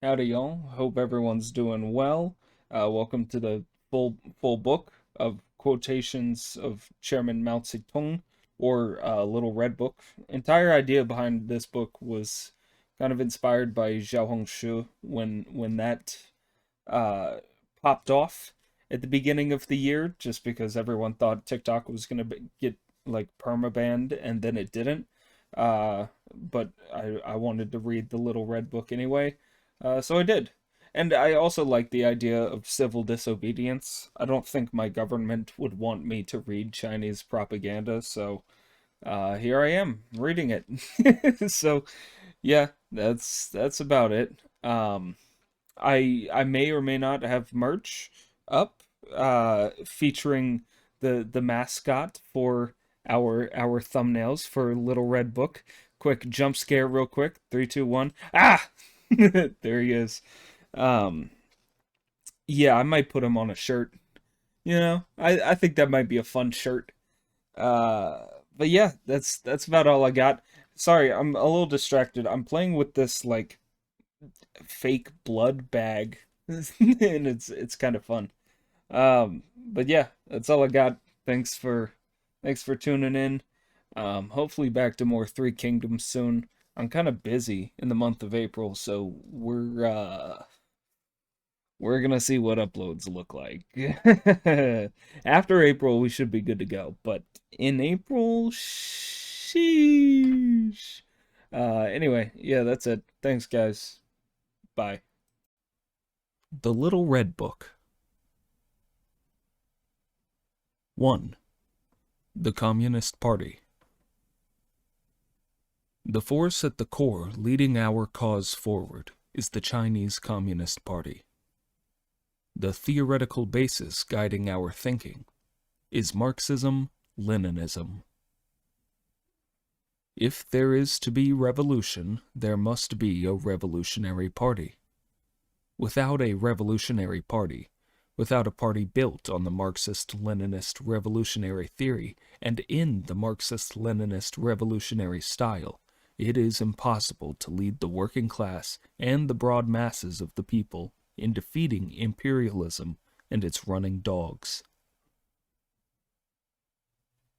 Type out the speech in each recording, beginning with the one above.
Howdy, y'all. Hope everyone's doing well. Welcome to the full book of quotations of Chairman Mao Tse-tung, or Little Red Book. Entire idea behind this book was kind of inspired by Xiaohongshu when that uh, popped off at the beginning of the year, just because everyone thought TikTok was gonna get like perma-banned, and then it didn't. But I wanted to read the Little Red Book anyway, so I did. And I also like the idea of civil disobedience. I don't think my government would want me to read Chinese propaganda, so here I am reading it. So yeah, that's about it. I may or may not have merch up featuring the mascot for our thumbnails for Little Red Book. Quick jump scare real quick. Three, two, one. Ah! There he is. Um yeah, I might put him on a shirt. I think that might be a fun shirt. Uh but yeah, that's about all I got. Sorry, I'm a little distracted. I'm playing with this like fake blood bag and it's kind of fun. But yeah, that's all I got. Thanks for tuning in. Hopefully back to more Three Kingdoms soon. I'm kind of busy in the month of April, so we're gonna see what uploads look like. After April, we should be good to go, but in April, sheesh. Anyway, yeah, that's it. Thanks, guys. Bye. The Little Red Book. 1. The Communist Party. The force at the core leading our cause forward is the Chinese Communist Party. The theoretical basis guiding our thinking is Marxism-Leninism. If there is to be revolution, there must be a revolutionary party. Without a revolutionary party, without a party built on the Marxist-Leninist revolutionary theory and in the Marxist-Leninist revolutionary style, it is impossible to lead the working class and the broad masses of the people in defeating imperialism and its running dogs.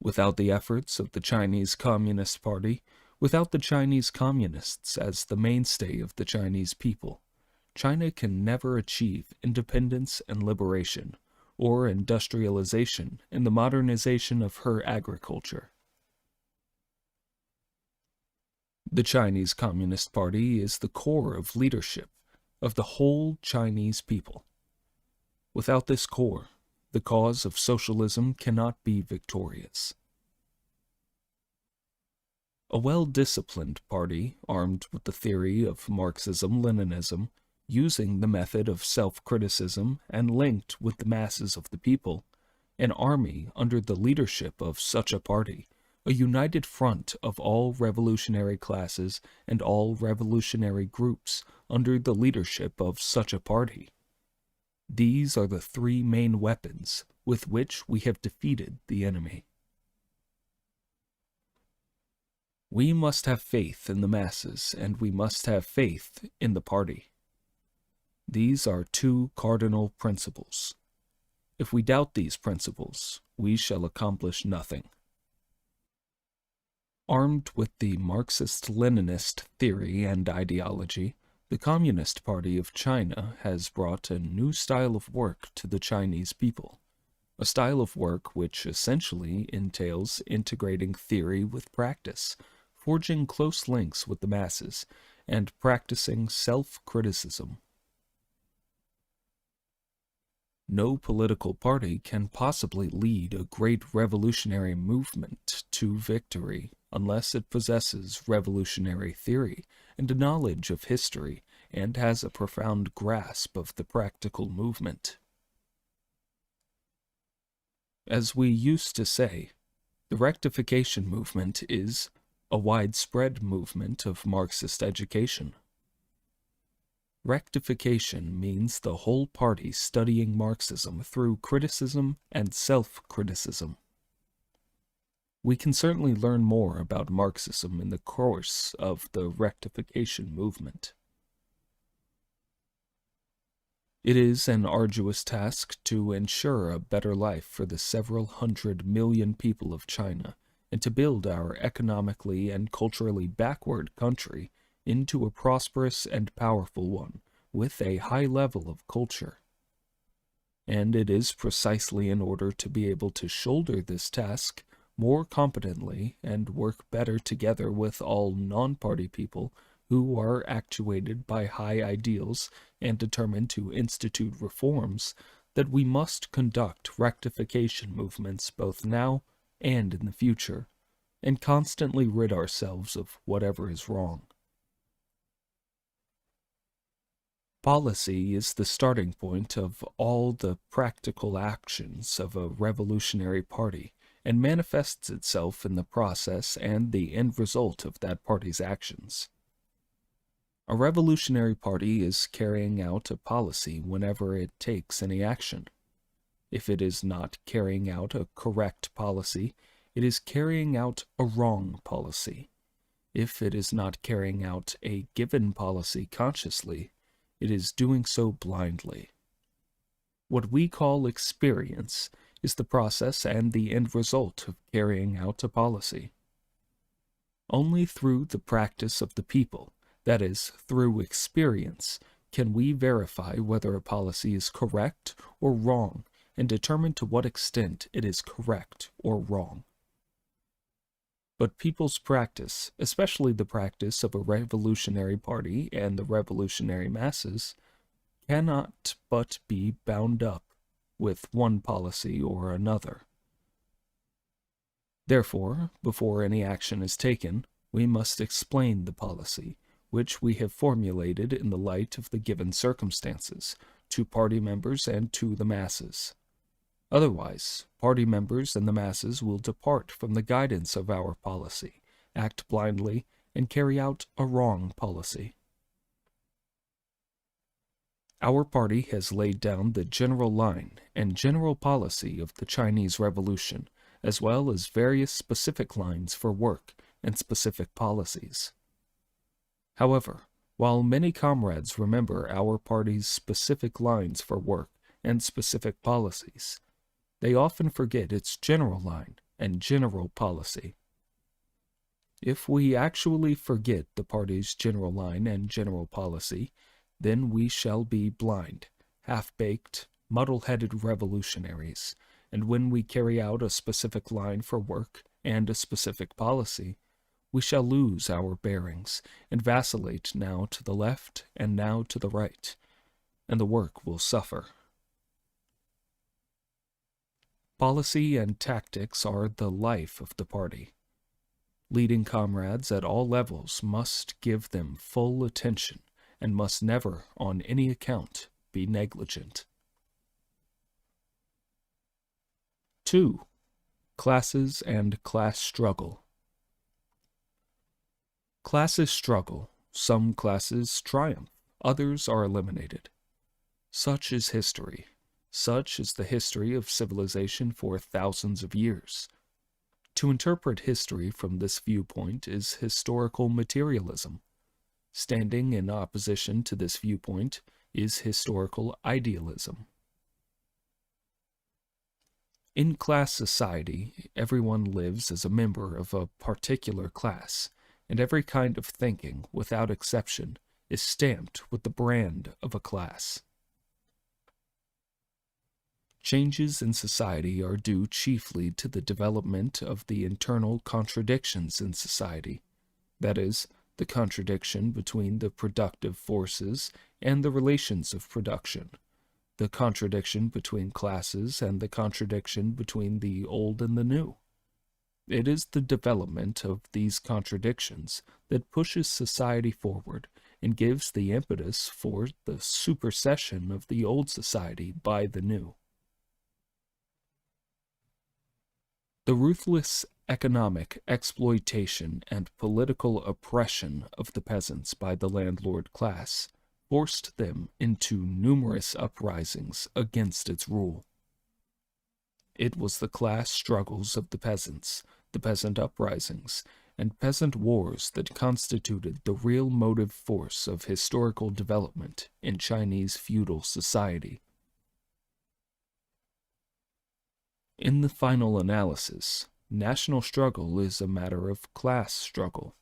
Without the efforts of the Chinese Communist Party, without the Chinese Communists as the mainstay of the Chinese people, China can never achieve independence and liberation, or industrialization and the modernization of her agriculture. The Chinese Communist Party is the core of leadership of the whole Chinese people. Without this core, the cause of socialism cannot be victorious. A well-disciplined party, armed with the theory of Marxism-Leninism, using the method of self-criticism and linked with the masses of the people, an army under the leadership of such a party, a united front of all revolutionary classes and all revolutionary groups under the leadership of such a party. These are the three main weapons with which we have defeated the enemy. We must have faith in the masses, and we must have faith in the party. These are two cardinal principles. If we doubt these principles, we shall accomplish nothing. Armed with the Marxist-Leninist theory and ideology, the Communist Party of China has brought a new style of work to the Chinese people, a style of work which essentially entails integrating theory with practice, forging close links with the masses, and practicing self-criticism. No political party can possibly lead a great revolutionary movement to victory unless it possesses revolutionary theory and a knowledge of history and has a profound grasp of the practical movement. As we used to say, the rectification movement is a widespread movement of Marxist education. Rectification means the whole party studying Marxism through criticism and self-criticism. We can certainly learn more about Marxism in the course of the rectification movement. It is an arduous task to ensure a better life for the several 100 million people of China, and to build our economically and culturally backward country into a prosperous and powerful one, with a high level of culture. And it is precisely in order to be able to shoulder this task more competently and work better together with all non-party people who are actuated by high ideals and determined to institute reforms, that we must conduct rectification movements both now and in the future, and constantly rid ourselves of whatever is wrong. Policy is the starting point of all the practical actions of a revolutionary party, and manifests itself in the process and the end result of that party's actions. A revolutionary party is carrying out a policy whenever it takes any action. If it is not carrying out a correct policy, it is carrying out a wrong policy. If it is not carrying out a given policy consciously, it is doing so blindly. What we call experience is the process and the end result of carrying out a policy. Only through the practice of the people, that is, through experience, can we verify whether a policy is correct or wrong, and determine to what extent it is correct or wrong. But people's practice, especially the practice of a revolutionary party and the revolutionary masses, cannot but be bound up with one policy or another. Therefore, before any action is taken, we must explain the policy, which we have formulated in the light of the given circumstances, to party members and to the masses. Otherwise, party members and the masses will depart from the guidance of our policy, act blindly, and carry out a wrong policy. Our party has laid down the general line and general policy of the Chinese Revolution, as well as various specific lines for work and specific policies. However, while many comrades remember our party's specific lines for work and specific policies, they often forget its general line and general policy. If we actually forget the party's general line and general policy, then we shall be blind, half-baked, muddle-headed revolutionaries, and when we carry out a specific line for work and a specific policy, we shall lose our bearings and vacillate now to the left and now to the right, and the work will suffer. Policy and tactics are the life of the party. Leading comrades at all levels must give them full attention and must never, on any account, be negligent. 2. Classes and class struggle. Classes struggle. Some classes triumph, others are eliminated. Such is history. Such is the history of civilization for thousands of years. To interpret history from this viewpoint is historical materialism. Standing in opposition to this viewpoint is historical idealism. In class society, everyone lives as a member of a particular class, and every kind of thinking, without exception, is stamped with the brand of a class. Changes in society are due chiefly to the development of the internal contradictions in society, that is, the contradiction between the productive forces and the relations of production, the contradiction between classes and the contradiction between the old and the new. It is the development of these contradictions that pushes society forward and gives the impetus for the supersession of the old society by the new. The ruthless economic exploitation and political oppression of the peasants by the landlord class forced them into numerous uprisings against its rule. It was the class struggles of the peasants, the peasant uprisings, and peasant wars that constituted the real motive force of historical development in Chinese feudal society. In the final analysis, national struggle is a matter of class struggle.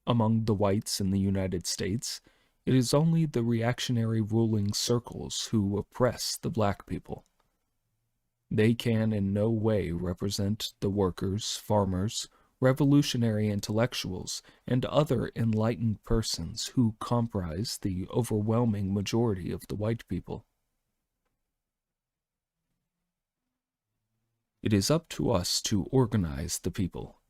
Among the whites in the United States, it is only the reactionary ruling circles who oppress the black people. They can in no way represent the workers, farmers, revolutionary intellectuals, and other enlightened persons who comprise the overwhelming majority of the white people. It is up to us to organize the people.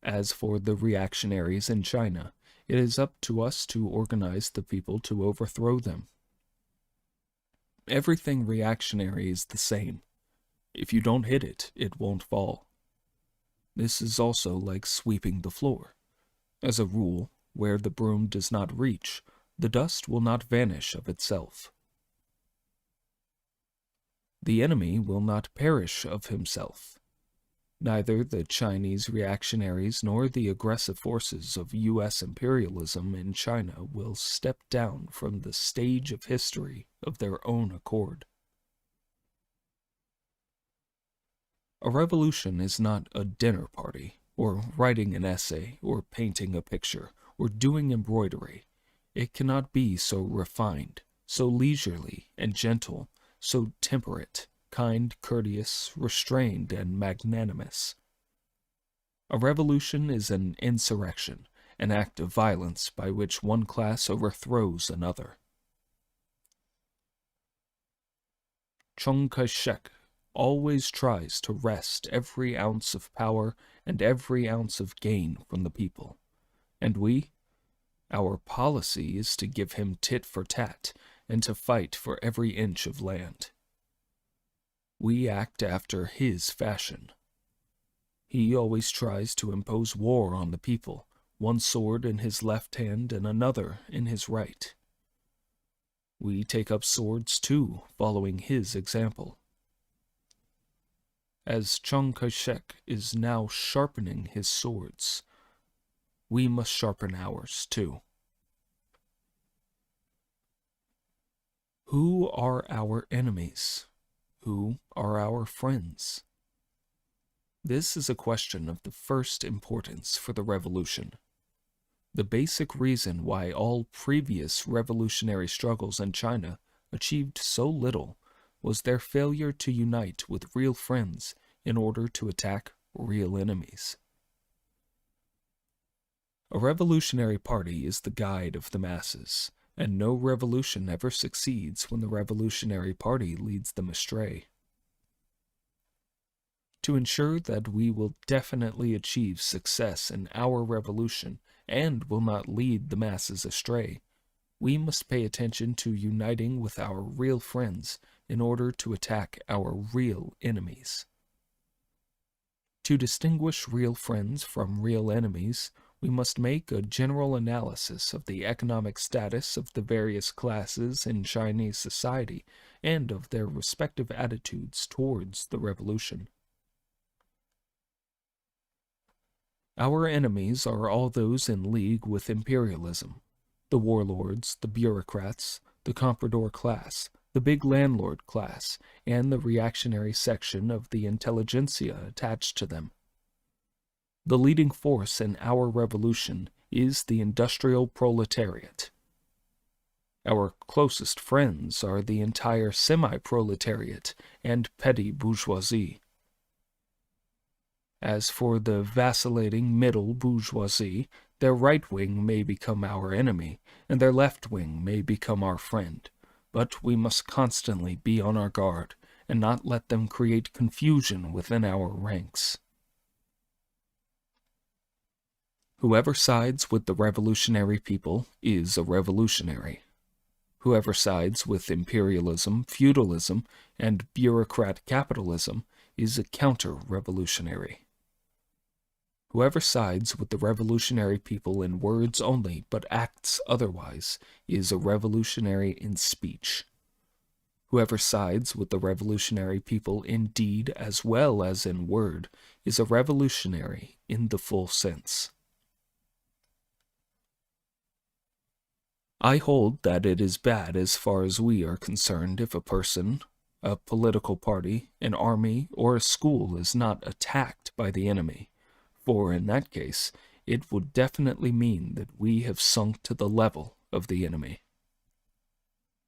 As for the reactionaries in China, it is up to us to organize the people to overthrow them. Everything reactionary is the same. If you don't hit it, it won't fall. This is also like sweeping the floor. As a rule, where the broom does not reach, the dust will not vanish of itself. The enemy will not perish of himself. Neither the Chinese reactionaries nor the aggressive forces of U.S. imperialism in China will step down from the stage of history of their own accord. A revolution is not a dinner party, or writing an essay, or painting a picture, or doing embroidery. It cannot be so refined, so leisurely and gentle, so temperate, kind, courteous, restrained, and magnanimous. A revolution is an insurrection, an act of violence by which one class overthrows another. Chiang Kai-shek always tries to wrest every ounce of power and every ounce of gain from the people. And our policy is to give him tit for tat and to fight for every inch of land. We act after his fashion. He always tries to impose war on the people, one sword in his left hand and another in his right. We take up swords too, following his example. As Chiang Kai-shek is now sharpening his swords, we must sharpen ours too. Who are our enemies? Who are our friends? This is a question of the first importance for the revolution. The basic reason why all previous revolutionary struggles in China achieved so little was their failure to unite with real friends in order to attack real enemies. A revolutionary party is the guide of the masses, and no revolution ever succeeds when the revolutionary party leads them astray. To ensure that we will definitely achieve success in our revolution and will not lead the masses astray, we must pay attention to uniting with our real friends in order to attack our real enemies. To distinguish real friends from real enemies, we must make a general analysis of the economic status of the various classes in Chinese society and of their respective attitudes towards the revolution. Our enemies are all those in league with imperialism: the warlords, the bureaucrats, the comprador class, the big landlord class, and the reactionary section of the intelligentsia attached to them. The leading force in our revolution is the industrial proletariat. Our closest friends are the entire semi-proletariat and petty bourgeoisie. As for the vacillating middle bourgeoisie, their right wing may become our enemy, and their left wing may become our friend, but we must constantly be on our guard, and not let them create confusion within our ranks. Whoever sides with the revolutionary people is a revolutionary. Whoever sides with imperialism, feudalism, and bureaucrat capitalism is a counter-revolutionary. Whoever sides with the revolutionary people in words only but acts otherwise is a revolutionary in speech. Whoever sides with the revolutionary people in deed as well as in word is a revolutionary in the full sense. I hold that it is bad as far as we are concerned if a person, a political party, an army, or a school is not attacked by the enemy, for in that case, it would definitely mean that we have sunk to the level of the enemy.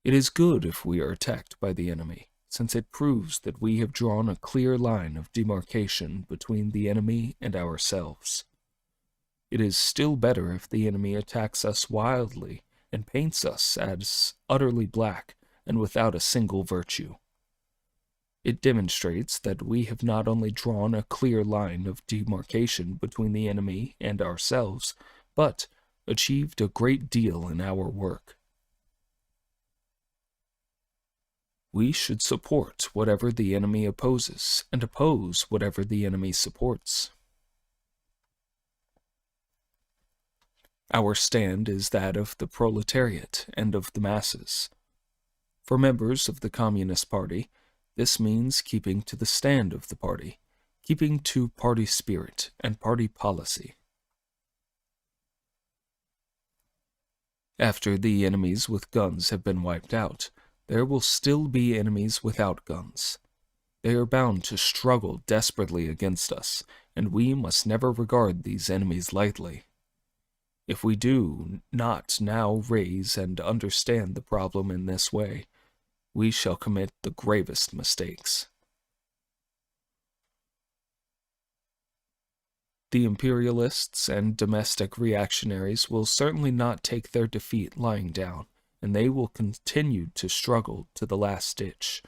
It is good if we are attacked by the enemy, since it proves that we have drawn a clear line of demarcation between the enemy and ourselves. It is still better if the enemy attacks us wildly and paints us as utterly black and without a single virtue. It demonstrates that we have not only drawn a clear line of demarcation between the enemy and ourselves, but achieved a great deal in our work. We should support whatever the enemy opposes, and oppose whatever the enemy supports. Our stand is that of the proletariat and of the masses. For members of the Communist Party, this means keeping to the stand of the party, keeping to party spirit and party policy. After the enemies with guns have been wiped out, there will still be enemies without guns. They are bound to struggle desperately against us, and we must never regard these enemies lightly. If we do not now raise and understand the problem in this way, we shall commit the gravest mistakes. The imperialists and domestic reactionaries will certainly not take their defeat lying down, and they will continue to struggle to the last ditch.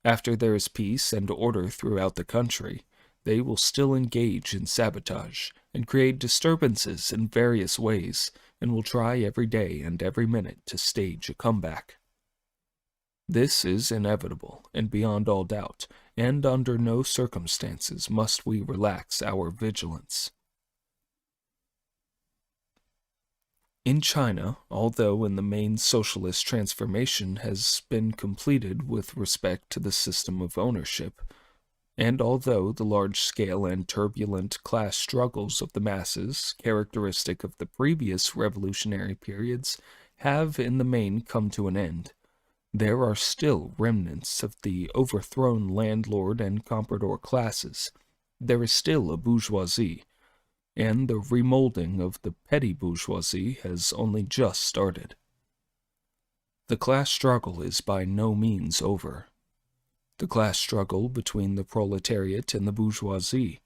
After there is peace and order throughout the country, they will still engage in sabotage and create disturbances in various ways, and will try every day and every minute to stage a comeback. This is inevitable and beyond all doubt, and under no circumstances must we relax our vigilance. In China, although in the main socialist transformation has been completed with respect to the system of ownership, and although the large-scale and turbulent class struggles of the masses, characteristic of the previous revolutionary periods, have in the main come to an end, there are still remnants of the overthrown landlord and comprador classes. There is still a bourgeoisie, and the remolding of the petty bourgeoisie has only just started. The class struggle is by no means over. The class struggle between the proletariat and the bourgeoisie,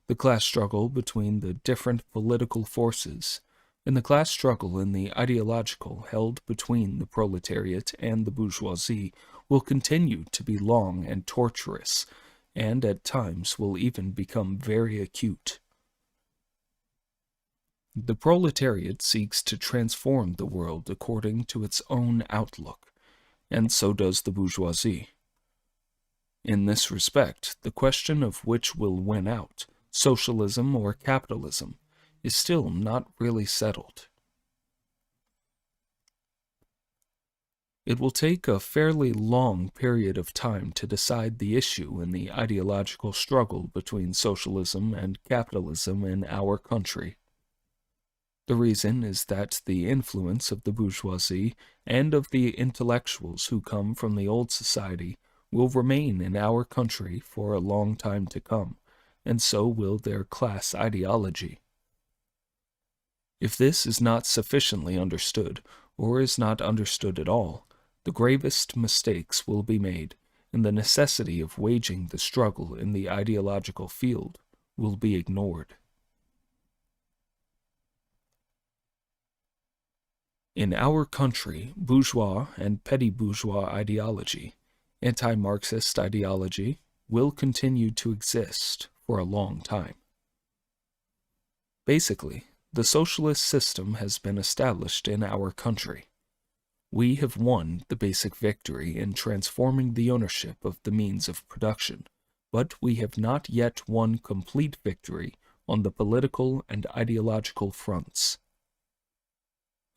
the class struggle between the different political forces, and the class struggle in the ideological held between the proletariat and the bourgeoisie will continue to be long and torturous, and at times will even become very acute. The proletariat seeks to transform the world according to its own outlook, and so does the bourgeoisie. In this respect, the question of which will win out, socialism or capitalism, is still not really settled. It will take a fairly long period of time to decide the issue in the ideological struggle between socialism and capitalism in our country. The reason is that the influence of the bourgeoisie and of the intellectuals who come from the old society will remain in our country for a long time to come, and so will their class ideology. If this is not sufficiently understood, or is not understood at all, the gravest mistakes will be made, and the necessity of waging the struggle in the ideological field will be ignored. In our country, bourgeois and petty bourgeois ideology, anti-Marxist ideology, will continue to exist for a long time. Basically, the socialist system has been established in our country. We have won the basic victory in transforming the ownership of the means of production, but we have not yet won complete victory on the political and ideological fronts.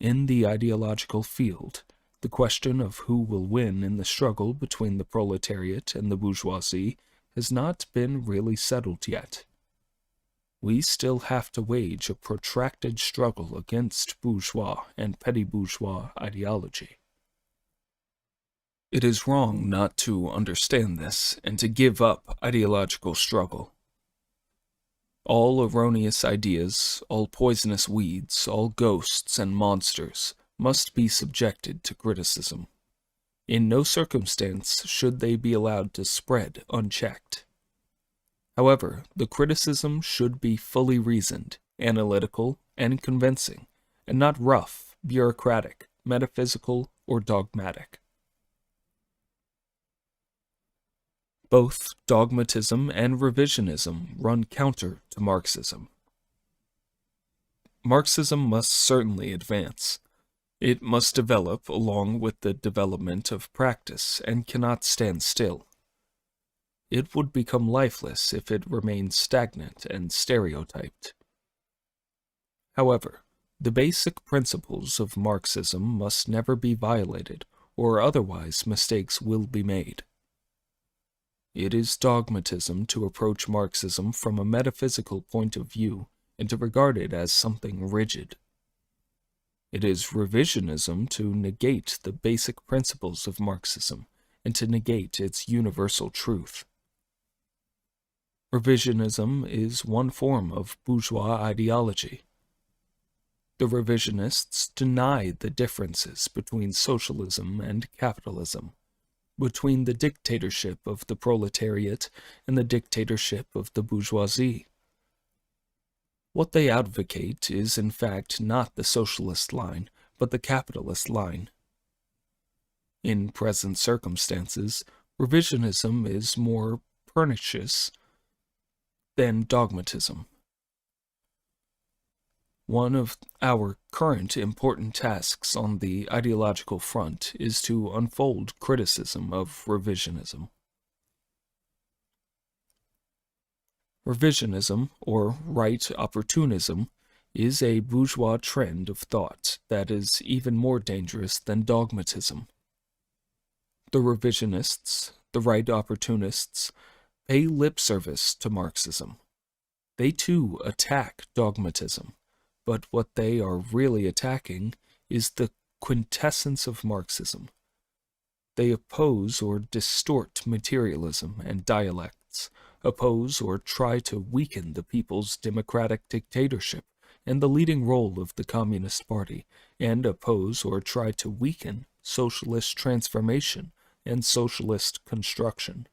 In the ideological field, the question of who will win in the struggle between the proletariat and the bourgeoisie has not been really settled yet. we still have to wage a protracted struggle against bourgeois and petty bourgeois ideology. It is wrong not to understand this and to give up ideological struggle. All erroneous ideas, all poisonous weeds, all ghosts and monsters must be subjected to criticism. In no circumstance should they be allowed to spread unchecked. However, the criticism should be fully reasoned, analytical, and convincing, and not rough, bureaucratic, metaphysical, or dogmatic. Both dogmatism and revisionism run counter to Marxism. Marxism must certainly advance. It must develop along with the development of practice and cannot stand still. It would become lifeless if it remained stagnant and stereotyped. However, the basic principles of Marxism must never be violated, or otherwise mistakes will be made. It is dogmatism to approach Marxism from a metaphysical point of view and to regard it as something rigid. It is revisionism to negate the basic principles of Marxism and to negate its universal truth. Revisionism is one form of bourgeois ideology. The revisionists deny the differences between socialism and capitalism, between the dictatorship of the proletariat and the dictatorship of the bourgeoisie. What they advocate is in fact not the socialist line, but the capitalist line. In present circumstances, revisionism is more pernicious than dogmatism. One of our current important tasks on the ideological front is to unfold criticism of revisionism. Revisionism, or right opportunism, is a bourgeois trend of thought that is even more dangerous than dogmatism. The revisionists, the right opportunists, pay lip service to Marxism. They too attack dogmatism, but what they are really attacking is the quintessence of Marxism. They oppose or distort materialism and dialects, oppose or try to weaken the people's democratic dictatorship and the leading role of the Communist Party, and oppose or try to weaken socialist transformation and socialist construction.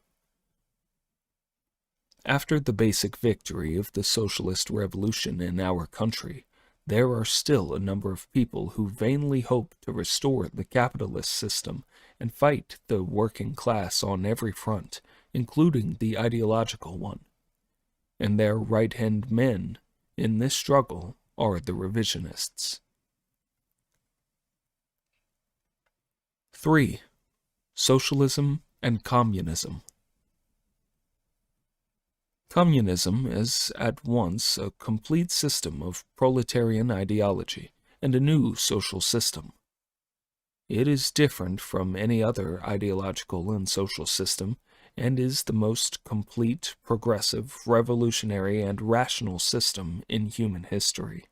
After the basic victory of the socialist revolution in our country, there are still a number of people who vainly hope to restore the capitalist system and fight the working class on every front, including the ideological one. And their right-hand men in this struggle are the revisionists. 3. Socialism and Communism. Communism is at once a complete system of proletarian ideology and a new social system. It is different from any other ideological and social system, and is the most complete, progressive, revolutionary, and rational system in human history.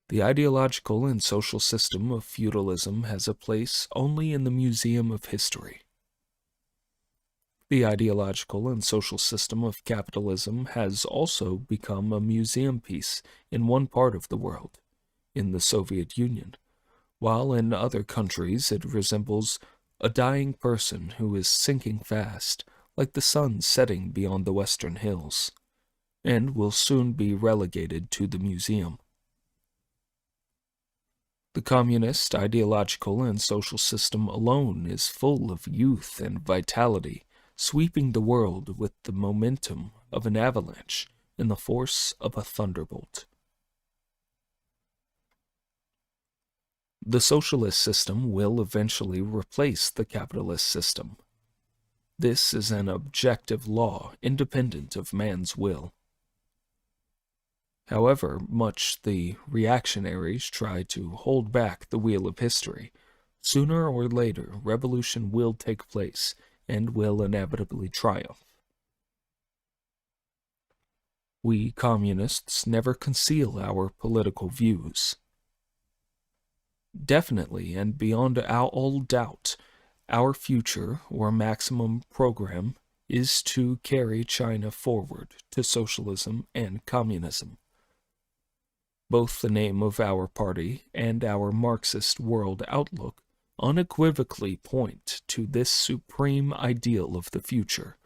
The ideological and social system of feudalism has a place only in the Museum of History. The ideological and social system of capitalism has also become a museum piece in one part of the world, in the Soviet Union, while in other countries it resembles a dying person who is sinking fast, like the sun setting beyond the western hills, and will soon be relegated to the museum. The communist ideological and social system alone is full of youth and vitality, sweeping the world with the momentum of an avalanche and the force of a thunderbolt. The socialist system will eventually replace the capitalist system. This is an objective law independent of man's will. However much the reactionaries try to hold back the wheel of history, sooner or later revolution will take place and will inevitably triumph. We communists never conceal our political views. Definitely and beyond all doubt, our future or maximum program is to carry China forward to socialism and communism. Both the name of our party and our Marxist world outlook unequivocally point to this supreme ideal of the future,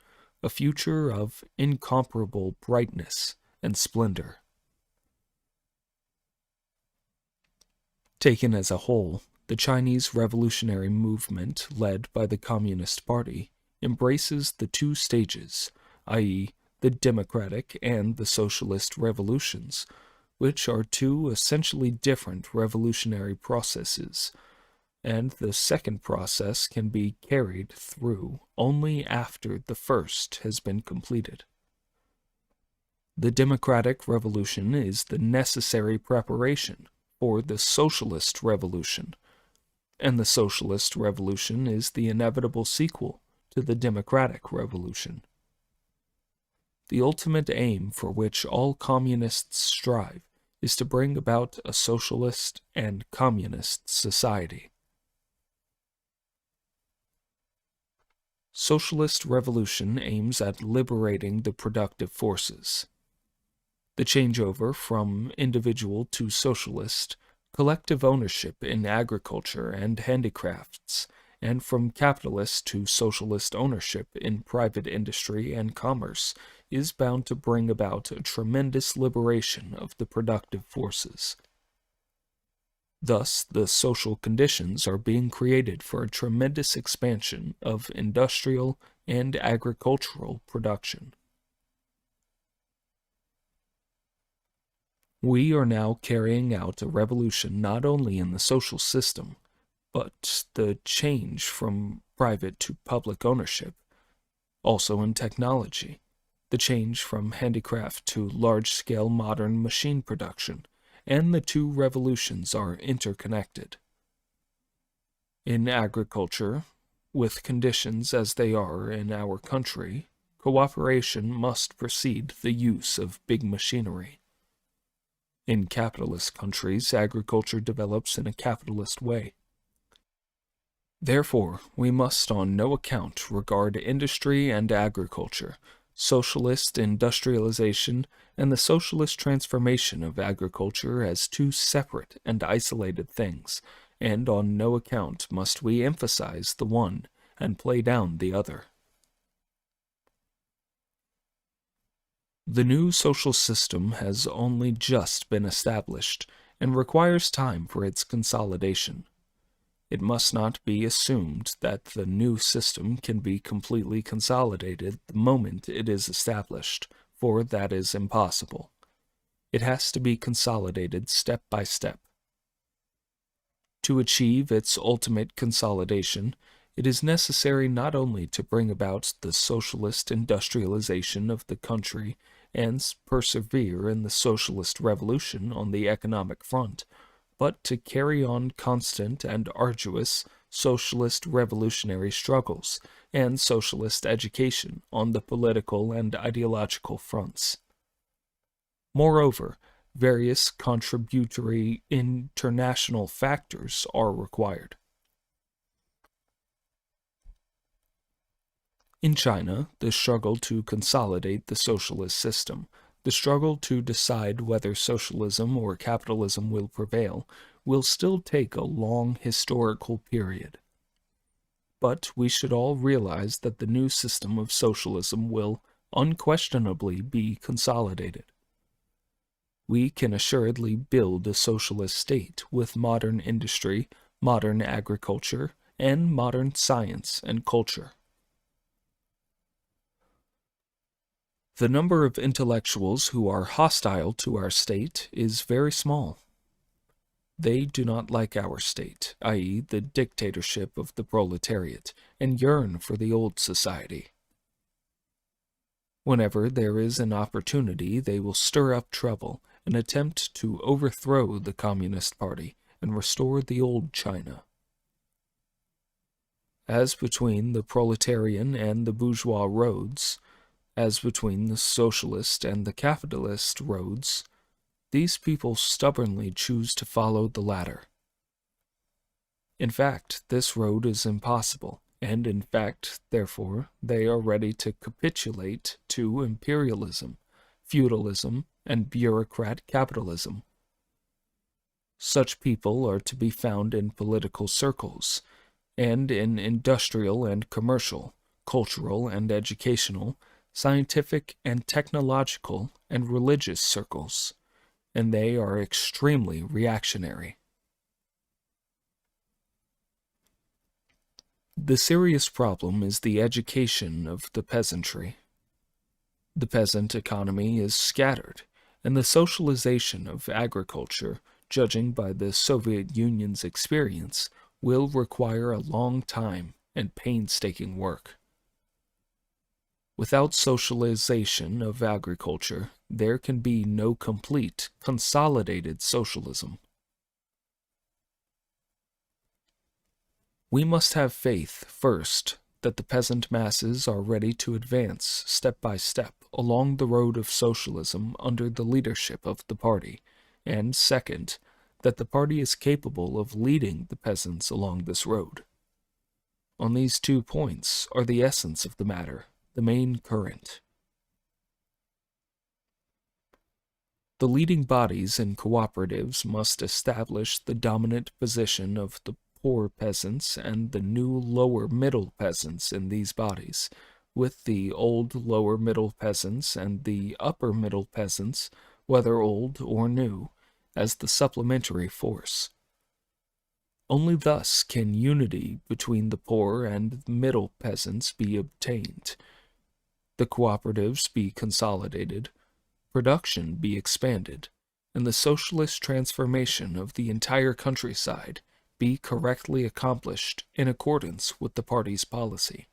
a future of incomparable brightness and splendor. Taken as a whole, the Chinese revolutionary movement led by the Communist Party embraces the two stages, i.e., the democratic and the socialist revolutions, which are two essentially different revolutionary processes, and the second process can be carried through only after the first has been completed. The democratic revolution is the necessary preparation for the socialist revolution, and the socialist revolution is the inevitable sequel to the democratic revolution. The ultimate aim for which all communists strive is to bring about a socialist and communist society. Socialist revolution aims at liberating the productive forces. The changeover from individual to socialist, collective ownership in agriculture and handicrafts, and from capitalist to socialist ownership in private industry and commerce is bound to bring about a tremendous liberation of the productive forces. Thus, the social conditions are being created for a tremendous expansion of industrial and agricultural production. We are now carrying out a revolution not only in the social system, but the change from private to public ownership, also in technology, the change from handicraft to large-scale modern machine production, and the two revolutions are interconnected. In agriculture, with conditions as they are in our country, cooperation must precede the use of big machinery. In capitalist countries, agriculture develops in a capitalist way. Therefore, we must on no account regard industry and agriculture, socialist industrialization, and the socialist transformation of agriculture as two separate and isolated things, and on no account must we emphasize the one and play down the other. The new social system has only just been established and requires time for its consolidation. It must not be assumed that the new system can be completely consolidated the moment it is established, for that is impossible. It has to be consolidated step by step. To achieve its ultimate consolidation, it is necessary not only to bring about the socialist industrialization of the country and persevere in the socialist revolution on the economic front, but to carry on constant and arduous socialist revolutionary struggles and socialist education on the political and ideological fronts. Moreover, various contributory international factors are required. In China, the struggle to consolidate the socialist system, the struggle to decide whether socialism or capitalism will prevail, will still take a long historical period. But we should all realize that the new system of socialism will unquestionably be consolidated. We can assuredly build a socialist state with modern industry, modern agriculture, and modern science and culture. The number of intellectuals who are hostile to our state is very small. They do not like our state, i.e., the dictatorship of the proletariat, and yearn for the old society. Whenever there is an opportunity, they will stir up trouble and attempt to overthrow the Communist Party and restore the old China. As between the proletarian and the bourgeois roads, As between the socialist and the capitalist roads, these people stubbornly choose to follow the latter. In fact, this road is impossible, and in fact, therefore, they are ready to capitulate to imperialism, feudalism, and bureaucrat capitalism. Such people are to be found in political circles, and in industrial and commercial, cultural and educational, scientific and technological, and religious circles, and they are extremely reactionary. The serious problem is the education of the peasantry. The peasant economy is scattered, and the socialization of agriculture, judging by the Soviet Union's experience, will require a long time and painstaking work. Without socialization of agriculture, there can be no complete, consolidated socialism. We must have faith, first, that the peasant masses are ready to advance step by step along the road of socialism under the leadership of the party, and second, that the party is capable of leading the peasants along this road. On these 2 points are the essence of the matter, the main current. The leading bodies and cooperatives must establish the dominant position of the poor peasants and the new lower middle peasants in these bodies, with the old lower middle peasants and the upper middle peasants, whether old or new, as the supplementary force. Only thus can unity between the poor and middle peasants be obtained, the cooperatives be consolidated, production be expanded, and the socialist transformation of the entire countryside be correctly accomplished in accordance with the party's policy.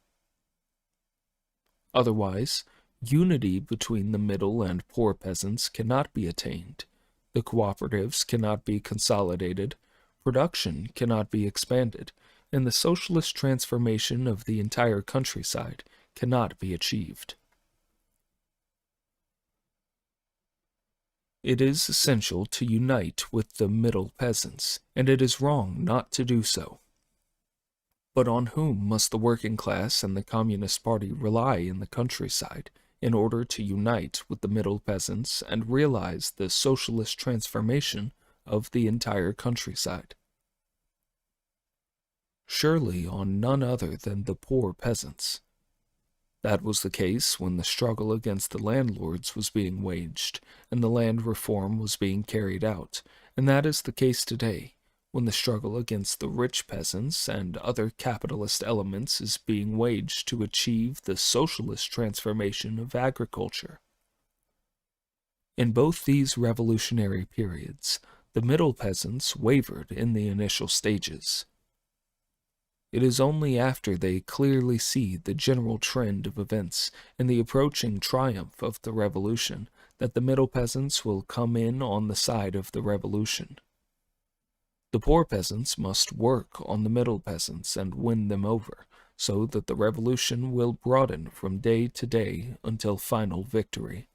Otherwise, unity between the middle and poor peasants cannot be attained, the cooperatives cannot be consolidated, production cannot be expanded, and the socialist transformation of the entire countryside cannot be achieved. It is essential to unite with the middle peasants, and it is wrong not to do so. But on whom must the working class and the Communist Party rely in the countryside in order to unite with the middle peasants and realize the socialist transformation of the entire countryside? Surely on none other than the poor peasants. That was the case when the struggle against the landlords was being waged and the land reform was being carried out, and that is the case today, when the struggle against the rich peasants and other capitalist elements is being waged to achieve the socialist transformation of agriculture. In both these revolutionary periods, the middle peasants wavered in the initial stages. It is only after they clearly see the general trend of events and the approaching triumph of the revolution that the middle peasants will come in on the side of the revolution. The poor peasants must work on the middle peasants and win them over, so that the revolution will broaden from day to day until final victory.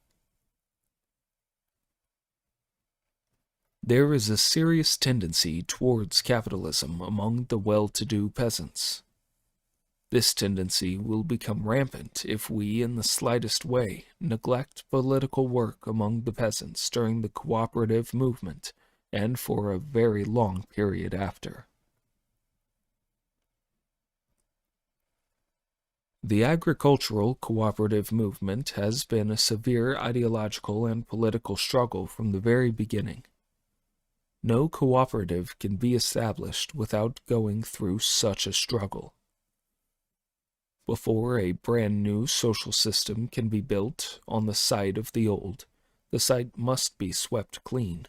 There is a serious tendency towards capitalism among the well-to-do peasants. This tendency will become rampant if we, in the slightest way, neglect political work among the peasants during the cooperative movement and for a very long period after. The agricultural cooperative movement has been a severe ideological and political struggle from the very beginning. No cooperative can be established without going through such a struggle. Before a brand new social system can be built on the site of the old, the site must be swept clean.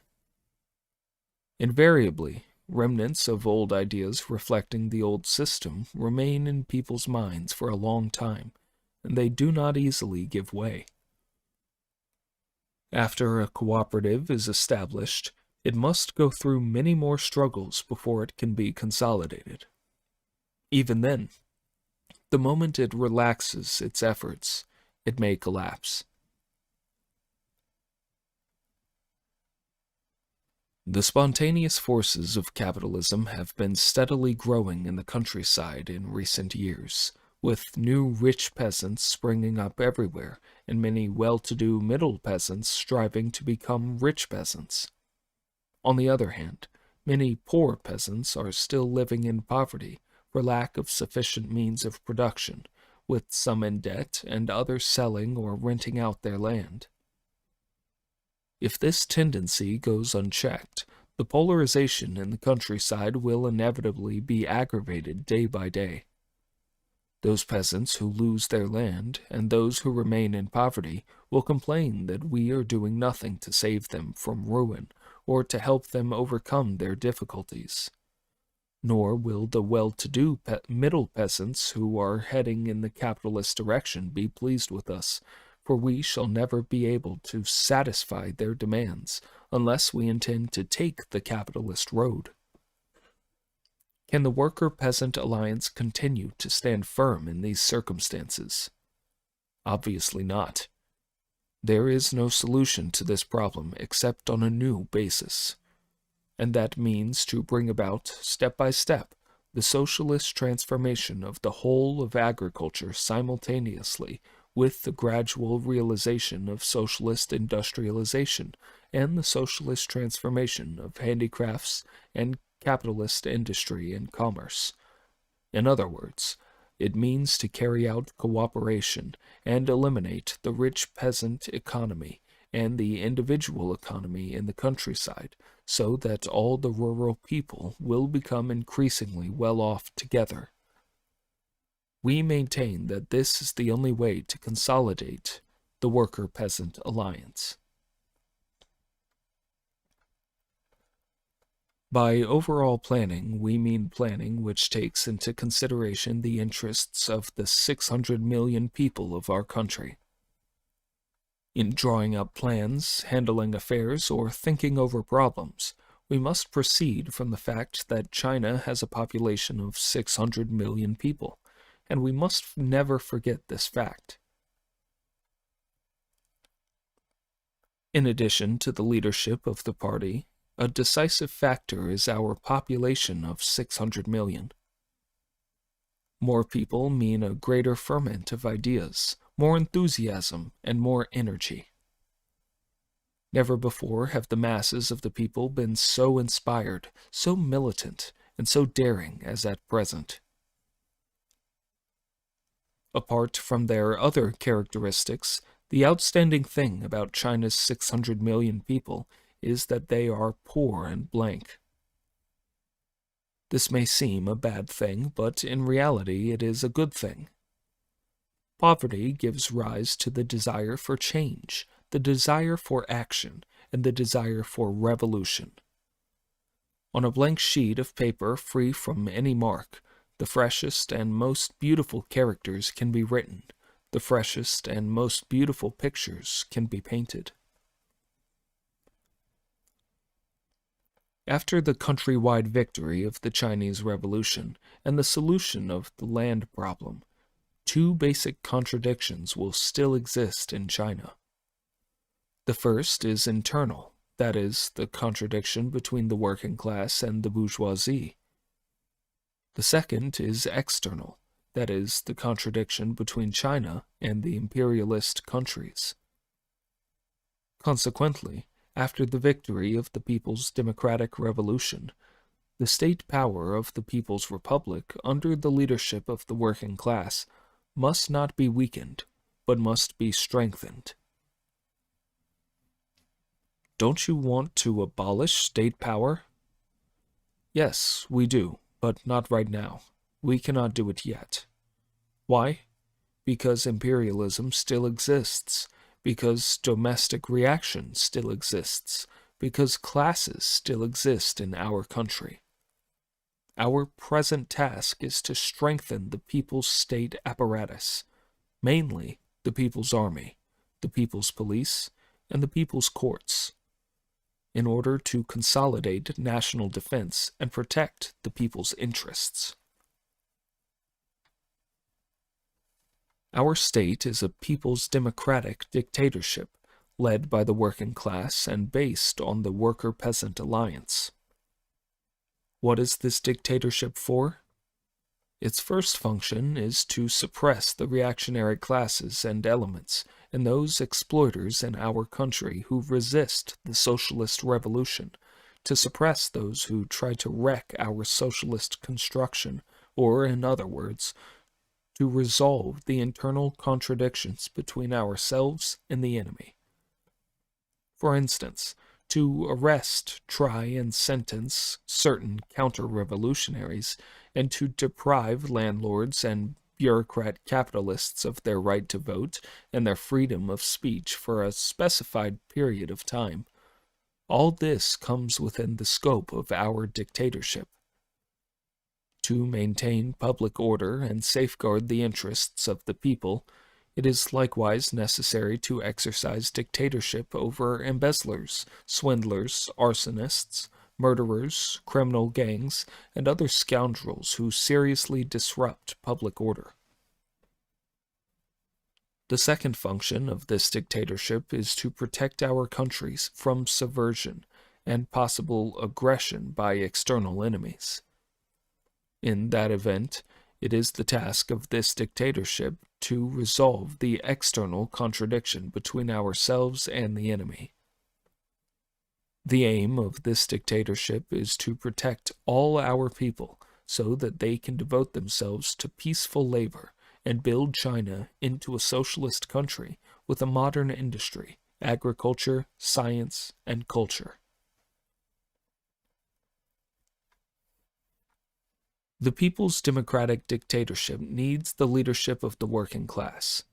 Invariably, remnants of old ideas reflecting the old system remain in people's minds for a long time, and they do not easily give way. After a cooperative is established, it must go through many more struggles before it can be consolidated. Even then, the moment it relaxes its efforts, it may collapse. The spontaneous forces of capitalism have been steadily growing in the countryside in recent years, with new rich peasants springing up everywhere, and many well-to-do middle peasants striving to become rich peasants. On the other hand, many poor peasants are still living in poverty for lack of sufficient means of production, with some in debt and others selling or renting out their land. If this tendency goes unchecked, the polarization in the countryside will inevitably be aggravated day by day. Those peasants who lose their land and those who remain in poverty will complain that we are doing nothing to save them from ruin or to help them overcome their difficulties. Nor will the well-to-do middle peasants who are heading in the capitalist direction be pleased with us, for we shall never be able to satisfy their demands unless we intend to take the capitalist road. Can the Worker-Peasant Alliance continue to stand firm in these circumstances? Obviously not. There is no solution to this problem except on a new basis, and that means to bring about, step by step, the socialist transformation of the whole of agriculture simultaneously with the gradual realization of socialist industrialization and the socialist transformation of handicrafts and capitalist industry and commerce. In other words, it means to carry out cooperation and eliminate the rich peasant economy and the individual economy in the countryside, so that all the rural people will become increasingly well off together. We maintain that this is the only way to consolidate the Worker-Peasant Alliance. By overall planning, we mean planning which takes into consideration the interests of the 600 million people of our country. In drawing up plans, handling affairs, or thinking over problems, we must proceed from the fact that China has a population of 600 million people, and we must never forget this fact. In addition to the leadership of the party, a decisive factor is our population of 600 million. More people mean a greater ferment of ideas, more enthusiasm, and more energy. Never before have the masses of the people been so inspired, so militant, and so daring as at present. Apart from their other characteristics, the outstanding thing about China's 600 million people is that they are poor and blank. This may seem a bad thing, but in reality it is a good thing. Poverty gives rise to the desire for change, the desire for action, and the desire for revolution. On a blank sheet of paper free from any mark, the freshest and most beautiful characters can be written, the freshest and most beautiful pictures can be painted. After the countrywide victory of the Chinese Revolution and the solution of the land problem, two basic contradictions will still exist in China. The first is internal, that is, the contradiction between the working class and the bourgeoisie. The second is external, that is, the contradiction between China and the imperialist countries. Consequently, after the victory of the People's Democratic Revolution, the state power of the People's Republic under the leadership of the working class must not be weakened, but must be strengthened. Don't you want to abolish state power? Yes, we do, but not right now. We cannot do it yet. Why? Because imperialism still exists, because domestic reaction still exists, because classes still exist in our country. Our present task is to strengthen the people's state apparatus, mainly the people's army, the people's police, and the people's courts, in order to consolidate national defense and protect the people's interests. Our state is a people's democratic dictatorship, led by the working class and based on the worker-peasant alliance. What is this dictatorship for? Its first function is to suppress the reactionary classes and elements and those exploiters in our country who resist the socialist revolution, to suppress those who try to wreck our socialist construction, or, in other words, to resolve the internal contradictions between ourselves and the enemy. For instance, to arrest, try, and sentence certain counter-revolutionaries, and to deprive landlords and bureaucrat capitalists of their right to vote and their freedom of speech for a specified period of time. All this comes within the scope of our dictatorship. To maintain public order and safeguard the interests of the people, it is likewise necessary to exercise dictatorship over embezzlers, swindlers, arsonists, murderers, criminal gangs, and other scoundrels who seriously disrupt public order. The second function of this dictatorship is to protect our countries from subversion and possible aggression by external enemies. In that event, it is the task of this dictatorship to resolve the external contradiction between ourselves and the enemy. The aim of this dictatorship is to protect all our people so that they can devote themselves to peaceful labor and build China into a socialist country with a modern industry, agriculture, science, and culture. The people's democratic dictatorship needs the leadership of the working class,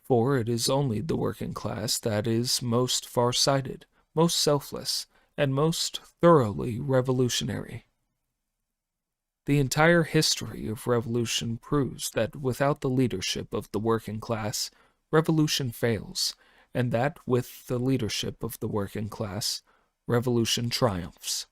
for it is only the working class that is most far-sighted, most selfless, and most thoroughly revolutionary. The entire history of revolution proves that without the leadership of the working class, revolution fails, and that with the leadership of the working class, revolution triumphs.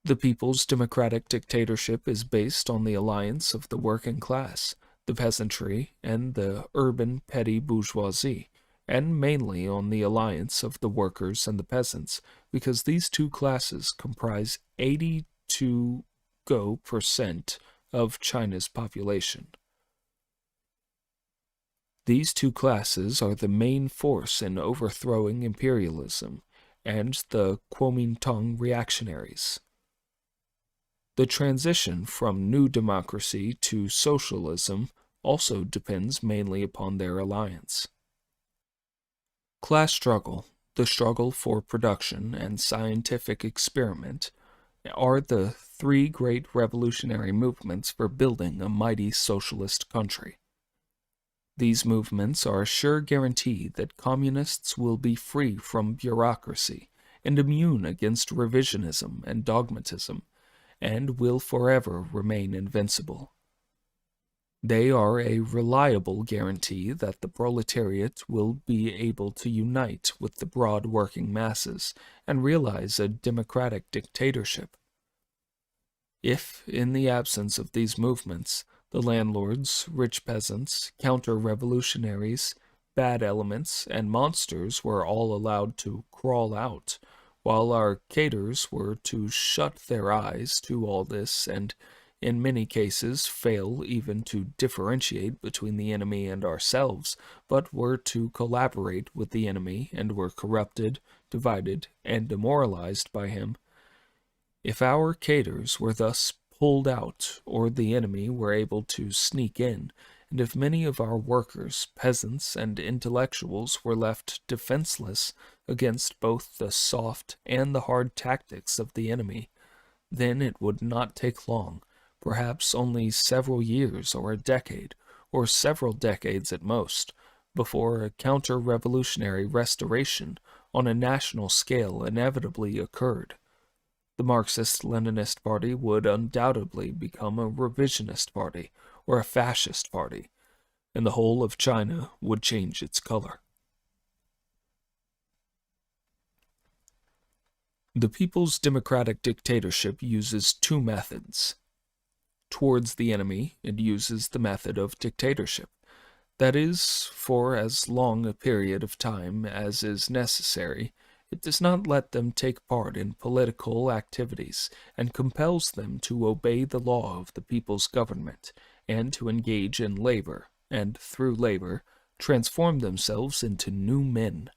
The people's democratic dictatorship is based on the alliance of the working class, the peasantry, and the urban petty bourgeoisie, and mainly on the alliance of the workers and the peasants, because these two classes comprise 82% of China's population. These two classes are the main force in overthrowing imperialism and the Kuomintang reactionaries. The transition from new democracy to socialism also depends mainly upon their alliance. Class struggle, the struggle for production, and scientific experiment are the three great revolutionary movements for building a mighty socialist country. These movements are a sure guarantee that communists will be free from bureaucracy and immune against revisionism and dogmatism, and will forever remain invincible. They are a reliable guarantee that the proletariat will be able to unite with the broad working masses and realize a democratic dictatorship. If, in the absence of these movements, the landlords, rich peasants, counter-revolutionaries, bad elements, and monsters were all allowed to crawl out, while our cadres were to shut their eyes to all this and, in many cases, fail even to differentiate between the enemy and ourselves, but were to collaborate with the enemy and were corrupted, divided, and demoralized by him. If our cadres were thus pulled out, or the enemy were able to sneak in, and if many of our workers, peasants, and intellectuals were left defenseless against both the soft and the hard tactics of the enemy, then it would not take long, perhaps only several years or a decade, or several decades at most, before a counter-revolutionary restoration on a national scale inevitably occurred. The Marxist-Leninist Party would undoubtedly become a revisionist party or a fascist party, and the whole of China would change its color. The People's Democratic Dictatorship uses two methods. Towards the enemy, it uses the method of dictatorship. That is, for as long a period of time as is necessary, it does not let them take part in political activities and compels them to obey the law of the people's government and to engage in labor, and through labor, transform themselves into new men.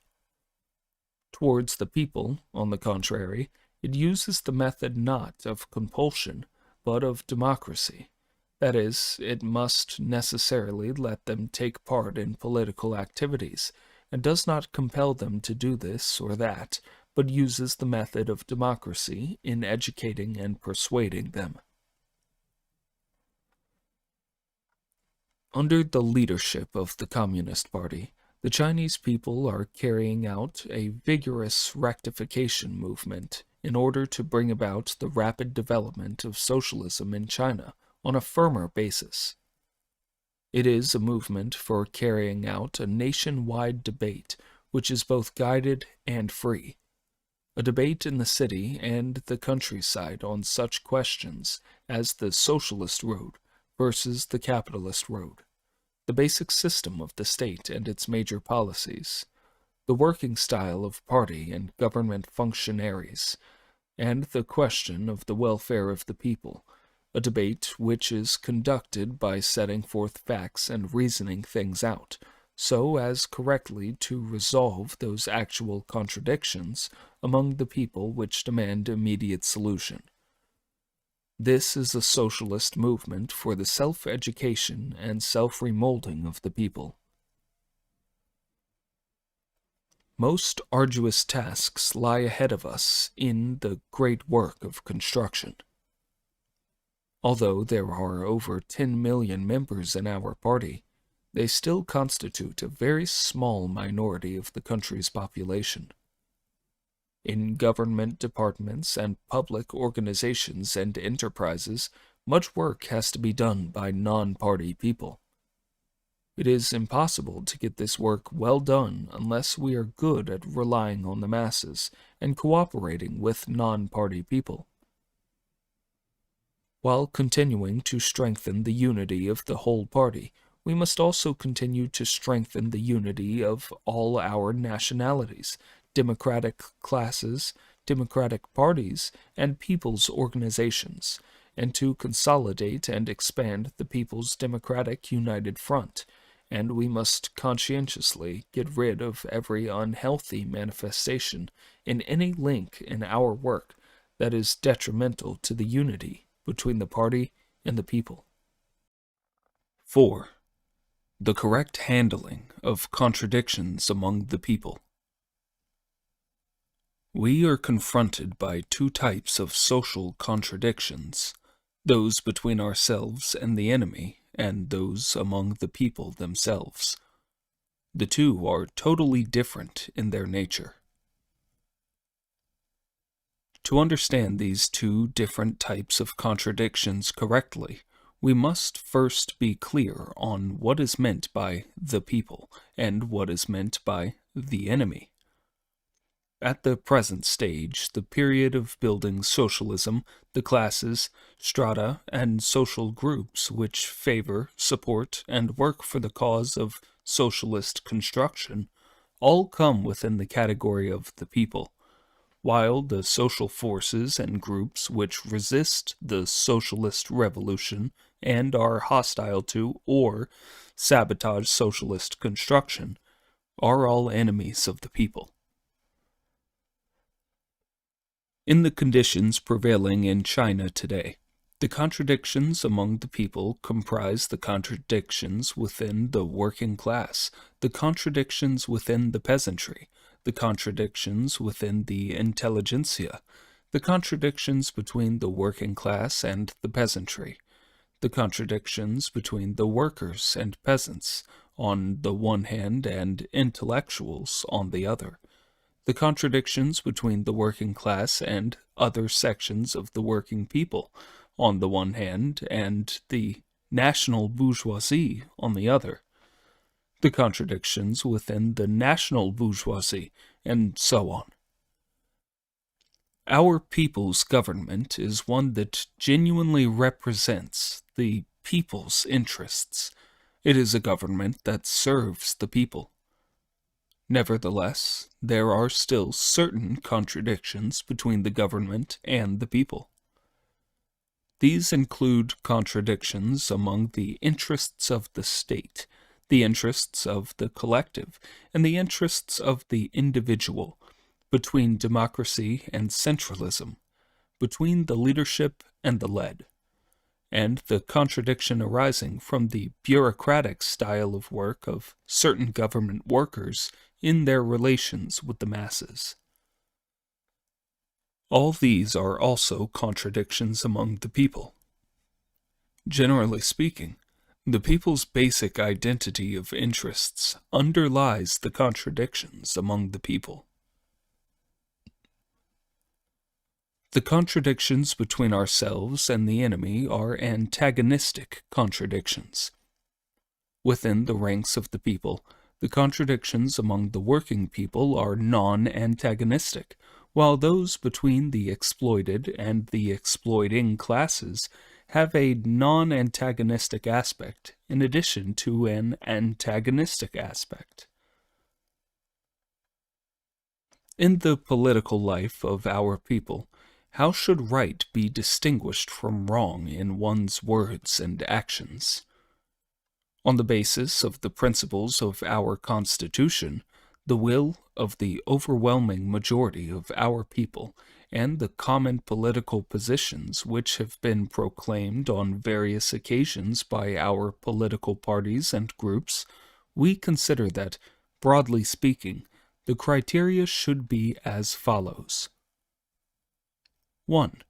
Towards the people, on the contrary, it uses the method not of compulsion, but of democracy. That is, it must necessarily let them take part in political activities, and does not compel them to do this or that, but uses the method of democracy in educating and persuading them. Under the leadership of the Communist Party, the Chinese people are carrying out a vigorous rectification movement in order to bring about the rapid development of socialism in China on a firmer basis. It is a movement for carrying out a nationwide debate which is both guided and free, a debate in the city and the countryside on such questions as the socialist road versus the capitalist road, the basic system of the state and its major policies, the working style of party and government functionaries, and the question of the welfare of the people, a debate which is conducted by setting forth facts and reasoning things out, so as correctly to resolve those actual contradictions among the people which demand immediate solution. This is a socialist movement for the self-education and self-remolding of the people. Most arduous tasks lie ahead of us in the great work of construction. Although there are over 10 million members in our party, they still constitute a very small minority of the country's population. In government departments and public organizations and enterprises, much work has to be done by non-party people. It is impossible to get this work well done unless we are good at relying on the masses and cooperating with non-party people. While continuing to strengthen the unity of the whole party, we must also continue to strengthen the unity of all our nationalities, democratic classes, democratic parties, and people's organizations, and to consolidate and expand the People's Democratic United Front, and we must conscientiously get rid of every unhealthy manifestation in any link in our work that is detrimental to the unity between the party and the people. 4. The correct handling of contradictions among the people. We are confronted by two types of social contradictions, those between ourselves and the enemy, and those among the people themselves. The two are totally different in their nature. To understand these two different types of contradictions correctly, we must first be clear on what is meant by the people and what is meant by the enemy. At the present stage, the period of building socialism, the classes, strata, and social groups which favor, support, and work for the cause of socialist construction all come within the category of the people, while the social forces and groups which resist the socialist revolution and are hostile to or sabotage socialist construction are all enemies of the people. In the conditions prevailing in China today, the contradictions among the people comprise the contradictions within the working class, the contradictions within the peasantry, the contradictions within the intelligentsia, the contradictions between the working class and the peasantry, the contradictions between the workers and peasants on the one hand and intellectuals on the other, the contradictions between the working class and other sections of the working people on the one hand and the national bourgeoisie on the other, the contradictions within the national bourgeoisie, and so on. Our people's government is one that genuinely represents the people's interests. It is a government that serves the people. Nevertheless, there are still certain contradictions between the government and the people. These include contradictions among the interests of the state, the interests of the collective, and the interests of the individual, between democracy and centralism, between the leadership and the led, and the contradiction arising from the bureaucratic style of work of certain government workers in their relations with the masses. All these are also contradictions among the people. Generally speaking, the people's basic identity of interests underlies the contradictions among the people. The contradictions between ourselves and the enemy are antagonistic contradictions. Within the ranks of the people, the contradictions among the working people are non-antagonistic, while those between the exploited and the exploiting classes have a non-antagonistic aspect in addition to an antagonistic aspect. In the political life of our people, how should right be distinguished from wrong in one's words and actions? On the basis of the principles of our Constitution, the will of the overwhelming majority of our people, and the common political positions which have been proclaimed on various occasions by our political parties and groups, we consider that, broadly speaking, the criteria should be as follows. 1.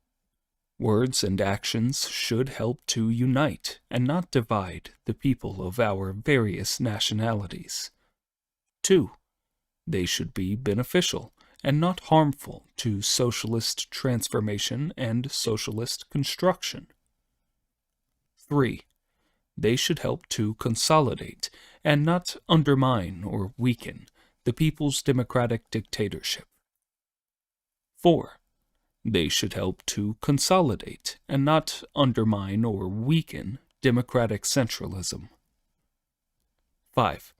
Words and actions should help to unite and not divide the people of our various nationalities. 2. They should be beneficial and not harmful to socialist transformation and socialist construction. 3. They should help to consolidate and not undermine or weaken the people's democratic dictatorship. 4. They should help to consolidate and not undermine or weaken democratic centralism. 5.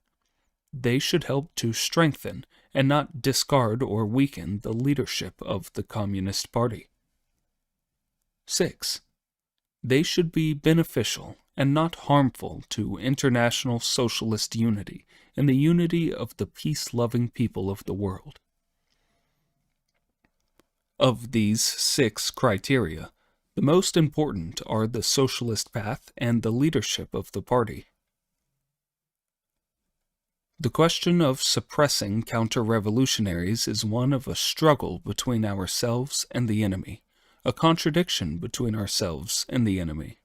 They should help to strengthen and not discard or weaken the leadership of the Communist Party. 6. They should be beneficial and not harmful to international socialist unity and the unity of the peace-loving people of the world. Of these 6 criteria, the most important are the socialist path and the leadership of the party. The question of suppressing counter-revolutionaries is one of a struggle between ourselves and the enemy, a contradiction between ourselves and the enemy.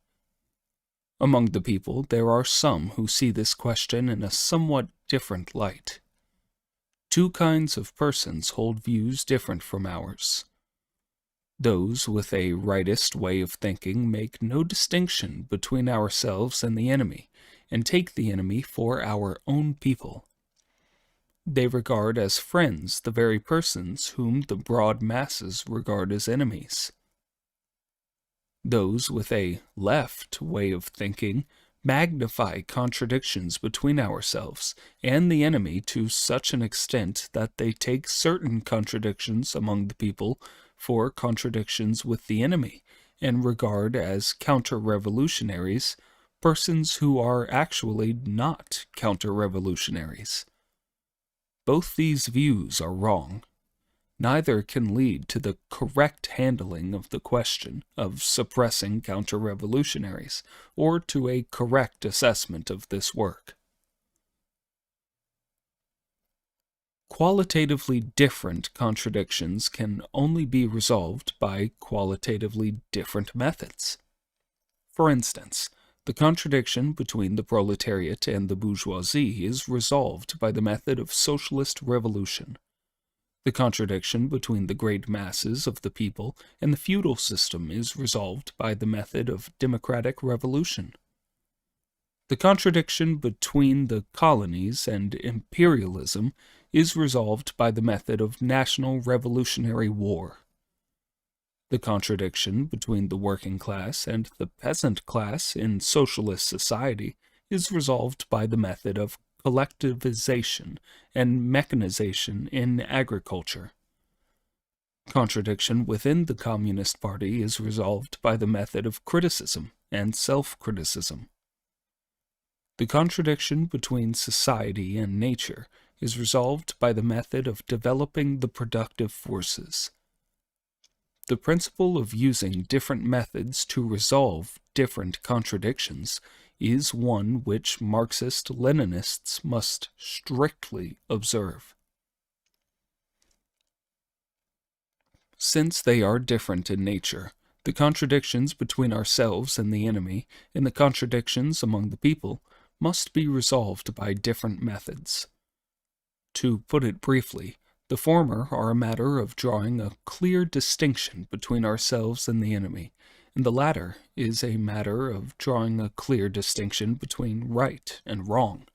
Among the people, there are some who see this question in a somewhat different light. 2 kinds of persons hold views different from ours. Those with a rightist way of thinking make no distinction between ourselves and the enemy, and take the enemy for our own people. They regard as friends the very persons whom the broad masses regard as enemies. Those with a left way of thinking magnify contradictions between ourselves and the enemy to such an extent that they take certain contradictions among the people for contradictions with the enemy, and regard as counter-revolutionaries persons who are actually not counter-revolutionaries. Both these views are wrong. Neither can lead to the correct handling of the question of suppressing counter-revolutionaries, or to a correct assessment of this work. Qualitatively different contradictions can only be resolved by qualitatively different methods. For instance, the contradiction between the proletariat and the bourgeoisie is resolved by the method of socialist revolution. The contradiction between the great masses of the people and the feudal system is resolved by the method of democratic revolution. The contradiction between the colonies and imperialism is resolved by the method of national revolutionary war. The contradiction between the working class and the peasant class in socialist society is resolved by the method of collectivization and mechanization in agriculture. Contradiction within the Communist Party is resolved by the method of criticism and self-criticism. The contradiction between society and nature is resolved by the method of developing the productive forces. The principle of using different methods to resolve different contradictions is one which Marxist-Leninists must strictly observe. Since they are different in nature, the contradictions between ourselves and the enemy, and the contradictions among the people, must be resolved by different methods. To put it briefly, the former are a matter of drawing a clear distinction between ourselves and the enemy, and the latter is a matter of drawing a clear distinction between right and wrong.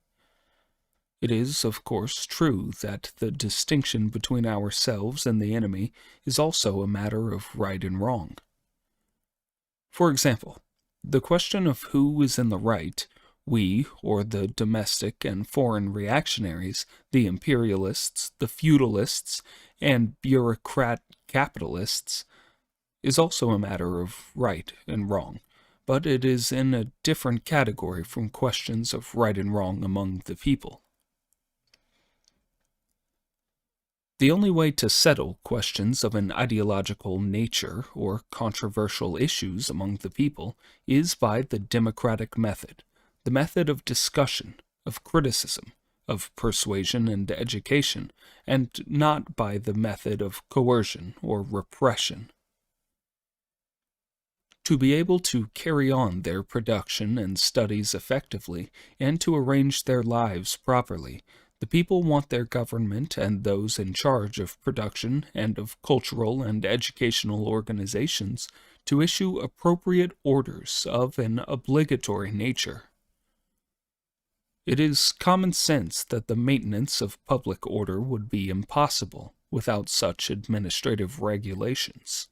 It is, of course, true that the distinction between ourselves and the enemy is also a matter of right and wrong. For example, the question of who is in the right, we, or the domestic and foreign reactionaries, the imperialists, the feudalists, and bureaucrat capitalists, is also a matter of right and wrong, but it is in a different category from questions of right and wrong among the people. The only way to settle questions of an ideological nature or controversial issues among the people is by the democratic method, the method of discussion, of criticism, of persuasion and education, and not by the method of coercion or repression. To be able to carry on their production and studies effectively, and to arrange their lives properly, the people want their government and those in charge of production and of cultural and educational organizations to issue appropriate orders of an obligatory nature. It is common sense that the maintenance of public order would be impossible without such administrative regulations.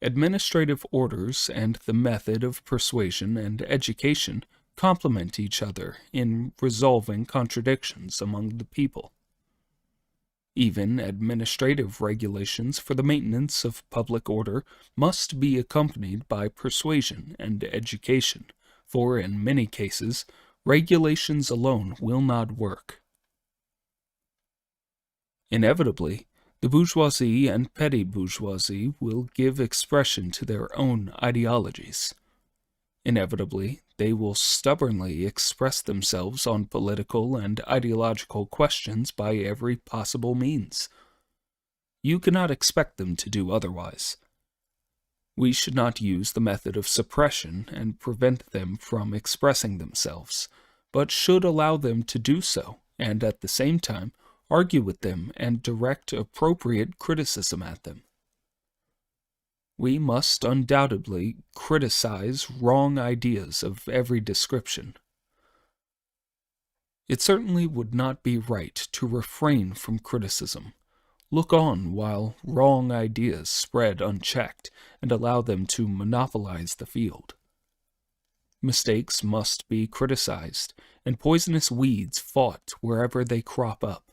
Administrative orders and the method of persuasion and education complement each other in resolving contradictions among the people. Even administrative regulations for the maintenance of public order must be accompanied by persuasion and education, for in many cases, regulations alone will not work. Inevitably, the bourgeoisie and petty bourgeoisie will give expression to their own ideologies. Inevitably, they will stubbornly express themselves on political and ideological questions by every possible means. You cannot expect them to do otherwise. We should not use the method of suppression and prevent them from expressing themselves, but should allow them to do so, and at the same time argue with them and direct appropriate criticism at them. We must undoubtedly criticize wrong ideas of every description. It certainly would not be right to refrain from criticism, look on while wrong ideas spread unchecked, and allow them to monopolize the field. Mistakes must be criticized, and poisonous weeds fought wherever they crop up.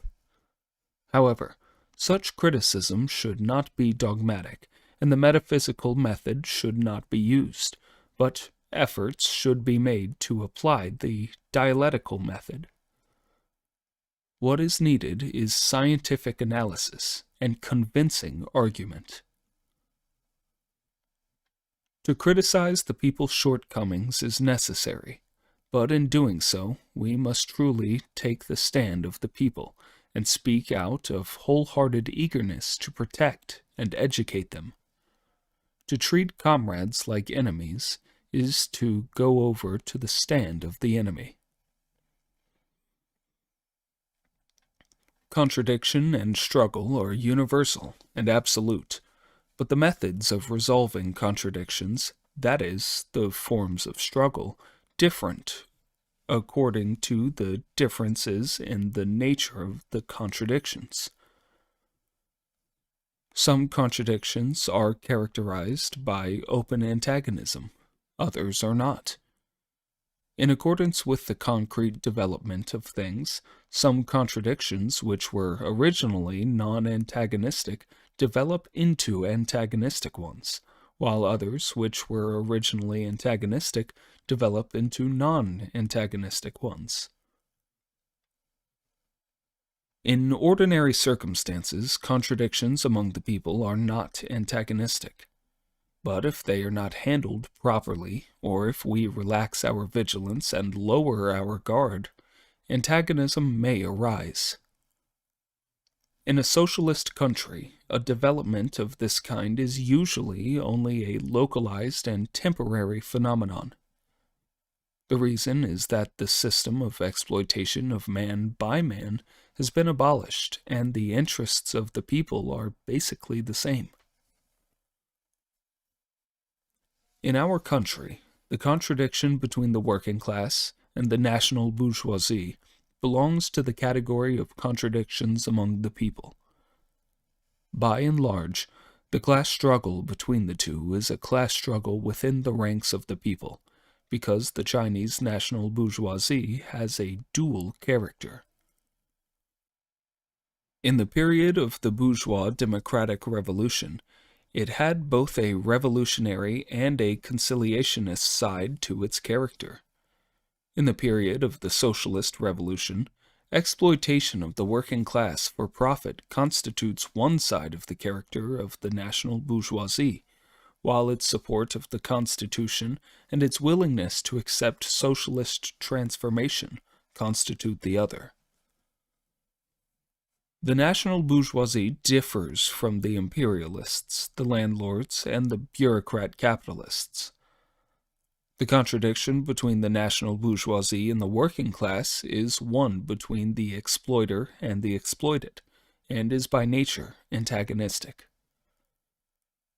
However, such criticism should not be dogmatic, and the metaphysical method should not be used, but efforts should be made to apply the dialectical method. What is needed is scientific analysis and convincing argument. To criticize the people's shortcomings is necessary, but in doing so, we must truly take the stand of the people and speak out of wholehearted eagerness to protect and educate them. To treat comrades like enemies is to go over to the stand of the enemy. Contradiction and struggle are universal and absolute, but the methods of resolving contradictions, that is, the forms of struggle, different according to the differences in the nature of the contradictions. Some contradictions are characterized by open antagonism, others are not. In accordance with the concrete development of things, some contradictions which were originally non-antagonistic develop into antagonistic ones, while others which were originally antagonistic develop into non-antagonistic ones. In ordinary circumstances, contradictions among the people are not antagonistic. But if they are not handled properly, or if we relax our vigilance and lower our guard, antagonism may arise. In a socialist country, a development of this kind is usually only a localized and temporary phenomenon. The reason is that the system of exploitation of man by man has been abolished, and the interests of the people are basically the same. In our country, the contradiction between the working class and the national bourgeoisie belongs to the category of contradictions among the people. By and large, the class struggle between the two is a class struggle within the ranks of the people, because the Chinese national bourgeoisie has a dual character. In the period of the bourgeois democratic revolution, it had both a revolutionary and a conciliationist side to its character. In the period of the socialist revolution, exploitation of the working class for profit constitutes one side of the character of the national bourgeoisie, while its support of the Constitution and its willingness to accept socialist transformation constitute the other. The national bourgeoisie differs from the imperialists, the landlords, and the bureaucrat capitalists. The contradiction between the national bourgeoisie and the working class is one between the exploiter and the exploited, and is by nature antagonistic.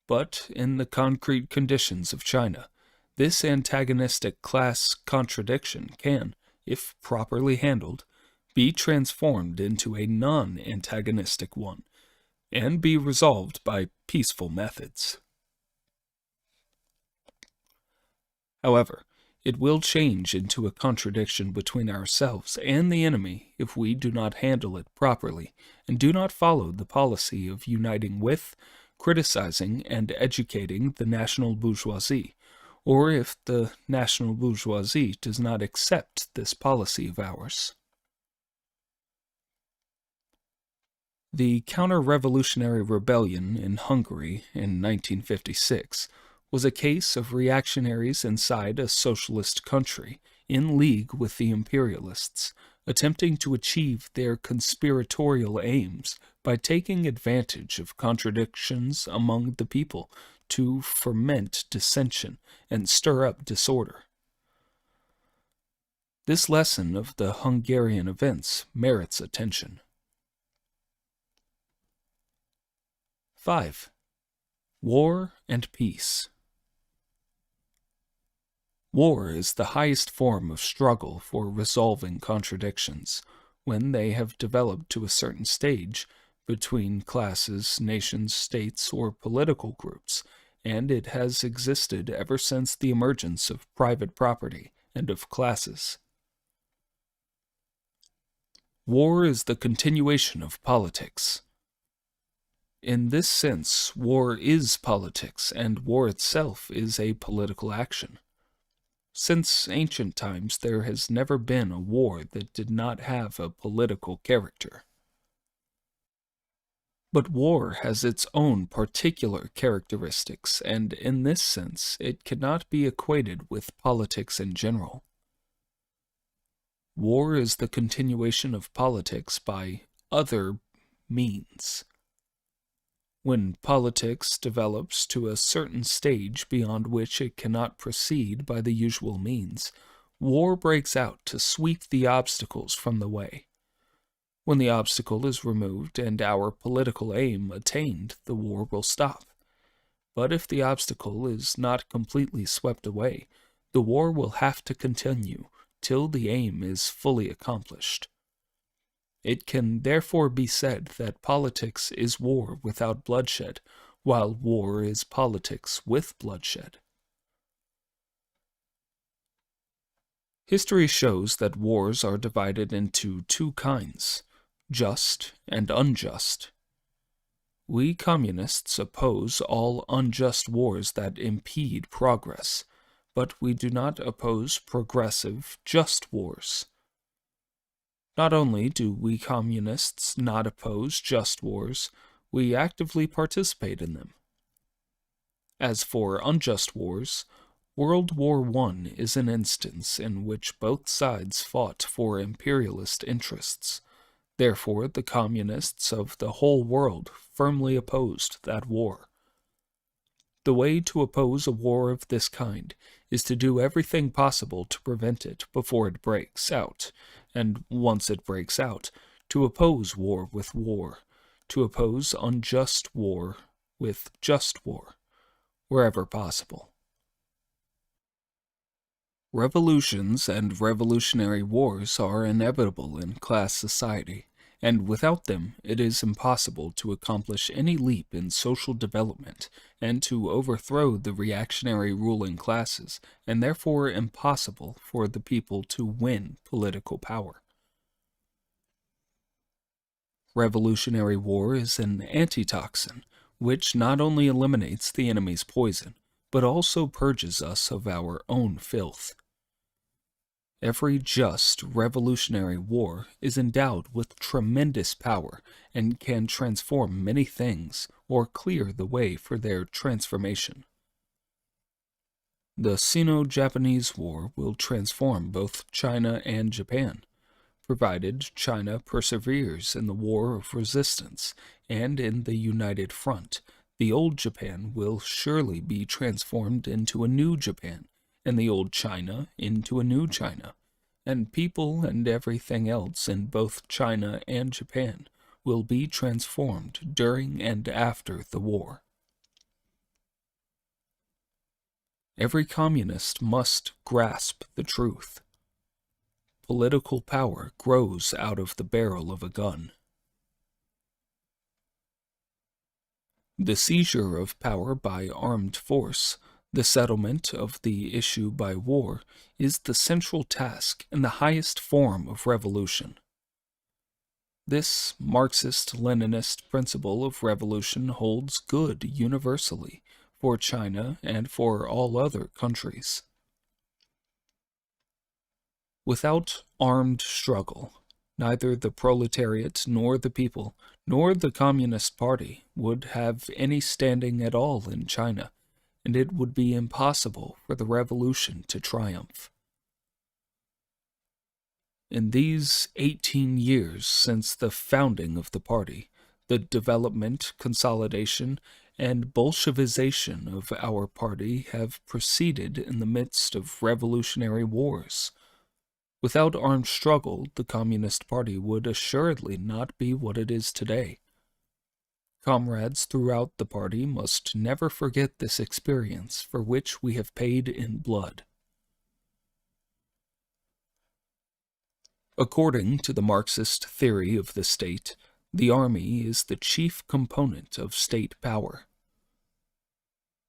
But in the concrete conditions of China, this antagonistic class contradiction can, if properly handled, be transformed into a non-antagonistic one, and be resolved by peaceful methods. However, it will change into a contradiction between ourselves and the enemy if we do not handle it properly, and do not follow the policy of uniting with, criticizing, and educating the national bourgeoisie, or if the national bourgeoisie does not accept this policy of ours. The counter-revolutionary rebellion in Hungary in 1956 was a case of reactionaries inside a socialist country, in league with the imperialists, attempting to achieve their conspiratorial aims by taking advantage of contradictions among the people to ferment dissension and stir up disorder. This lesson of the Hungarian events merits attention. 5. War and Peace. War is the highest form of struggle for resolving contradictions, when they have developed to a certain stage between classes, nations, states, or political groups, and it has existed ever since the emergence of private property and of classes. War is the continuation of politics. In this sense, war is politics, and war itself is a political action. Since ancient times, there has never been a war that did not have a political character. But war has its own particular characteristics, and in this sense, it cannot be equated with politics in general. War is the continuation of politics by other means. When politics develops to a certain stage beyond which it cannot proceed by the usual means, war breaks out to sweep the obstacles from the way. When the obstacle is removed and our political aim attained, the war will stop. But if the obstacle is not completely swept away, the war will have to continue till the aim is fully accomplished. It can therefore be said that politics is war without bloodshed, while war is politics with bloodshed. History shows that wars are divided into two kinds, just and unjust. We communists oppose all unjust wars that impede progress, but we do not oppose progressive, just wars. Not only do we communists not oppose just wars, we actively participate in them. As for unjust wars, World War I is an instance in which both sides fought for imperialist interests. Therefore, the communists of the whole world firmly opposed that war. The way to oppose a war of this kind is to do everything possible to prevent it before it breaks out, and once it breaks out, to oppose war with war, to oppose unjust war with just war, wherever possible. Revolutions and revolutionary wars are inevitable in class society, and without them it is impossible to accomplish any leap in social development and to overthrow the reactionary ruling classes, and therefore impossible for the people to win political power. Revolutionary war is an antitoxin, which not only eliminates the enemy's poison, but also purges us of our own filth. Every just revolutionary war is endowed with tremendous power and can transform many things or clear the way for their transformation. The Sino-Japanese War will transform both China and Japan, provided China perseveres in the war of resistance, and in the united front. The old Japan will surely be transformed into a new Japan, and the old China into a new China, and people and everything else in both China and Japan will be transformed during and after the war. Every communist must grasp the truth. Political power grows out of the barrel of a gun. The seizure of power by armed force, the settlement of the issue by war, is the central task and the highest form of revolution. This Marxist-Leninist principle of revolution holds good universally for China and for all other countries. Without armed struggle, neither the proletariat nor the people, nor the Communist Party would have any standing at all in China, and it would be impossible for the revolution to triumph. In these 18 years since the founding of the party, the development, consolidation, and Bolshevization of our party have proceeded in the midst of revolutionary wars. Without armed struggle, the Communist Party would assuredly not be what it is today. Comrades throughout the party must never forget this experience for which we have paid in blood. According to the Marxist theory of the state, the army is the chief component of state power.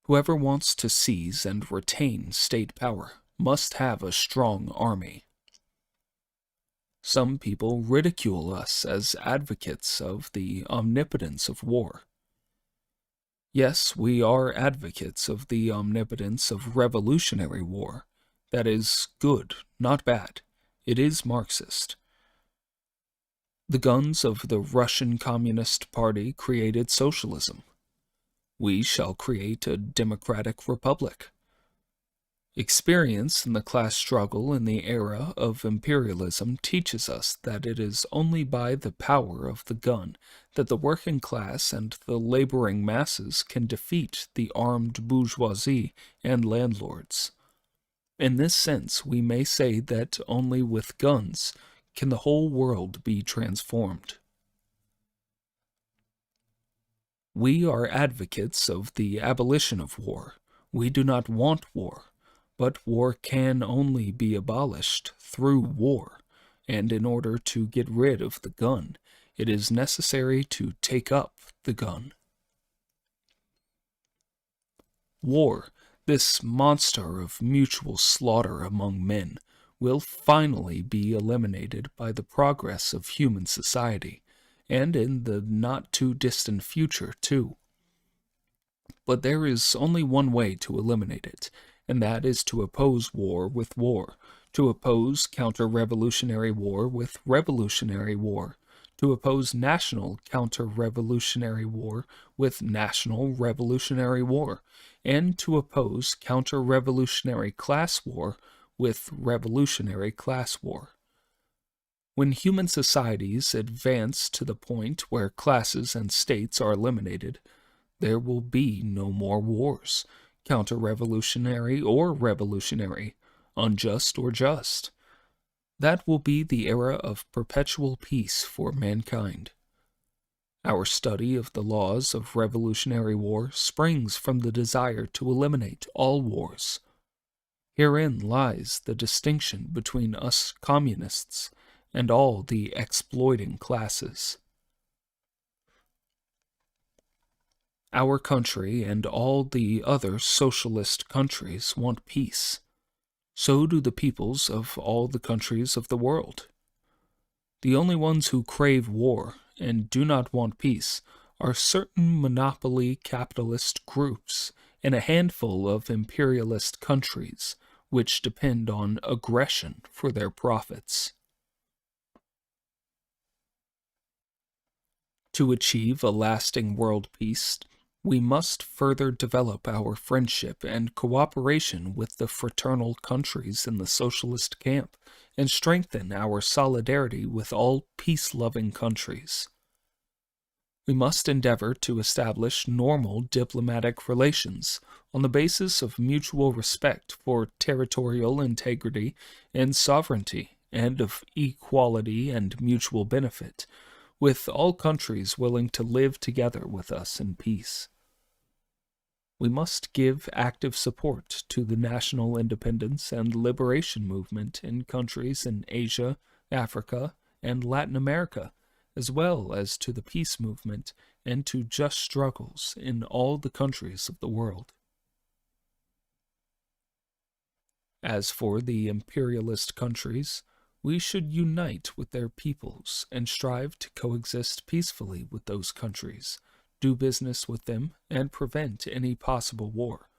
Whoever wants to seize and retain state power must have a strong army. Some people ridicule us as advocates of the omnipotence of war. Yes, we are advocates of the omnipotence of revolutionary war. That is good, not bad. It is Marxist. The guns of the Russian Communist Party created socialism. We shall create a democratic republic. Experience in the class struggle in the era of imperialism teaches us that it is only by the power of the gun that the working class and the laboring masses can defeat the armed bourgeoisie and landlords. In this sense, we may say that only with guns can the whole world be transformed. We are advocates of the abolition of war. We do not want war. But war can only be abolished through war, and in order to get rid of the gun, it is necessary to take up the gun. War, this monster of mutual slaughter among men, will finally be eliminated by the progress of human society, and in the not-too-distant future, too. But there is only one way to eliminate it, and that is to oppose war with war, to oppose counter-revolutionary war with revolutionary war, to oppose national counter-revolutionary war with national revolutionary war, and to oppose counter-revolutionary class war with revolutionary class war. When human societies advance to the point where classes and states are eliminated, there will be no more wars, counter-revolutionary or revolutionary, unjust or just. That will be the era of perpetual peace for mankind. Our study of the laws of revolutionary war springs from the desire to eliminate all wars. Herein lies the distinction between us communists and all the exploiting classes. Our country and all the other socialist countries want peace. So do the peoples of all the countries of the world. The only ones who crave war and do not want peace are certain monopoly capitalist groups and a handful of imperialist countries which depend on aggression for their profits. To achieve a lasting world peace, we must further develop our friendship and cooperation with the fraternal countries in the socialist camp and strengthen our solidarity with all peace-loving countries. We must endeavor to establish normal diplomatic relations on the basis of mutual respect for territorial integrity and sovereignty, and of equality and mutual benefit, with all countries willing to live together with us in peace. We must give active support to the national independence and liberation movement in countries in Asia, Africa, and Latin America, as well as to the peace movement and to just struggles in all the countries of the world. As for the imperialist countries, we should unite with their peoples and strive to coexist peacefully with those countries, do business with them, and prevent any possible war.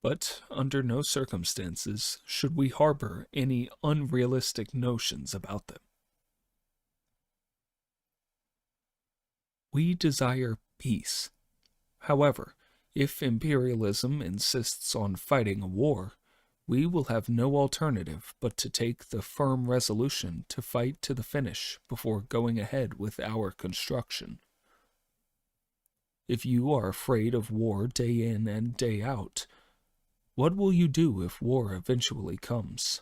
But under no circumstances should we harbor any unrealistic notions about them. We desire peace. However, if imperialism insists on fighting a war, we will have no alternative but to take the firm resolution to fight to the finish before going ahead with our construction. If you are afraid of war day in and day out, what will you do if war eventually comes?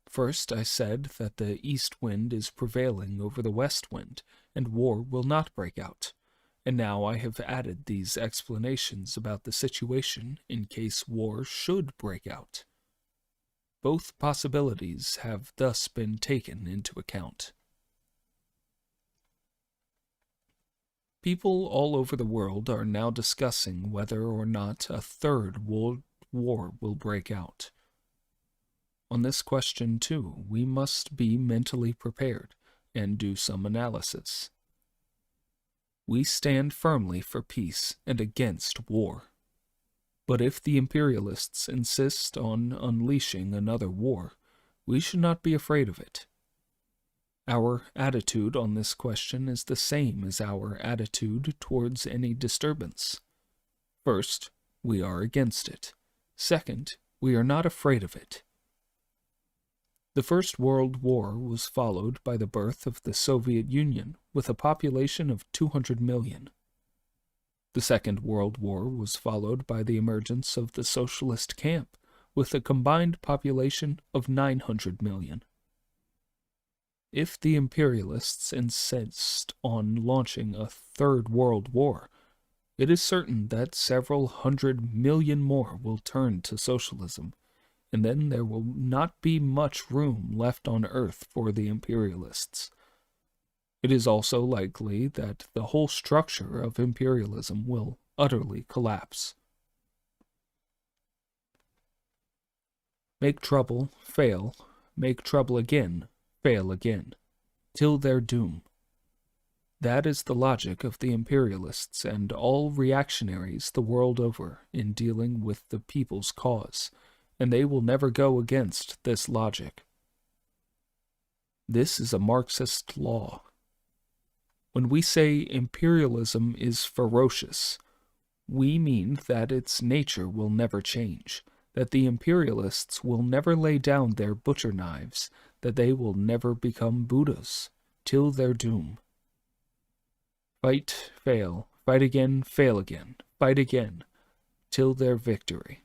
First, I said that the east wind is prevailing over the west wind, and war will not break out. And now I have added these explanations about the situation in case war should break out. Both possibilities have thus been taken into account. People all over the world are now discussing whether or not a third world war will break out. On this question, too, we must be mentally prepared and do some analysis. We stand firmly for peace and against war. But if the imperialists insist on unleashing another war, we should not be afraid of it. Our attitude on this question is the same as our attitude towards any disturbance. First, we are against it. Second, we are not afraid of it. The First World War was followed by the birth of the Soviet Union with a population of 200 million. The Second World War was followed by the emergence of the socialist camp with a combined population of 900 million. If the imperialists insist on launching a third world war, it is certain that several 100 million more will turn to socialism, and then there will not be much room left on Earth for the imperialists. It is also likely that the whole structure of imperialism will utterly collapse. Make trouble, fail, make trouble again, fail again, till their doom. That is the logic of the imperialists and all reactionaries the world over in dealing with the people's cause, and they will never go against this logic. This is a Marxist law. When we say imperialism is ferocious, we mean that its nature will never change, that the imperialists will never lay down their butcher knives, that they will never become Buddhas, till their doom. Fight, fail, fight again, fail again, fight again, till their victory.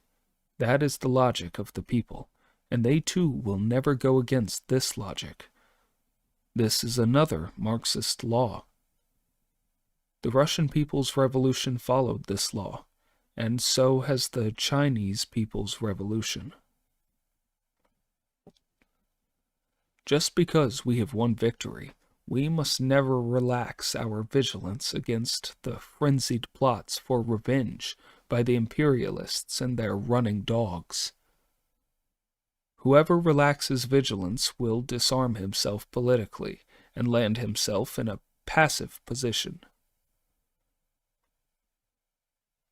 That is the logic of the people, and they too will never go against this logic. This is another Marxist law. The Russian People's Revolution followed this law, and so has the Chinese People's Revolution. Just because we have won victory, we must never relax our vigilance against the frenzied plots for revenge by the imperialists and their running dogs. Whoever relaxes vigilance will disarm himself politically and land himself in a passive position.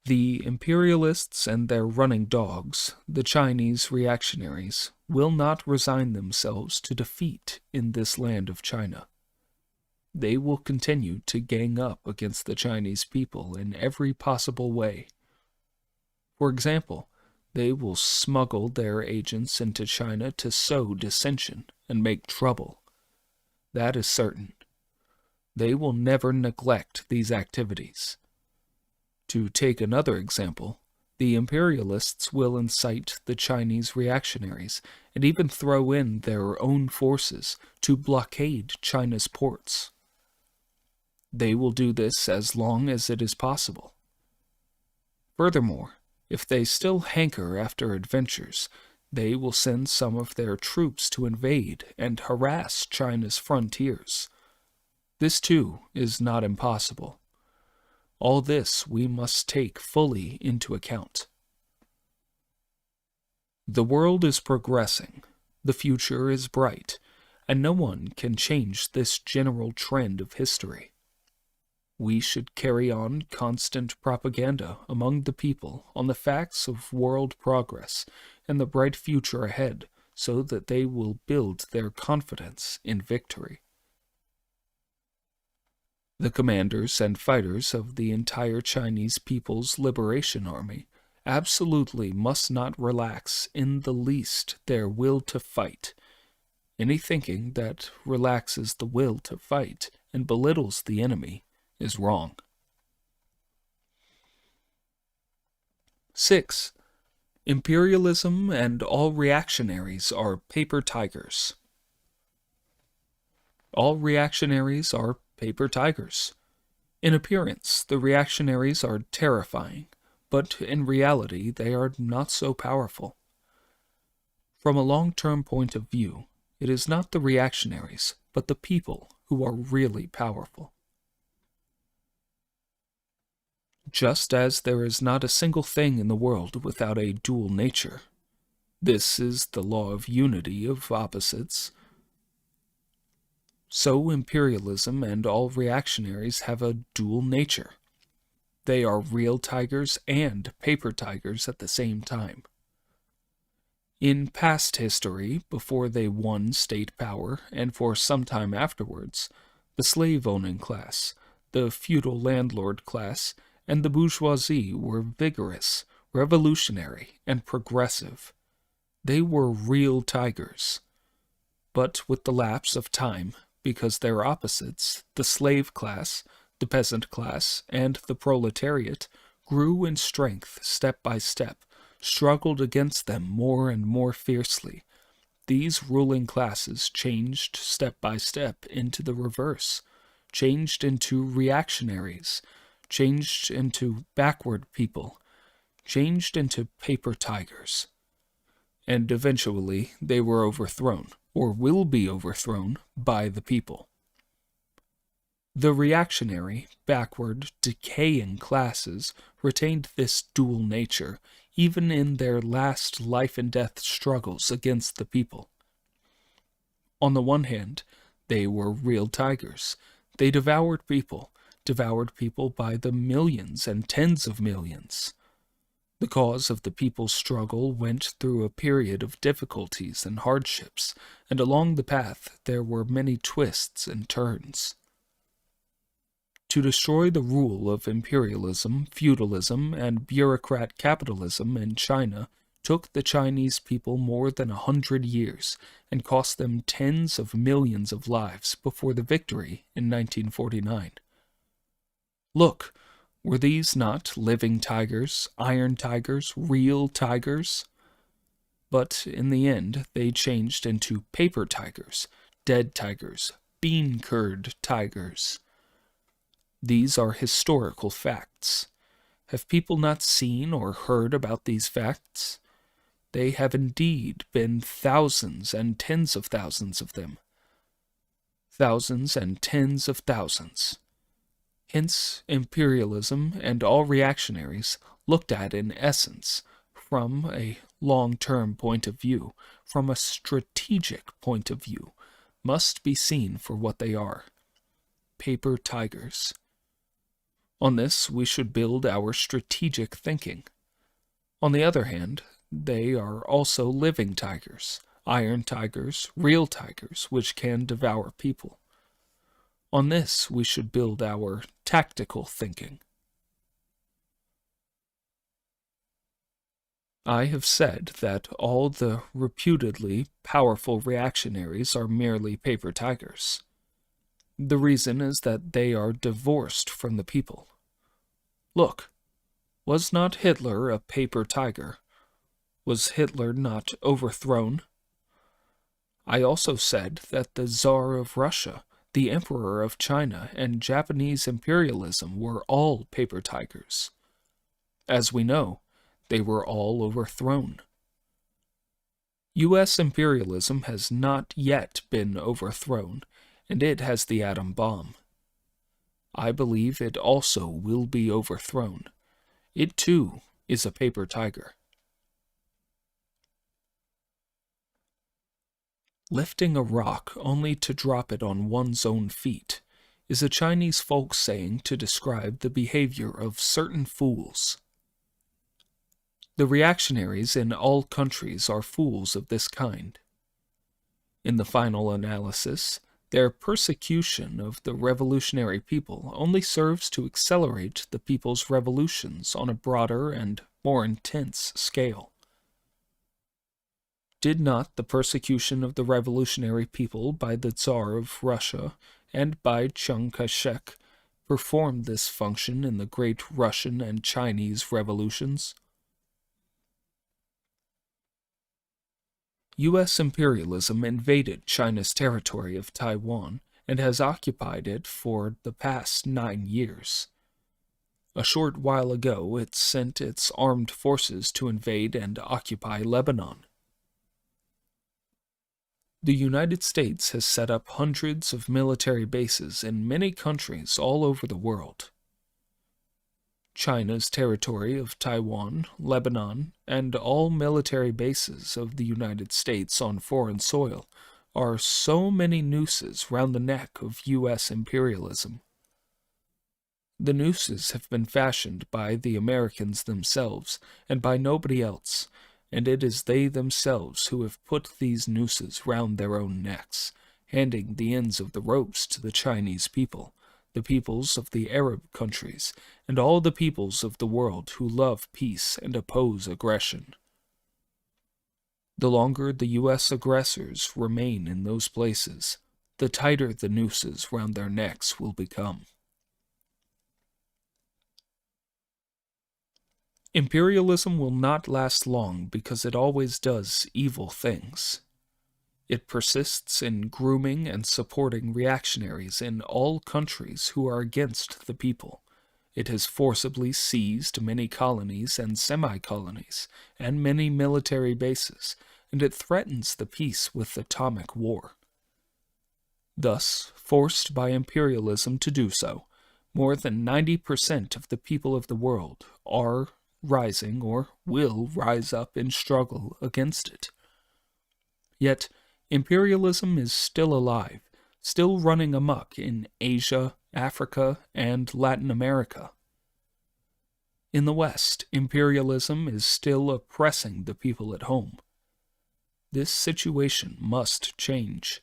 The imperialists and their running dogs, the Chinese reactionaries, will not resign themselves to defeat in this land of China. They will continue to gang up against the Chinese people in every possible way. For example, they will smuggle their agents into China to sow dissension and make trouble. That is certain. They will never neglect these activities. To take another example, the imperialists will incite the Chinese reactionaries and even throw in their own forces to blockade China's ports. They will do this as long as it is possible. Furthermore, if they still hanker after adventures, they will send some of their troops to invade and harass China's frontiers. This too is not impossible. All this we must take fully into account. The world is progressing, the future is bright, and no one can change this general trend of history. We should carry on constant propaganda among the people on the facts of world progress and the bright future ahead, so that they will build their confidence in victory. The commanders and fighters of the entire Chinese People's Liberation Army absolutely must not relax in the least their will to fight. Any thinking that relaxes the will to fight and belittles the enemy is wrong. 6. Imperialism and all reactionaries are paper tigers. All reactionaries are paper tigers. In appearance, the reactionaries are terrifying, but in reality they are not so powerful. From a long-term point of view, it is not the reactionaries, but the people who are really powerful. Just as there is not a single thing in the world without a dual nature, this is the law of unity of opposites, so imperialism and all reactionaries have a dual nature. They are real tigers and paper tigers at the same time. In past history, before they won state power, and for some time afterwards, the slave-owning class, the feudal landlord class, and the bourgeoisie were vigorous, revolutionary, and progressive. They were real tigers. But with the lapse of time, because their opposites, the slave class, the peasant class, and the proletariat, grew in strength step by step, struggled against them more and more fiercely, these ruling classes changed step by step into the reverse, changed into reactionaries, changed into backward people, changed into paper tigers. and eventually they were overthrown, or will be overthrown, by the people. The reactionary, backward, decaying classes retained this dual nature even in their last life and death struggles against the people. On the one hand, they were real tigers. They devoured people by the millions and tens of millions. The cause of the people's struggle went through a period of difficulties and hardships, and along the path there were many twists and turns. To destroy the rule of imperialism, feudalism, and bureaucrat capitalism in China took the Chinese people more than 100 years and cost them tens of millions of lives before the victory in 1949. Look, were these not living tigers, iron tigers, real tigers? But in the end, they changed into paper tigers, dead tigers, bean-curd tigers. These are historical facts. Have people not seen or heard about these facts? They have indeed been thousands and tens of thousands of them. Thousands and tens of thousands. Hence, imperialism and all reactionaries, looked at in essence from a long-term point of view, from a strategic point of view, must be seen for what they are: paper tigers. On this we should build our strategic thinking. On the other hand, they are also living tigers, iron tigers, real tigers, which can devour people. On this we should build our tactical thinking. I have said that all the reputedly powerful reactionaries are merely paper tigers. The reason is that they are divorced from the people. Look, was not Hitler a paper tiger? Was Hitler not overthrown? I also said that the Tsar of Russia, the Emperor of China, and Japanese imperialism were all paper tigers. As we know, they were all overthrown. U.S. imperialism has not yet been overthrown, and it has the atom bomb. I believe it also will be overthrown. It, too, is a paper tiger. Lifting a rock only to drop it on one's own feet is a Chinese folk saying to describe the behavior of certain fools. The reactionaries in all countries are fools of this kind. In the final analysis, their persecution of the revolutionary people only serves to accelerate the people's revolutions on a broader and more intense scale. Did not the persecution of the revolutionary people by the Tsar of Russia and by Chiang Kai-shek perform this function in the great Russian and Chinese revolutions? U.S. imperialism invaded China's territory of Taiwan and has occupied it for the past 9 years. A short while ago, it sent its armed forces to invade and occupy Lebanon. The United States has set up hundreds of military bases in many countries all over the world. China's territory of Taiwan, Lebanon, and all military bases of the United States on foreign soil are so many nooses round the neck of U.S. imperialism. The nooses have been fashioned by the Americans themselves and by nobody else, and it is they themselves who have put these nooses round their own necks, handing the ends of the ropes to the Chinese people, the peoples of the Arab countries, and all the peoples of the world who love peace and oppose aggression. The longer the U.S. aggressors remain in those places, the tighter the nooses round their necks will become. Imperialism will not last long because it always does evil things. It persists in grooming and supporting reactionaries in all countries who are against the people. It has forcibly seized many colonies and semi-colonies, and many military bases, and it threatens the peace with atomic war. Thus, forced by imperialism to do so, more than 90% of the people of the world are rising or will rise up in struggle against it. Yet, imperialism is still alive, still running amok in Asia, Africa, and Latin America. In the West, imperialism is still oppressing the people at home. This situation must change.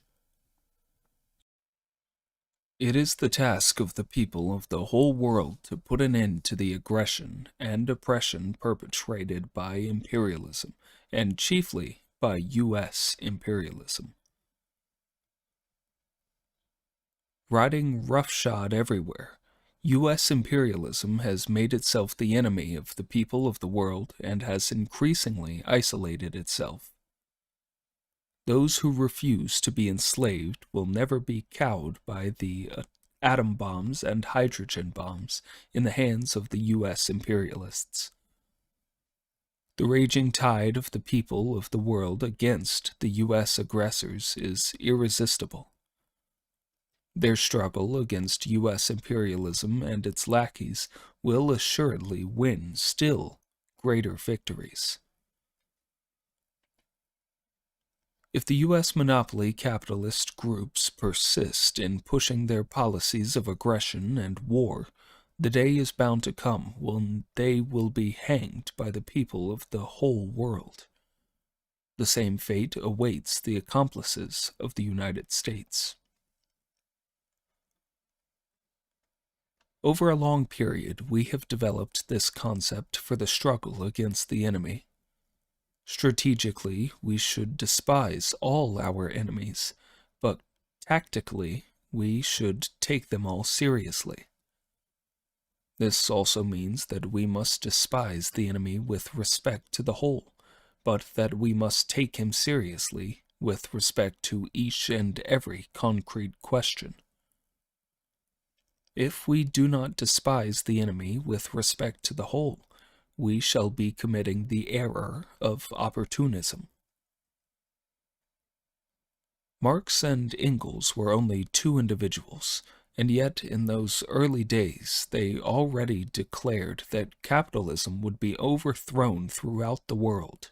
It is the task of the people of the whole world to put an end to the aggression and oppression perpetrated by imperialism, and chiefly by U.S. imperialism. Riding roughshod everywhere, U.S. imperialism has made itself the enemy of the people of the world and has increasingly isolated itself. Those who refuse to be enslaved will never be cowed by the atom bombs and hydrogen bombs in the hands of the U.S. imperialists. The raging tide of the people of the world against the U.S. aggressors is irresistible. Their struggle against U.S. imperialism and its lackeys will assuredly win still greater victories. If the U.S. monopoly capitalist groups persist in pushing their policies of aggression and war, the day is bound to come when they will be hanged by the people of the whole world. The same fate awaits the accomplices of the United States. Over a long period, we have developed this concept for the struggle against the enemy. Strategically, we should despise all our enemies, but tactically, we should take them all seriously. This also means that we must despise the enemy with respect to the whole, but that we must take him seriously with respect to each and every concrete question. If we do not despise the enemy with respect to the whole, we shall be committing the error of opportunism. Marx and Engels were only two individuals, and yet in those early days they already declared that capitalism would be overthrown throughout the world.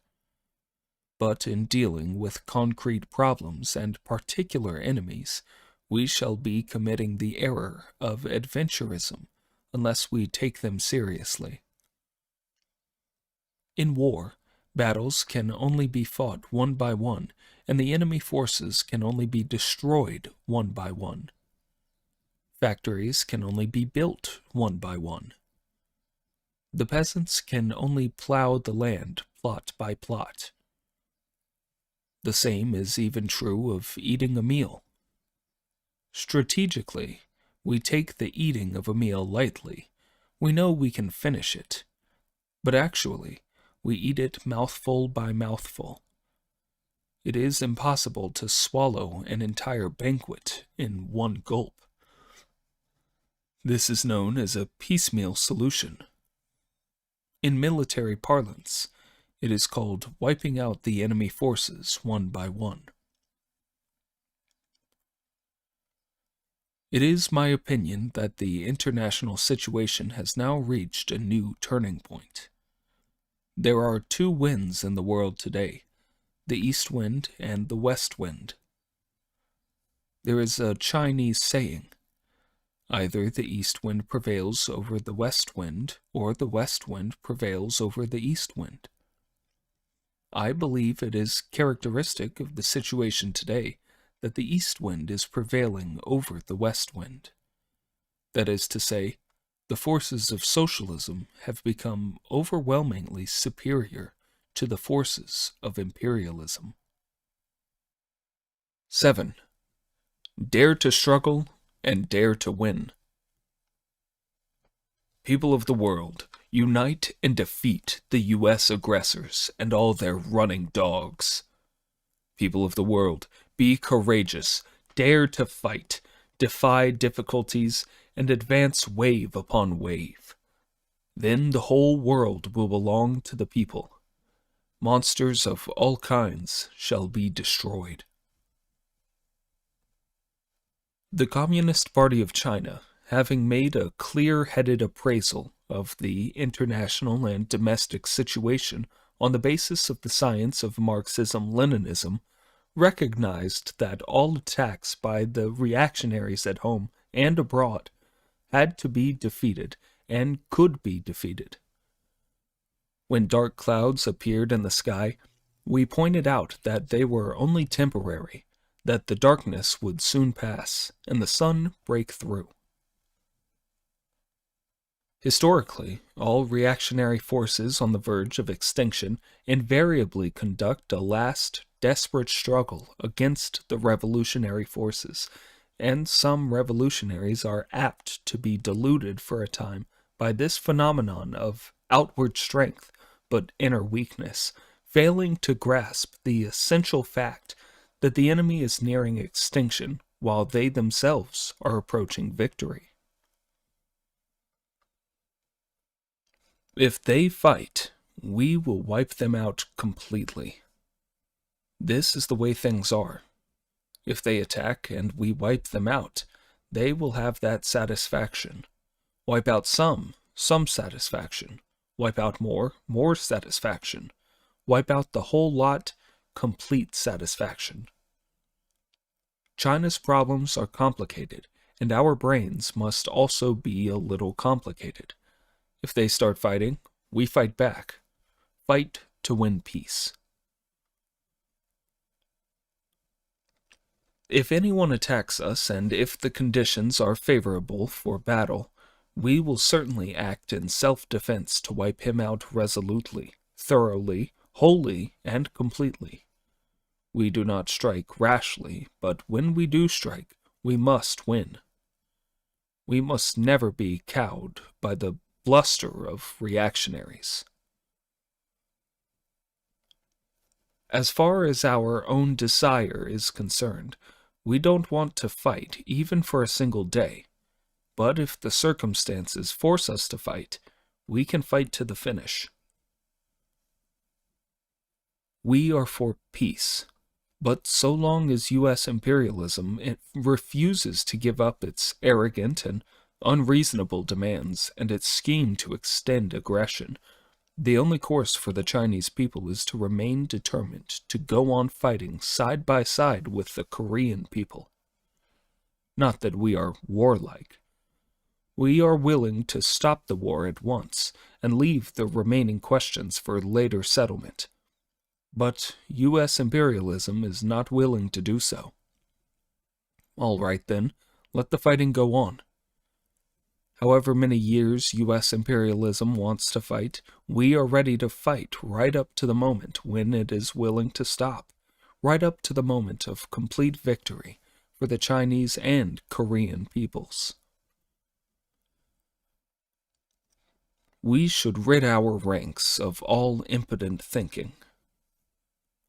But in dealing with concrete problems and particular enemies, we shall be committing the error of adventurism unless we take them seriously. In war, battles can only be fought one by one, and the enemy forces can only be destroyed one by one. Factories can only be built one by one. The peasants can only plow the land plot by plot. The same is even true of eating a meal. Strategically, we take the eating of a meal lightly. We know we can finish it. But actually, we eat it mouthful by mouthful. It is impossible to swallow an entire banquet in one gulp. This is known as a piecemeal solution. In military parlance, it is called wiping out the enemy forces one by one. It is my opinion that the international situation has now reached a new turning point. There are two winds in the world today, the east wind and the west wind. There is a Chinese saying, either the east wind prevails over the west wind, or the west wind prevails over the east wind. I believe it is characteristic of the situation today that the east wind is prevailing over the west wind. That is to say, the forces of socialism have become overwhelmingly superior to the forces of imperialism. 7. Dare to struggle and dare to win. People of the world, unite and defeat the U.S. aggressors and all their running dogs. People of the world, be courageous, dare to fight, defy difficulties, and advance wave upon wave. Then the whole world will belong to the people. Monsters of all kinds shall be destroyed. The Communist Party of China, having made a clear-headed appraisal of the international and domestic situation on the basis of the science of Marxism-Leninism, recognized that all attacks by the reactionaries at home and abroad had to be defeated and could be defeated. When dark clouds appeared in the sky, we pointed out that they were only temporary, that the darkness would soon pass and the sun break through. Historically, all reactionary forces on the verge of extinction invariably conduct a last, desperate struggle against the revolutionary forces, and some revolutionaries are apt to be deluded for a time by this phenomenon of outward strength but inner weakness, failing to grasp the essential fact that the enemy is nearing extinction while they themselves are approaching victory. If they fight, we will wipe them out completely. This is the way things are. If they attack and we wipe them out, they will have that satisfaction. Wipe out some satisfaction. Wipe out more satisfaction. Wipe out the whole lot, complete satisfaction. China's problems are complicated, and our brains must also be a little complicated. If they start fighting, we fight back. Fight to win peace. If anyone attacks us, and if the conditions are favorable for battle, we will certainly act in self-defense to wipe him out resolutely, thoroughly, wholly, and completely. We do not strike rashly, but when we do strike, we must win. We must never be cowed by the bluster of reactionaries. As far as our own desire is concerned, we don't want to fight even for a single day. But if the circumstances force us to fight, we can fight to the finish. We are for peace, but so long as U.S. imperialism refuses to give up its arrogant and unreasonable demands and its scheme to extend aggression, the only course for the Chinese people is to remain determined to go on fighting side by side with the Korean people. Not that we are warlike. We are willing to stop the war at once and leave the remaining questions for later settlement. But U.S. imperialism is not willing to do so. All right then, let the fighting go on. However many years U.S. imperialism wants to fight, we are ready to fight right up to the moment when it is willing to stop, right up to the moment of complete victory for the Chinese and Korean peoples. We should rid our ranks of all impotent thinking.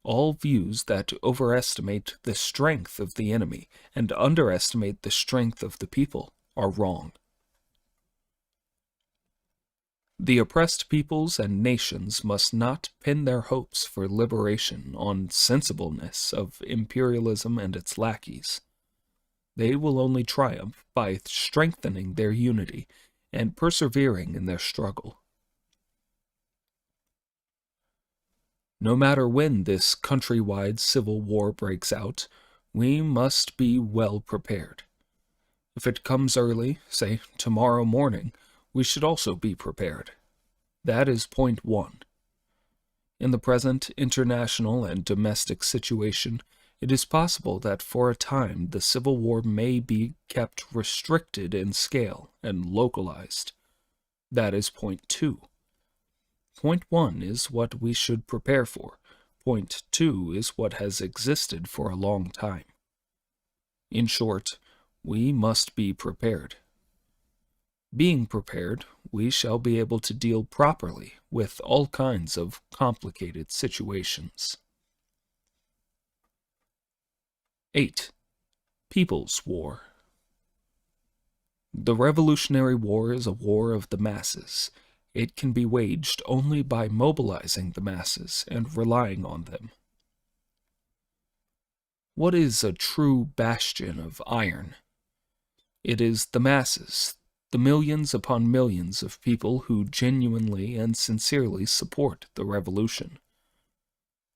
All views that overestimate the strength of the enemy and underestimate the strength of the people are wrong. The oppressed peoples and nations must not pin their hopes for liberation on sensibleness of imperialism and its lackeys. They will only triumph by strengthening their unity and persevering in their struggle. No matter when this countrywide civil war breaks out, we must be well prepared. If it comes early, say tomorrow morning, we should also be prepared. That is point one. In the present international and domestic situation, it is possible that for a time the civil war may be kept restricted in scale and localized. That is point two. Point one is what we should prepare for. Point two is what has existed for a long time. In short, we must be prepared. Being prepared, we shall be able to deal properly with all kinds of complicated situations. 8. People's War. The Revolutionary War is a war of the masses. It can be waged only by mobilizing the masses and relying on them. What is a true bastion of iron? It is the masses, the millions upon millions of people who genuinely and sincerely support the revolution.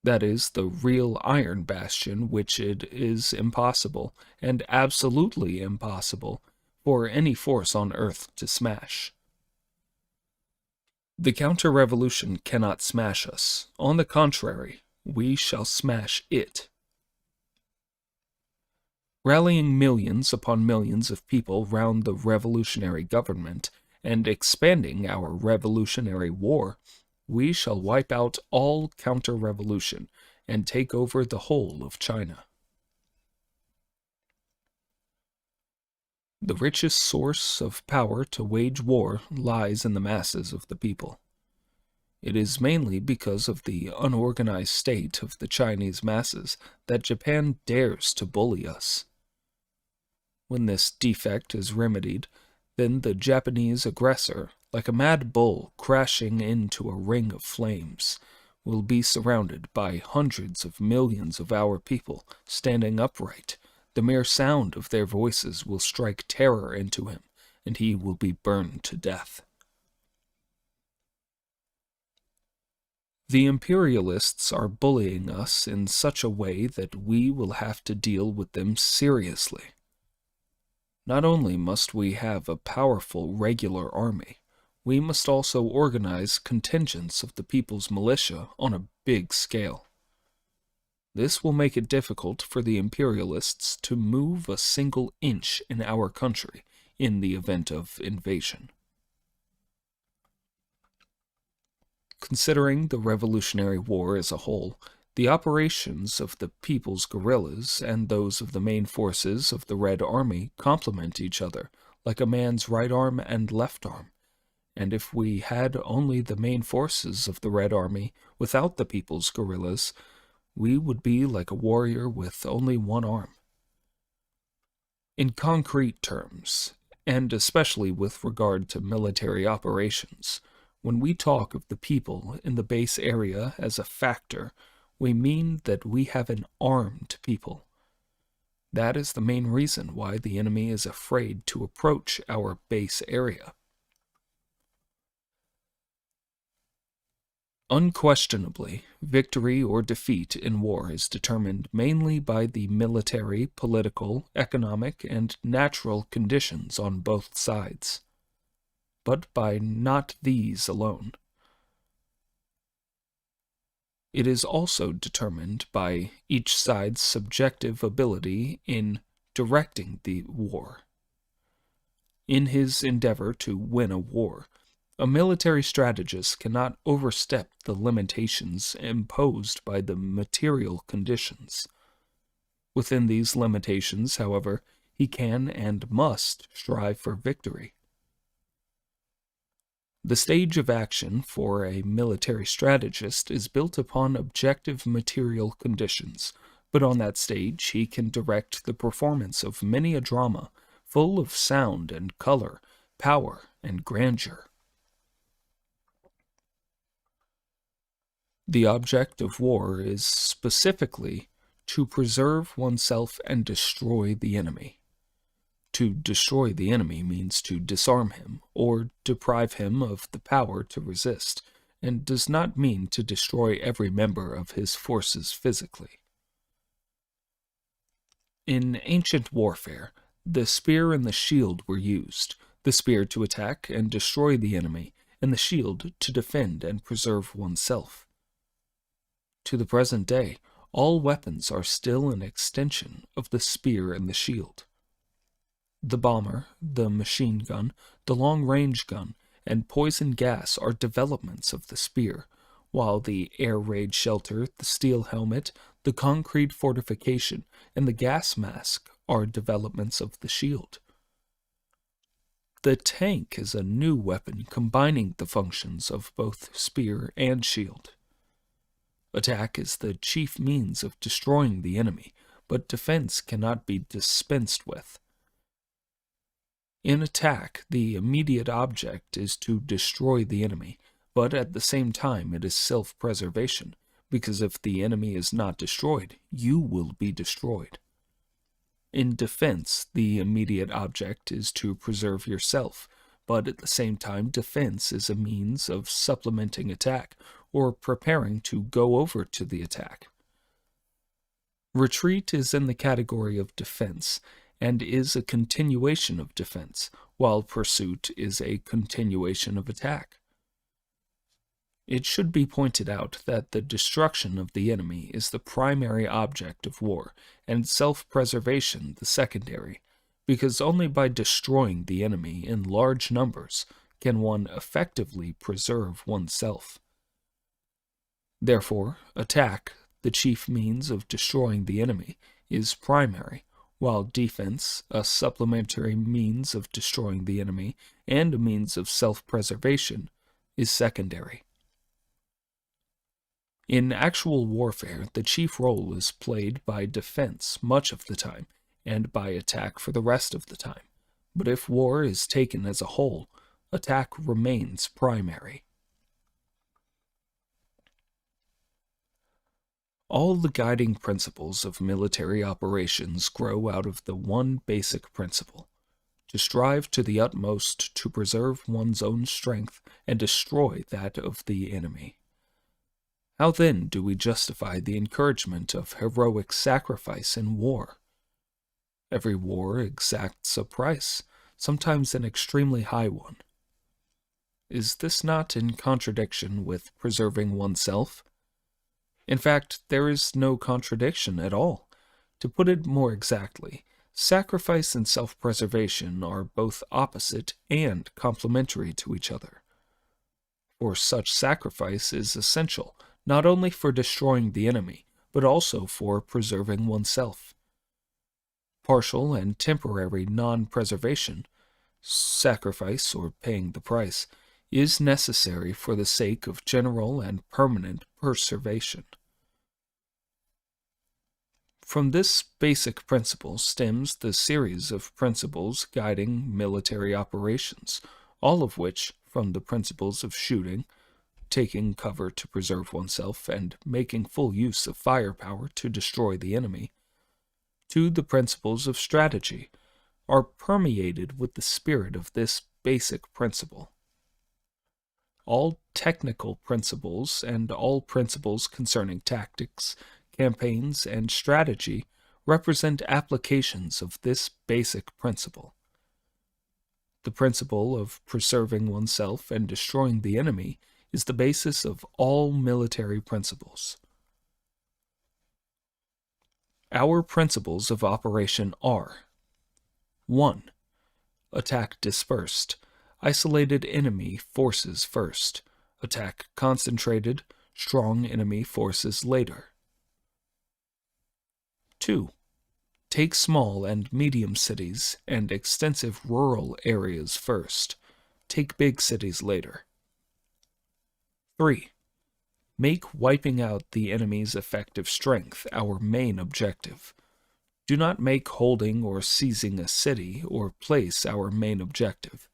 That is the real iron bastion which it is impossible, and absolutely impossible, for any force on earth to smash. The counter-revolution cannot smash us. On the contrary, we shall smash it. Rallying millions upon millions of people round the revolutionary government and expanding our revolutionary war, we shall wipe out all counter-revolution and take over the whole of China. The richest source of power to wage war lies in the masses of the people. It is mainly because of the unorganized state of the Chinese masses that Japan dares to bully us. When this defect is remedied, then the Japanese aggressor, like a mad bull crashing into a ring of flames, will be surrounded by hundreds of millions of our people standing upright. The mere sound of their voices will strike terror into him, and he will be burned to death. The imperialists are bullying us in such a way that we will have to deal with them seriously. Not only must we have a powerful regular army, we must also organize contingents of the people's militia on a big scale. This will make it difficult for the imperialists to move a single inch in our country in the event of invasion. Considering the Revolutionary War as a whole, the operations of the people's guerrillas and those of the main forces of the Red Army complement each other, like a man's right arm and left arm. And if we had only the main forces of the Red Army without the people's guerrillas, we would be like a warrior with only one arm. In concrete terms, and especially with regard to military operations, when we talk of the people in the base area as a factor, we mean that we have an armed people. That is the main reason why the enemy is afraid to approach our base area. Unquestionably, victory or defeat in war is determined mainly by the military, political, economic, and natural conditions on both sides, but by not these alone. It is also determined by each side's subjective ability in directing the war. In his endeavor to win a war, a military strategist cannot overstep the limitations imposed by the material conditions. Within these limitations, however, he can and must strive for victory. The stage of action for a military strategist is built upon objective material conditions, but on that stage he can direct the performance of many a drama full of sound and color, power and grandeur. The object of war is specifically to preserve oneself and destroy the enemy. To destroy the enemy means to disarm him, or deprive him of the power to resist, and does not mean to destroy every member of his forces physically. In ancient warfare, the spear and the shield were used, the spear to attack and destroy the enemy, and the shield to defend and preserve oneself. To the present day, all weapons are still an extension of the spear and the shield. The bomber, the machine gun, the long-range gun, and poison gas are developments of the spear, while the air raid shelter, the steel helmet, the concrete fortification, and the gas mask are developments of the shield. The tank is a new weapon combining the functions of both spear and shield. Attack is the chief means of destroying the enemy, but defense cannot be dispensed with. In attack, the immediate object is to destroy the enemy, but at the same time it is self-preservation, because if the enemy is not destroyed, you will be destroyed. In defense, the immediate object is to preserve yourself, but at the same time defense is a means of supplementing attack, or preparing to go over to the attack. Retreat is in the category of defense, and is a continuation of defense, while pursuit is a continuation of attack. It should be pointed out that the destruction of the enemy is the primary object of war, and self-preservation the secondary, because only by destroying the enemy in large numbers can one effectively preserve oneself. Therefore, attack, the chief means of destroying the enemy, is primary, while defense, a supplementary means of destroying the enemy and a means of self-preservation, is secondary. In actual warfare, the chief role is played by defense much of the time, and by attack for the rest of the time. But if war is taken as a whole, attack remains primary. All the guiding principles of military operations grow out of the one basic principle: to strive to the utmost to preserve one's own strength and destroy that of the enemy. How then do we justify the encouragement of heroic sacrifice in war? Every war exacts a price, sometimes an extremely high one. Is this not in contradiction with preserving oneself? In fact, there is no contradiction at all. To put it more exactly, sacrifice and self-preservation are both opposite and complementary to each other. For such sacrifice is essential, not only for destroying the enemy, but also for preserving oneself. Partial and temporary non-preservation, sacrifice or paying the price, is necessary for the sake of general and permanent preservation. From this basic principle stems the series of principles guiding military operations, all of which, from the principles of shooting, taking cover to preserve oneself, and making full use of firepower to destroy the enemy, to the principles of strategy, are permeated with the spirit of this basic principle. All technical principles and all principles concerning tactics, campaigns, and strategy represent applications of this basic principle. The principle of preserving oneself and destroying the enemy is the basis of all military principles. Our principles of operation are: 1. Attack dispersed, isolated enemy forces first. Attack concentrated, strong enemy forces later. 2. Take small and medium cities and extensive rural areas first. Take big cities later. 3. Make wiping out the enemy's effective strength our main objective. Do not make holding or seizing a city or place our main objective.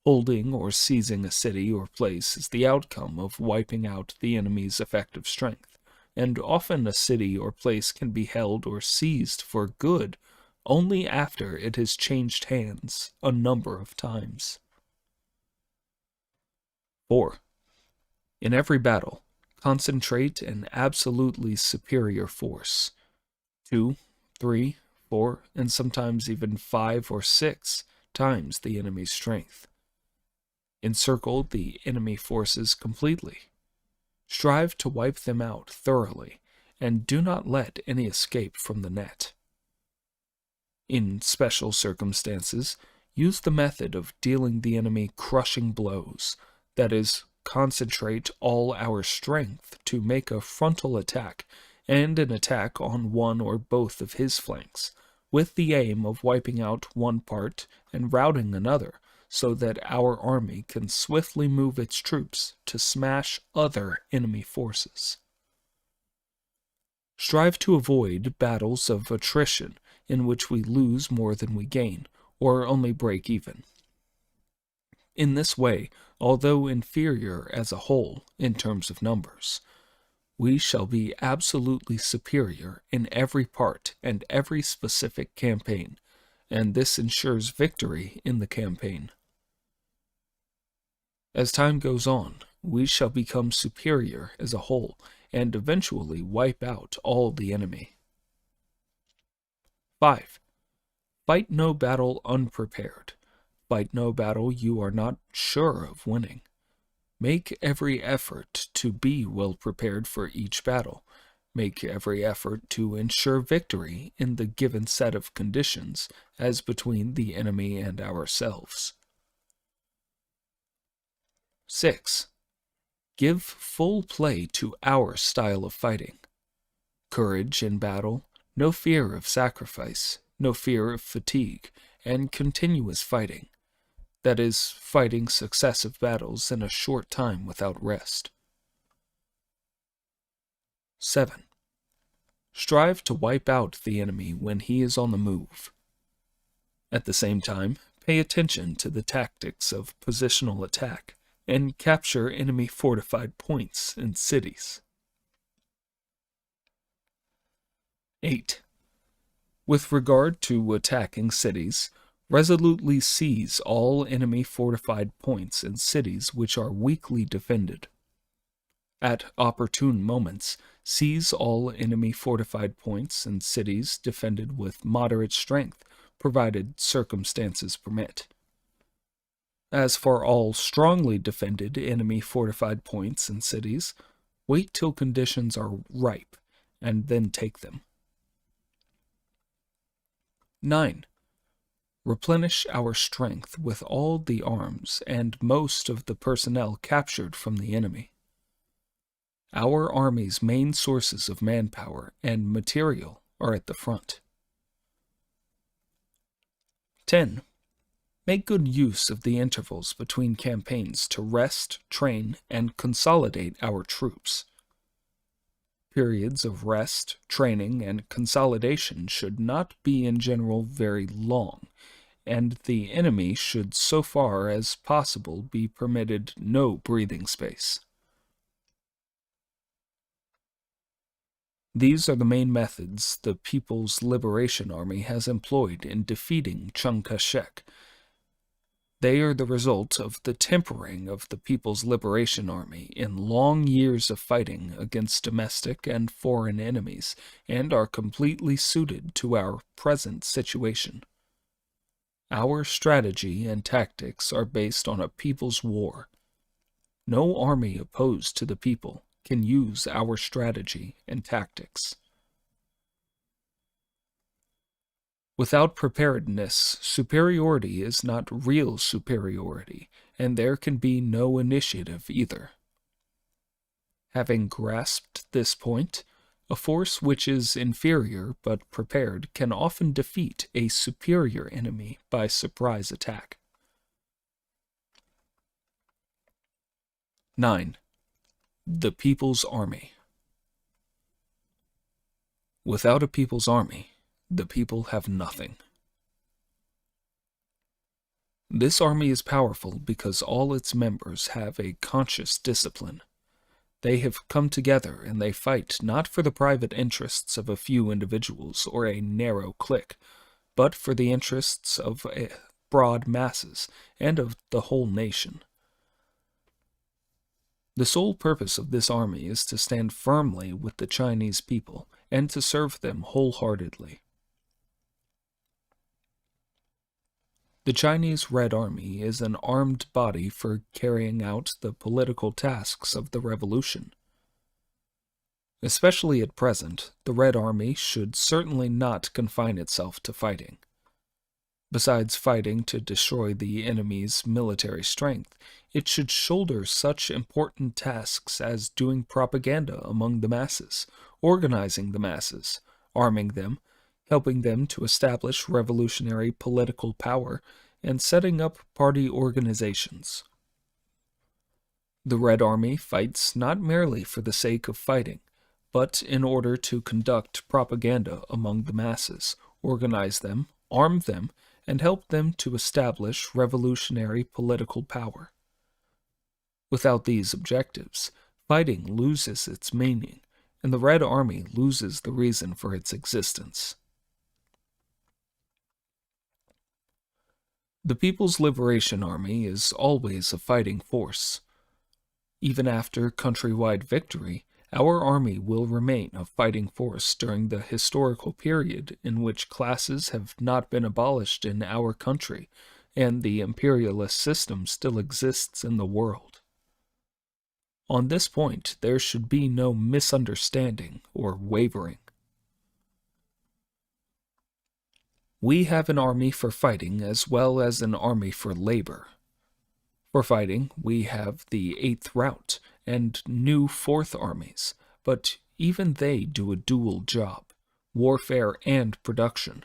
Holding or seizing a city or place is the outcome of wiping out the enemy's effective strength, and often a city or place can be held or seized for good only after it has changed hands a number of times. 4. In every battle, concentrate an absolutely superior force. 2, 3, 4, and sometimes even 5 or 6 times the enemy's strength. Encircle the enemy forces completely. Strive to wipe them out thoroughly, and do not let any escape from the net. In special circumstances, use the method of dealing the enemy crushing blows, that is, concentrate all our strength to make a frontal attack and an attack on one or both of his flanks, with the aim of wiping out one part and routing another, so that our army can swiftly move its troops to smash other enemy forces. Strive to avoid battles of attrition in which we lose more than we gain, or only break even. In this way, although inferior as a whole in terms of numbers, we shall be absolutely superior in every part and every specific campaign, and this ensures victory in the campaign. As time goes on, we shall become superior as a whole and eventually wipe out all the enemy. 5. Fight no battle unprepared. Fight no battle you are not sure of winning. Make every effort to be well prepared for each battle. Make every effort to ensure victory in the given set of conditions as between the enemy and ourselves. 6. Give full play to our style of fighting. Courage in battle, no fear of sacrifice, no fear of fatigue, and continuous fighting. That is, fighting successive battles in a short time without rest. 7. Strive to wipe out the enemy when he is on the move. At the same time, pay attention to the tactics of positional attack and capture enemy fortified points and cities. 8. With regard to attacking cities, resolutely seize all enemy fortified points and cities which are weakly defended. At opportune moments, seize all enemy fortified points and cities defended with moderate strength, provided circumstances permit. As for all strongly defended enemy fortified points and cities, wait till conditions are ripe, and then take them. 9. Replenish our strength with all the arms and most of the personnel captured from the enemy. Our army's main sources of manpower and material are at the front. 10. Make good use of the intervals between campaigns to rest, train, and consolidate our troops. Periods of rest, training, and consolidation should not be in general very long, and the enemy should so far as possible be permitted no breathing space. These are the main methods the People's Liberation Army has employed in defeating Chiang Kai-shek. They are the result of the tempering of the People's Liberation Army in long years of fighting against domestic and foreign enemies, and are completely suited to our present situation. Our strategy and tactics are based on a people's war. No army opposed to the people can use our strategy and tactics. Without preparedness, superiority is not real superiority, and there can be no initiative either. Having grasped this point, a force which is inferior but prepared can often defeat a superior enemy by surprise attack. 9. The People's Army. Without a people's army, the people have nothing. This army is powerful because all its members have a conscious discipline. They have come together and they fight not for the private interests of a few individuals or a narrow clique, but for the interests of broad masses and of the whole nation. The sole purpose of this army is to stand firmly with the Chinese people and to serve them wholeheartedly. The Chinese Red Army is an armed body for carrying out the political tasks of the revolution. Especially at present, the Red Army should certainly not confine itself to fighting. Besides fighting to destroy the enemy's military strength, it should shoulder such important tasks as doing propaganda among the masses, organizing the masses, arming them, helping them to establish revolutionary political power, and setting up party organizations. The Red Army fights not merely for the sake of fighting, but in order to conduct propaganda among the masses, organize them, arm them, and help them to establish revolutionary political power. Without these objectives, fighting loses its meaning, and the Red Army loses the reason for its existence. The People's Liberation Army is always a fighting force. Even after countrywide victory, our army will remain a fighting force during the historical period in which classes have not been abolished in our country, and the imperialist system still exists in the world. On this point, there should be no misunderstanding or wavering. We have an army for fighting as well as an army for labor. For fighting, we have the 8th Route and new 4th Armies, but even they do a dual job, warfare and production.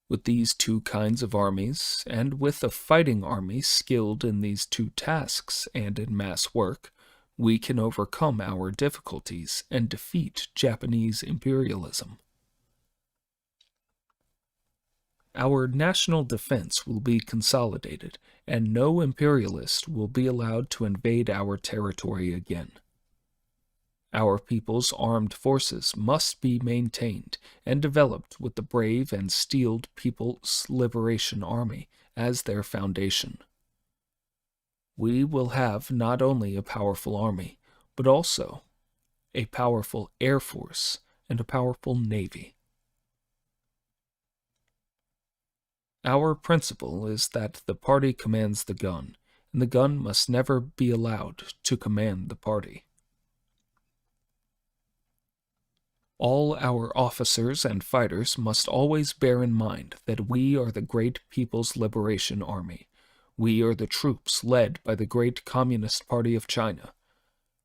With these two kinds of armies, and with a fighting army skilled in these two tasks and in mass work, we can overcome our difficulties and defeat Japanese imperialism. Our national defense will be consolidated, and no imperialist will be allowed to invade our territory again. Our people's armed forces must be maintained and developed with the brave and steeled People's Liberation Army as their foundation. We will have not only a powerful army, but also a powerful air force and a powerful navy. Our principle is that the party commands the gun, and the gun must never be allowed to command the party. All our officers and fighters must always bear in mind that we are the great People's Liberation Army. We are the troops led by the great Communist Party of China.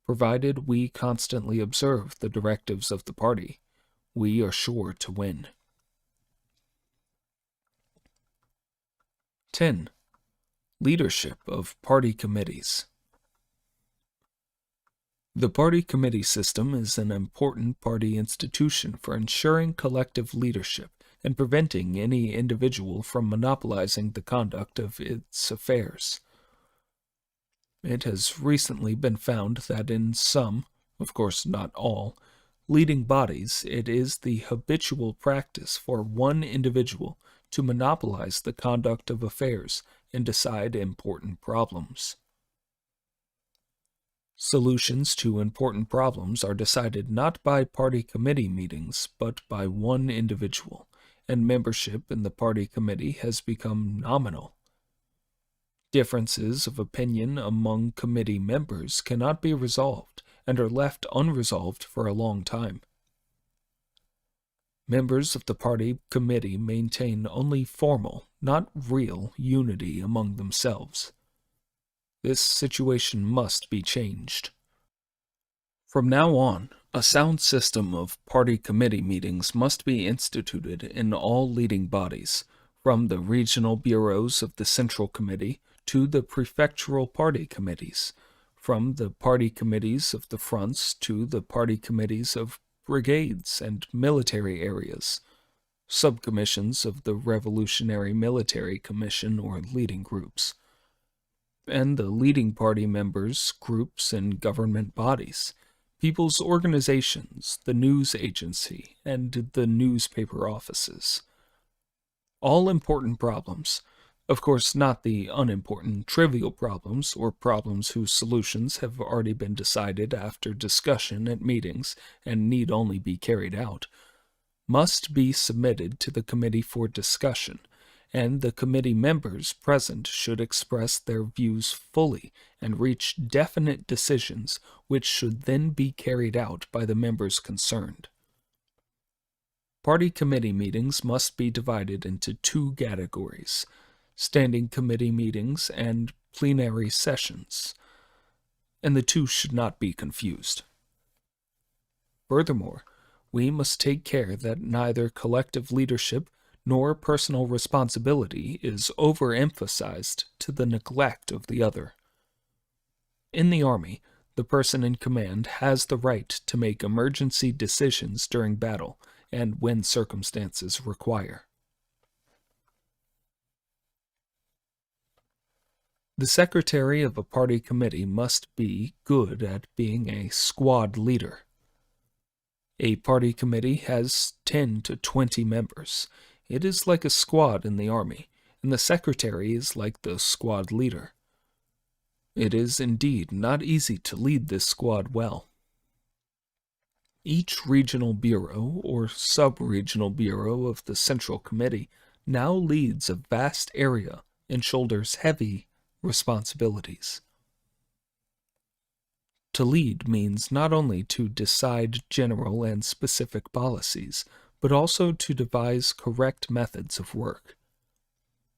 Provided we constantly observe the directives of the party, we are sure to win. 10. Leadership of Party Committees. The party committee system is an important party institution for ensuring collective leadership and preventing any individual from monopolizing the conduct of its affairs. It has recently been found that in some, of course not all, leading bodies it is the habitual practice for one individual to monopolize the conduct of affairs and decide important problems. Solutions to important problems are decided not by party committee meetings, but by one individual, and membership in the party committee has become nominal. Differences of opinion among committee members cannot be resolved and are left unresolved for a long time. Members of the party committee maintain only formal, not real, unity among themselves. This situation must be changed. From now on, a sound system of party committee meetings must be instituted in all leading bodies, from the regional bureaus of the Central Committee to the prefectural party committees, from the party committees of the fronts to the party committees of brigades and military areas, subcommissions of the Revolutionary Military Commission or leading groups, and the leading party members, groups, and government bodies, people's organizations, the news agency, and the newspaper offices. All important problems, of course not the unimportant trivial problems or problems whose solutions have already been decided after discussion at meetings and need only be carried out, must be submitted to the committee for discussion, and the committee members present should express their views fully and reach definite decisions which should then be carried out by the members concerned. Party committee meetings must be divided into two categories: standing committee meetings and plenary sessions, and the two should not be confused. Furthermore, we must take care that neither collective leadership nor personal responsibility is overemphasized to the neglect of the other. In the army, the person in command has the right to make emergency decisions during battle and when circumstances require. The secretary of a party committee must be good at being a squad leader. A party committee has 10 to 20 members. It is like a squad in the army, and the secretary is like the squad leader. It is indeed not easy to lead this squad well. Each regional bureau or sub-regional bureau of the Central Committee now leads a vast area and shoulders heavy responsibilities. To lead means not only to decide general and specific policies, but also to devise correct methods of work.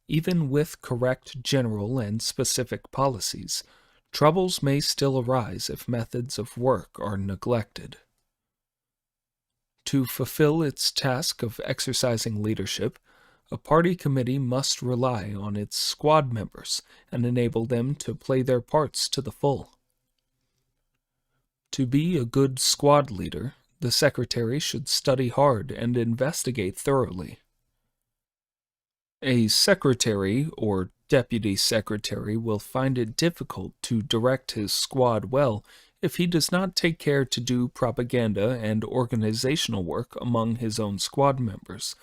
Even with correct general and specific policies, troubles may still arise if methods of work are neglected. To fulfill its task of exercising leadership, a party committee must rely on its squad members and enable them to play their parts to the full. To be a good squad leader, the secretary should study hard and investigate thoroughly. A secretary or deputy secretary will find it difficult to direct his squad well if he does not take care to do propaganda and organizational work among his own squad members,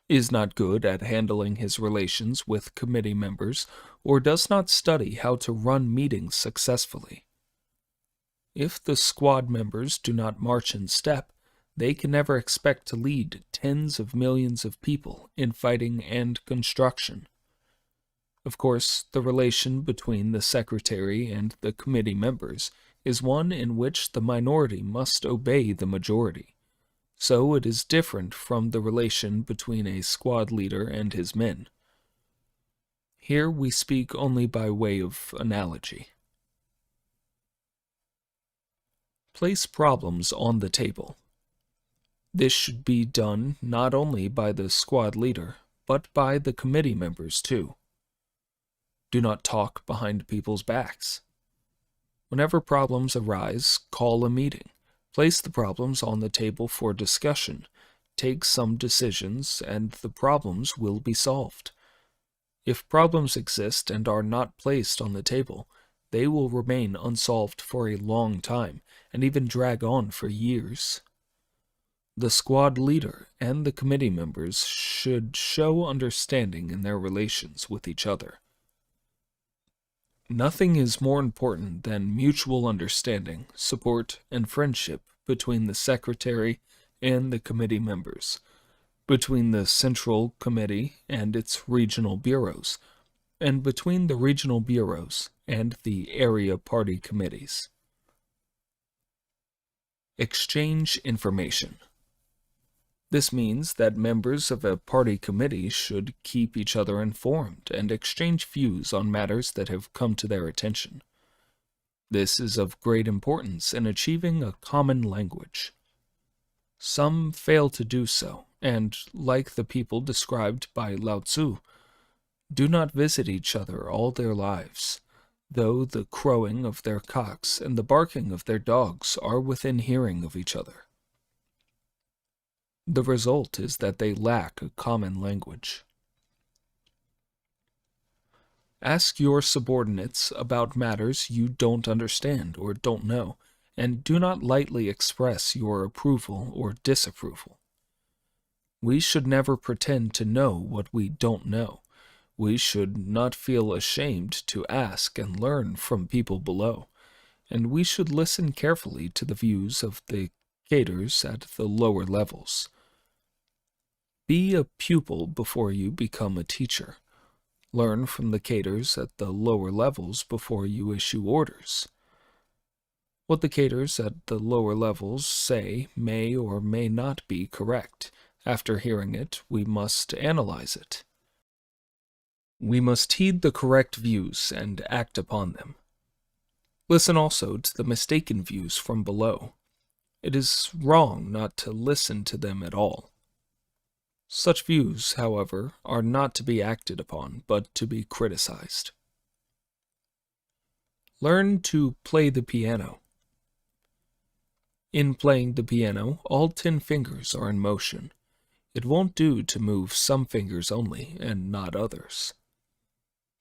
is not good at handling his relations with committee members, or does not study how to run meetings successfully. If the squad members do not march in step, they can never expect to lead tens of millions of people in fighting and construction. Of course, the relation between the secretary and the committee members is one in which the minority must obey the majority. So it is different from the relation between a squad leader and his men. Here we speak only by way of analogy. Place problems on the table. This should be done not only by the squad leader, but by the committee members too. Do not talk behind people's backs. Whenever problems arise, call a meeting. Place the problems on the table for discussion. Take some decisions, and the problems will be solved. If problems exist and are not placed on the table, they will remain unsolved for a long time, and even drag on for years. The squad leader and the committee members should show understanding in their relations with each other. Nothing is more important than mutual understanding, support, and friendship between the secretary and the committee members, between the Central Committee and its regional bureaus, and between the regional bureaus and the area party committees. Exchange information. This means that members of a party committee should keep each other informed and exchange views on matters that have come to their attention. This is of great importance in achieving a common language. Some fail to do so, and, like the people described by Lao Tzu, do not visit each other all their lives, though the crowing of their cocks and the barking of their dogs are within hearing of each other. The result is that they lack a common language. Ask your subordinates about matters you don't understand or don't know, and do not lightly express your approval or disapproval. We should never pretend to know what we don't know. We should not feel ashamed to ask and learn from people below, and we should listen carefully to the views of the cadres at the lower levels. Be a pupil before you become a teacher. Learn from the cadres at the lower levels before you issue orders. What the cadres at the lower levels say may or may not be correct. After hearing it, we must analyze it. We must heed the correct views and act upon them. Listen also to the mistaken views from below. It is wrong not to listen to them at all. Such views, however, are not to be acted upon, but to be criticized. Learn to play the piano. In playing the piano, all 10 fingers are in motion. It won't do to move some fingers only, and not others.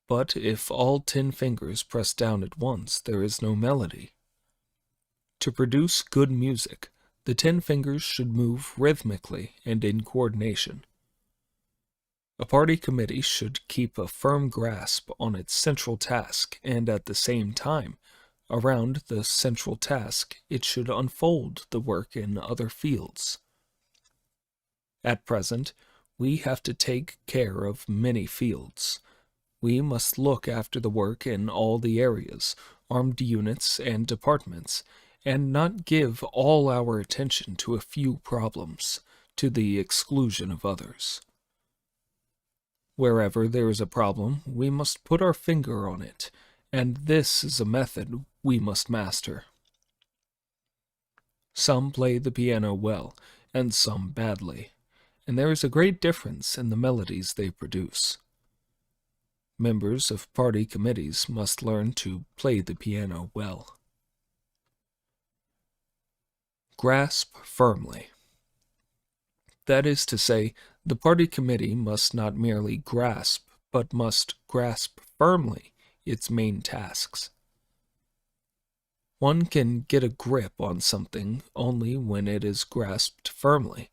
But if all 10 fingers press down at once, there is no melody. To produce good music, the 10 fingers should move rhythmically and in coordination. A party committee should keep a firm grasp on its central task, and at the same time, around the central task, it should unfold the work in other fields. At present, we have to take care of many fields. We must look after the work in all the areas, armed units, and departments, and not give all our attention to a few problems, to the exclusion of others. Wherever there is a problem, we must put our finger on it, and this is a method we must master. Some play the piano well, and some badly, and there is a great difference in the melodies they produce. Members of party committees must learn to play the piano well. Grasp firmly. That is to say, the party committee must not merely grasp, but must grasp firmly its main tasks. One can get a grip on something only when it is grasped firmly,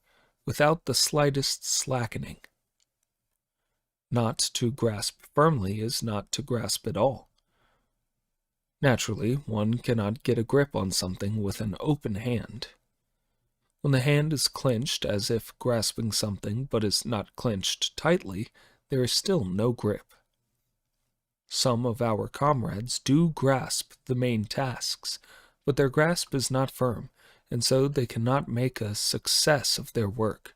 without the slightest slackening. Not to grasp firmly is not to grasp at all. Naturally, one cannot get a grip on something with an open hand. When the hand is clenched as if grasping something but is not clenched tightly, there is still no grip. Some of our comrades do grasp the main tasks, but their grasp is not firm, and so they cannot make a success of their work.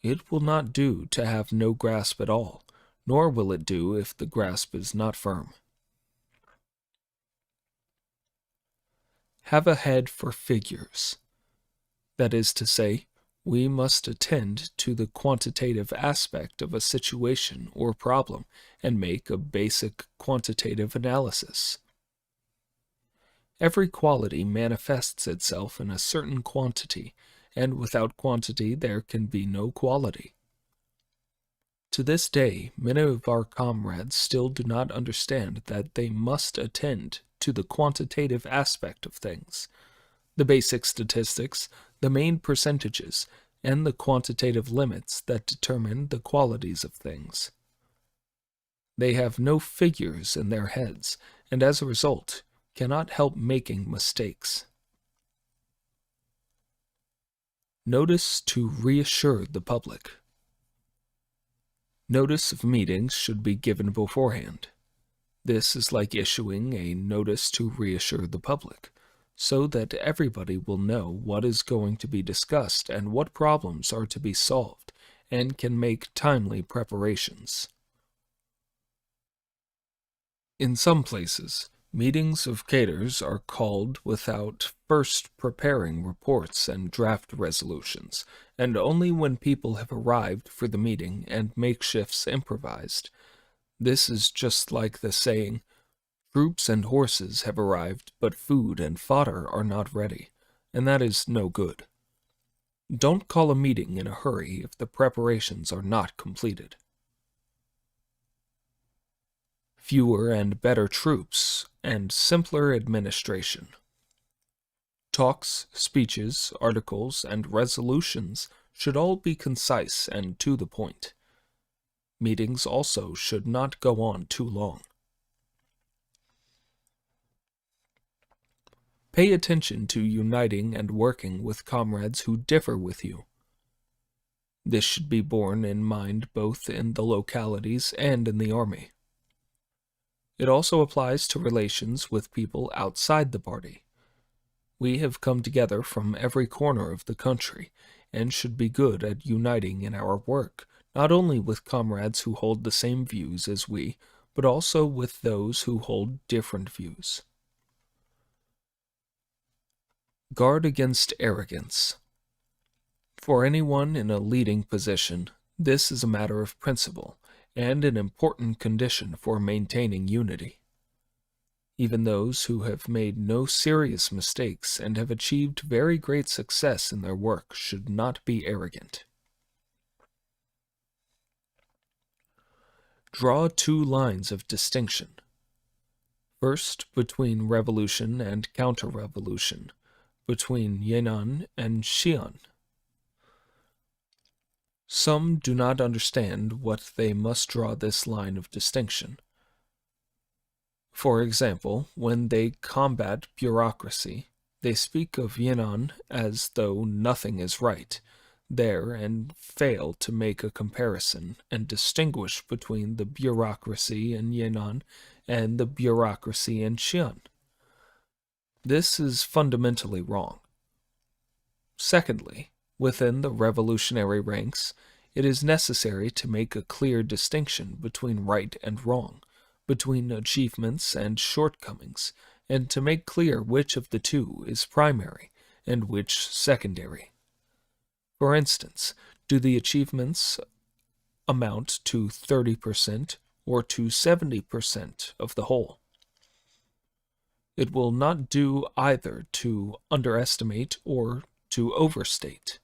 It will not do to have no grasp at all, nor will it do if the grasp is not firm. Have a head for figures. That is to say, we must attend to the quantitative aspect of a situation or problem and make a basic quantitative analysis. Every quality manifests itself in a certain quantity, and without quantity there can be no quality. To this day, many of our comrades still do not understand that they must attend to the quantitative aspect of things, the basic statistics, the main percentages, and the quantitative limits that determine the qualities of things. They have no figures in their heads, and as a result, cannot help making mistakes. Notice to reassure the public. Notice of meetings should be given beforehand. This is like issuing a notice to reassure the public, so that everybody will know what is going to be discussed and what problems are to be solved, and can make timely preparations. In some places, meetings of cadres are called without first preparing reports and draft resolutions, and only when people have arrived for the meeting and makeshifts improvised. This is just like the saying, "Troops and horses have arrived, but food and fodder are not ready," and that is no good. Don't call a meeting in a hurry if the preparations are not completed. Fewer and better troops, and simpler administration. Talks, speeches, articles, and resolutions should all be concise and to the point. Meetings also should not go on too long. Pay attention to uniting and working with comrades who differ with you. This should be borne in mind both in the localities and in the army. It also applies to relations with people outside the party. We have come together from every corner of the country, and should be good at uniting in our work, not only with comrades who hold the same views as we, but also with those who hold different views. Guard against arrogance. For anyone in a leading position, this is a matter of principle, and an important condition for maintaining unity. Even those who have made no serious mistakes and have achieved very great success in their work should not be arrogant. Draw two lines of distinction. First, between revolution and counter-revolution, between Yan'an and Xi'an. Some do not understand what they must draw this line of distinction. For example, when they combat bureaucracy, they speak of Yan'an as though nothing is right there and fail to make a comparison and distinguish between the bureaucracy in Yan'an and the bureaucracy in Xi'an. This is fundamentally wrong. Secondly, within the revolutionary ranks, it is necessary to make a clear distinction between right and wrong, between achievements and shortcomings, and to make clear which of the two is primary and which secondary. For instance, do the achievements amount to 30% or to 70% of the whole? It will not do either to underestimate or to overstate.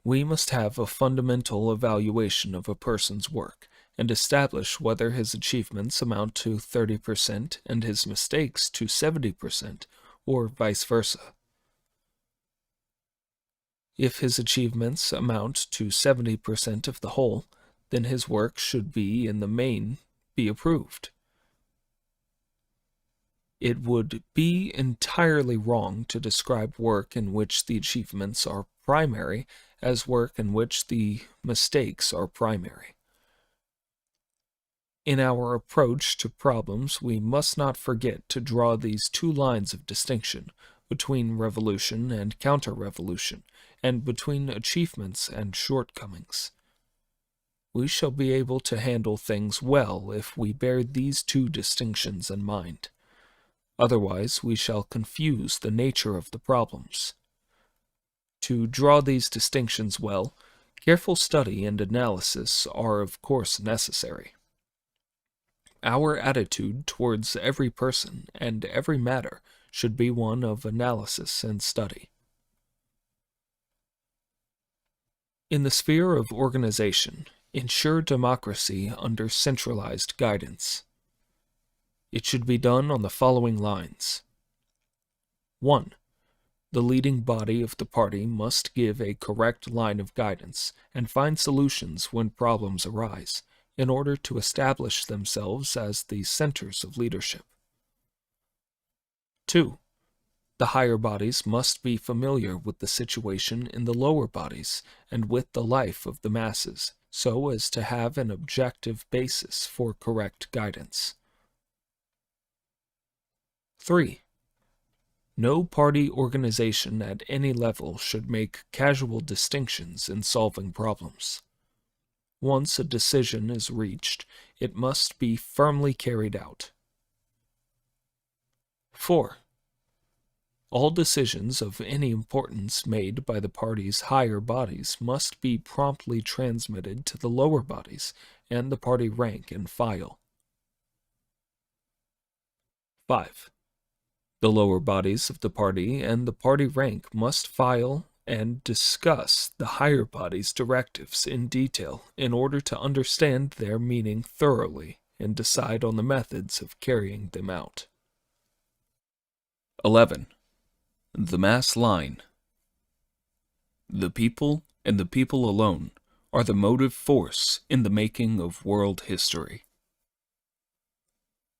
We must have a fundamental evaluation of a person's work and establish whether his achievements amount to 30% and his mistakes to 70%, or vice versa. If his achievements amount to 70% of the whole, then his work should be, in the main, be approved. It would be entirely wrong to describe work in which the achievements are primary as work in which the mistakes are primary. In our approach to problems, we must not forget to draw these two lines of distinction between revolution and counter-revolution, and between achievements and shortcomings. We shall be able to handle things well if we bear these two distinctions in mind. Otherwise, we shall confuse the nature of the problems. To draw these distinctions well, careful study and analysis are of course necessary. Our attitude towards every person and every matter should be one of analysis and study. In the sphere of organization, ensure democracy under centralized guidance. It should be done on the following lines. 1. The leading body of the party must give a correct line of guidance and find solutions when problems arise, in order to establish themselves as the centers of leadership. 2. The higher bodies must be familiar with the situation in the lower bodies and with the life of the masses, so as to have an objective basis for correct guidance. 3. No party organization at any level should make casual distinctions in solving problems. Once a decision is reached, it must be firmly carried out. 4. All decisions of any importance made by the party's higher bodies must be promptly transmitted to the lower bodies and the party rank and file. 5. The lower bodies of the party and the party rank must file and discuss the higher body's directives in detail in order to understand their meaning thoroughly and decide on the methods of carrying them out. 11. The mass line. The people, and the people alone, are the motive force in the making of world history.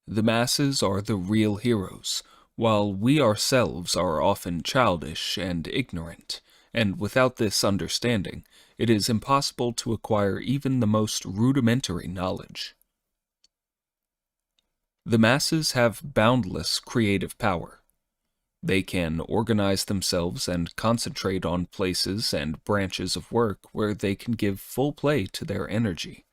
The masses are the real heroes, while we ourselves are often childish and ignorant, and without this understanding, it is impossible to acquire even the most rudimentary knowledge. The masses have boundless creative power. They can organize themselves and concentrate on places and branches of work where they can give full play to their energy.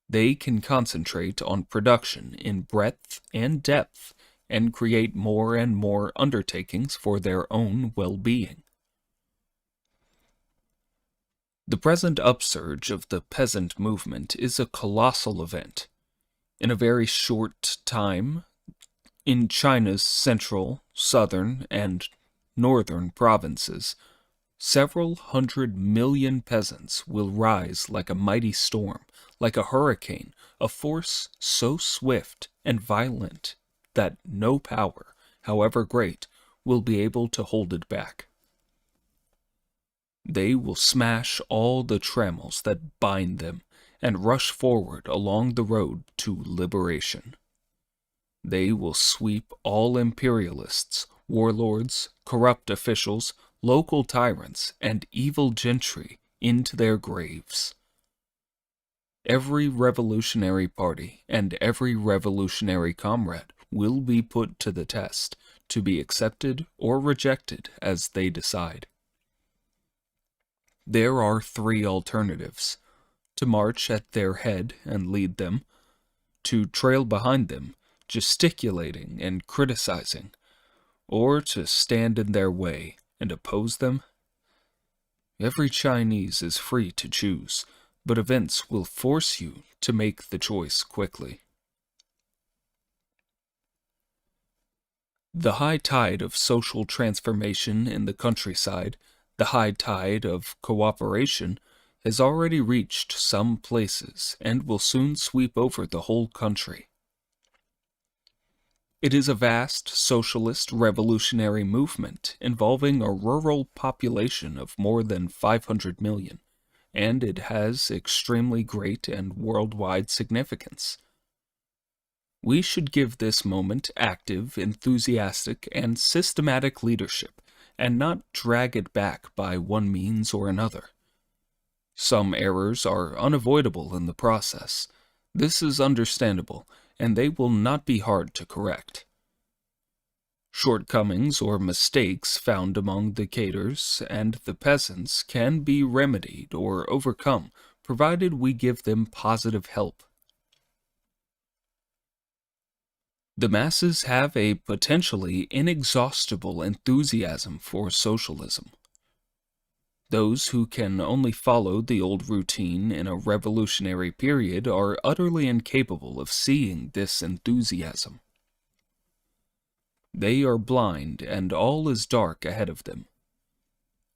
They can concentrate on production in breadth and depth and create more and more undertakings for their own well-being. The present upsurge of the peasant movement is a colossal event. In a very short time, in China's central, southern, and northern provinces, several 100 million peasants will rise like a mighty storm, like a hurricane, a force so swift and violent that no power, however great, will be able to hold it back. They will smash all the trammels that bind them and rush forward along the road to liberation. They will sweep all imperialists, warlords, corrupt officials, local tyrants, and evil gentry into their graves. Every revolutionary party and every revolutionary comrade will be put to the test, to be accepted or rejected as they decide. There are three alternatives: to march at their head and lead them, to trail behind them, gesticulating and criticizing, or to stand in their way and oppose them. Every Chinese is free to choose, but events will force you to make the choice quickly. The high tide of social transformation in the countryside, the high tide of cooperation, has already reached some places and will soon sweep over the whole country. It is a vast socialist revolutionary movement involving a rural population of more than 500 million, and it has extremely great and worldwide significance. We should give this moment active, enthusiastic, and systematic leadership, and not drag it back by one means or another. Some errors are unavoidable in the process. This is understandable, and they will not be hard to correct. Shortcomings or mistakes found among the cadres and the peasants can be remedied or overcome, provided we give them positive help. The masses have a potentially inexhaustible enthusiasm for socialism. Those who can only follow the old routine in a revolutionary period are utterly incapable of seeing this enthusiasm. They are blind, and all is dark ahead of them.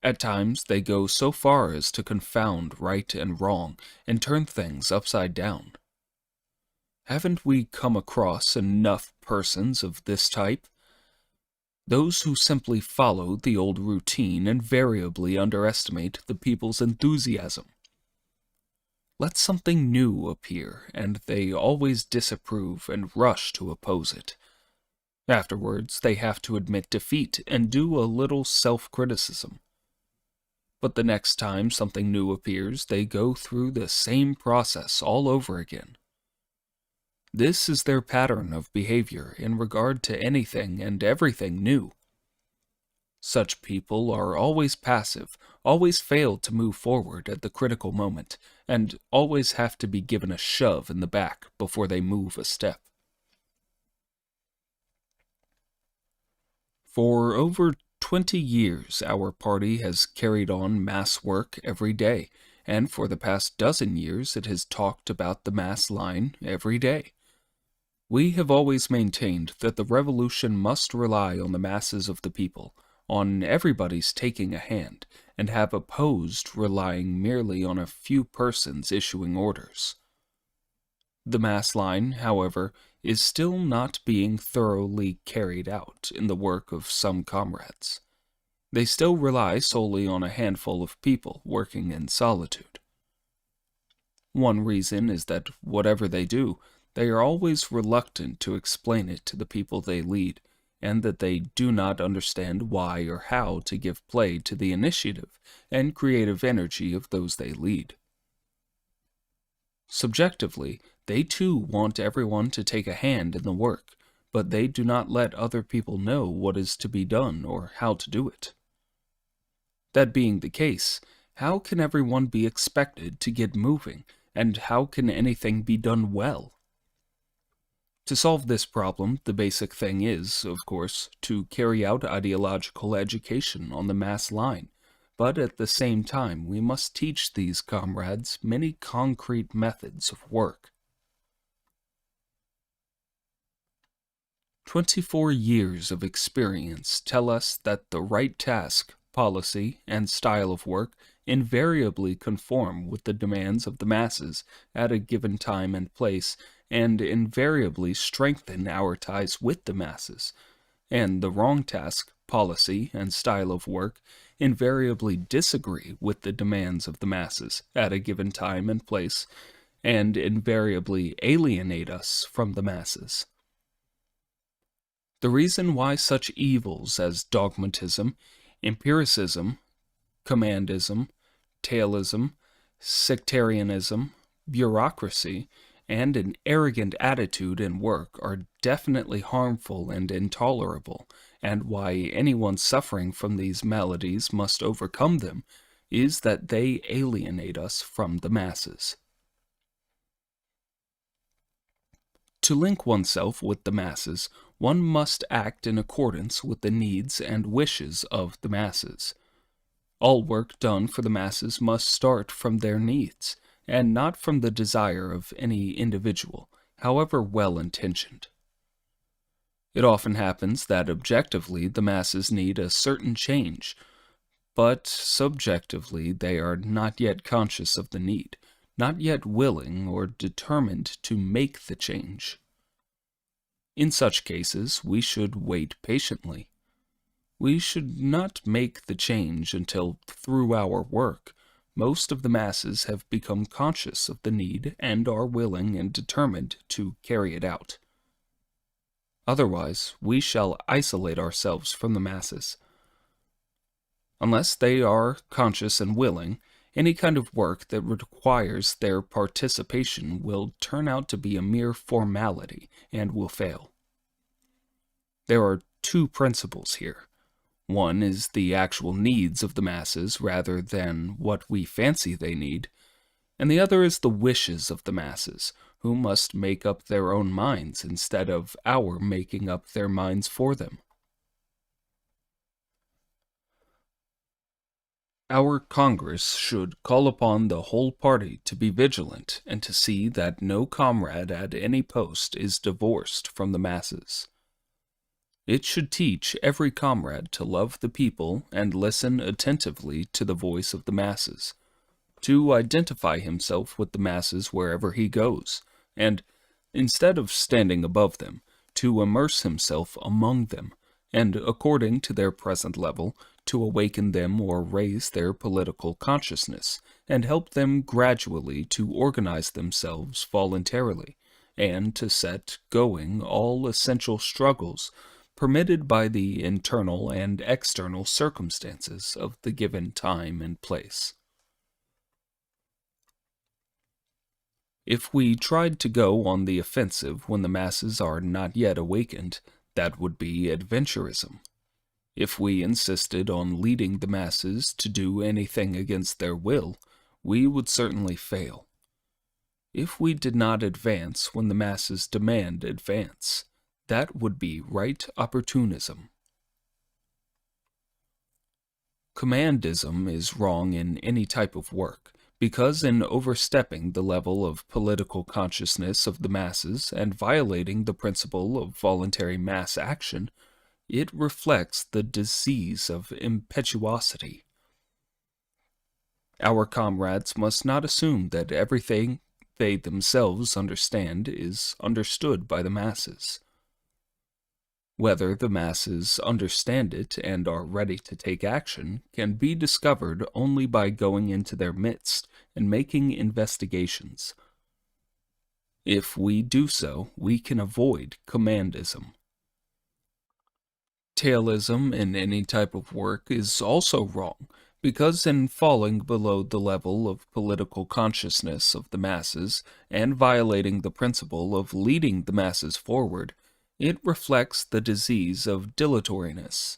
At times they go so far as to confound right and wrong and turn things upside down. Haven't we come across enough persons of this type? Those who simply follow the old routine invariably underestimate the people's enthusiasm. Let something new appear, and they always disapprove and rush to oppose it. Afterwards, they have to admit defeat and do a little self-criticism. But the next time something new appears, they go through the same process all over again. This is their pattern of behavior in regard to anything and everything new. Such people are always passive, always fail to move forward at the critical moment, and always have to be given a shove in the back before they move a step. For over 20 years, our party has carried on mass work every day, and for the past dozen years it has talked about the mass line every day. We have always maintained that the revolution must rely on the masses of the people, on everybody's taking a hand, and have opposed relying merely on a few persons issuing orders. The mass line, however, is still not being thoroughly carried out in the work of some comrades. They still rely solely on a handful of people working in solitude. One reason is that whatever they do, they are always reluctant to explain it to the people they lead, and that they do not understand why or how to give play to the initiative and creative energy of those they lead. Subjectively, they too want everyone to take a hand in the work, but they do not let other people know what is to be done or how to do it. That being the case, how can everyone be expected to get moving, and how can anything be done well? To solve this problem, the basic thing is, of course, to carry out ideological education on the mass line, but at the same time we must teach these comrades many concrete methods of work. 24 years of experience tell us that the right task, policy, and style of work invariably conform with the demands of the masses at a given time and place, and invariably strengthen our ties with the masses, and the wrong task, policy, and style of work invariably disagree with the demands of the masses at a given time and place, and invariably alienate us from the masses. The reason why such evils as dogmatism, empiricism, commandism, tailism, sectarianism, bureaucracy, and an arrogant attitude in work are definitely harmful and intolerable, and why anyone suffering from these maladies must overcome them, is that they alienate us from the masses. To link oneself with the masses, one must act in accordance with the needs and wishes of the masses. All work done for the masses must start from their needs, and not from the desire of any individual, however well-intentioned. It often happens that objectively the masses need a certain change, but subjectively they are not yet conscious of the need, not yet willing or determined to make the change. In such cases, we should wait patiently. We should not make the change until, through our work, most of the masses have become conscious of the need and are willing and determined to carry it out. Otherwise, we shall isolate ourselves from the masses. Unless they are conscious and willing, any kind of work that requires their participation will turn out to be a mere formality and will fail. There are two principles here. One is the actual needs of the masses rather than what we fancy they need, and the other is the wishes of the masses, who must make up their own minds instead of our making up their minds for them. Our Congress should call upon the whole party to be vigilant and to see that no comrade at any post is divorced from the masses. It should teach every comrade to love the people and listen attentively to the voice of the masses, to identify himself with the masses wherever he goes, and, instead of standing above them, to immerse himself among them, and, according to their present level, to awaken them or raise their political consciousness, and help them gradually to organize themselves voluntarily, and to set going all essential struggles permitted by the internal and external circumstances of the given time and place. If we tried to go on the offensive when the masses are not yet awakened, that would be adventurism. If we insisted on leading the masses to do anything against their will, we would certainly fail. If we did not advance when the masses demand advance, that would be right opportunism. Commandism is wrong in any type of work, because in overstepping the level of political consciousness of the masses and violating the principle of voluntary mass action, it reflects the disease of impetuosity. Our comrades must not assume that everything they themselves understand is understood by the masses. Whether the masses understand it and are ready to take action can be discovered only by going into their midst and making investigations. If we do so, we can avoid commandism. Tailism in any type of work is also wrong, because in falling below the level of political consciousness of the masses and violating the principle of leading the masses forward, it reflects the disease of dilatoriness.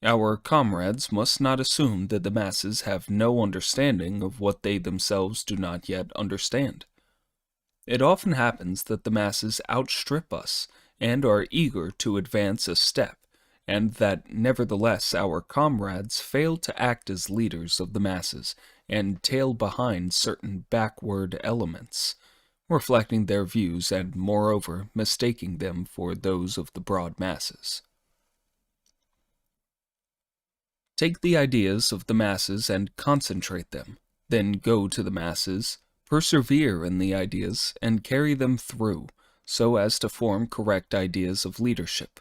Our comrades must not assume that the masses have no understanding of what they themselves do not yet understand. It often happens that the masses outstrip us and are eager to advance a step, and that nevertheless our comrades fail to act as leaders of the masses and tail behind certain backward elements, reflecting their views and, moreover, mistaking them for those of the broad masses. Take the ideas of the masses and concentrate them, then go to the masses, persevere in the ideas, and carry them through, so as to form correct ideas of leadership.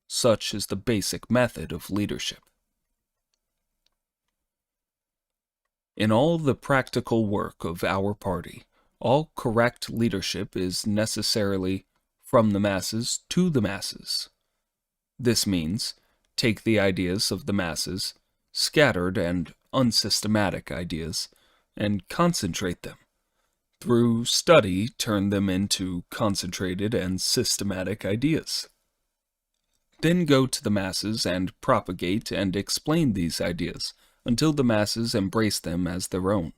Such is the basic method of leadership. In all the practical work of our party, all correct leadership is necessarily from the masses to the masses. This means, take the ideas of the masses, scattered and unsystematic ideas, and concentrate them. Through study, turn them into concentrated and systematic ideas. Then go to the masses and propagate and explain these ideas until the masses embrace them as their own.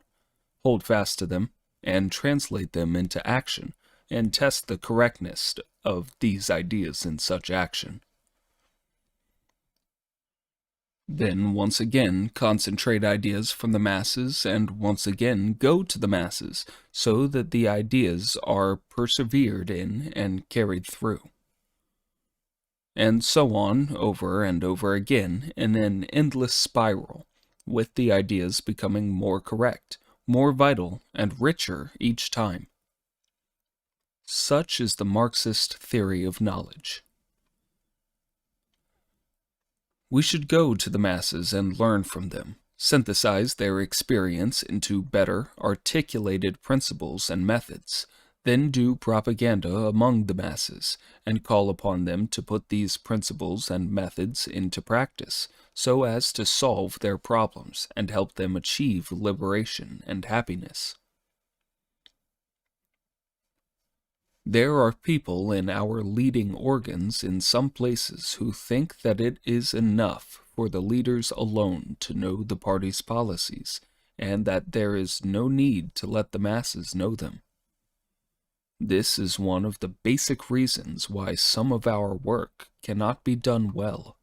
Hold fast to them and translate them into action and test the correctness of these ideas in such action. Then once again concentrate ideas from the masses and once again go to the masses so that the ideas are persevered in and carried through. And so on over and over again in an endless spiral, with the ideas becoming more correct, more vital, and richer each time. Such is the Marxist theory of knowledge. We should go to the masses and learn from them, synthesize their experience into better, articulated principles and methods, then do propaganda among the masses, and call upon them to put these principles and methods into practice, so as to solve their problems and help them achieve liberation and happiness. There are people in our leading organs in some places who think that it is enough for the leaders alone to know the party's policies, and that there is no need to let the masses know them. This is one of the basic reasons why some of our work cannot be done well.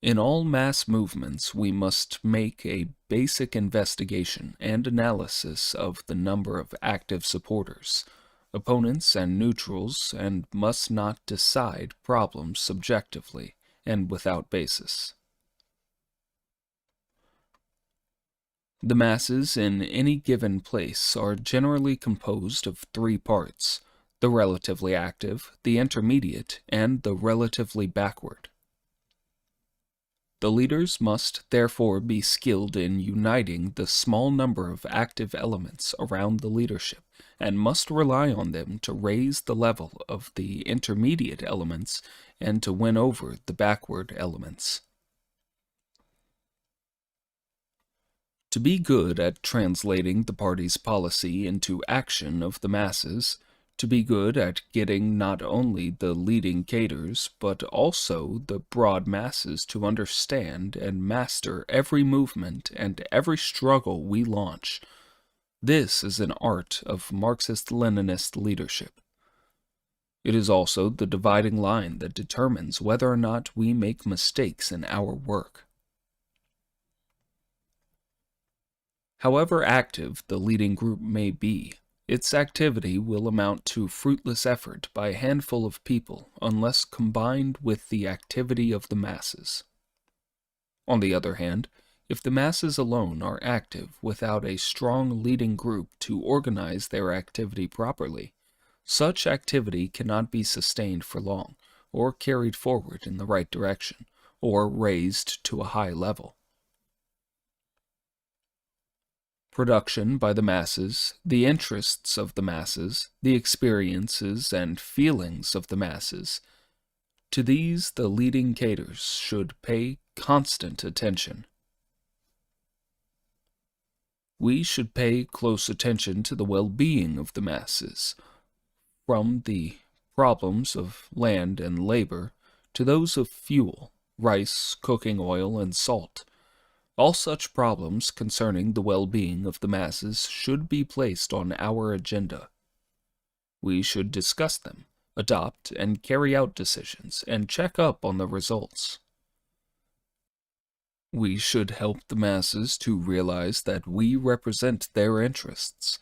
In all mass movements, we must make a basic investigation and analysis of the number of active supporters, opponents, and neutrals, and must not decide problems subjectively and without basis. The masses in any given place are generally composed of three parts: the relatively active, the intermediate, and the relatively backward. The leaders must therefore be skilled in uniting the small number of active elements around the leadership, and must rely on them to raise the level of the intermediate elements and to win over the backward elements. To be good at translating the party's policy into action of the masses, to be good at getting not only the leading cadres, but also the broad masses to understand and master every movement and every struggle we launch, this is an art of Marxist-Leninist leadership. It is also the dividing line that determines whether or not we make mistakes in our work. However active the leading group may be, its activity will amount to fruitless effort by a handful of people unless combined with the activity of the masses. On the other hand, if the masses alone are active without a strong leading group to organize their activity properly, such activity cannot be sustained for long, or carried forward in the right direction, or raised to a high level. Production by the masses, the interests of the masses, the experiences and feelings of the masses, to these the leading cadres should pay constant attention. We should pay close attention to the well-being of the masses, from the problems of land and labor to those of fuel, rice, cooking oil, and salt. All such problems concerning the well-being of the masses should be placed on our agenda. We should discuss them, adopt and carry out decisions, and check up on the results. We should help the masses to realize that we represent their interests,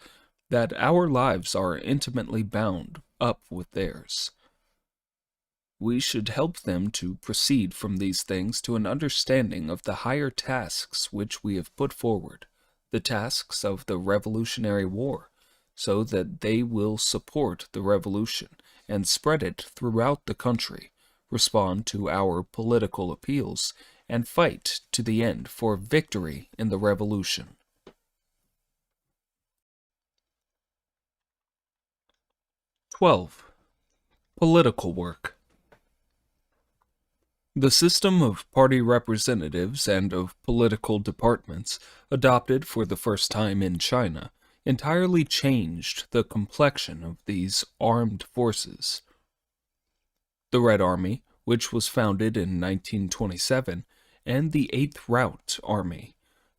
that our lives are intimately bound up with theirs. We should help them to proceed from these things to an understanding of the higher tasks which we have put forward, the tasks of the Revolutionary War, so that they will support the revolution and spread it throughout the country, respond to our political appeals, and fight to the end for victory in the revolution. (12) Political work. The system of party representatives and of political departments, adopted for the first time in China, entirely changed the complexion of these armed forces. The Red Army, which was founded in 1927, and the Eighth Route Army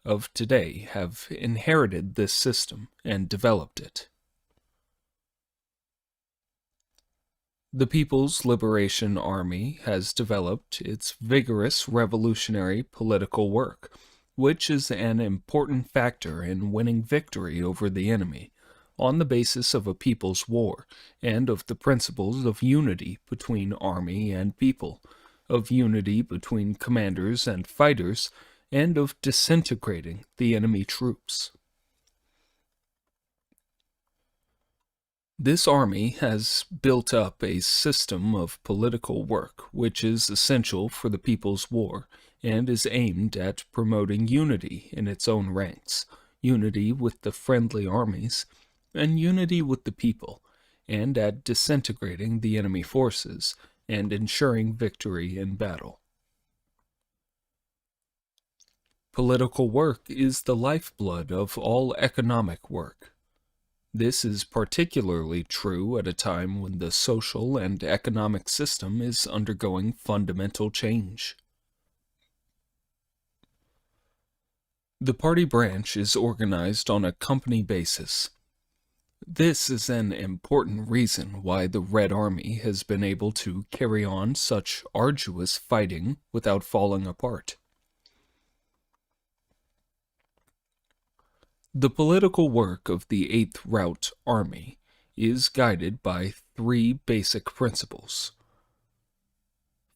of today have inherited this system and developed it. The People's Liberation Army has developed its vigorous revolutionary political work, which is an important factor in winning victory over the enemy, on the basis of a people's war, and of the principles of unity between army and people, of unity between commanders and fighters, and of disintegrating the enemy troops. This army has built up a system of political work which is essential for the people's war and is aimed at promoting unity in its own ranks, unity with the friendly armies, and unity with the people, and at disintegrating the enemy forces and ensuring victory in battle. Political work is the lifeblood of all economic work. This is particularly true at a time when the social and economic system is undergoing fundamental change. The party branch is organized on a company basis. This is an important reason why the Red Army has been able to carry on such arduous fighting without falling apart. The political work of the Eighth Route Army is guided by three basic principles.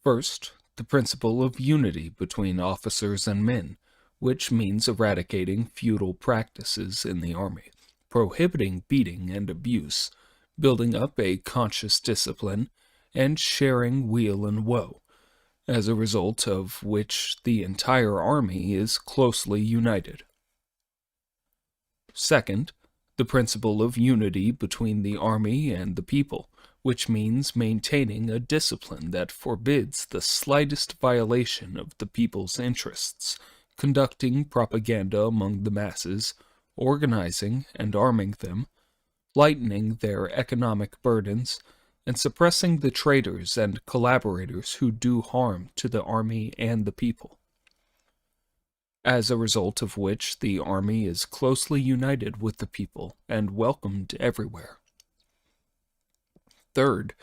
First, the principle of unity between officers and men, which means eradicating feudal practices in the army, prohibiting beating and abuse, building up a conscious discipline, and sharing weal and woe, as a result of which the entire army is closely united. Second, the principle of unity between the army and the people, which means maintaining a discipline that forbids the slightest violation of the people's interests, conducting propaganda among the masses, organizing and arming them, lightening their economic burdens, and suppressing the traitors and collaborators who do harm to the army and the people. As a result of which the army is closely united with the people and welcomed everywhere. Third,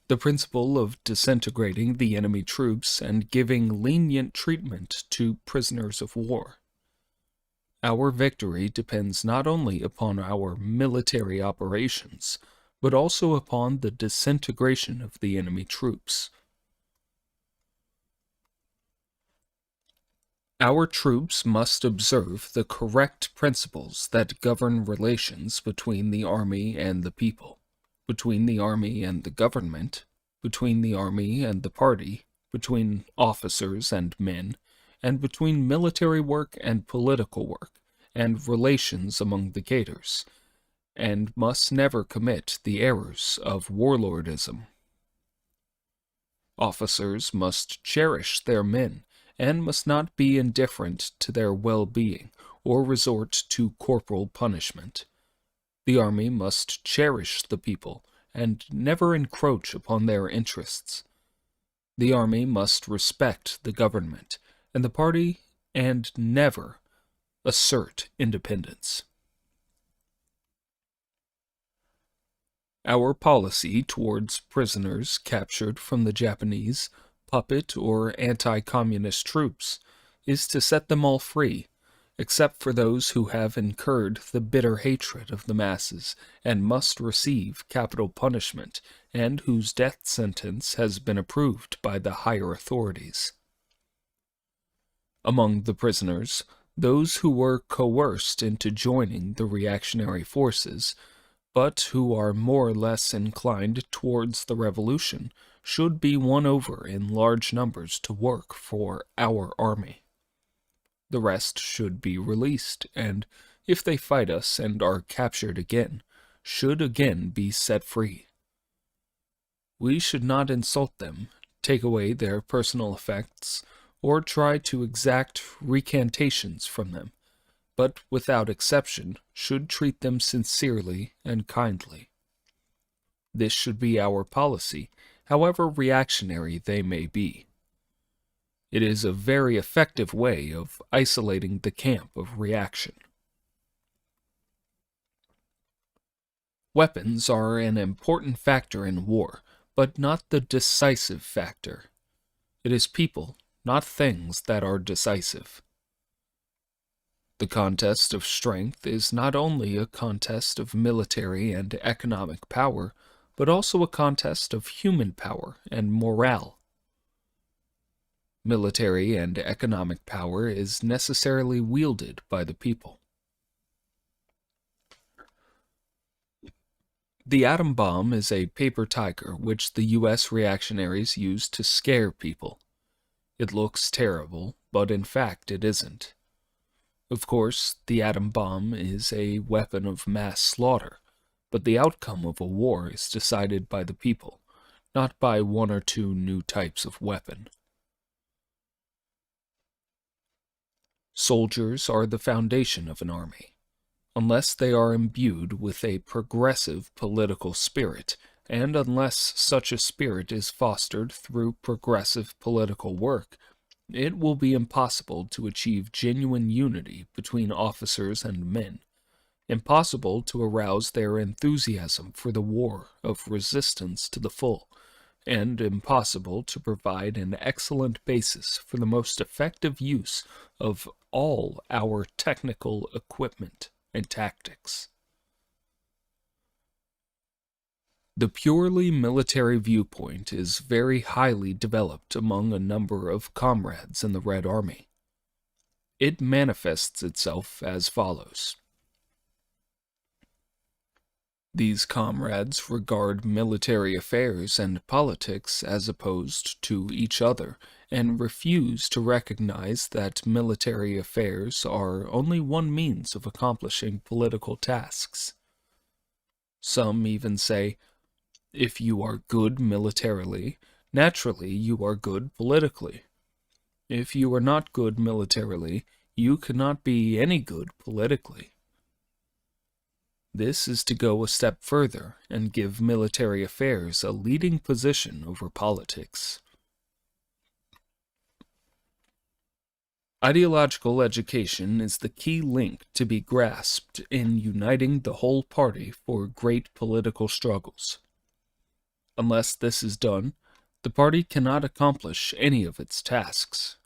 the principle of disintegrating the enemy troops and giving lenient treatment to prisoners of war. Our victory depends not only upon our military operations, but also upon the disintegration of the enemy troops. Our troops must observe the correct principles that govern relations between the army and the people, between the army and the government, between the army and the party, between officers and men, and between military work and political work, and relations among the cadres, and must never commit the errors of warlordism. Officers must cherish their men, and must not be indifferent to their well-being, or resort to corporal punishment. The army must cherish the people, and never encroach upon their interests. The army must respect the government, and the party, and never assert independence. Our policy towards prisoners captured from the Japanese, puppet or anti-communist troops, is to set them all free, except for those who have incurred the bitter hatred of the masses and must receive capital punishment, and whose death sentence has been approved by the higher authorities. Among the prisoners, those who were coerced into joining the reactionary forces, but who are more or less inclined towards the revolution, should be won over in large numbers to work for our army. The rest should be released, and, if they fight us and are captured again, should again be set free. We should not insult them, take away their personal effects, or try to exact recantations from them, but without exception should treat them sincerely and kindly. This should be our policy, however reactionary they may be. It is a very effective way of isolating the camp of reaction. Weapons are an important factor in war, but not the decisive factor. It is people, not things, that are decisive. The contest of strength is not only a contest of military and economic power, but also a contest of human power and morale. Military and economic power is necessarily wielded by the people. The atom bomb is a paper tiger which the U.S. reactionaries use to scare people. It looks terrible, but in fact it isn't. Of course, the atom bomb is a weapon of mass slaughter, but the outcome of a war is decided by the people, not by one or two new types of weapon. Soldiers are the foundation of an army. Unless they are imbued with a progressive political spirit, and unless such a spirit is fostered through progressive political work, it will be impossible to achieve genuine unity between officers and men, impossible to arouse their enthusiasm for the war of resistance to the full, and impossible to provide an excellent basis for the most effective use of all our technical equipment and tactics. The purely military viewpoint is very highly developed among a number of comrades in the Red Army. It manifests itself as follows. These comrades regard military affairs and politics as opposed to each other, and refuse to recognize that military affairs are only one means of accomplishing political tasks. Some even say, if you are good militarily, naturally you are good politically. If you are not good militarily, you cannot be any good politically. This is to go a step further and give military affairs a leading position over politics. Ideological education is the key link to be grasped in uniting the whole party for great political struggles. Unless this is done, the party cannot accomplish any of its tasks.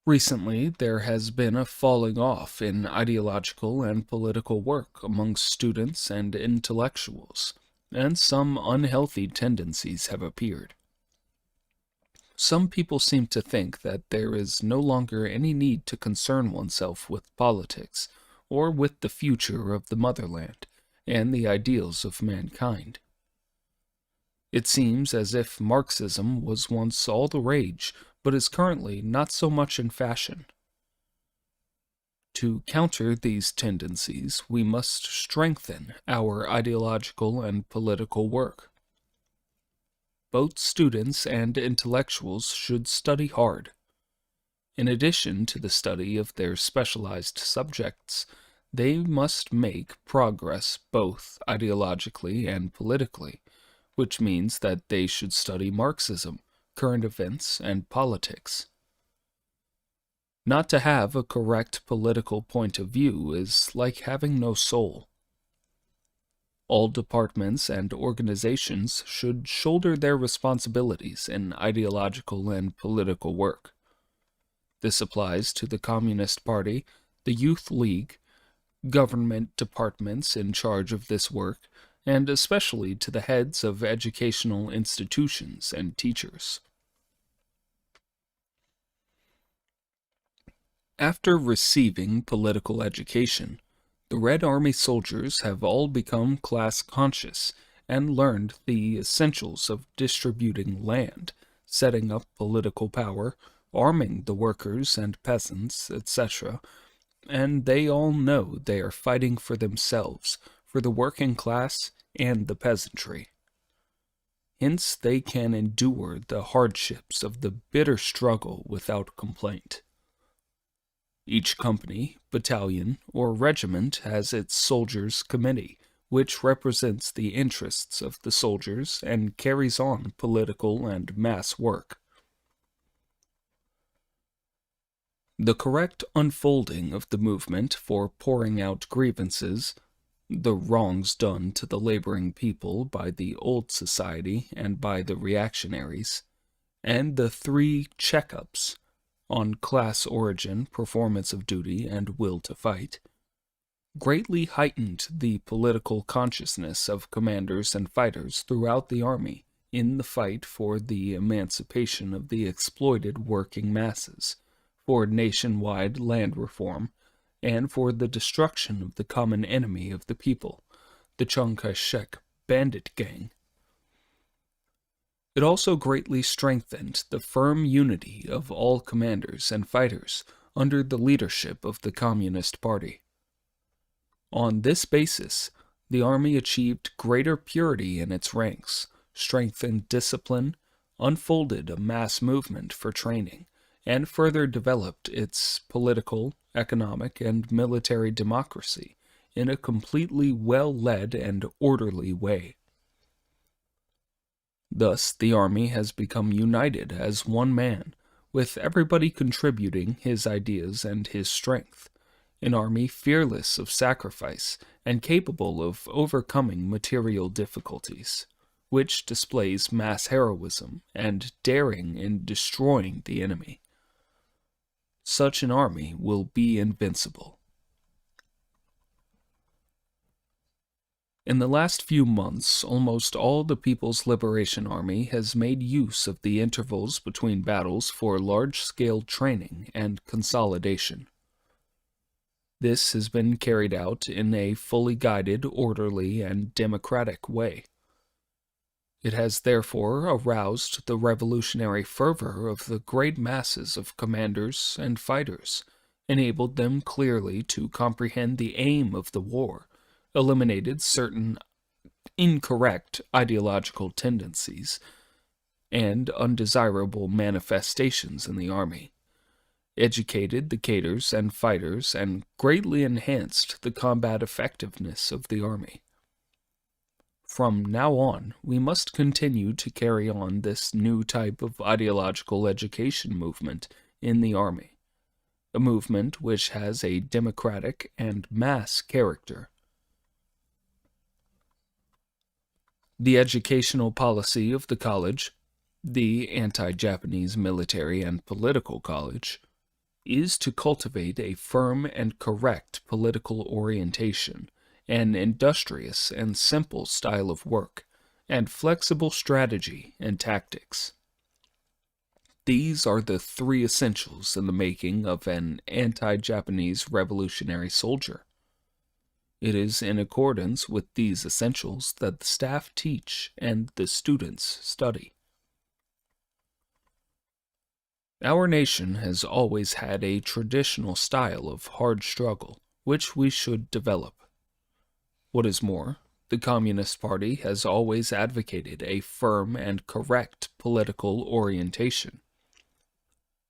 Recently, there has been a falling off in ideological and political work among students and intellectuals, and some unhealthy tendencies have appeared. Some people seem to think that there is no longer any need to concern oneself with politics, or with the future of the motherland, and the ideals of mankind. It seems as if Marxism was once all the rage, but is currently not so much in fashion. To counter these tendencies, we must strengthen our ideological and political work. Both students and intellectuals should study hard. In addition to the study of their specialized subjects, they must make progress both ideologically and politically, which means that they should study Marxism, current events, and politics. Not to have a correct political point of view is like having no soul. All departments and organizations should shoulder their responsibilities in ideological and political work. This applies to the Communist Party, the Youth League, government departments in charge of this work, and especially to the heads of educational institutions and teachers. After receiving political education, the Red Army soldiers have all become class conscious and learned the essentials of distributing land, setting up political power, arming the workers and peasants, etc., and they all know they are fighting for themselves, for the working class and the peasantry. Hence they can endure the hardships of the bitter struggle without complaint. Each company, battalion, or regiment has its soldiers' committee, which represents the interests of the soldiers and carries on political and mass work. The correct unfolding of the movement for pouring out grievances, the wrongs done to the laboring people by the old society and by the reactionaries, and the 3 checkups on class origin, performance of duty, and will to fight, greatly heightened the political consciousness of commanders and fighters throughout the army in the fight for the emancipation of the exploited working masses, for nationwide land reform, and for the destruction of the common enemy of the people, the Chiang Kai-shek bandit gang. It also greatly strengthened the firm unity of all commanders and fighters under the leadership of the Communist Party. On this basis, the army achieved greater purity in its ranks, strengthened discipline, unfolded a mass movement for training, and further developed its political, economic, and military democracy in a completely well-led and orderly way. Thus, the army has become united as one man, with everybody contributing his ideas and his strength, an army fearless of sacrifice and capable of overcoming material difficulties, which displays mass heroism and daring in destroying the enemy. Such an army will be invincible. In the last few months, almost all the People's Liberation Army has made use of the intervals between battles for large-scale training and consolidation. This has been carried out in a fully guided, orderly, and democratic way. It has therefore aroused the revolutionary fervor of the great masses of commanders and fighters, enabled them clearly to comprehend the aim of the war, eliminated certain incorrect ideological tendencies and undesirable manifestations in the army, educated the cadres and fighters, and greatly enhanced the combat effectiveness of the army. From now on, we must continue to carry on this new type of ideological education movement in the army, a movement which has a democratic and mass character. The educational policy of the college, the anti-Japanese military and political college, is to cultivate a firm and correct political orientation, an industrious and simple style of work, and flexible strategy and tactics. These are the 3 essentials in the making of an anti-Japanese revolutionary soldier. It is in accordance with these essentials that the staff teach and the students study. Our nation has always had a traditional style of hard struggle, which we should develop. What is more, the Communist Party has always advocated a firm and correct political orientation.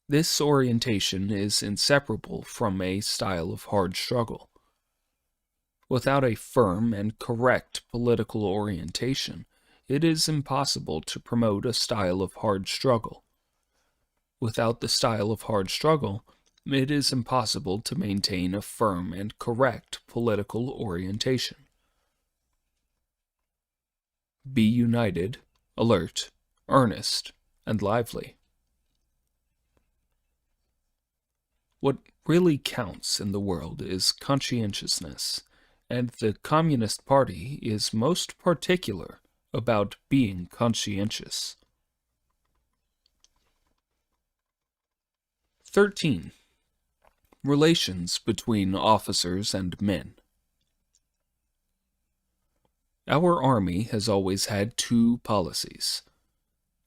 This orientation is inseparable from a style of hard struggle. Without a firm and correct political orientation, it is impossible to promote a style of hard struggle. Without the style of hard struggle, it is impossible to maintain a firm and correct political orientation. Be united, alert, earnest, and lively. What really counts in the world is conscientiousness, and the Communist Party is most particular about being conscientious. 13. Relations between officers and men. Our army has always had two policies.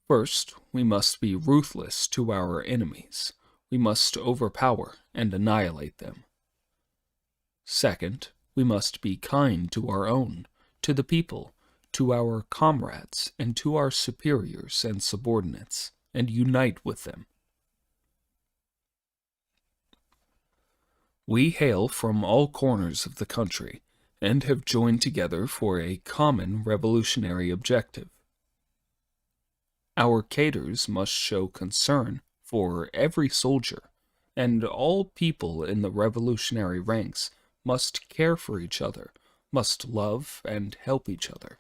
First, we must be ruthless to our enemies. We must overpower and annihilate them. Second, we must be kind to our own, to the people, to our comrades, and to our superiors and subordinates, and unite with them. We hail from all corners of the country, and have joined together for a common revolutionary objective. Our cadres must show concern for every soldier, and all people in the revolutionary ranks must care for each other, must love and help each other.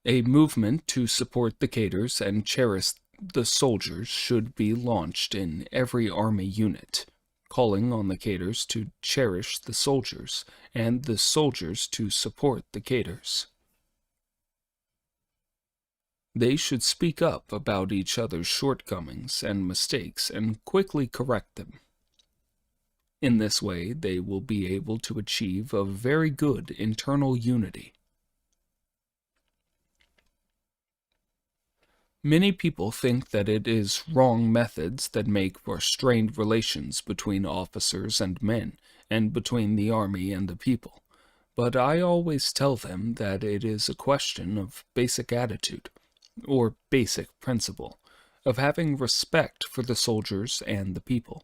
A movement to support the cadres and cherish the soldiers should be launched in every army unit, calling on the cadres to cherish the soldiers, and the soldiers to support the cadres. They should speak up about each other's shortcomings and mistakes and quickly correct them. In this way, they will be able to achieve a very good internal unity. Many people think that it is wrong methods that make for strained relations between officers and men, and between the army and the people. But I always tell them that it is a question of basic attitude, or basic principle, of having respect for the soldiers and the people.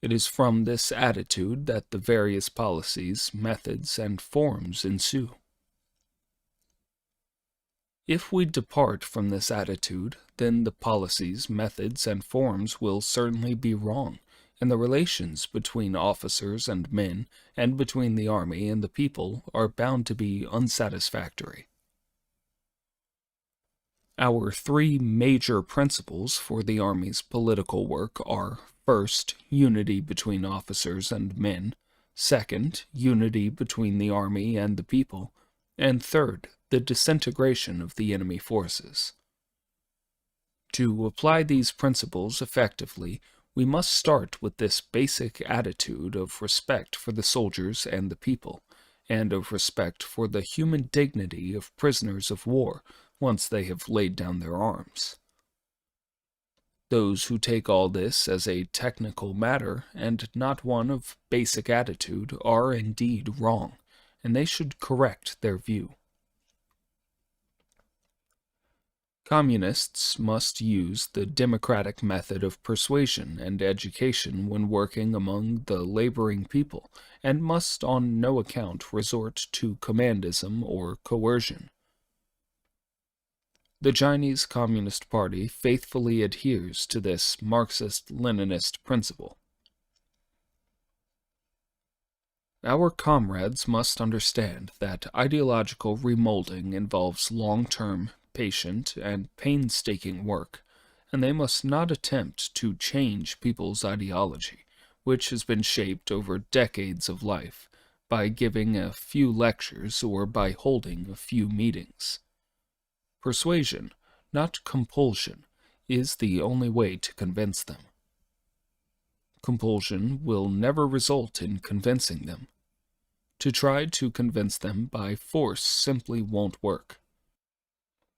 It is from this attitude that the various policies, methods, and forms ensue. If we depart from this attitude, then the policies, methods, and forms will certainly be wrong, and the relations between officers and men, and between the army and the people, are bound to be unsatisfactory. Our three major principles for the Army's political work are, first, unity between officers and men, second, unity between the Army and the people, and third, the disintegration of the enemy forces. To apply these principles effectively, we must start with this basic attitude of respect for the soldiers and the people, and of respect for the human dignity of prisoners of war once they have laid down their arms. Those who take all this as a technical matter and not one of basic attitude are indeed wrong, and they should correct their view. Communists must use the democratic method of persuasion and education when working among the laboring people, and must on no account resort to commandism or coercion. The Chinese Communist Party faithfully adheres to this Marxist-Leninist principle. Our comrades must understand that ideological remolding involves long-term, patient, and painstaking work, and they must not attempt to change people's ideology, which has been shaped over decades of life, by giving a few lectures or by holding a few meetings. Persuasion, not compulsion, is the only way to convince them. Compulsion will never result in convincing them. To try to convince them by force simply won't work.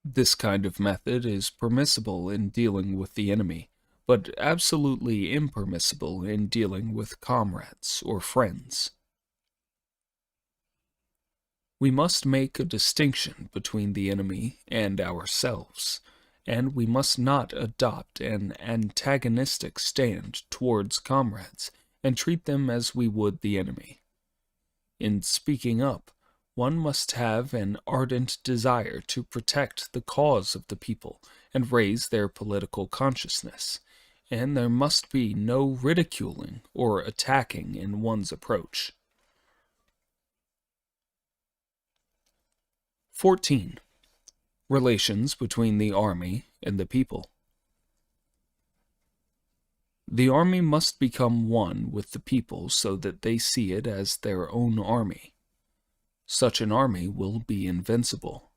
This kind of method is permissible in dealing with the enemy, but absolutely impermissible in dealing with comrades or friends. We must make a distinction between the enemy and ourselves, and we must not adopt an antagonistic stand towards comrades and treat them as we would the enemy. In speaking up, one must have an ardent desire to protect the cause of the people and raise their political consciousness, and there must be no ridiculing or attacking in one's approach. 14. Relations between the army and the people. The army must become one with the people so that they see it as their own army. Such an army will be invincible.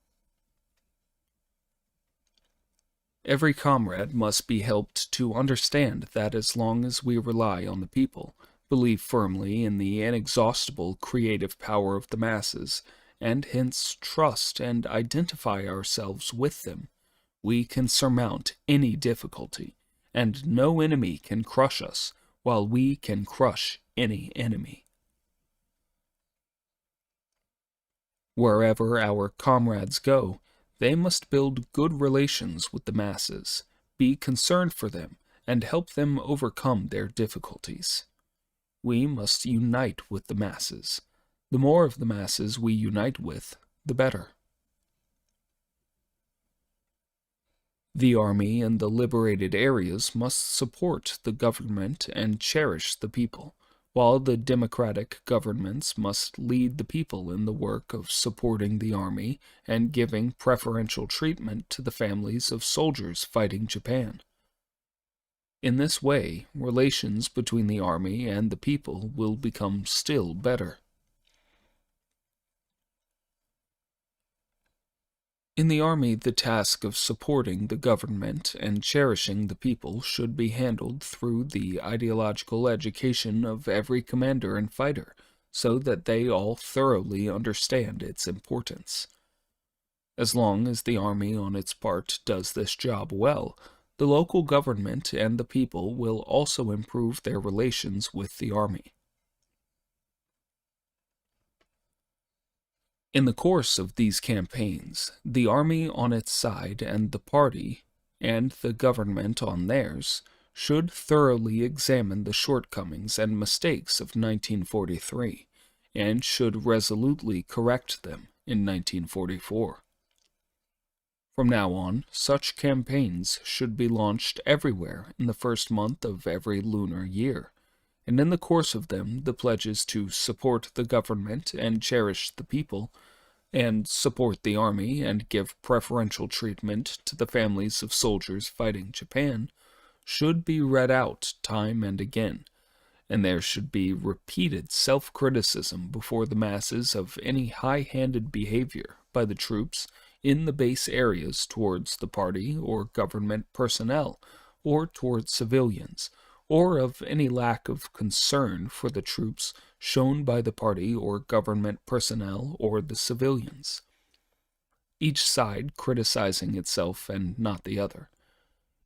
Every comrade must be helped to understand that as long as we rely on the people, believe firmly in the inexhaustible creative power of the masses, and hence trust and identify ourselves with them, we can surmount any difficulty, and no enemy can crush us, while we can crush any enemy. Wherever our comrades go, they must build good relations with the masses, be concerned for them, and help them overcome their difficulties. We must unite with the masses. The more of the masses we unite with, the better. The army and the liberated areas must support the government and cherish the people, while the democratic governments must lead the people in the work of supporting the army and giving preferential treatment to the families of soldiers fighting Japan. In this way, relations between the army and the people will become still better. In the army, the task of supporting the government and cherishing the people should be handled through the ideological education of every commander and fighter, so that they all thoroughly understand its importance. As long as the army on its part does this job well, the local government and the people will also improve their relations with the army. In the course of these campaigns, the army on its side and the party, and the government on theirs, should thoroughly examine the shortcomings and mistakes of 1943, and should resolutely correct them in 1944. From now on, such campaigns should be launched everywhere in the first month of every lunar year, and in the course of them the pledges to support the government and cherish the people, and support the army and give preferential treatment to the families of soldiers fighting Japan, should be read out time and again, and there should be repeated self-criticism before the masses of any high-handed behavior by the troops in the base areas towards the party or government personnel, or towards civilians, or of any lack of concern for the troops shown by the party or government personnel or the civilians. Each side criticizing itself and not the other,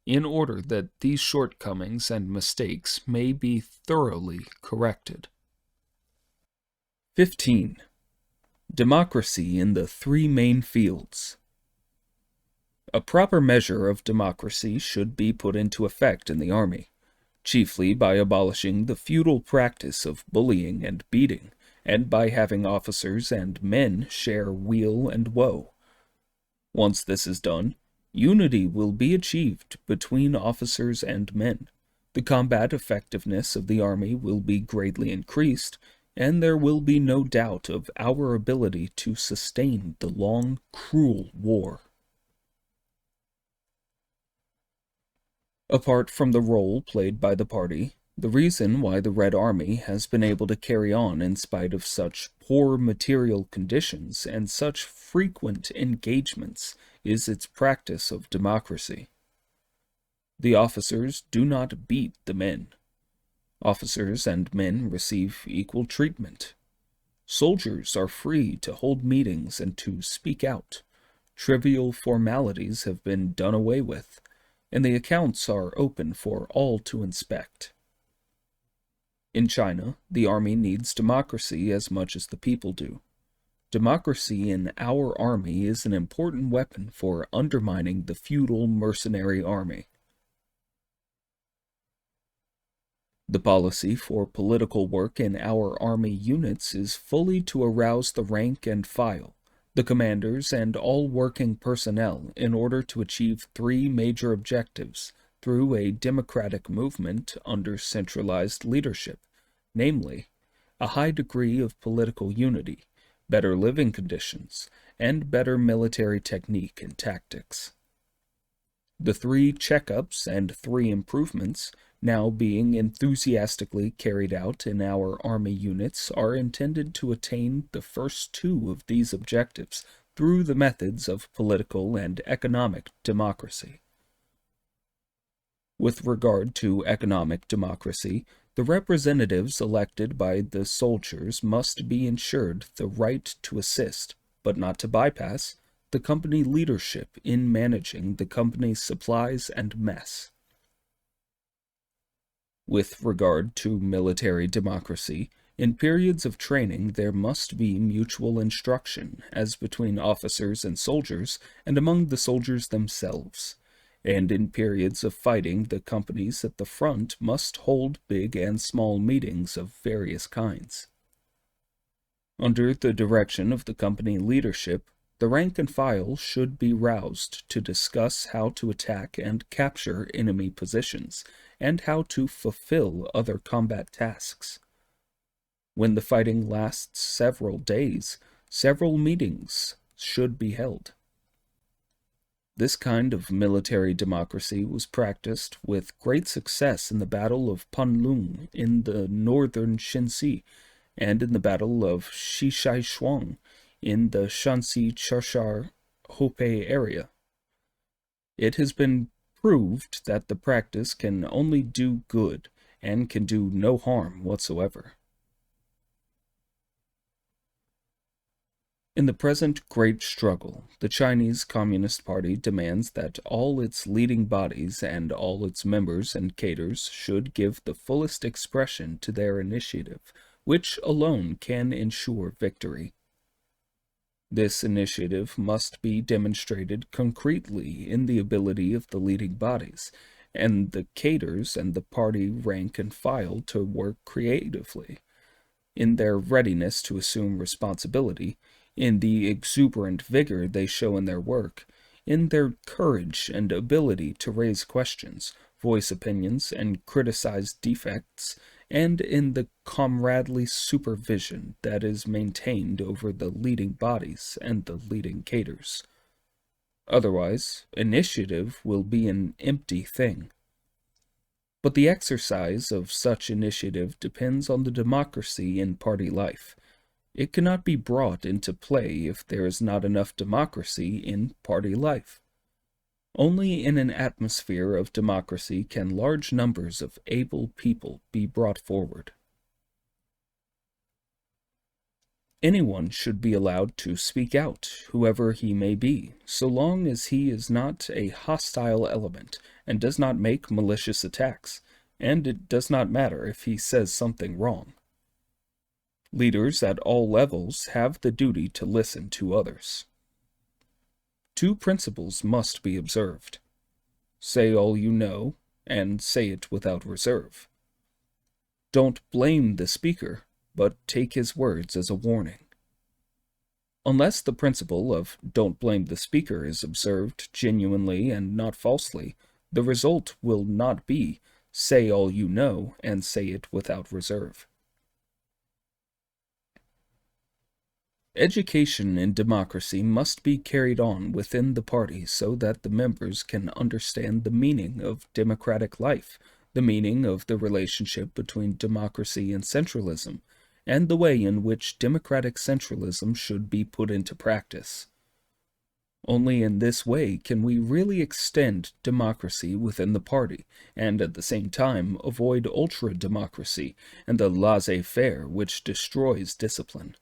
in order that these shortcomings and mistakes may be thoroughly corrected. 15. Democracy in the three main fields. A proper measure of democracy should be put into effect in the army, chiefly by abolishing the feudal practice of bullying and beating, and by having officers and men share weal and woe. Once this is done, unity will be achieved between officers and men. The combat effectiveness of the army will be greatly increased, and there will be no doubt of our ability to sustain the long, cruel war. Apart from the role played by the party, the reason why the Red Army has been able to carry on in spite of such poor material conditions and such frequent engagements is its practice of democracy. The officers do not beat the men. Officers and men receive equal treatment. Soldiers are free to hold meetings and to speak out. Trivial formalities have been done away with, and the accounts are open for all to inspect. In China, the army needs democracy as much as the people do. Democracy in our army is an important weapon for undermining the feudal mercenary army. The policy for political work in our army units is fully to arouse the rank and file, the commanders and all working personnel in order to achieve three major objectives through a democratic movement under centralized leadership, namely, a high degree of political unity, better living conditions, and better military technique and tactics. The 3 checkups and 3 improvements now being enthusiastically carried out in our Army units are intended to attain the first 2 of these objectives through the methods of political and economic democracy. With regard to economic democracy, the representatives elected by the soldiers must be ensured the right to assist, but not to bypass, the company leadership in managing the company's supplies and mess. With regard to military democracy, in periods of training there must be mutual instruction, as between officers and soldiers, and among the soldiers themselves. And in periods of fighting, the companies at the front must hold big and small meetings of various kinds. Under the direction of the company leadership, the rank and file should be roused to discuss how to attack and capture enemy positions, and how to fulfill other combat tasks. When the fighting lasts several days, several meetings should be held. This kind of military democracy was practiced with great success in the Battle of Panlung in the northern Shenxi, and in the Battle of Shishaishuang in the Shanxi Chashar Hopei area. It has been proved that the practice can only do good and can do no harm whatsoever. In the present great struggle, the Chinese Communist Party demands that all its leading bodies and all its members and cadres should give the fullest expression to their initiative, which alone can ensure victory. This initiative must be demonstrated concretely in the ability of the leading bodies, and the cadres and the party rank and file to work creatively, in their readiness to assume responsibility, in the exuberant vigor they show in their work, in their courage and ability to raise questions, voice opinions, and criticize defects, and in the comradely supervision that is maintained over the leading bodies and the leading cadres. Otherwise, initiative will be an empty thing. But the exercise of such initiative depends on the democracy in party life. It cannot be brought into play if there is not enough democracy in party life. Only in an atmosphere of democracy can large numbers of able people be brought forward. Anyone should be allowed to speak out, whoever he may be, so long as he is not a hostile element and does not make malicious attacks, and it does not matter if he says something wrong. Leaders at all levels have the duty to listen to others. 2 principles must be observed. Say all you know, and say it without reserve. Don't blame the speaker, but take his words as a warning. Unless the principle of don't blame the speaker is observed genuinely and not falsely, the result will not be say all you know and say it without reserve. Education in democracy must be carried on within the party so that the members can understand the meaning of democratic life, the meaning of the relationship between democracy and centralism, and the way in which democratic centralism should be put into practice. Only in this way can we really extend democracy within the party, and at the same time avoid ultra-democracy and the laissez-faire which destroys discipline.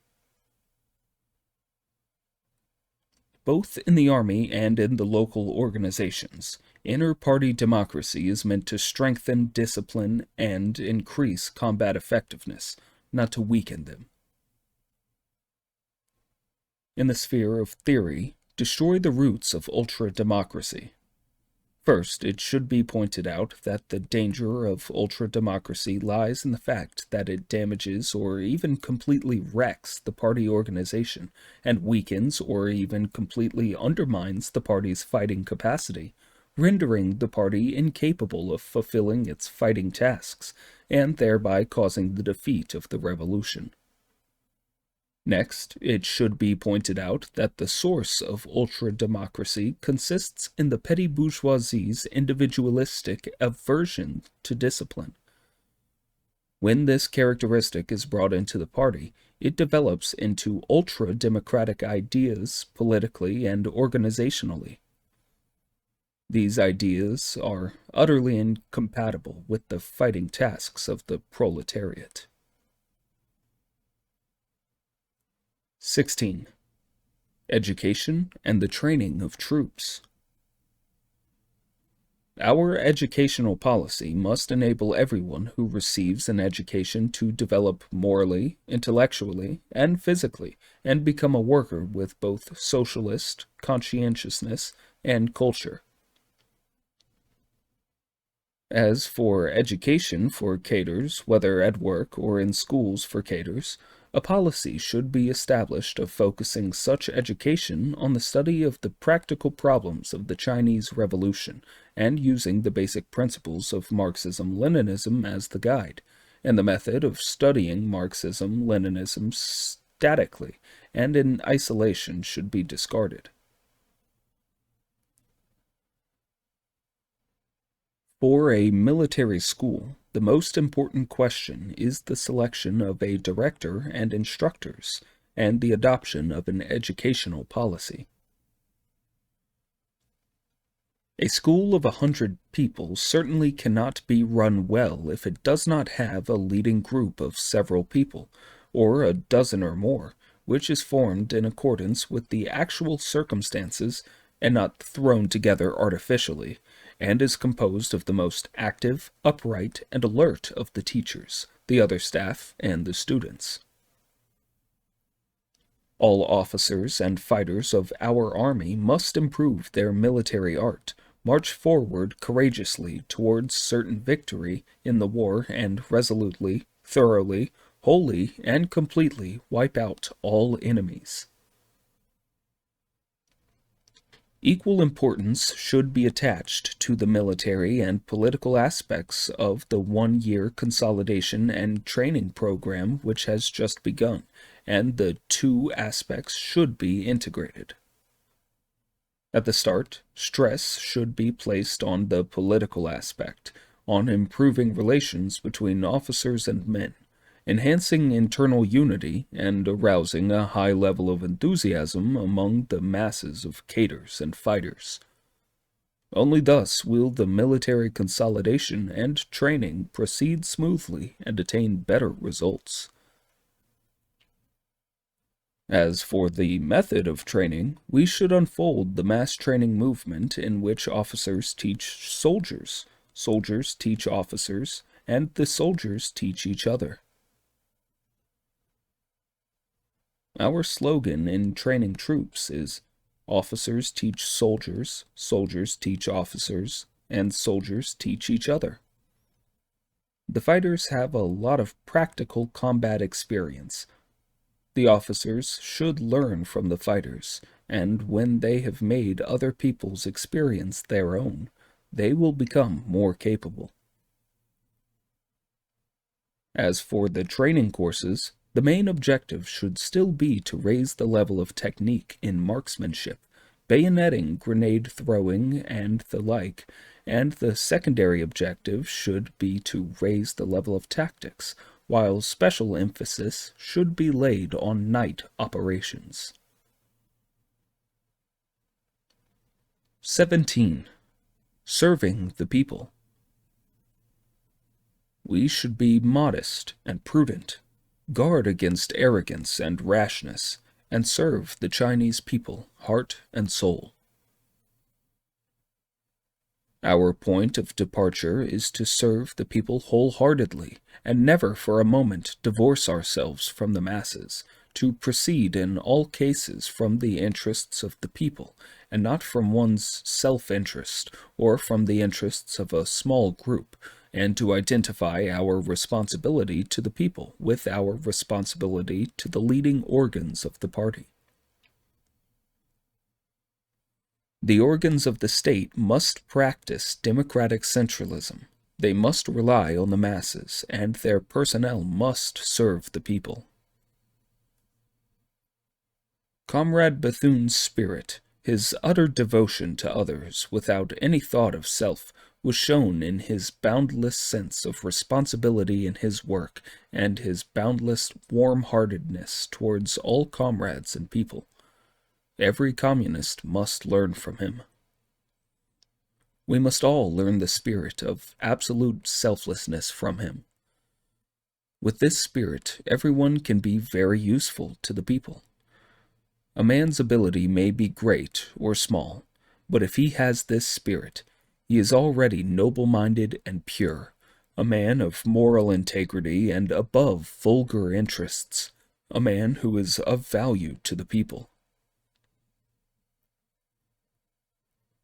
Both in the army and in the local organizations, inter-party democracy is meant to strengthen discipline and increase combat effectiveness, not to weaken them. In the sphere of theory, destroy the roots of ultra-democracy. First, it should be pointed out that the danger of ultra-democracy lies in the fact that it damages or even completely wrecks the party organization and weakens or even completely undermines the party's fighting capacity, rendering the party incapable of fulfilling its fighting tasks, and thereby causing the defeat of the revolution. Next, it should be pointed out that the source of ultra-democracy consists in the petty bourgeoisie's individualistic aversion to discipline. When this characteristic is brought into the party, it develops into ultra-democratic ideas politically and organizationally. These ideas are utterly incompatible with the fighting tasks of the proletariat. 16. Education and the training of troops. Our educational policy must enable everyone who receives an education to develop morally, intellectually, and physically, and become a worker with both socialist conscientiousness and culture. As for education for cadres, whether at work or in schools for cadres, a policy should be established of focusing such education on the study of the practical problems of the Chinese Revolution and using the basic principles of Marxism-Leninism as the guide, and the method of studying Marxism-Leninism statically and in isolation should be discarded. For a military school, the most important question is the selection of a director and instructors, and the adoption of an educational policy. A school of 100 people certainly cannot be run well if it does not have a leading group of several people, or a dozen or more, which is formed in accordance with the actual circumstances and not thrown together artificially, and is composed of the most active, upright, and alert of the teachers, the other staff, and the students. All officers and fighters of our army must improve their military art, march forward courageously towards certain victory in the war, and resolutely, thoroughly, wholly, and completely wipe out all enemies. Equal importance should be attached to the military and political aspects of the one-year consolidation and training program which has just begun, and the two aspects should be integrated. At the start, stress should be placed on the political aspect, on improving relations between officers and men, enhancing internal unity and arousing a high level of enthusiasm among the masses of cadres and fighters. Only thus will the military consolidation and training proceed smoothly and attain better results. As for the method of training, we should unfold the mass training movement in which officers teach soldiers, soldiers teach officers, and the soldiers teach each other. Our slogan in training troops is, "Officers teach soldiers, soldiers teach officers, and soldiers teach each other." The fighters have a lot of practical combat experience. The officers should learn from the fighters, and when they have made other people's experience their own, they will become more capable. As for the training courses, the main objective should still be to raise the level of technique in marksmanship, bayoneting, grenade throwing, and the like, and the secondary objective should be to raise the level of tactics, while special emphasis should be laid on night operations. 17. Serving the people. We should be modest and prudent, guard against arrogance and rashness, and serve the Chinese people heart and soul. Our point of departure is to serve the people wholeheartedly, and never for a moment divorce ourselves from the masses, to proceed in all cases from the interests of the people, and not from one's self-interest, or from the interests of a small group, and to identify our responsibility to the people with our responsibility to the leading organs of the party. The organs of the state must practice democratic centralism. They must rely on the masses, and their personnel must serve the people. Comrade Bethune's spirit, his utter devotion to others without any thought of self, was shown in his boundless sense of responsibility in his work and his boundless warm-heartedness towards all comrades and people. Every communist must learn from him. We must all learn the spirit of absolute selflessness from him. With this spirit, everyone can be very useful to the people. A man's ability may be great or small, but if he has this spirit, he is already noble-minded and pure, a man of moral integrity and above vulgar interests, a man who is of value to the people.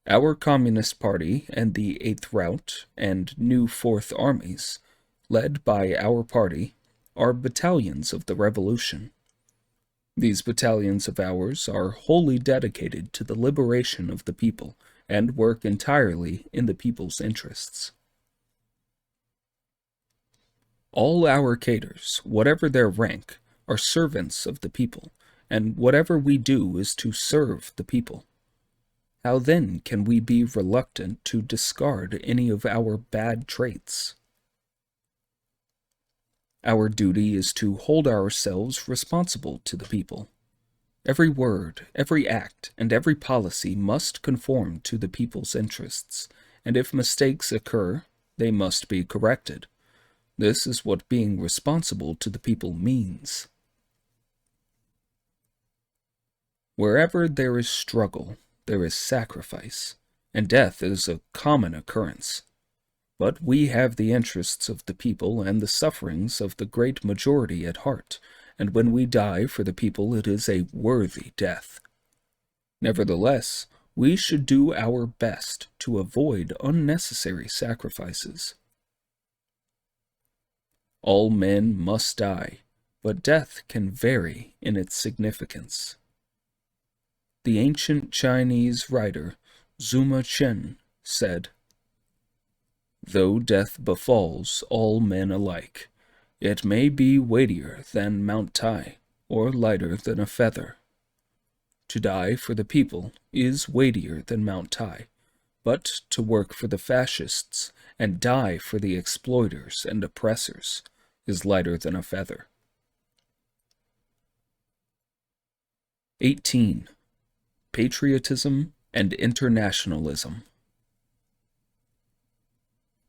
Our Communist Party and the Eighth Route and new Fourth Armies, led by our party, are battalions of the Revolution. These battalions of ours are wholly dedicated to the liberation of the people and work entirely in the people's interests. All our cadres, whatever their rank, are servants of the people, and whatever we do is to serve the people. How then can we be reluctant to discard any of our bad traits? Our duty is to hold ourselves responsible to the people. Every word, every act, and every policy must conform to the people's interests, and if mistakes occur, they must be corrected. This is what being responsible to the people means. Wherever there is struggle, there is sacrifice, and death is a common occurrence. But we have the interests of the people and the sufferings of the great majority at heart, and when we die for the people it is a worthy death. Nevertheless, we should do our best to avoid unnecessary sacrifices. All men must die, but death can vary in its significance. The ancient Chinese writer Zuma Chen said, "Though death befalls all men alike, it may be weightier than Mount Tai, or lighter than a feather. To die for the people is weightier than Mount Tai, but to work for the fascists and die for the exploiters and oppressors is lighter than a feather." 18. Patriotism and Internationalism.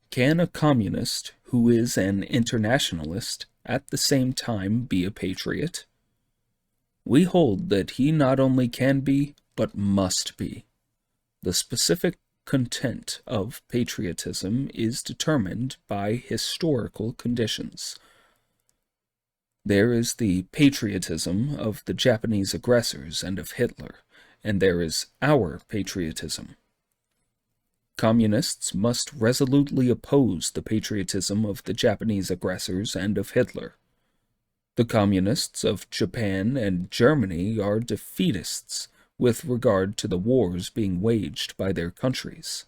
Can a communist who is an internationalist at the same time be a patriot? We hold that he not only can be, but must be. The specific content of patriotism is determined by historical conditions. There is the patriotism of the Japanese aggressors and of Hitler, and there is our patriotism. Communists must resolutely oppose the patriotism of the Japanese aggressors and of Hitler. The communists of Japan and Germany are defeatists with regard to the wars being waged by their countries.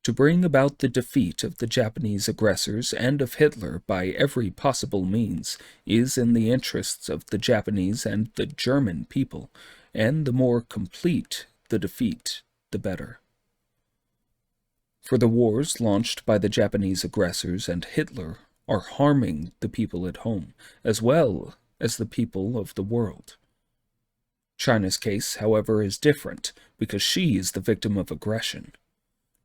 To bring about the defeat of the Japanese aggressors and of Hitler by every possible means is in the interests of the Japanese and the German people, and the more complete the defeat, the better. For the wars launched by the Japanese aggressors and Hitler are harming the people at home, as well as the people of the world. China's case, however, is different, because she is the victim of aggression.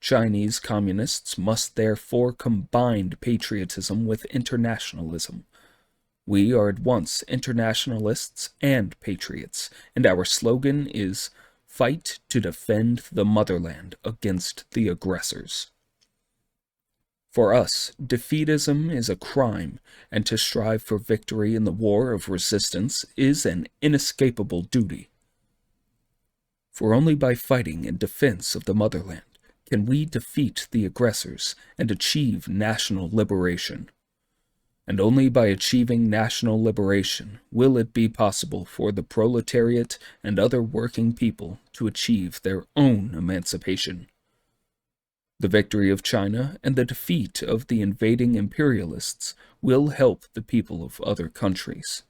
Chinese communists must therefore combine patriotism with internationalism. We are at once internationalists and patriots, and our slogan is "Fight to defend the motherland against the aggressors." For us, defeatism is a crime, and to strive for victory in the war of resistance is an inescapable duty. For only by fighting in defense of the motherland can we defeat the aggressors and achieve national liberation. And only by achieving national liberation will it be possible for the proletariat and other working people to achieve their own emancipation. The victory of China and the defeat of the invading imperialists will help the people of other countries.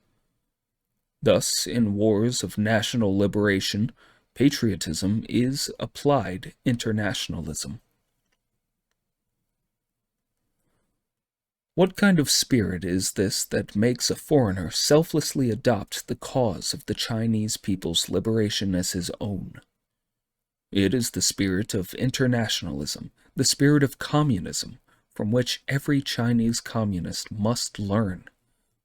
Thus, in wars of national liberation, patriotism is applied internationalism. What kind of spirit is this that makes a foreigner selflessly adopt the cause of the Chinese people's liberation as his own? It is the spirit of internationalism, the spirit of communism, from which every Chinese communist must learn.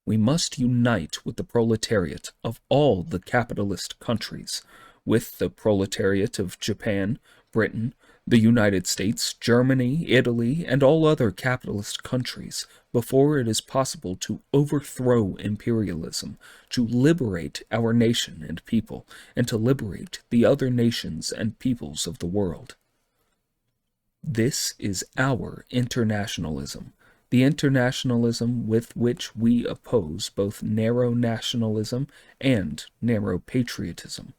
We must unite with the proletariat of all the capitalist countries, with the proletariat of Japan, Britain, the United States, Germany, Italy, and all other capitalist countries, before it is possible to overthrow imperialism, to liberate our nation and people, and to liberate the other nations and peoples of the world. This is our internationalism, the internationalism with which we oppose both narrow nationalism and narrow patriotism.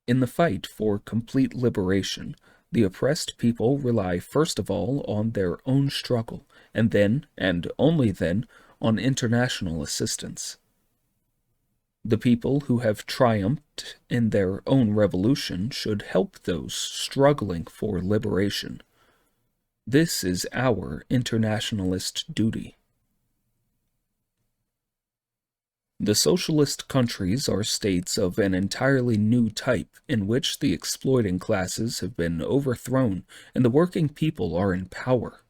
In the fight for complete liberation, the oppressed people rely first of all on their own struggle, and then, and only then, on international assistance. The people who have triumphed in their own revolution should help those struggling for liberation. This is our internationalist duty. The socialist countries are states of an entirely new type in which the exploiting classes have been overthrown and the working people are in power.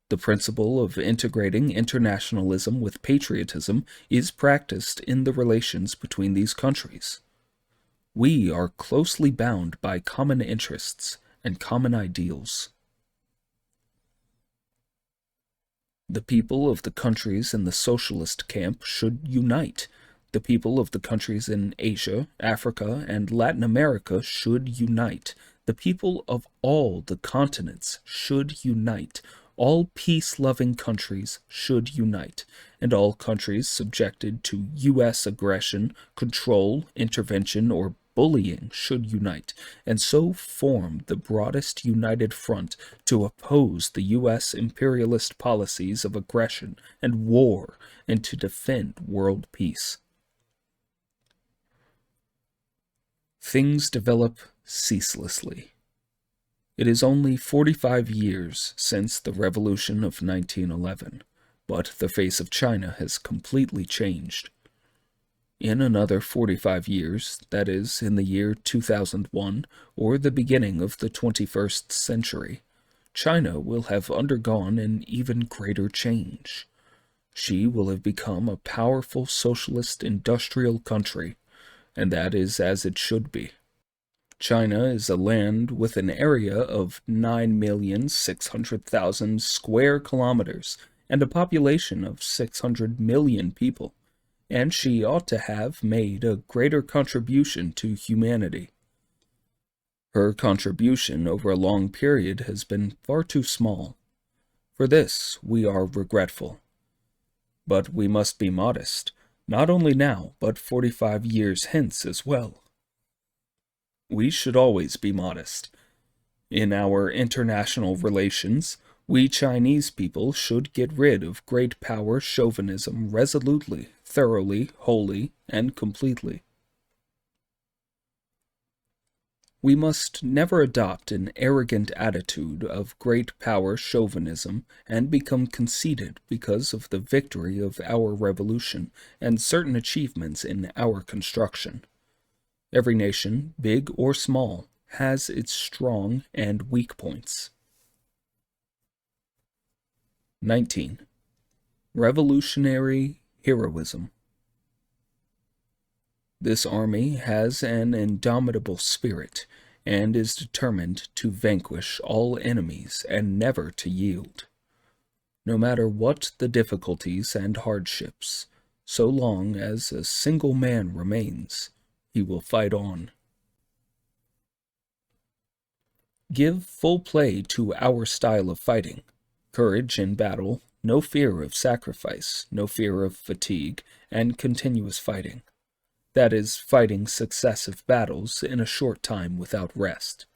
The principle of integrating internationalism with patriotism is practiced in the relations between these countries. We are closely bound by common interests and common ideals. The people of the countries in the socialist camp should unite. The people of the countries in Asia, Africa, and Latin America should unite. The people of all the continents should unite. All peace-loving countries should unite, and all countries subjected to U.S. aggression, control, intervention, or bullying should unite, and so form the broadest united front to oppose the U.S. imperialist policies of aggression and war and to defend world peace. Things develop ceaselessly. It is only 45 years since the Revolution of 1911, but the face of China has completely changed. In another 45 years, that is, in the year 2001, or the beginning of the 21st century, China will have undergone an even greater change. She will have become a powerful socialist industrial country, and that is as it should be. China is a land with an area of 9,600,000 square kilometers and a population of 600 million people, and she ought to have made a greater contribution to humanity. Her contribution over a long period has been far too small. For this we are regretful. But we must be modest, not only now, but 45 years hence as well. We should always be modest. In our international relations, we Chinese people should get rid of great power chauvinism resolutely, thoroughly, wholly, and completely. We must never adopt an arrogant attitude of great power chauvinism and become conceited because of the victory of our revolution and certain achievements in our construction. Every nation, big or small, has its strong and weak points. 19. Revolutionary heroism. This army has an indomitable spirit and is determined to vanquish all enemies and never to yield. No matter what the difficulties and hardships, so long as a single man remains, he will fight on. Give full play to our style of fighting. Courage in battle, no fear of sacrifice, no fear of fatigue, and continuous fighting. That is, fighting successive battles in a short time without rest.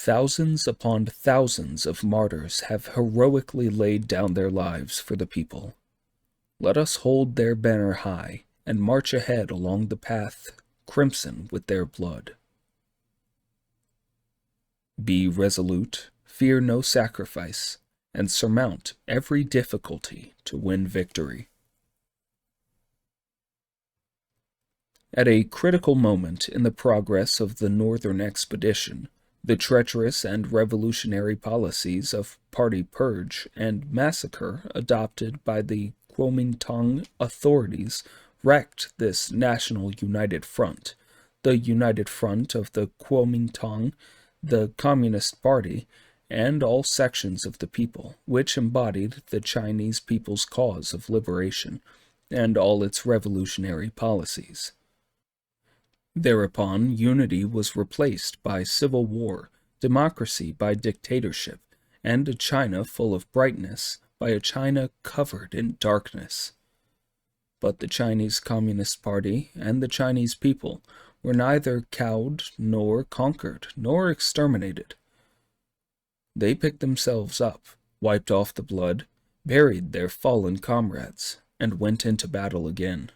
Thousands upon thousands of martyrs have heroically laid down their lives for the people. Let us hold their banner high and march ahead along the path crimson with their blood. Be resolute, fear no sacrifice, and surmount every difficulty to win victory. At a critical moment in the progress of the northern expedition, the treacherous and revolutionary policies of party purge and massacre adopted by the Kuomintang authorities wrecked this national united front, the united front of the Kuomintang, the Communist Party, and all sections of the people, which embodied the Chinese people's cause of liberation and all its revolutionary policies. Thereupon, unity was replaced by civil war, democracy by dictatorship, and a China full of brightness by a China covered in darkness. But the Chinese Communist Party and the Chinese people were neither cowed nor conquered nor exterminated. They picked themselves up, wiped off the blood, buried their fallen comrades, and went into battle again.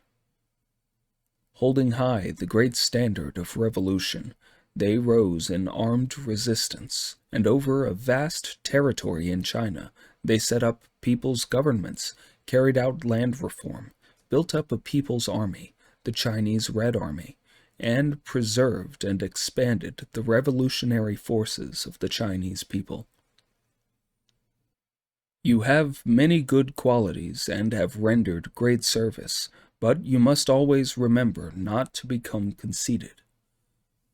Holding high the great standard of revolution, they rose in armed resistance, and over a vast territory in China, they set up people's governments, carried out land reform, built up a people's army, the Chinese Red Army, and preserved and expanded the revolutionary forces of the Chinese people. You have many good qualities and have rendered great service, but you must always remember not to become conceited.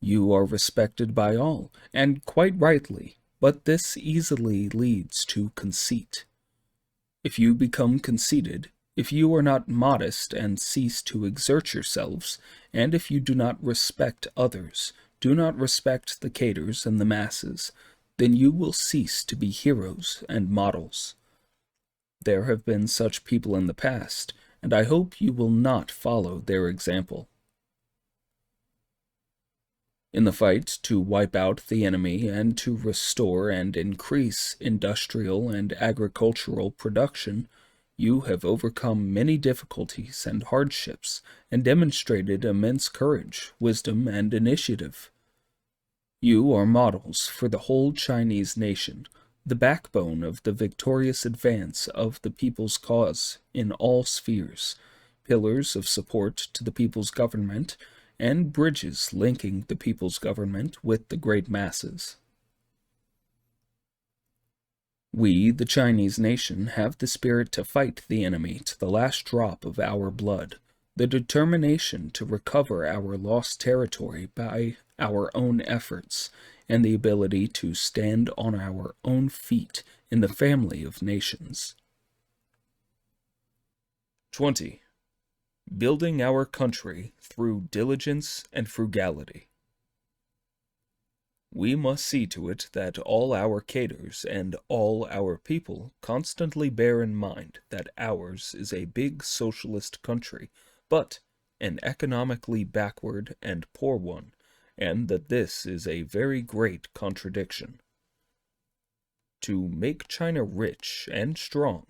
You are respected by all, and quite rightly, but this easily leads to conceit. If you become conceited, if you are not modest and cease to exert yourselves, and if you do not respect others, do not respect the cadres and the masses, then you will cease to be heroes and models. There have been such people in the past, and I hope you will not follow their example. In the fight to wipe out the enemy and to restore and increase industrial and agricultural production, you have overcome many difficulties and hardships and demonstrated immense courage, wisdom, and initiative. You are models for the whole Chinese nation, the backbone of the victorious advance of the people's cause in all spheres, pillars of support to the people's government, and bridges linking the people's government with the great masses. We, the Chinese nation, have the spirit to fight the enemy to the last drop of our blood, the determination to recover our lost territory by our own efforts, and the ability to stand on our own feet in the family of nations. 20. Building our country through diligence and frugality. We must see to it that all our cadres and all our people constantly bear in mind that ours is a big socialist country, but an economically backward and poor one, and that this is a very great contradiction. To make China rich and strong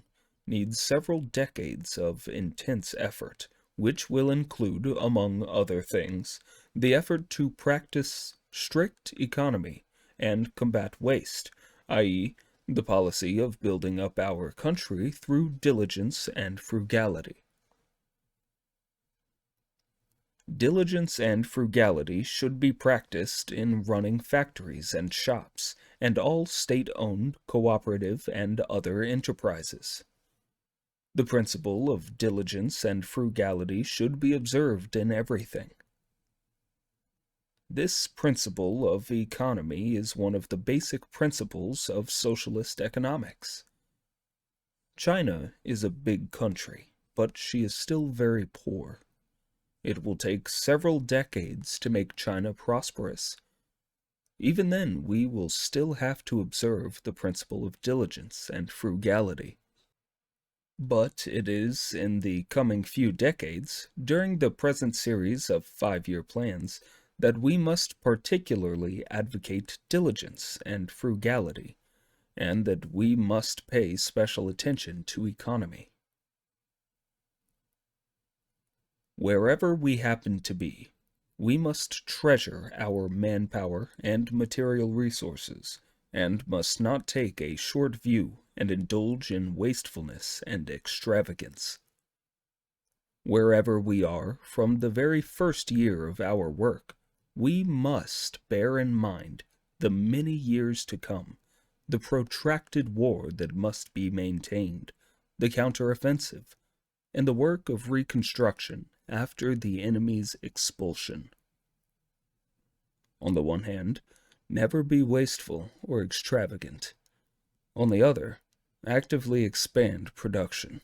needs several decades of intense effort, which will include, among other things, the effort to practice strict economy and combat waste, i.e., the policy of building up our country through diligence and frugality. Diligence and frugality should be practiced in running factories and shops, and all state-owned, cooperative, and other enterprises. The principle of diligence and frugality should be observed in everything. This principle of economy is one of the basic principles of socialist economics. China is a big country, but she is still very poor. It will take several decades to make China prosperous. Even then, we will still have to observe the principle of diligence and frugality. But it is in the coming few decades, during the present series of 5-year plans, that we must particularly advocate diligence and frugality, and that we must pay special attention to economy. Wherever we happen to be, we must treasure our manpower and material resources, and must not take a short view and indulge in wastefulness and extravagance. Wherever we are, from the very first year of our work, we must bear in mind the many years to come, the protracted war that must be maintained, the counteroffensive, and the work of reconstruction after the enemy's expulsion. On the one hand, never be wasteful or extravagant. On the other, actively expand production.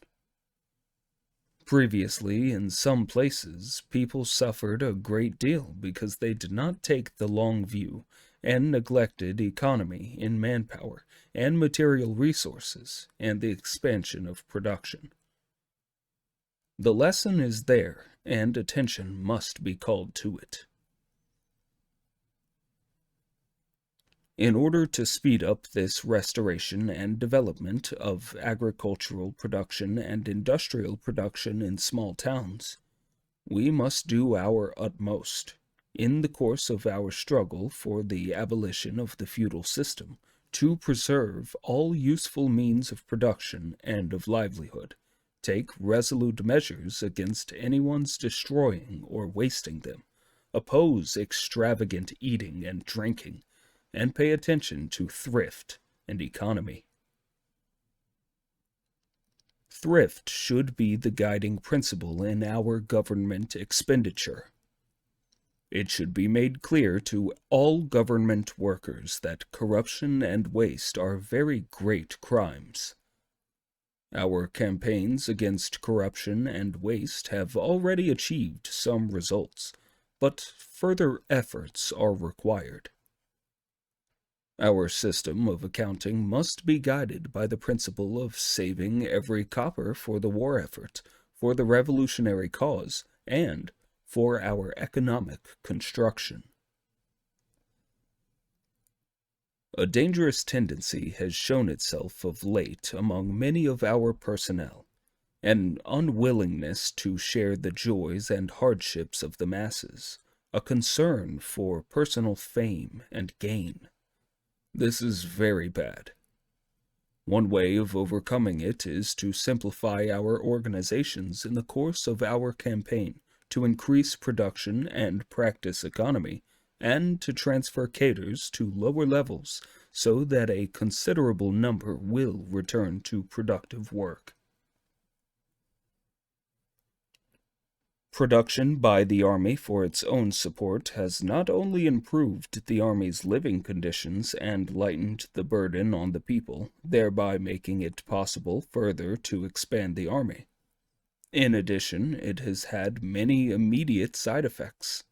Previously, in some places, people suffered a great deal because they did not take the long view and neglected economy in manpower and material resources and the expansion of production. The lesson is there, and attention must be called to it. In order to speed up this restoration and development of agricultural production and industrial production in small towns, we must do our utmost, in the course of our struggle for the abolition of the feudal system, to preserve all useful means of production and of livelihood, take resolute measures against anyone's destroying or wasting them, oppose extravagant eating and drinking, and pay attention to thrift and economy. Thrift should be the guiding principle in our government expenditure. It should be made clear to all government workers that corruption and waste are very great crimes. Our campaigns against corruption and waste have already achieved some results, but further efforts are required. Our system of accounting must be guided by the principle of saving every copper for the war effort, for the revolutionary cause, and for our economic construction. A dangerous tendency has shown itself of late among many of our personnel, an unwillingness to share the joys and hardships of the masses, a concern for personal fame and gain. This is very bad. One way of overcoming it is to simplify our organizations in the course of our campaign, to increase production and practice economy, and to transfer cadres to lower levels so that a considerable number will return to productive work. Production by the Army for its own support has not only improved the Army's living conditions and lightened the burden on the people, thereby making it possible further to expand the Army. In addition, it has had many immediate side effects.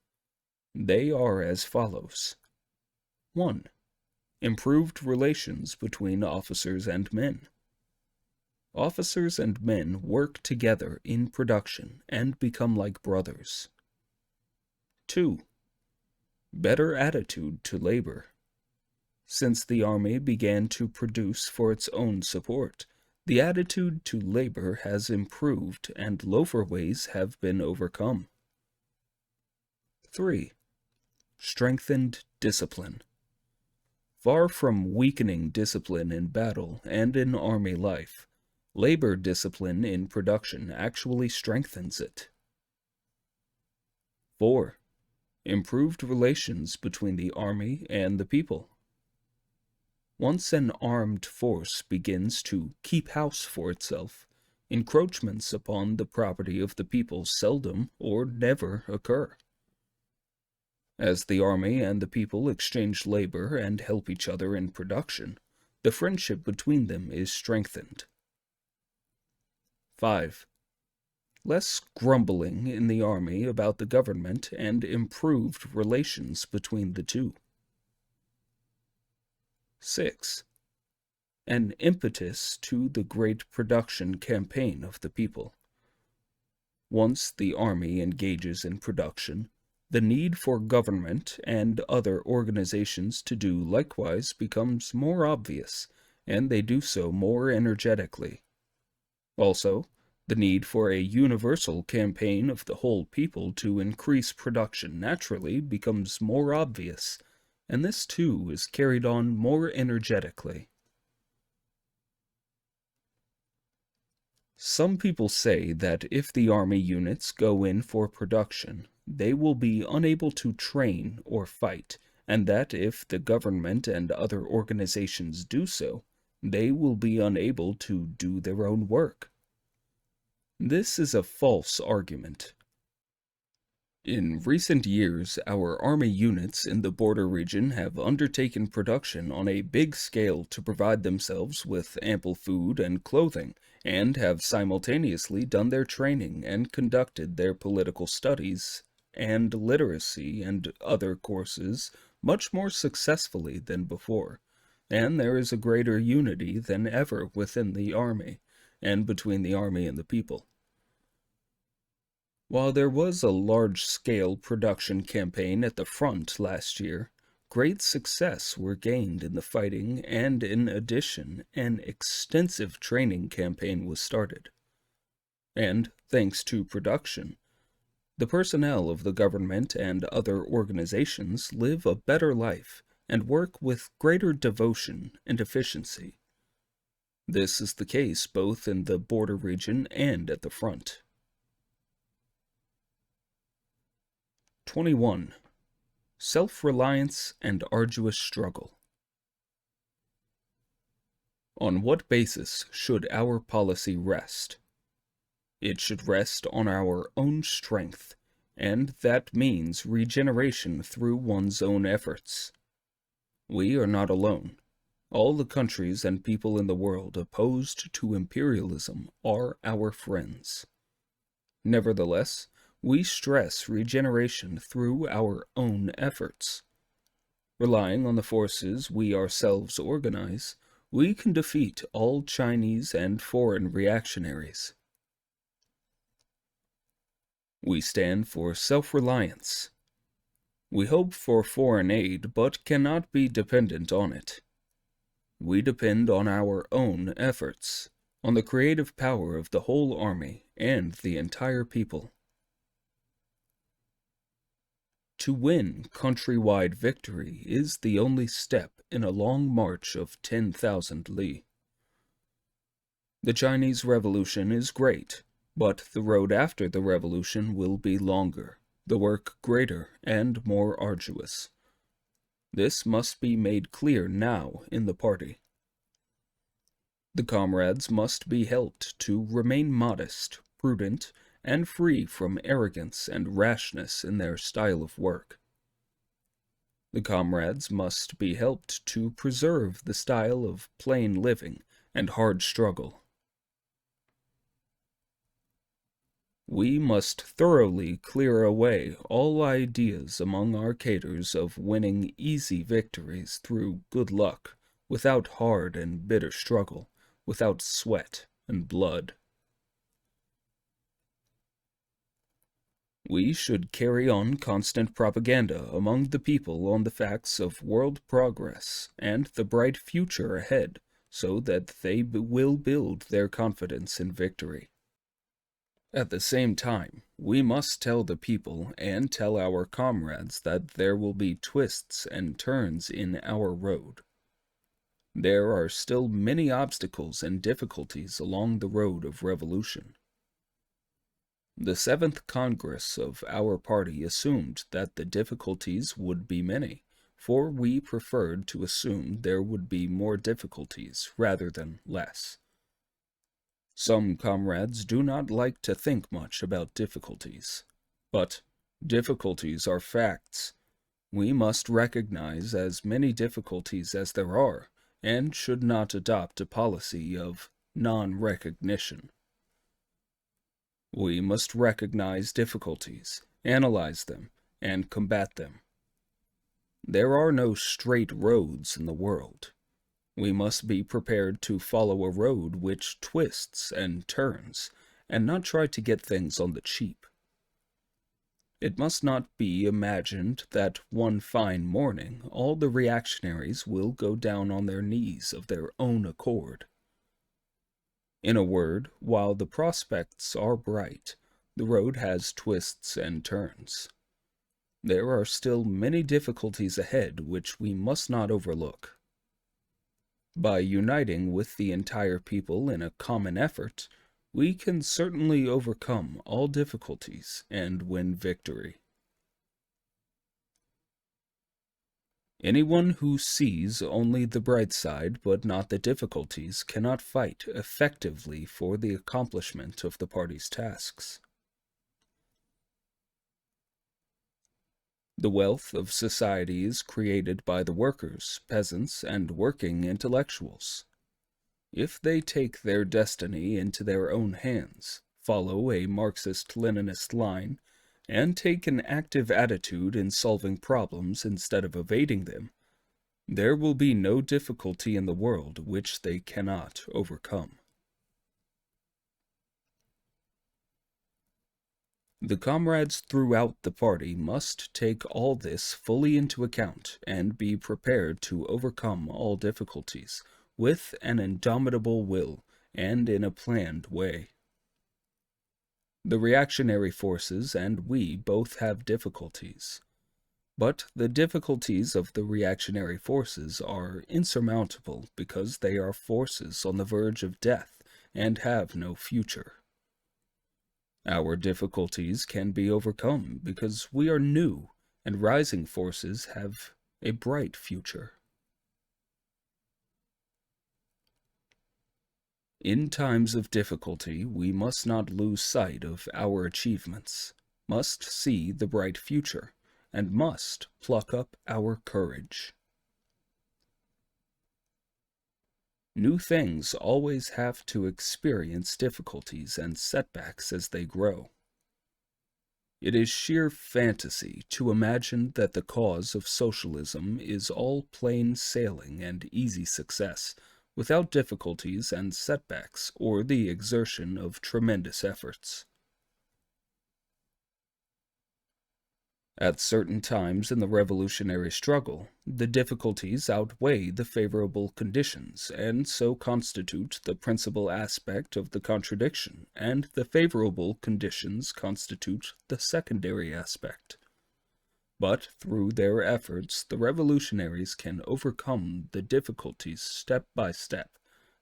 They are as follows. 1. Improved relations between officers and men. Officers and men work together in production and become like brothers. 2. Better attitude to labor. Since the Army began to produce for its own support, the attitude to labor has improved and loafer ways have been overcome. 3. Strengthened discipline. Far from weakening discipline in battle and in Army life, labor discipline in production actually strengthens it. 4. Improved relations between the Army and the people. Once an armed force begins to keep house for itself, encroachments upon the property of the people seldom or never occur. As the Army and the people exchange labor and help each other in production, the friendship between them is strengthened. 5. Less grumbling in the Army about the government and improved relations between the two. 6. An impetus to the great production campaign of the people. Once the Army engages in production, the need for government and other organizations to do likewise becomes more obvious, and they do so more energetically. Also, the need for a universal campaign of the whole people to increase production naturally becomes more obvious, and this too is carried on more energetically. Some people say that if the army units go in for production, they will be unable to train or fight, and that if the government and other organizations do so, they will be unable to do their own work. This is a false argument. In recent years, our army units in the border region have undertaken production on a big scale to provide themselves with ample food and clothing, and have simultaneously done their training and conducted their political studies and literacy and other courses much more successfully than before, and there is a greater unity than ever within the army, and between the army and the people. While there was a large-scale production campaign at the front last year, great success were gained in the fighting, and in addition, an extensive training campaign was started. And, thanks to production, the personnel of the government and other organizations live a better life and work with greater devotion and efficiency. This is the case both in the border region and at the front. 21. Self-reliance and arduous struggle. On what basis should our policy rest? It should rest on our own strength, and that means regeneration through one's own efforts. We are not alone. All the countries and people in the world opposed to imperialism are our friends. Nevertheless, we stress regeneration through our own efforts. Relying on the forces we ourselves organize, we can defeat all Chinese and foreign reactionaries. We stand for self-reliance. We hope for foreign aid, but cannot be dependent on it. We depend on our own efforts, on the creative power of the whole army and the entire people. To win countrywide victory is the only step in a long march of 10,000 li. The Chinese Revolution is great, but the road after the revolution will be longer, the work greater and more arduous. This must be made clear now in the party. The comrades must be helped to remain modest, prudent, and free from arrogance and rashness in their style of work. The comrades must be helped to preserve the style of plain living and hard struggle. We must thoroughly clear away all ideas among our cadres of winning easy victories through good luck, without hard and bitter struggle, without sweat and blood. We should carry on constant propaganda among the people on the facts of world progress and the bright future ahead, so that they will build their confidence in victory. At the same time, we must tell the people and tell our comrades that there will be twists and turns in our road. There are still many obstacles and difficulties along the road of revolution. The 7th Congress of our party assumed that the difficulties would be many, for we preferred to assume there would be more difficulties rather than less. Some comrades do not like to think much about difficulties, but difficulties are facts. We must recognize as many difficulties as there are, and should not adopt a policy of non-recognition. We must recognize difficulties, analyze them, and combat them. There are no straight roads in the world. We must be prepared to follow a road which twists and turns, and not try to get things on the cheap. It must not be imagined that one fine morning all the reactionaries will go down on their knees of their own accord. In a word, while the prospects are bright, the road has twists and turns. There are still many difficulties ahead which we must not overlook. By uniting with the entire people in a common effort, we can certainly overcome all difficulties and win victory. Anyone who sees only the bright side but not the difficulties cannot fight effectively for the accomplishment of the party's tasks. The wealth of society is created by the workers, peasants, and working intellectuals. If they take their destiny into their own hands, follow a Marxist-Leninist line, and take an active attitude in solving problems instead of evading them, there will be no difficulty in the world which they cannot overcome. The comrades throughout the party must take all this fully into account and be prepared to overcome all difficulties with an indomitable will and in a planned way. The reactionary forces and we both have difficulties, but the difficulties of the reactionary forces are insurmountable because they are forces on the verge of death and have no future. Our difficulties can be overcome because we are new and rising forces have a bright future. In times of difficulty, we must not lose sight of our achievements, must see the bright future, and must pluck up our courage. New things always have to experience difficulties and setbacks as they grow. It is sheer fantasy to imagine that the cause of socialism is all plain sailing and easy success, without difficulties and setbacks or the exertion of tremendous efforts. At certain times in the revolutionary struggle, the difficulties outweigh the favorable conditions, and so constitute the principal aspect of the contradiction, and the favorable conditions constitute the secondary aspect. But through their efforts, the revolutionaries can overcome the difficulties step by step,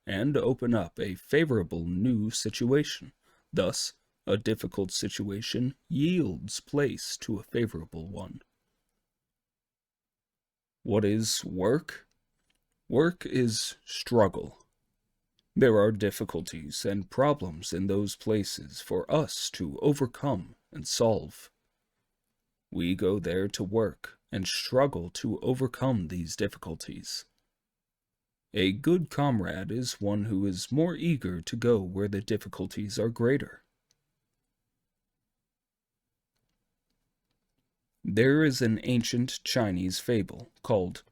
and open up a favorable new situation. Thus, a difficult situation yields place to a favorable one. What is work? Work is struggle. There are difficulties and problems in those places for us to overcome and solve. We go there to work and struggle to overcome these difficulties. A good comrade is one who is more eager to go where the difficulties are greater. There is an ancient Chinese fable called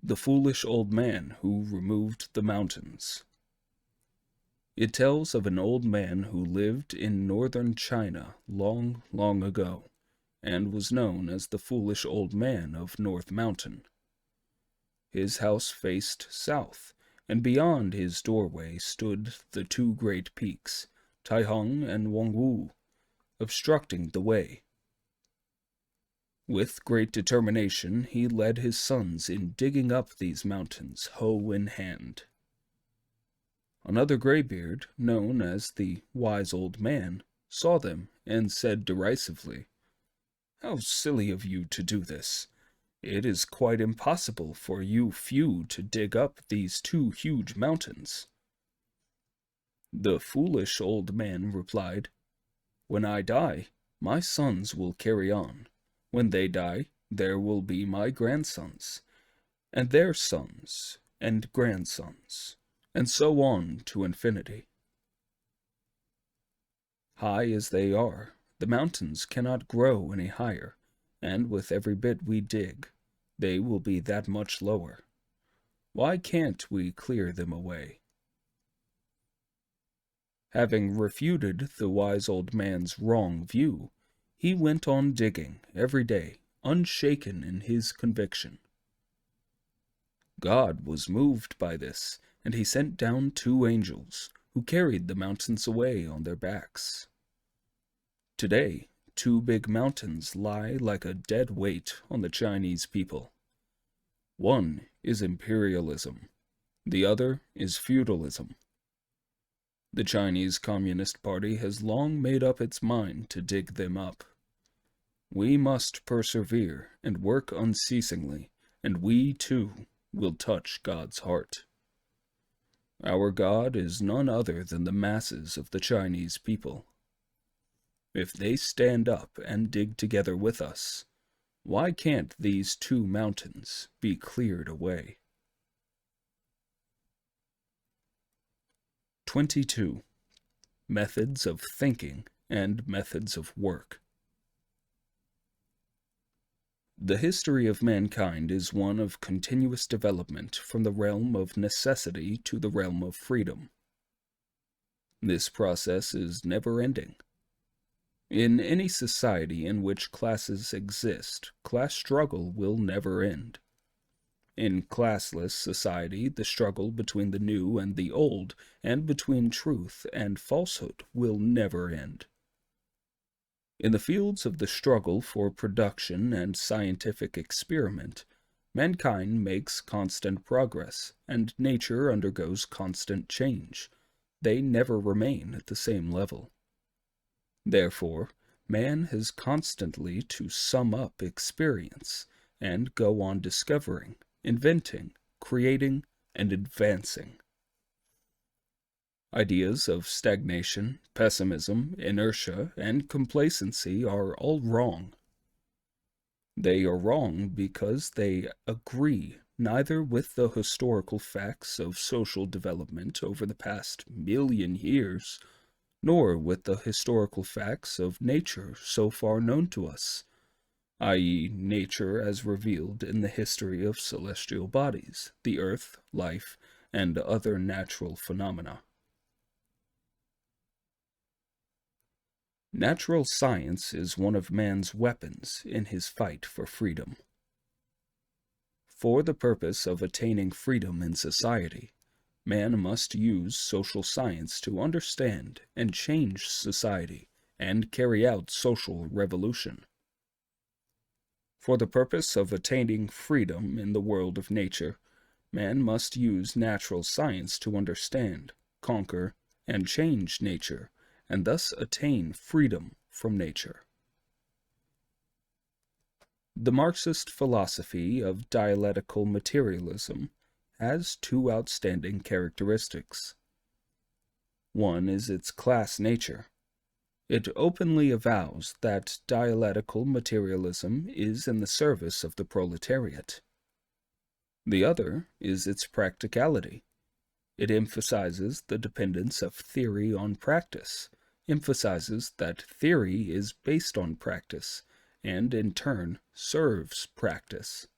The Foolish Old Man Who Removed the Mountains. It tells of an old man who lived in northern China long, long ago, and was known as the Foolish Old Man of North Mountain. His house faced south, and beyond his doorway stood the two great peaks, Tse-tung and Wangwu, obstructing the way. With great determination, he led his sons in digging up these mountains, hoe in hand. Another graybeard, known as the Wise Old Man, saw them and said derisively, "How silly of you to do this! It is quite impossible for you few to dig up these two huge mountains." The foolish old man replied, "When I die, my sons will carry on. When they die, there will be my grandsons, and their sons, and grandsons, and so on to infinity. High as they are, the mountains cannot grow any higher, and with every bit we dig, they will be that much lower. Why can't we clear them away?" Having refuted the wise old man's wrong view, He went on digging every day, unshaken in his conviction. God was moved by this, and he sent down 2 angels, who carried the mountains away on their backs. Today, 2 big mountains lie like a dead weight on the Chinese people. One is imperialism, the other is feudalism. The Chinese Communist Party has long made up its mind to dig them up. We must persevere and work unceasingly, and we, too, will touch God's heart. Our God is none other than the masses of the Chinese people. If they stand up and dig together with us, why can't these 2 mountains be cleared away? 22. Methods of thinking and methods of work. The history of mankind is one of continuous development from the realm of necessity to the realm of freedom. This process is never-ending. In any society in which classes exist, class struggle will never end. In classless society, the struggle between the new and the old, and between truth and falsehood, will never end. In the fields of the struggle for production and scientific experiment, mankind makes constant progress, and nature undergoes constant change. They never remain at the same level. Therefore, man has constantly to sum up experience, and go on discovering, inventing, creating, and advancing. Ideas of stagnation, pessimism, inertia, and complacency are all wrong. They are wrong because they agree neither with the historical facts of social development over the past 1,000,000 years, nor with the historical facts of nature so far known to us, i.e., nature as revealed in the history of celestial bodies, the earth, life, and other natural phenomena. Natural science is one of man's weapons in his fight for freedom. For the purpose of attaining freedom in society, man must use social science to understand and change society and carry out social revolution. For the purpose of attaining freedom in the world of nature, man must use natural science to understand, conquer, and change nature, and thus attain freedom from nature. The Marxist philosophy of dialectical materialism has 2 outstanding characteristics. One is its class nature. It openly avows that dialectical materialism is in the service of the proletariat. The other is its practicality. It emphasizes the dependence of theory on practice, emphasizes that theory is based on practice, and in turn serves practice.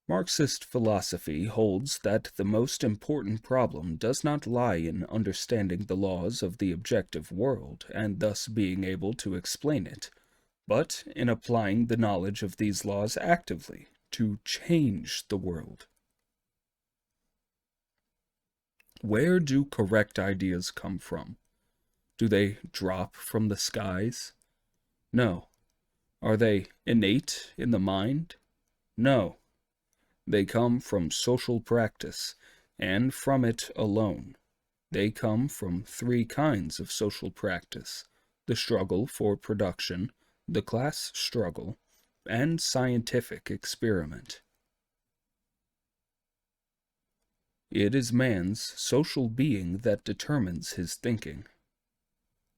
Marxist philosophy holds that the most important problem does not lie in understanding the laws of the objective world and thus being able to explain it, but in applying the knowledge of these laws actively to change the world. Where do correct ideas come from? Do they drop from the skies? No. Are they innate in the mind? No. They come from social practice, and from it alone. They come from 3 kinds of social practice: the struggle for production, the class struggle, and scientific experiment. It is man's social being that determines his thinking.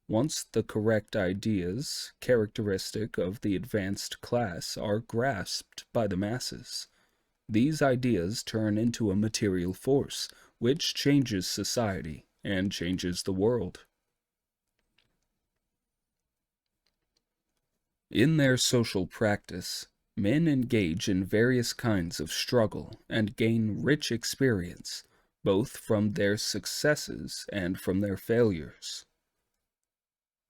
Once the correct ideas, characteristic of the advanced class, are grasped by the masses, these ideas turn into a material force, which changes society and changes the world. In their social practice, men engage in various kinds of struggle and gain rich experience, both from their successes and from their failures.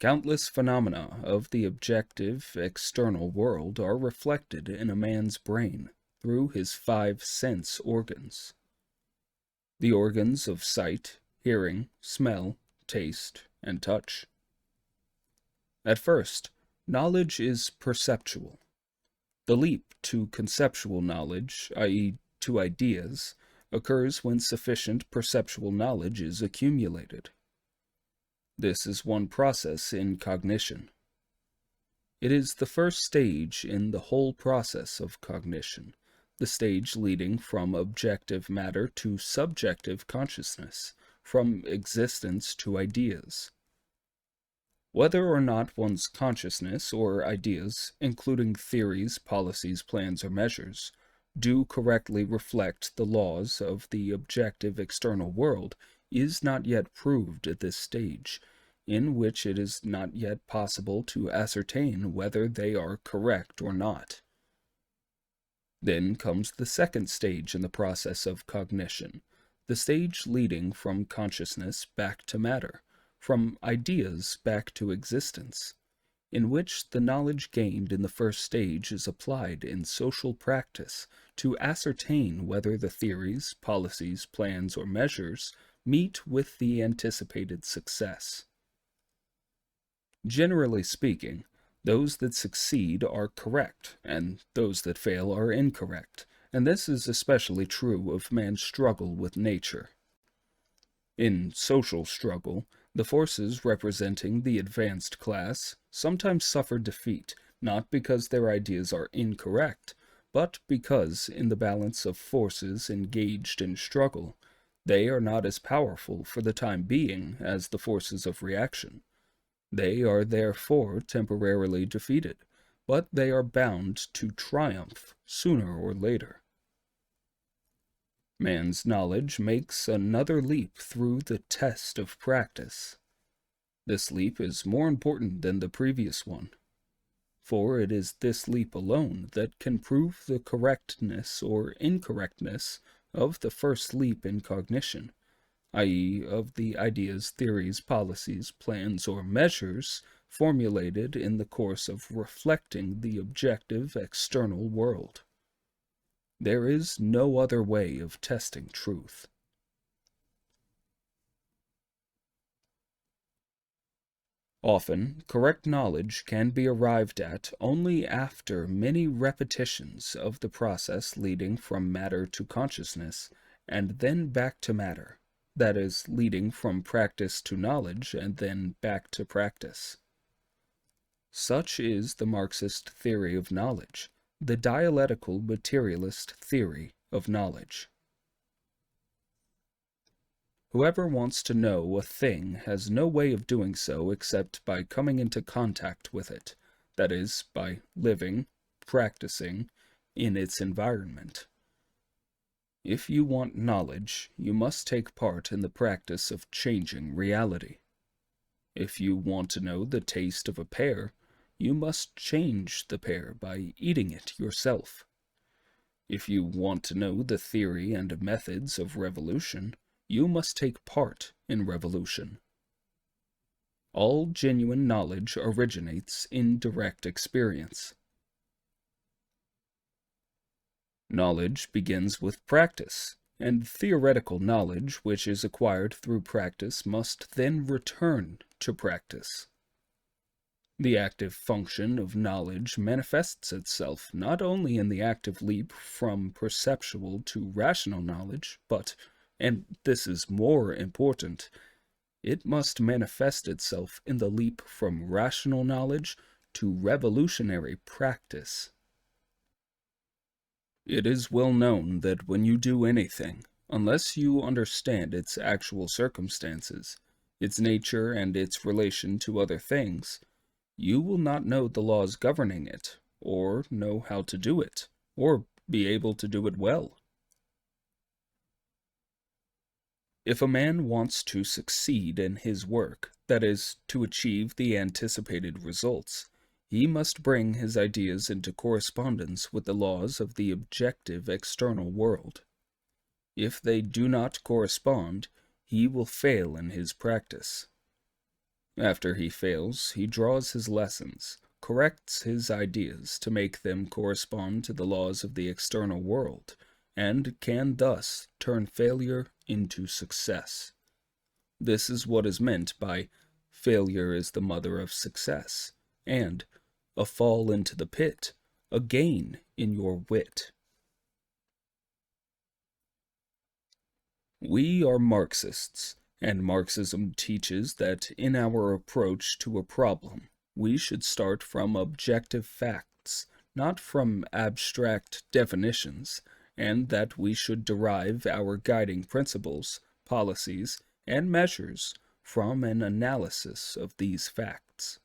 Countless phenomena of the objective external world are reflected in a man's brain through his 5 sense organs. The organs of sight, hearing, smell, taste, and touch. At first, knowledge is perceptual. The leap to conceptual knowledge, i.e., to ideas, occurs when sufficient perceptual knowledge is accumulated. This is one process in cognition. It is the first stage in the whole process of cognition, the stage leading from objective matter to subjective consciousness, from existence to ideas. Whether or not one's consciousness or ideas, including theories, policies, plans, or measures, do correctly reflect the laws of the objective external world is not yet proved at this stage, in which it is not yet possible to ascertain whether they are correct or not. Then comes the second stage in the process of cognition, the stage leading from consciousness back to matter, from ideas back to existence, in which the knowledge gained in the first stage is applied in social practice to ascertain whether the theories, policies, plans, or measures meet with the anticipated success. Generally speaking, those that succeed are correct, and those that fail are incorrect, and this is especially true of man's struggle with nature. In social struggle, the forces representing the advanced class sometimes suffer defeat, not because their ideas are incorrect, but because, in the balance of forces engaged in struggle, they are not as powerful for the time being as the forces of reaction. They are therefore temporarily defeated, but they are bound to triumph sooner or later. Man's knowledge makes another leap through the test of practice. This leap is more important than the previous one, for it is this leap alone that can prove the correctness or incorrectness of the first leap in cognition, i.e., of the ideas, theories, policies, plans, or measures formulated in the course of reflecting the objective external world. There is no other way of testing truth. Often, correct knowledge can be arrived at only after many repetitions of the process leading from matter to consciousness, and then back to matter. That is, leading from practice to knowledge and then back to practice. Such is the Marxist theory of knowledge, the dialectical materialist theory of knowledge. Whoever wants to know a thing has no way of doing so except by coming into contact with it, that is, by living, practicing, in its environment. If you want knowledge, you must take part in the practice of changing reality. If you want to know the taste of a pear, you must change the pear by eating it yourself. If you want to know the theory and methods of revolution, you must take part in revolution. All genuine knowledge originates in direct experience. Knowledge begins with practice, and theoretical knowledge which is acquired through practice must then return to practice. The active function of knowledge manifests itself not only in the active leap from perceptual to rational knowledge, but, and this is more important, it must manifest itself in the leap from rational knowledge to revolutionary practice. It is well known that when you do anything, unless you understand its actual circumstances, its nature and its relation to other things, you will not know the laws governing it, or know how to do it, or be able to do it well. If a man wants to succeed in his work, that is, to achieve the anticipated results, he must bring his ideas into correspondence with the laws of the objective external world. If they do not correspond, he will fail in his practice. After he fails, he draws his lessons, corrects his ideas to make them correspond to the laws of the external world, and can thus turn failure into success. This is what is meant by failure is the mother of success, and a fall into the pit, a gain in your wit. We are Marxists, and Marxism teaches that in our approach to a problem, we should start from objective facts, not from abstract definitions, and that we should derive our guiding principles, policies, and measures from an analysis of these facts.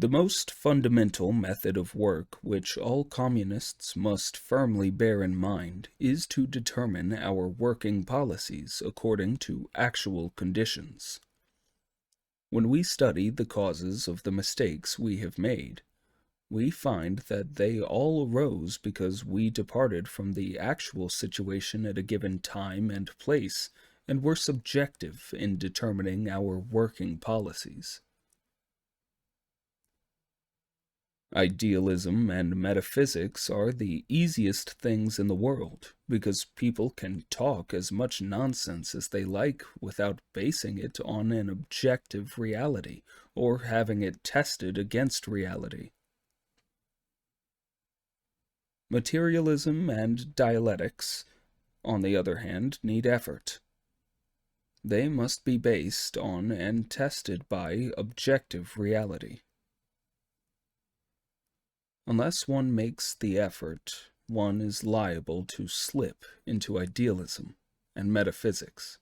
The most fundamental method of work which all communists must firmly bear in mind is to determine our working policies according to actual conditions. When we study the causes of the mistakes we have made, we find that they all arose because we departed from the actual situation at a given time and place and were subjective in determining our working policies. Idealism and metaphysics are the easiest things in the world because people can talk as much nonsense as they like without basing it on an objective reality or having it tested against reality. Materialism and dialectics, on the other hand, need effort. They must be based on and tested by objective reality. Unless one makes the effort, one is liable to slip into idealism and metaphysics.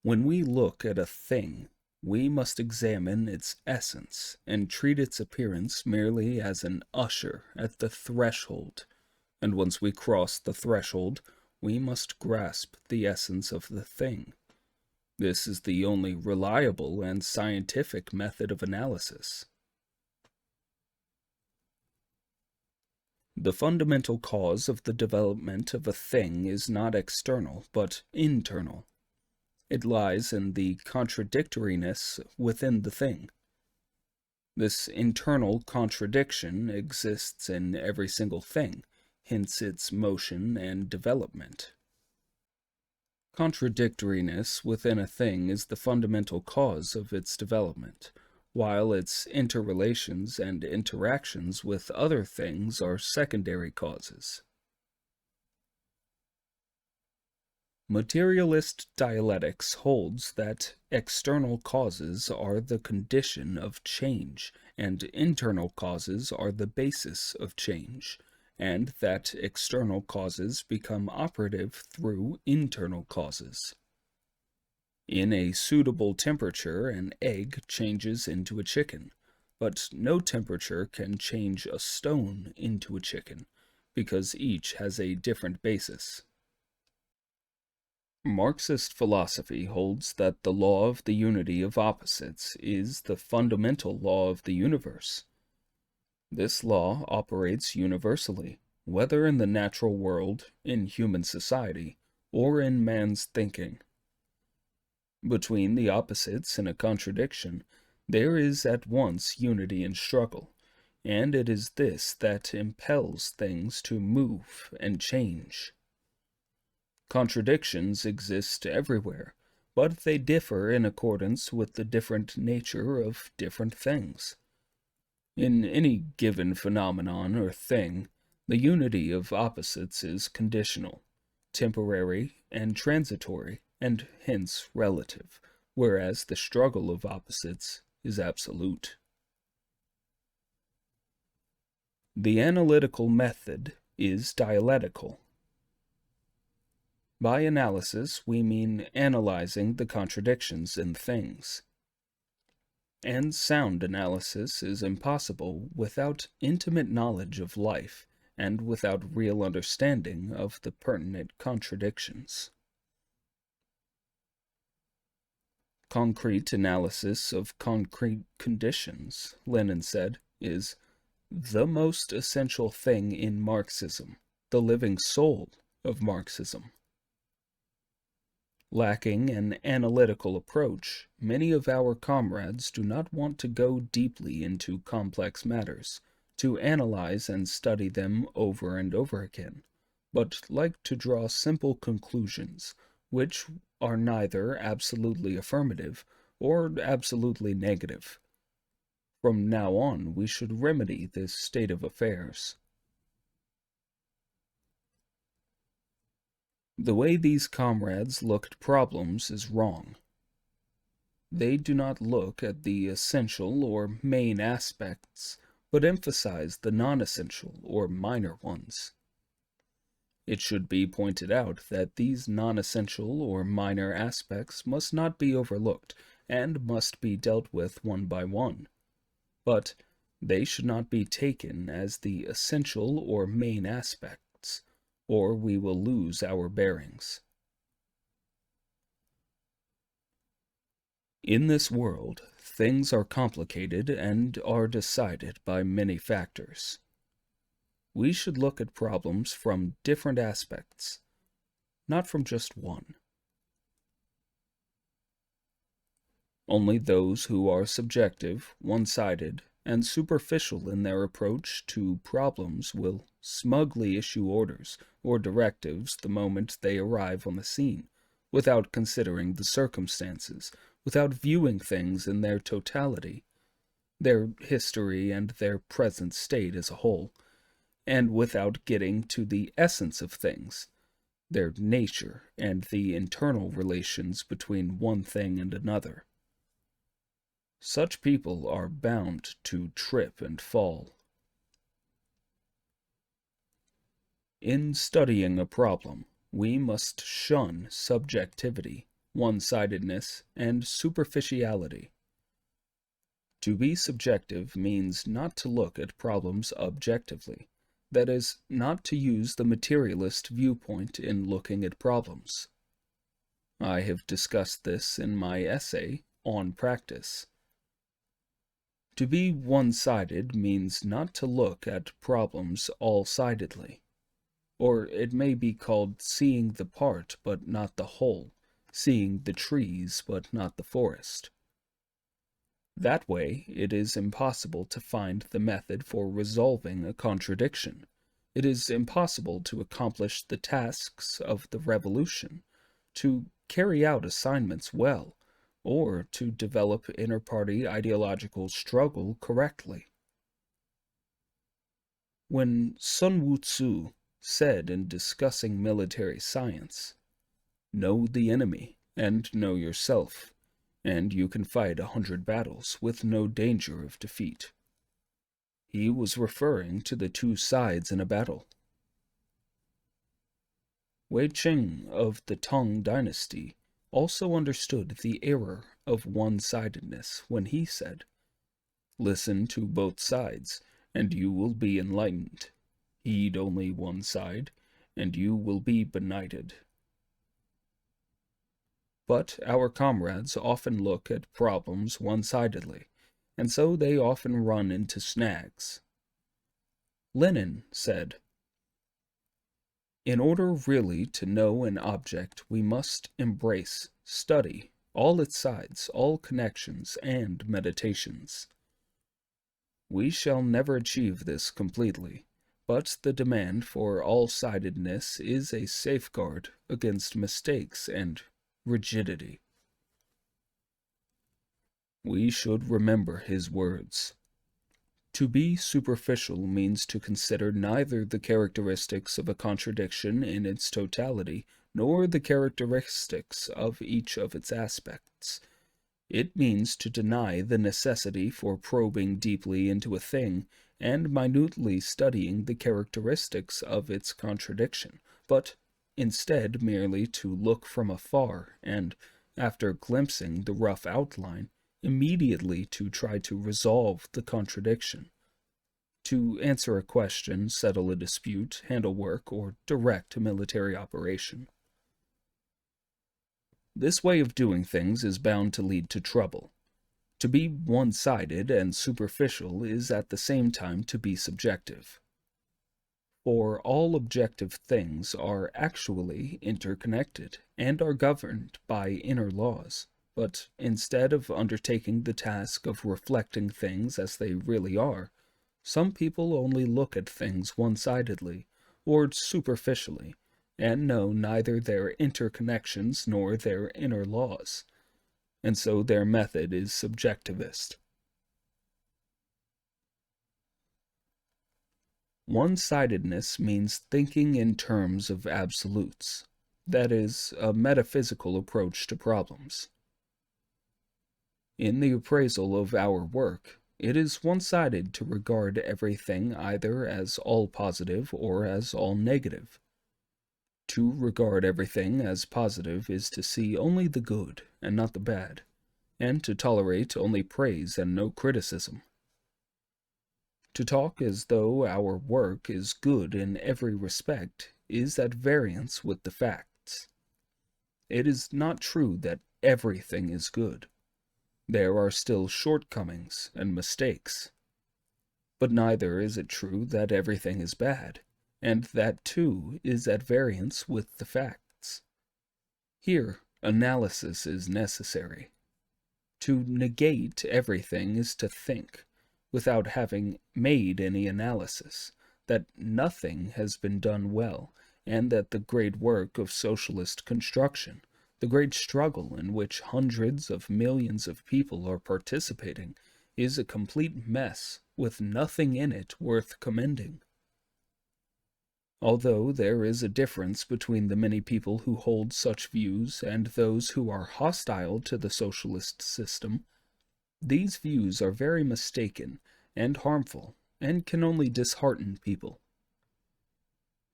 When we look at a thing, we must examine its essence and treat its appearance merely as an usher at the threshold, and once we cross the threshold, we must grasp the essence of the thing. This is the only reliable and scientific method of analysis. The fundamental cause of the development of a thing is not external, but internal. It lies in the contradictoriness within the thing. This internal contradiction exists in every single thing, hence its motion and development. Contradictoriness within a thing is the fundamental cause of its development, while its interrelations and interactions with other things are secondary causes. Materialist dialectics holds that external causes are the condition of change, and internal causes are the basis of change, and that external causes become operative through internal causes. In a suitable temperature, an egg changes into a chicken, but no temperature can change a stone into a chicken, because each has a different basis. Marxist philosophy holds that the law of the unity of opposites is the fundamental law of the universe. This law operates universally, whether in the natural world, in human society, or in man's thinking. Between the opposites in a contradiction, there is at once unity and struggle, and it is this that impels things to move and change. Contradictions exist everywhere, but they differ in accordance with the different nature of different things. In any given phenomenon or thing, the unity of opposites is conditional, temporary, and transitory, and hence relative, whereas the struggle of opposites is absolute. The analytical method is dialectical. By analysis, we mean analyzing the contradictions in things. And sound analysis is impossible without intimate knowledge of life and without real understanding of the pertinent contradictions. Concrete analysis of concrete conditions, Lenin said, is the most essential thing in Marxism, the living soul of Marxism. Lacking an analytical approach, many of our comrades do not want to go deeply into complex matters, to analyze and study them over and over again, but like to draw simple conclusions, which are neither absolutely affirmative or absolutely negative. From now on, we should remedy this state of affairs. The way these comrades look at problems is wrong. They do not look at the essential or main aspects, but emphasize the non-essential or minor ones. It should be pointed out that these non-essential or minor aspects must not be overlooked and must be dealt with one by one, but they should not be taken as the essential or main aspects, or we will lose our bearings. In this world, things are complicated and are decided by many factors. We should look at problems from different aspects, not from just one. Only those who are subjective, one-sided, and superficial in their approach to problems will smugly issue orders or directives the moment they arrive on the scene, without considering the circumstances, without viewing things in their totality, their history and their present state as a whole, and without getting to the essence of things, their nature and the internal relations between one thing and another. Such people are bound to trip and fall. In studying a problem, we must shun subjectivity, one-sidedness, and superficiality. To be subjective means not to look at problems objectively, that is, not to use the materialist viewpoint in looking at problems. I have discussed this in my essay on practice. To be one-sided means not to look at problems all-sidedly, or it may be called seeing the part but not the whole, seeing the trees but not the forest. That way, it is impossible to find the method for resolving a contradiction. It is impossible to accomplish the tasks of the revolution, to carry out assignments well, or to develop inter-party ideological struggle correctly. When Sun Tzu said in discussing military science, "Know the enemy and know yourself, and you can fight 100 battles with no danger of defeat," he was referring to the two sides in a battle. Wei Qing of the Tang dynasty also understood the error of one-sidedness when he said, "Listen to both sides, and you will be enlightened. Heed only one side, and you will be benighted." But our comrades often look at problems one-sidedly, and so they often run into snags. Lenin said, "In order really to know an object, we must embrace, study, all its sides, all connections, and meditations." We shall never achieve this completely, but the demand for all-sidedness is a safeguard against mistakes and rigidity. We should remember his words. To be superficial means to consider neither the characteristics of a contradiction in its totality, nor the characteristics of each of its aspects. It means to deny the necessity for probing deeply into a thing and minutely studying the characteristics of its contradiction, but instead merely to look from afar and, after glimpsing the rough outline, immediately to try to resolve the contradiction, to answer a question, settle a dispute, handle work, or direct a military operation. This way of doing things is bound to lead to trouble. To be one-sided and superficial is at the same time to be subjective. For all objective things are actually interconnected and are governed by inner laws. But instead of undertaking the task of reflecting things as they really are, some people only look at things one-sidedly or superficially, and know neither their interconnections nor their inner laws, and so their method is subjectivist. One-sidedness means thinking in terms of absolutes, that is, a metaphysical approach to problems. In the appraisal of our work, it is one-sided to regard everything either as all positive or as all negative. To regard everything as positive is to see only the good and not the bad, and to tolerate only praise and no criticism. To talk as though our work is good in every respect is at variance with the facts. It is not true that everything is good. There are still shortcomings and mistakes. But neither is it true that everything is bad, and that too is at variance with the facts. Here, analysis is necessary. To negate everything is to think, without having made any analysis, that nothing has been done well, and that the great work of socialist construction, the great struggle in which hundreds of millions of people are participating, is a complete mess with nothing in it worth commending. Although there is a difference between the many people who hold such views and those who are hostile to the socialist system, these views are very mistaken and harmful and can only dishearten people.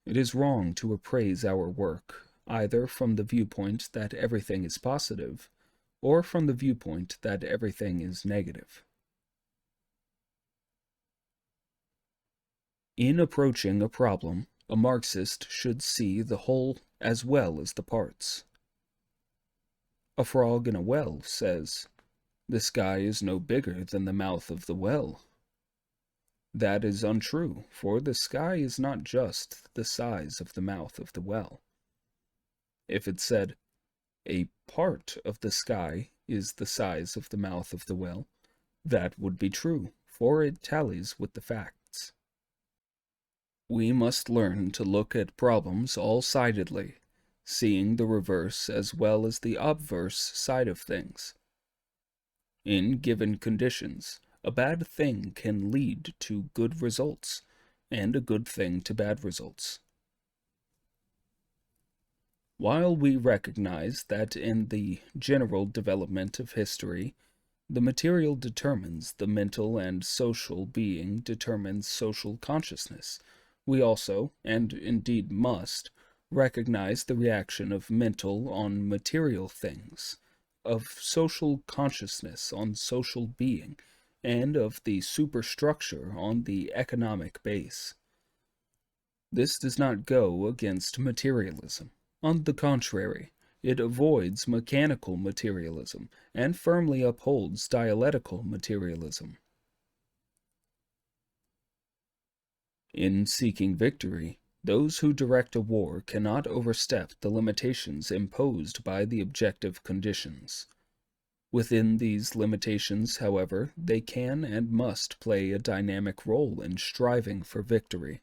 It is wrong to appraise our work, either from the viewpoint that everything is positive, or from the viewpoint that everything is negative. In approaching a problem, a Marxist should see the whole as well as the parts. A frog in a well says, "The sky is no bigger than the mouth of the well." That is untrue, for the sky is not just the size of the mouth of the well. If it said, "A part of the sky is the size of the mouth of the well," that would be true, for it tallies with the facts. We must learn to look at problems all-sidedly, seeing the reverse as well as the obverse side of things. In given conditions, a bad thing can lead to good results, and a good thing to bad results. While we recognize that in the general development of history, the material determines the mental and social being determines social consciousness, we also, and indeed must, recognize the reaction of mental on material things, of social consciousness on social being, and of the superstructure on the economic base. This does not go against materialism. On the contrary, it avoids mechanical materialism and firmly upholds dialectical materialism. In seeking victory, those who direct a war cannot overstep the limitations imposed by the objective conditions. Within these limitations, however, they can and must play a dynamic role in striving for victory.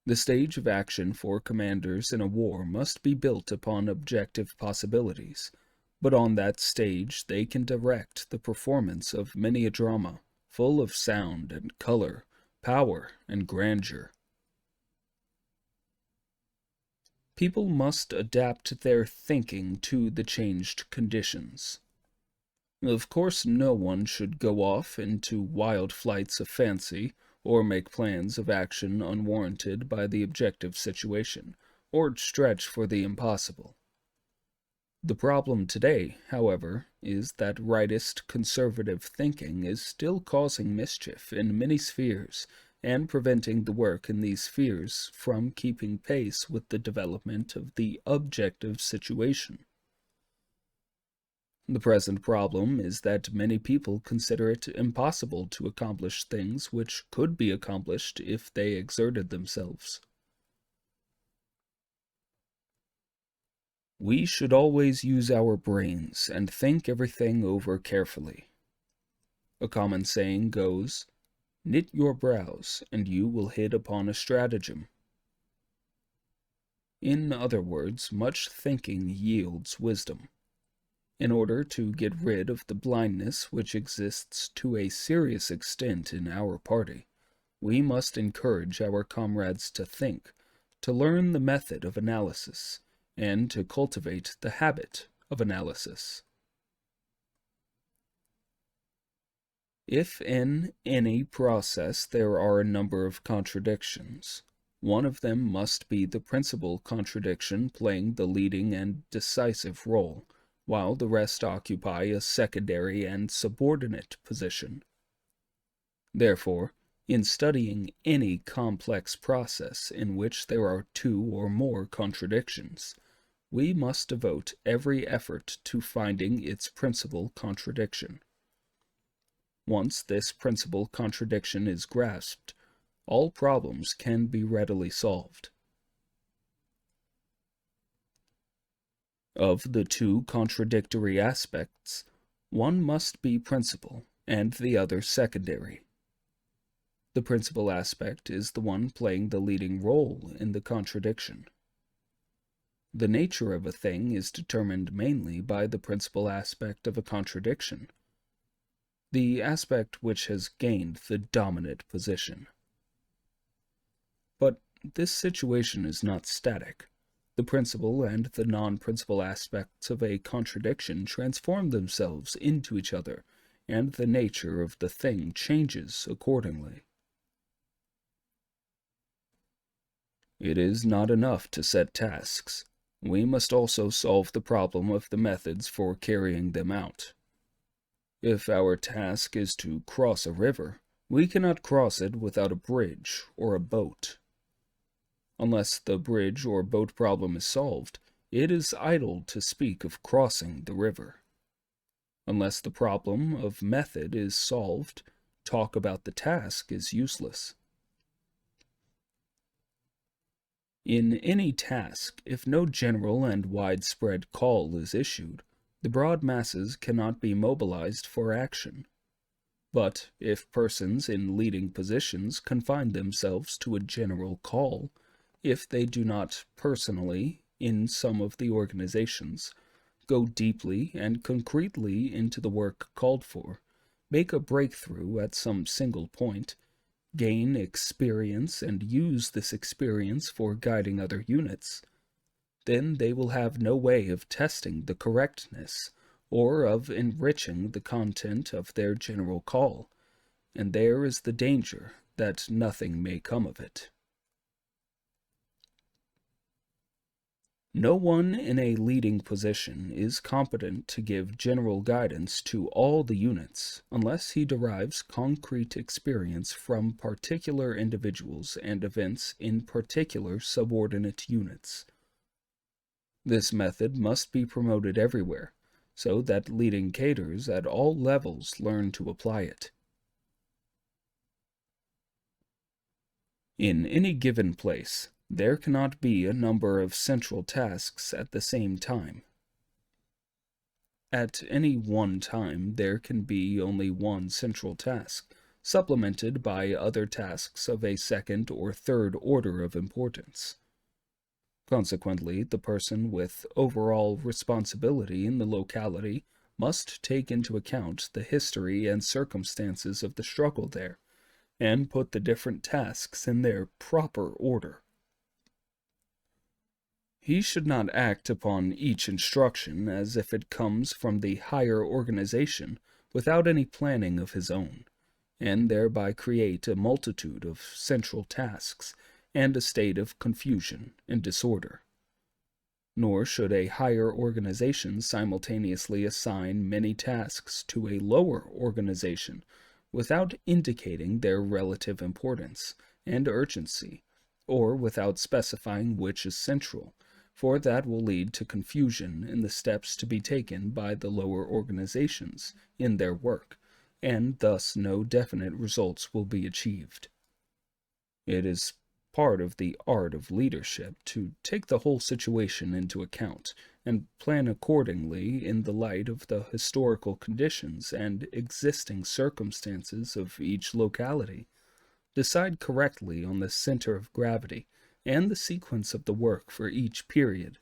The stage of action for commanders in a war must be built upon objective possibilities, but on that stage they can direct the performance of many a drama, full of sound and color, power and grandeur. People must adapt their thinking to the changed conditions. Of course, no one should go off into wild flights of fancy, or make plans of action unwarranted by the objective situation, or stretch for the impossible. The problem today, however, is that rightist conservative thinking is still causing mischief in many spheres and preventing the work in these spheres from keeping pace with the development of the objective situation. The present problem is that many people consider it impossible to accomplish things which could be accomplished if they exerted themselves. We should always use our brains and think everything over carefully. A common saying goes, "Knit your brows, and you will hit upon a stratagem." In other words, much thinking yields wisdom. In order to get rid of the blindness which exists to a serious extent in our party, we must encourage our comrades to think, to learn the method of analysis, and to cultivate the habit of analysis. If in any process there are a number of contradictions, one of them must be the principal contradiction playing the leading and decisive role, while the rest occupy a secondary and subordinate position. Therefore, in studying any complex process in which there are two or more contradictions, we must devote every effort to finding its principal contradiction. Once this principal contradiction is grasped, all problems can be readily solved. Of the two contradictory aspects, one must be principal and the other secondary. The principal aspect is the one playing the leading role in the contradiction. The nature of a thing is determined mainly by the principal aspect of a contradiction, the aspect which has gained the dominant position. But this situation is not static. The principal and the non-principal aspects of a contradiction transform themselves into each other, and the nature of the thing changes accordingly. It is not enough to set tasks. We must also solve the problem of the methods for carrying them out. If our task is to cross a river, we cannot cross it without a bridge or a boat. Unless the bridge or boat problem is solved, it is idle to speak of crossing the river. Unless the problem of method is solved, talk about the task is useless. In any task, if no general and widespread call is issued, the broad masses cannot be mobilized for action. But if persons in leading positions confine themselves to a general call, if they do not personally, in some of the organizations, go deeply and concretely into the work called for, make a breakthrough at some single point, gain experience and use this experience for guiding other units, then they will have no way of testing the correctness or of enriching the content of their general call, and there is the danger that nothing may come of it. No one in a leading position is competent to give general guidance to all the units unless he derives concrete experience from particular individuals and events in particular subordinate units. This method must be promoted everywhere, so that leading cadres at all levels learn to apply it. In any given place, there cannot be a number of central tasks at the same time. At any one time, there can be only one central task, supplemented by other tasks of a second or third order of importance. Consequently, the person with overall responsibility in the locality must take into account the history and circumstances of the struggle there, and put the different tasks in their proper order. He should not act upon each instruction as if it comes from the higher organization without any planning of his own, and thereby create a multitude of central tasks and a state of confusion and disorder. Nor should a higher organization simultaneously assign many tasks to a lower organization without indicating their relative importance and urgency, or without specifying which is central, for that will lead to confusion in the steps to be taken by the lower organizations in their work, and thus no definite results will be achieved. It is part of the art of leadership to take the whole situation into account and plan accordingly in the light of the historical conditions and existing circumstances of each locality. Decide correctly on the center of gravity and the sequence of the work for each period.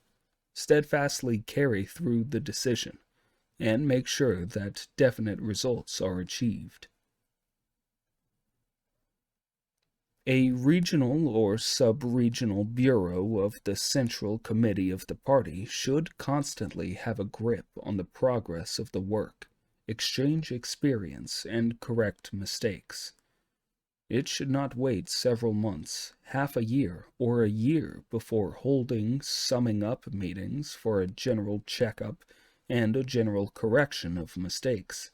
Steadfastly carry through the decision, and make sure that definite results are achieved. A regional or sub-regional bureau of the Central Committee of the party should constantly have a grip on the progress of the work, exchange experience, and correct mistakes. It should not wait several months, half a year, or a year before holding summing up meetings for a general checkup and a general correction of mistakes.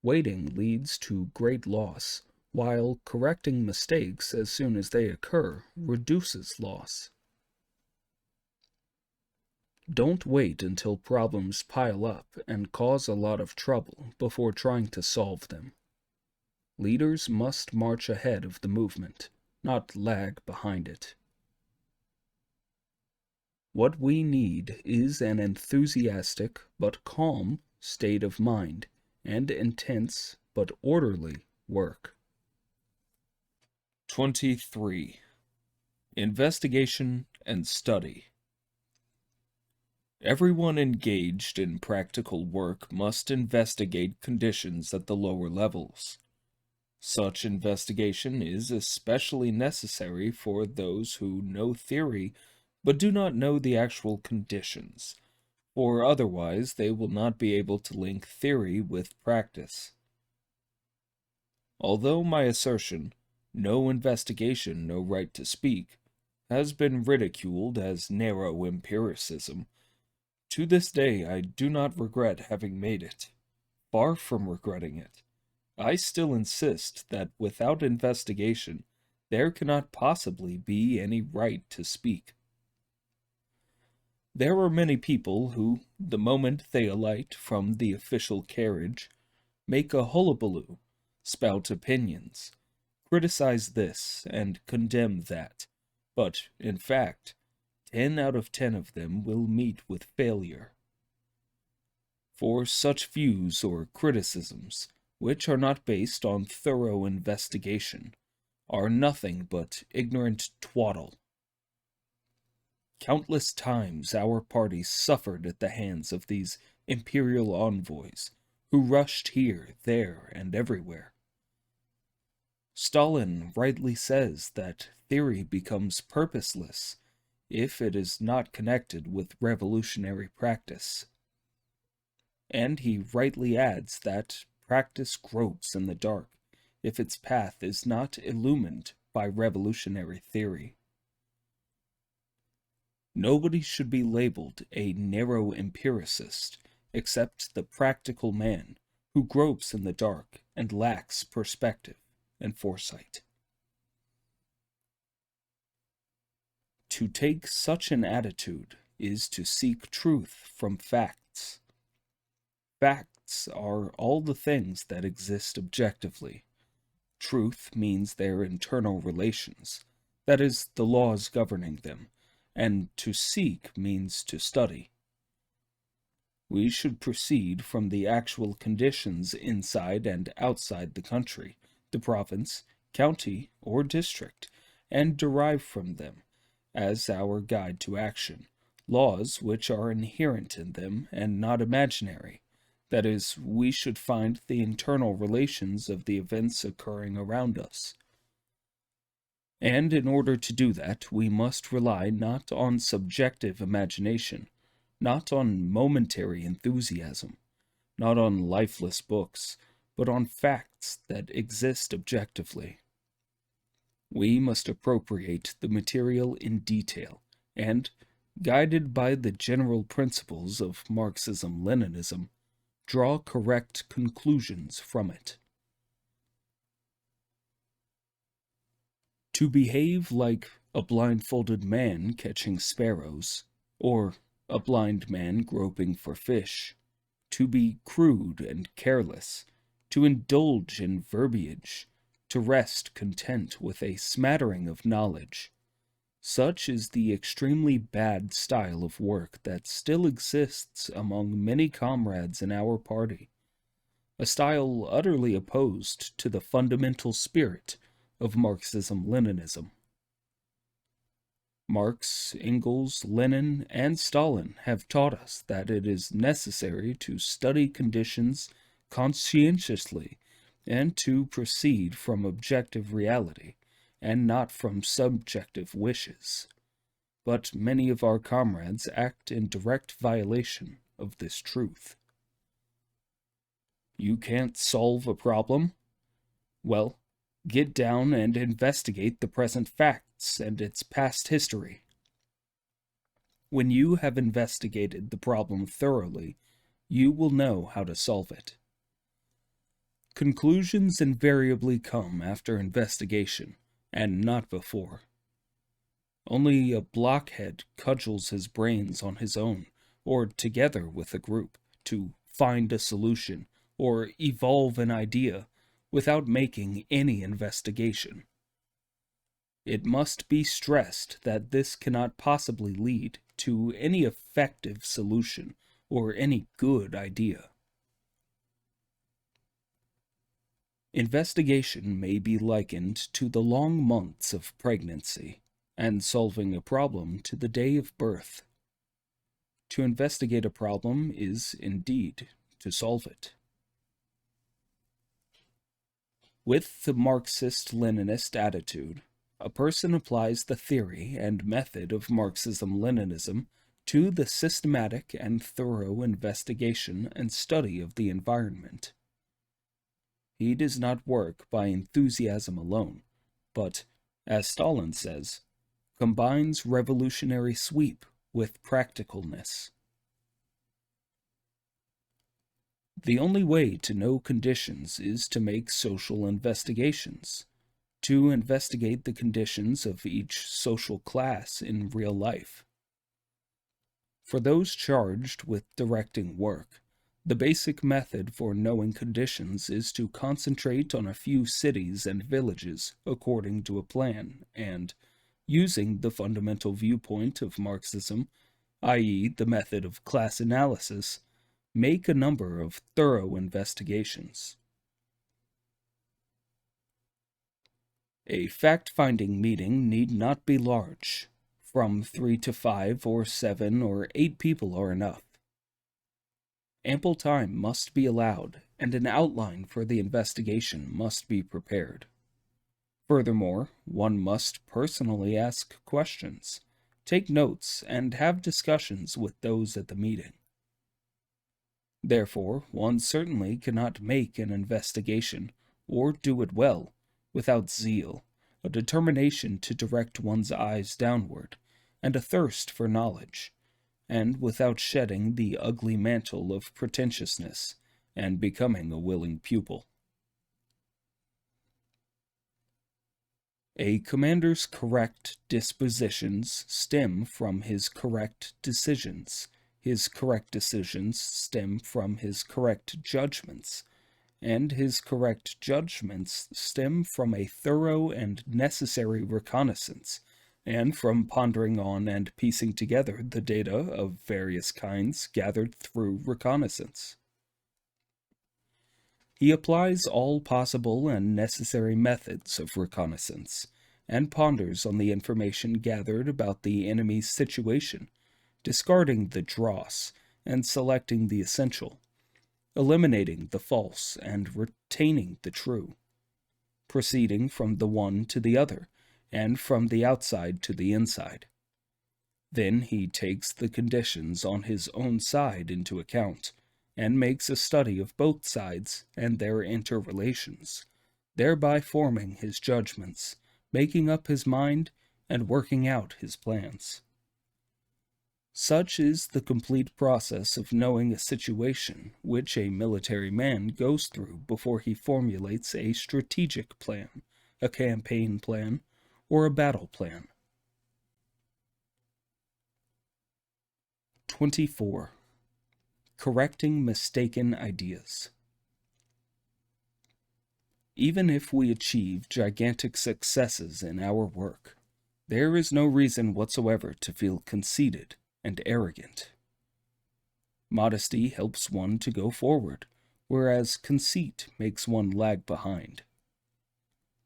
Waiting leads to great loss, while correcting mistakes as soon as they occur reduces loss. Don't wait until problems pile up and cause a lot of trouble before trying to solve them. Leaders must march ahead of the movement, not lag behind it. What we need is an enthusiastic but calm state of mind and intense but orderly work. 23. Investigation and study. Everyone engaged in practical work must investigate conditions at the lower levels. Such investigation is especially necessary for those who know theory but do not know the actual conditions, for otherwise they will not be able to link theory with practice. Although my assertion, "no investigation, no right to speak," has been ridiculed as narrow empiricism, to this day I do not regret having made it. Far from regretting it, I still insist that without investigation, there cannot possibly be any right to speak. There are many people who, the moment they alight from the official carriage, make a hullabaloo, spout opinions, criticize this, and condemn that, but, in fact, 10 out of 10 of them will meet with failure. For such views or criticisms, which are not based on thorough investigation, are nothing but ignorant twaddle. Countless times our party suffered at the hands of these imperial envoys, who rushed here, there, and everywhere. Stalin rightly says that theory becomes purposeless if it is not connected with revolutionary practice. And he rightly adds that practice gropes in the dark if its path is not illumined by revolutionary theory. Nobody should be labeled a narrow empiricist except the practical man who gropes in the dark and lacks perspective and foresight. To take such an attitude is to seek truth from facts. Facts are all the things that exist objectively. Truth means their internal relations, that is, the laws governing them, and to seek means to study. We should proceed from the actual conditions inside and outside the country, the province, county, or district, and derive from them, as our guide to action, laws which are inherent in them and not imaginary. That is, we should find the internal relations of the events occurring around us. And in order to do that, we must rely not on subjective imagination, not on momentary enthusiasm, not on lifeless books, but on facts that exist objectively. We must appropriate the material in detail, and, guided by the general principles of Marxism-Leninism, draw correct conclusions from it. To behave like a blindfolded man catching sparrows, or a blind man groping for fish, to be crude and careless, to indulge in verbiage, to rest content with a smattering of knowledge. Such is the extremely bad style of work that still exists among many comrades in our party, a style utterly opposed to the fundamental spirit of Marxism-Leninism. Marx, Engels, Lenin, and Stalin have taught us that it is necessary to study conditions conscientiously and to proceed from objective reality and not from subjective wishes. But many of our comrades act in direct violation of this truth. You can't solve a problem? Well, get down and investigate the present facts and its past history. When you have investigated the problem thoroughly, you will know how to solve it. Conclusions invariably come after investigation, and not before. Only a blockhead cudgels his brains on his own, or together with a group, to find a solution or evolve an idea without making any investigation. It must be stressed that this cannot possibly lead to any effective solution or any good idea. Investigation may be likened to the long months of pregnancy, and solving a problem to the day of birth. To investigate a problem is, indeed, to solve it. With the Marxist-Leninist attitude, a person applies the theory and method of Marxism-Leninism to the systematic and thorough investigation and study of the environment. He does not work by enthusiasm alone, but, as Stalin says, combines revolutionary sweep with practicalness. The only way to know conditions is to make social investigations, to investigate the conditions of each social class in real life. For those charged with directing work, the basic method for knowing conditions is to concentrate on a few cities and villages according to a plan and, using the fundamental viewpoint of Marxism, i.e., the method of class analysis, make a number of thorough investigations. A fact-finding meeting need not be large. From 3 to 5 or 7 or 8 people are enough. Ample time must be allowed, and an outline for the investigation must be prepared. Furthermore, one must personally ask questions, take notes, and have discussions with those at the meeting. Therefore, one certainly cannot make an investigation, or do it well, without zeal, a determination to direct one's eyes downward, and a thirst for knowledge, and without shedding the ugly mantle of pretentiousness, and becoming a willing pupil. A commander's correct dispositions stem from his correct decisions. His correct decisions stem from his correct judgments, and his correct judgments stem from a thorough and necessary reconnaissance, and from pondering on and piecing together the data of various kinds gathered through reconnaissance. He applies all possible and necessary methods of reconnaissance, and ponders on the information gathered about the enemy's situation, discarding the dross and selecting the essential, eliminating the false and retaining the true, proceeding from the one to the other, and from the outside to the inside. Then he takes the conditions on his own side into account, and makes a study of both sides and their interrelations, thereby forming his judgments, making up his mind, and working out his plans. Such is the complete process of knowing a situation which a military man goes through before he formulates a strategic plan, a campaign plan, or a battle plan. 24. Correcting mistaken ideas. Even if we achieve gigantic successes in our work, there is no reason whatsoever to feel conceited and arrogant. Modesty helps one to go forward, whereas conceit makes one lag behind.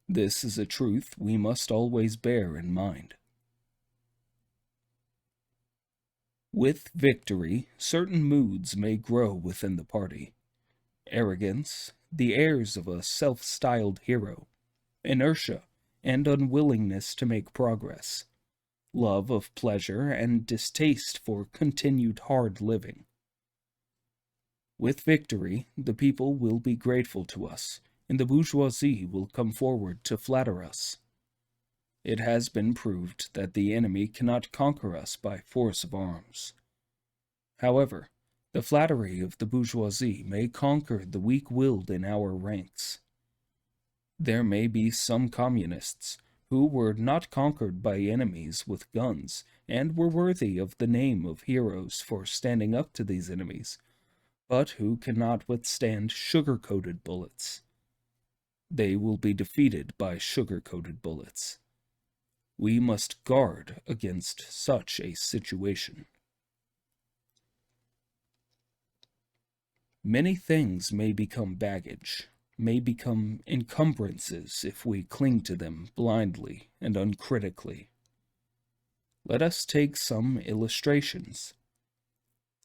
This is a truth we must always bear in mind. With victory, certain moods may grow within the party. Arrogance, the airs of a self-styled hero, inertia, and unwillingness to make progress, love of pleasure and distaste for continued hard living. With victory, the people will be grateful to us, and the bourgeoisie will come forward to flatter us. It has been proved that the enemy cannot conquer us by force of arms. However, the flattery of the bourgeoisie may conquer the weak-willed in our ranks. There may be some communists who were not conquered by enemies with guns and were worthy of the name of heroes for standing up to these enemies, but who cannot withstand sugar-coated bullets. They will be defeated by sugar-coated bullets. We must guard against such a situation. Many things may become baggage, may become encumbrances if we cling to them blindly and uncritically. Let us take some illustrations.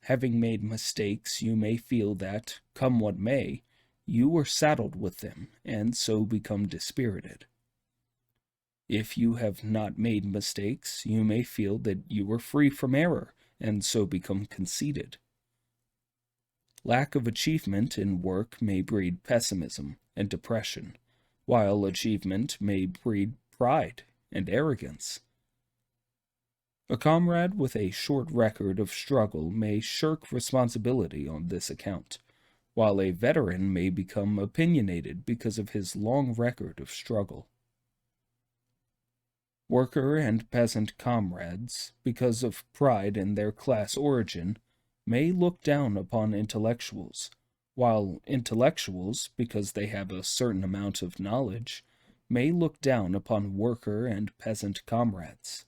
Having made mistakes, you may feel that, come what may, you are saddled with them, and so become dispirited. If you have not made mistakes, you may feel that you are free from error, and so become conceited. Lack of achievement in work may breed pessimism and depression, while achievement may breed pride and arrogance. A comrade with a short record of struggle may shirk responsibility on this account, while a veteran may become opinionated because of his long record of struggle. Worker and peasant comrades, because of pride in their class origin, may look down upon intellectuals, while intellectuals, because they have a certain amount of knowledge, may look down upon worker and peasant comrades.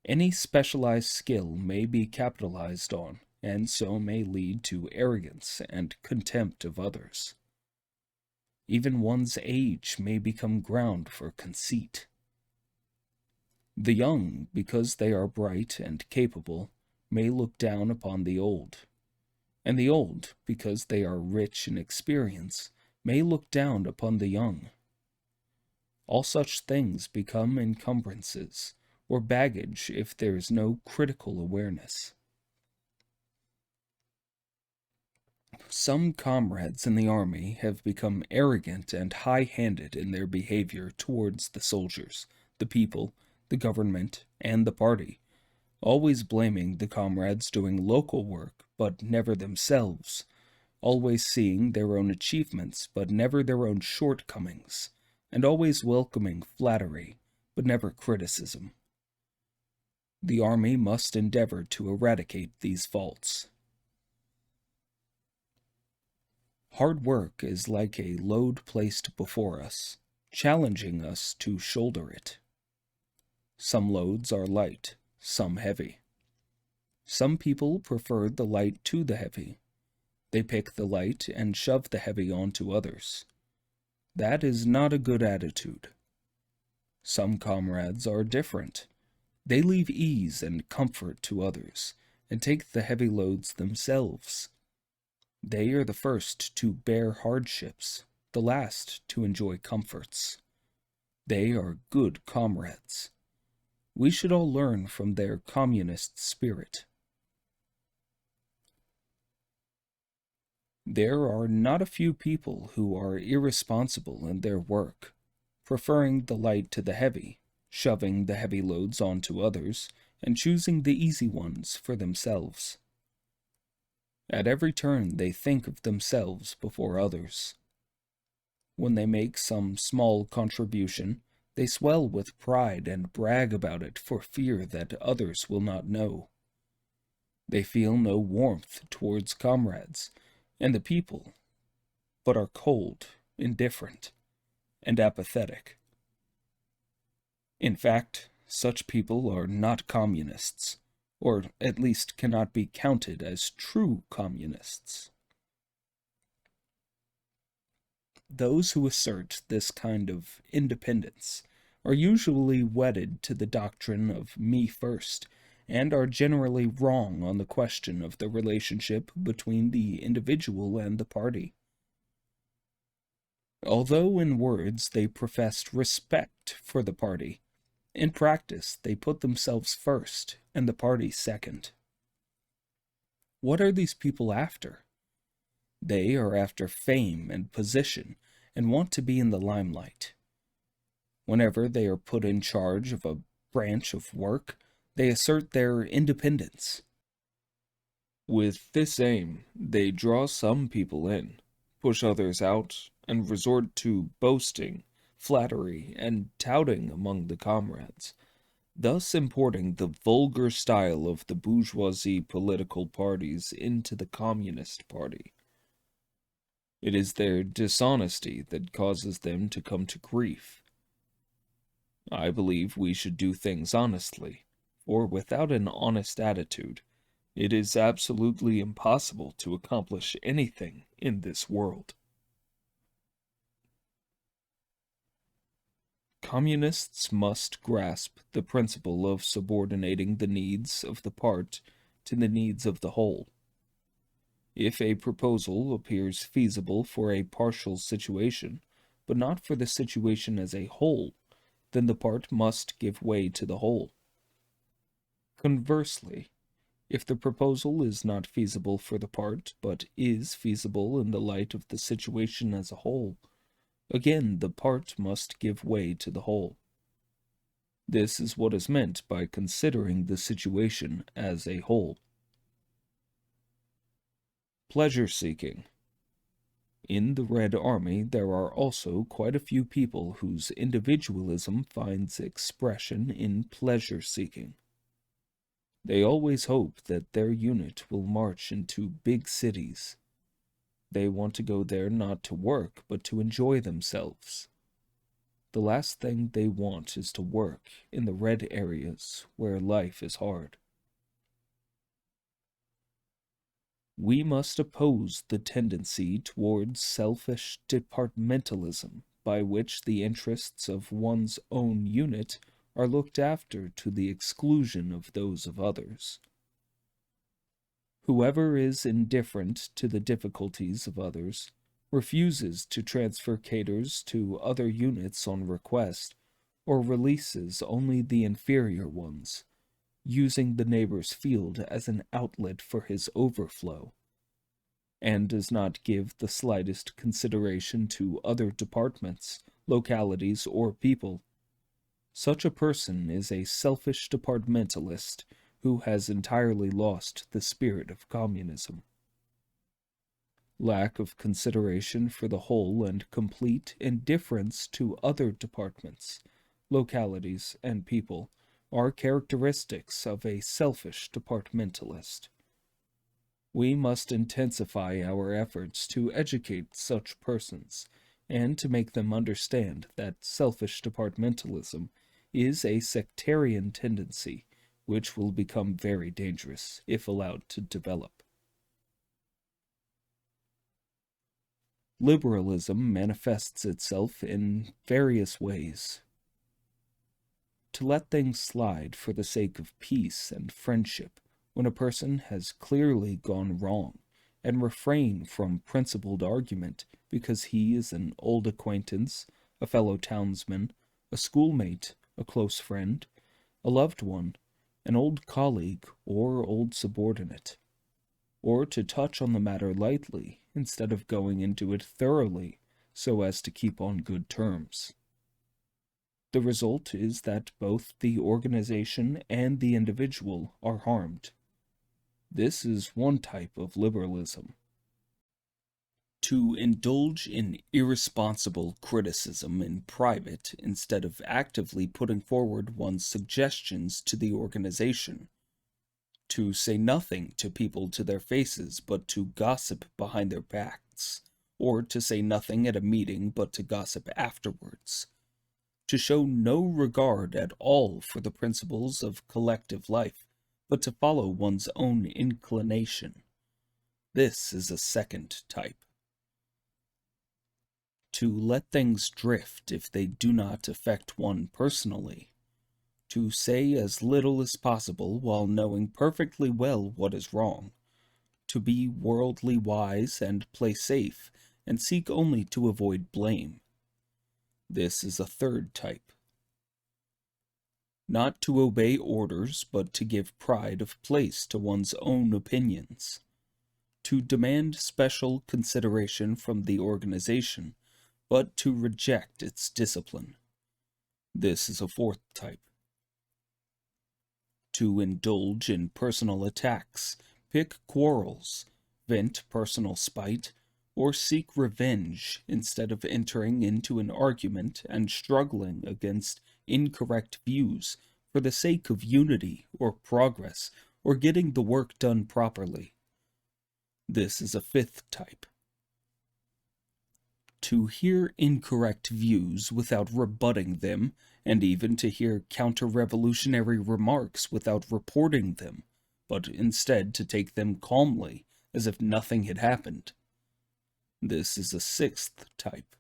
Any specialized skill may be capitalized on, and so may lead to arrogance and contempt of others. Even one's age may become ground for conceit. The young, because they are bright and capable, may look down upon the old, and the old, because they are rich in experience, may look down upon the young. All such things become encumbrances, or baggage if there is no critical awareness. Some comrades in the army have become arrogant and high-handed in their behavior towards the soldiers, the people, the government, and the party, always blaming the comrades doing local work, but never themselves, always seeing their own achievements, but never their own shortcomings, and always welcoming flattery, but never criticism. The army must endeavor to eradicate these faults. Hard work is like a load placed before us, challenging us to shoulder it. Some loads are light, some heavy. Some people prefer the light to the heavy. They pick the light and shove the heavy onto others. That is not a good attitude. Some comrades are different. They leave ease and comfort to others, and take the heavy loads themselves. They are the first to bear hardships, the last to enjoy comforts. They are good comrades. We should all learn from their communist spirit. There are not a few people who are irresponsible in their work, preferring the light to the heavy, shoving the heavy loads onto others, and choosing the easy ones for themselves. At every turn they think of themselves before others. When they make some small contribution, they swell with pride and brag about it for fear that others will not know. They feel no warmth towards comrades and the people, but are cold, indifferent, and apathetic. In fact, such people are not communists, or at least cannot be counted as true communists. Those who assert this kind of independence are usually wedded to the doctrine of me first, and are generally wrong on the question of the relationship between the individual and the party. Although in words they professed respect for the party, in practice they put themselves first and the party second. What are these people after? They are after fame and position, and want to be in the limelight. Whenever they are put in charge of a branch of work, they assert their independence. With this aim, they draw some people in, push others out, and resort to boasting, flattery, and touting among the comrades, thus importing the vulgar style of the bourgeoisie political parties into the Communist Party. It is their dishonesty that causes them to come to grief. I believe we should do things honestly, for without an honest attitude, it is absolutely impossible to accomplish anything in this world. Communists must grasp the principle of subordinating the needs of the part to the needs of the whole. If a proposal appears feasible for a partial situation, but not for the situation as a whole, then the part must give way to the whole. Conversely, if the proposal is not feasible for the part, but is feasible in the light of the situation as a whole, again the part must give way to the whole. This is what is meant by considering the situation as a whole. Pleasure-seeking. In the Red Army there are also quite a few people whose individualism finds expression in pleasure-seeking. They always hope that their unit will march into big cities. They want to go there not to work, but to enjoy themselves. The last thing they want is to work in the red areas where life is hard. We must oppose the tendency towards selfish departmentalism by which the interests of one's own unit are looked after to the exclusion of those of others. Whoever is indifferent to the difficulties of others refuses to transfer cadres to other units on request, or releases only the inferior ones, using the neighbor's field as an outlet for his overflow, and does not give the slightest consideration to other departments, localities, or people. Such a person is a selfish departmentalist who has entirely lost the spirit of communism. Lack of consideration for the whole and complete indifference to other departments, localities, and people are characteristics of a selfish departmentalist. We must intensify our efforts to educate such persons, and to make them understand that selfish departmentalism is a sectarian tendency which will become very dangerous if allowed to develop. Liberalism manifests itself in various ways. To let things slide for the sake of peace and friendship when a person has clearly gone wrong, and refrain from principled argument because he is an old acquaintance, a fellow townsman, a schoolmate, a close friend, a loved one, an old colleague, or old subordinate. Or to touch on the matter lightly, instead of going into it thoroughly, so as to keep on good terms. The result is that both the organization and the individual are harmed. This is one type of liberalism. To indulge in irresponsible criticism in private instead of actively putting forward one's suggestions to the organization. to say nothing to people to their faces, but to gossip behind their backs, or to say nothing at a meeting, but to gossip afterwards, to show no regard at all for the principles of collective life, but to follow one's own inclination. This is a second type. To let things drift if they do not affect one personally. To say as little as possible while knowing perfectly well what is wrong. To be worldly wise and play safe and seek only to avoid blame. This is a third type. Not to obey orders, but to give pride of place to one's own opinions. To demand special consideration from the organization, but to reject its discipline. This is a fourth type. To indulge in personal attacks, pick quarrels, vent personal spite, or seek revenge instead of entering into an argument and struggling against incorrect views for the sake of unity or progress or getting the work done properly. This is a fifth type. To hear incorrect views without rebutting them, and even to hear counter-revolutionary remarks without reporting them, but instead to take them calmly, as if nothing had happened. This is a sixth type.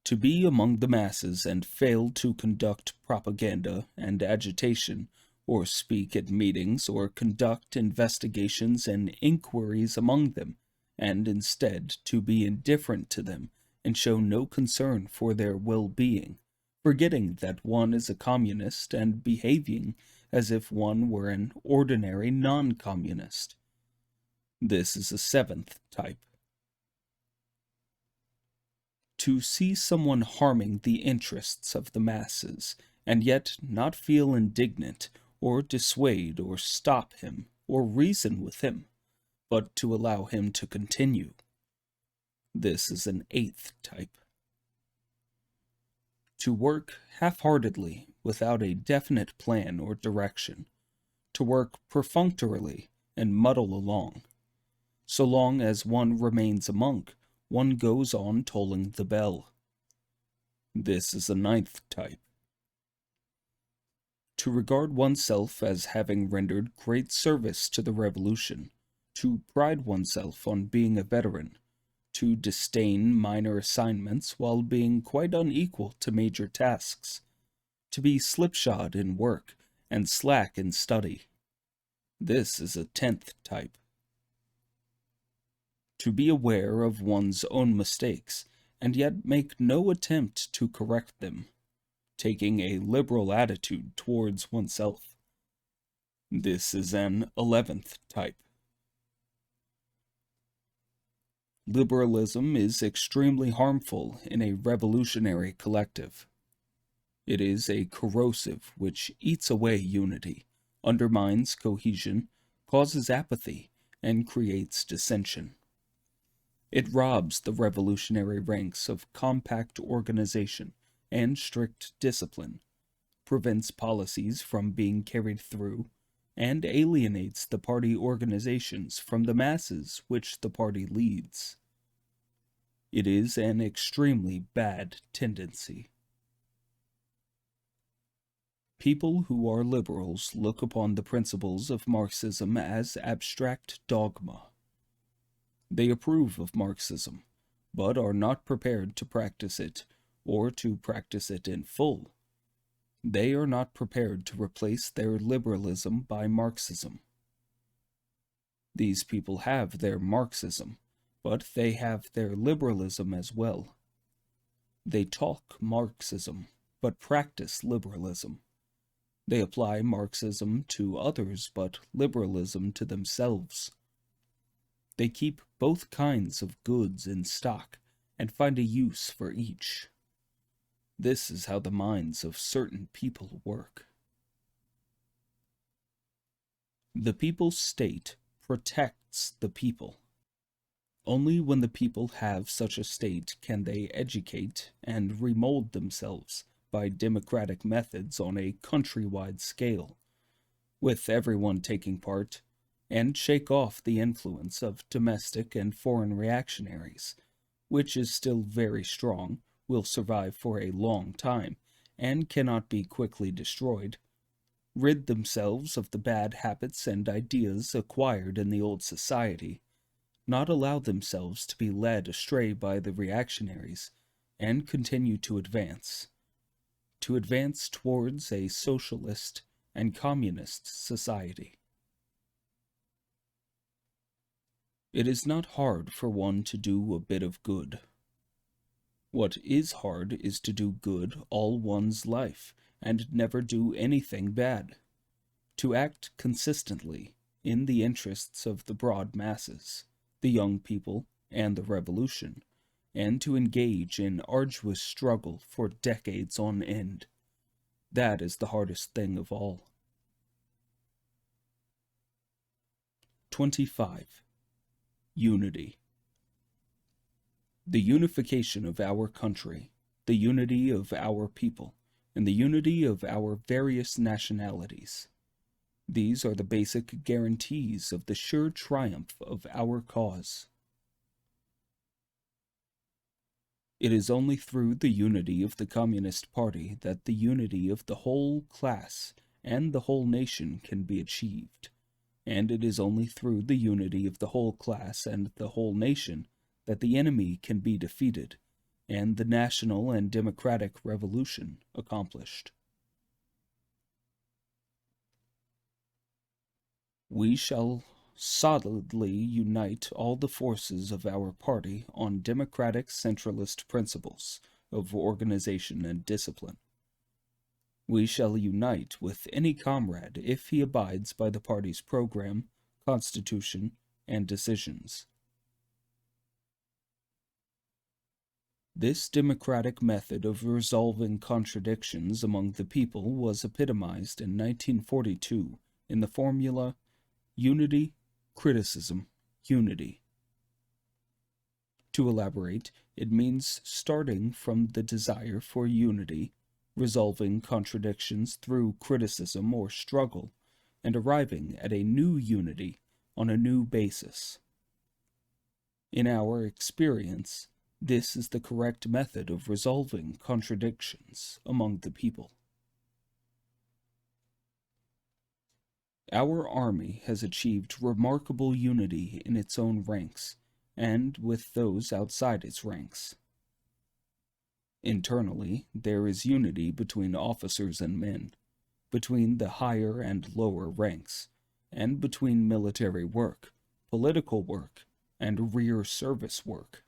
To be among the masses and fail to conduct propaganda and agitation, or speak at meetings, or conduct investigations and inquiries among them, and instead to be indifferent to them and show no concern for their well-being, forgetting that one is a communist and behaving as if one were an ordinary non-communist. This is a seventh type. To see someone harming the interests of the masses, and yet not feel indignant, or dissuade or stop him, or reason with him, but to allow him to continue. This is an eighth type. To work half-heartedly without a definite plan or direction. To work perfunctorily and muddle along. So long as one remains a monk, one goes on tolling the bell. This is a ninth type. To regard oneself as having rendered great service to the revolution, to pride oneself on being a veteran, to disdain minor assignments while being quite unequal to major tasks, to be slipshod in work and slack in study. This is a 10th type. To be aware of one's own mistakes, and yet make no attempt to correct them, taking a liberal attitude towards oneself. This is an 11th type. Liberalism is extremely harmful in a revolutionary collective. It is a corrosive which eats away unity, undermines cohesion, causes apathy, and creates dissension. It robs the revolutionary ranks of compact organization and strict discipline, prevents policies from being carried through, and alienates the party organizations from the masses which the party leads. It is an extremely bad tendency. People who are liberals look upon the principles of Marxism as abstract dogma. They approve of Marxism, but are not prepared to practice it, or to practice it in full. They are not prepared to replace their liberalism by Marxism. These people have their Marxism, but they have their liberalism as well. They talk Marxism, but practice liberalism. They apply Marxism to others, but liberalism to themselves. They keep both kinds of goods in stock, and find a use for each. This is how the minds of certain people work. The people's state protects the people. Only when the people have such a state can they educate and remold themselves by democratic methods on a countrywide scale. with everyone taking part, and shake off the influence of domestic and foreign reactionaries, which is still very strong, will survive for a long time, and cannot be quickly destroyed, rid themselves of the bad habits and ideas acquired in the old society, not allow themselves to be led astray by the reactionaries, and continue to advance towards a socialist and communist society. It is not hard for one to do a bit of good. What is hard is to do good all one's life, and never do anything bad. To act consistently in the interests of the broad masses, the young people, and the revolution, and to engage in arduous struggle for decades on end. That is the hardest thing of all. 25. Unity. The unification of our country, the unity of our people, and the unity of our various nationalities. These are the basic guarantees of the sure triumph of our cause. It is only through the unity of the Communist Party that the unity of the whole class and the whole nation can be achieved, and it is only through the unity of the whole class and the whole nation that the enemy can be defeated, and the national and democratic revolution accomplished. We shall solidly unite all the forces of our party on democratic centralist principles of organization and discipline. We shall unite with any comrade if he abides by the party's program, constitution, and decisions. This democratic method of resolving contradictions among the people was epitomized in 1942 in the formula unity, criticism, unity. To elaborate, it means starting from the desire for unity, resolving contradictions through criticism or struggle, and arriving at a new unity on a new basis. In our experience, this is the correct method of resolving contradictions among the people. Our army has achieved remarkable unity in its own ranks, and with those outside its ranks. Internally, there is unity between officers and men, between the higher and lower ranks, and between military work, political work, and rear service work.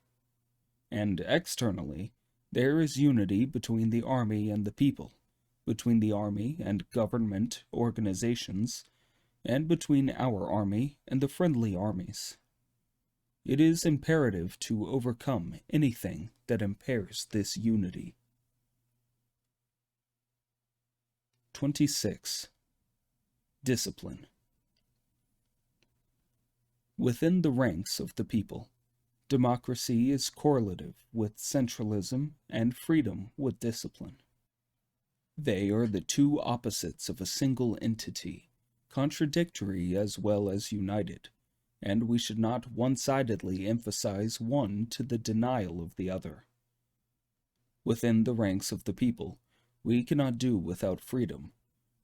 And externally, there is unity between the army and the people, between the army and government organizations, and between our army and the friendly armies. It is imperative to overcome anything that impairs this unity. 26. Discipline. Within the ranks of the people, democracy is correlative with centralism and freedom with discipline. They are the two opposites of a single entity, contradictory as well as united, and we should not one-sidedly emphasize one to the denial of the other. Within the ranks of the people, we cannot do without freedom,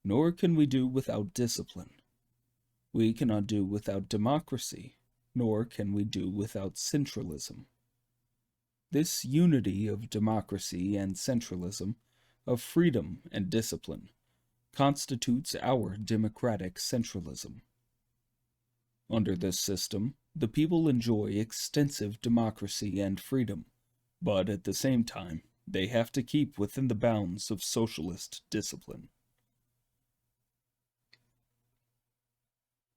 nor can we do without discipline. We cannot do without democracy, nor can we do without centralism. This unity of democracy and centralism, of freedom and discipline, constitutes our democratic centralism. Under this system, the people enjoy extensive democracy and freedom, but at the same time, they have to keep within the bounds of socialist discipline.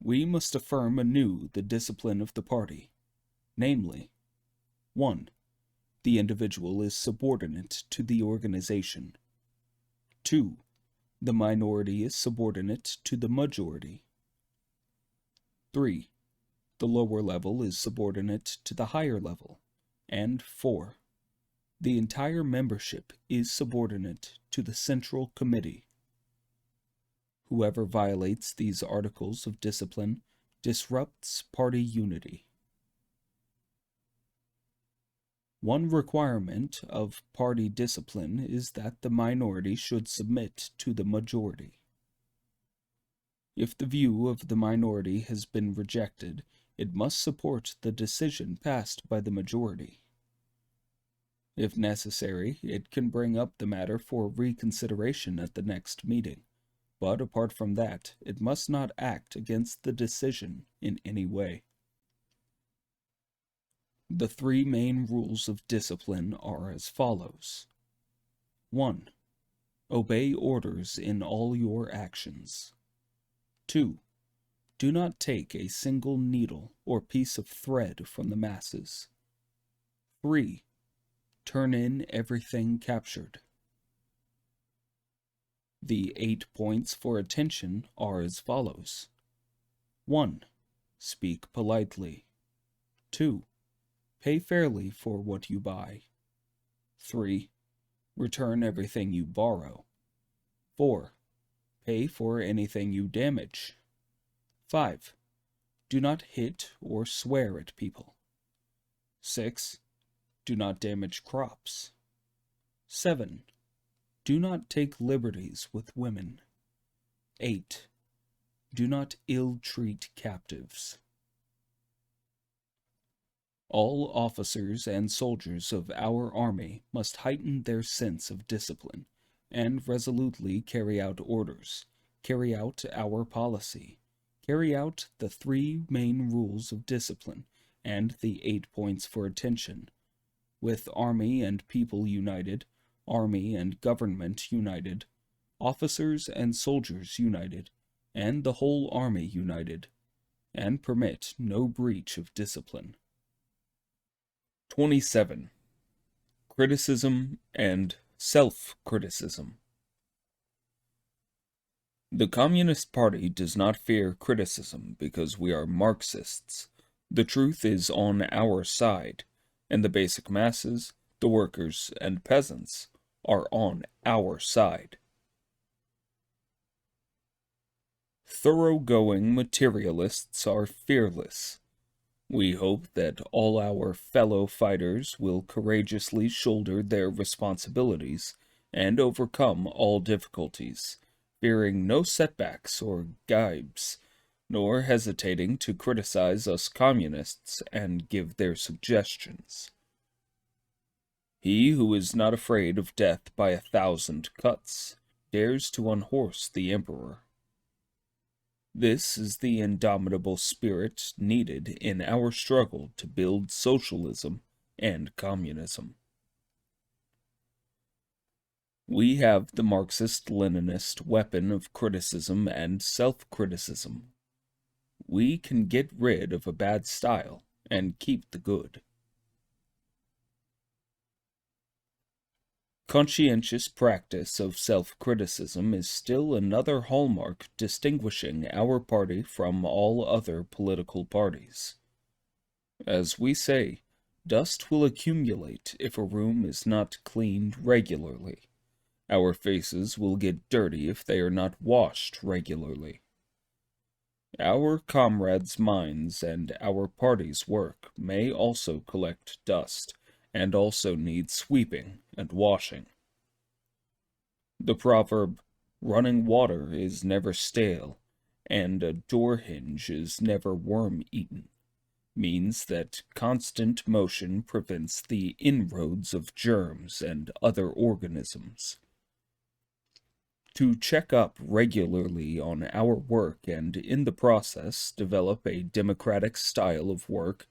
We must affirm anew the discipline of the party, namely, 1. The individual is subordinate to the organization. 2. The minority is subordinate to the majority. 3. The lower level is subordinate to the higher level. And 4. The entire membership is subordinate to the Central Committee. Whoever violates these articles of discipline disrupts party unity. One requirement of party discipline is that the minority should submit to the majority. If the view of the minority has been rejected, it must support the decision passed by the majority. If necessary, it can bring up the matter for reconsideration at the next meeting, but apart from that, it must not act against the decision in any way. The three main rules of discipline are as follows. 1. Obey orders in all your actions. 2. Do not take a single needle or piece of thread from the masses. 3. Turn in everything captured. The 8 points for attention are as follows. 1. Speak politely. 2. Pay fairly for what you buy. 3. Return everything you borrow. 4. Pay for anything you damage. 5. Do not hit or swear at people. 6. Do not damage crops. 7. Do not take liberties with women. 8. Do not ill-treat captives. All officers and soldiers of our army must heighten their sense of discipline, and resolutely carry out orders, carry out our policy, carry out the 3 main rules of discipline, and the 8 points for attention, with army and people united, army and government united, officers and soldiers united, and the whole army united, and permit no breach of discipline. 27. Criticism and self-criticism. The Communist Party does not fear criticism because we are Marxists. The truth is on our side, and the basic masses, the workers and peasants, are on our side. Thoroughgoing materialists are fearless. We hope that all our fellow fighters will courageously shoulder their responsibilities and overcome all difficulties, fearing no setbacks or gibes, nor hesitating to criticize us communists and give their suggestions. He who is not afraid of death by 1,000 cuts dares to unhorse the emperor. This is the indomitable spirit needed in our struggle to build socialism and communism. We have the Marxist-Leninist weapon of criticism and self-criticism. We can get rid of a bad style and keep the good. Conscientious practice of self-criticism is still another hallmark distinguishing our party from all other political parties. As we say, dust will accumulate if a room is not cleaned regularly. Our faces will get dirty if they are not washed regularly. Our comrades' minds and our party's work may also collect dust, and also need sweeping and washing. The proverb, running water is never stale, and a door hinge is never worm-eaten, means that constant motion prevents the inroads of germs and other organisms. To check up regularly on our work and in the process develop a democratic style of work,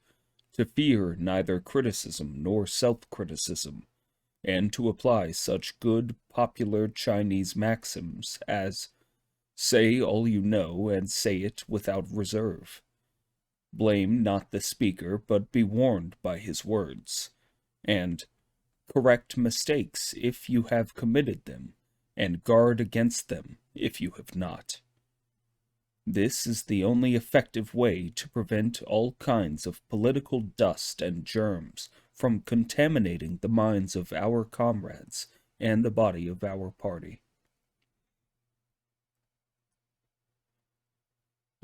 to fear neither criticism nor self-criticism, and to apply such good popular Chinese maxims as say all you know and say it without reserve. Blame not the speaker, but be warned by his words, and correct mistakes if you have committed them, and guard against them if you have not. This is the only effective way to prevent all kinds of political dust and germs from contaminating the minds of our comrades and the body of our party.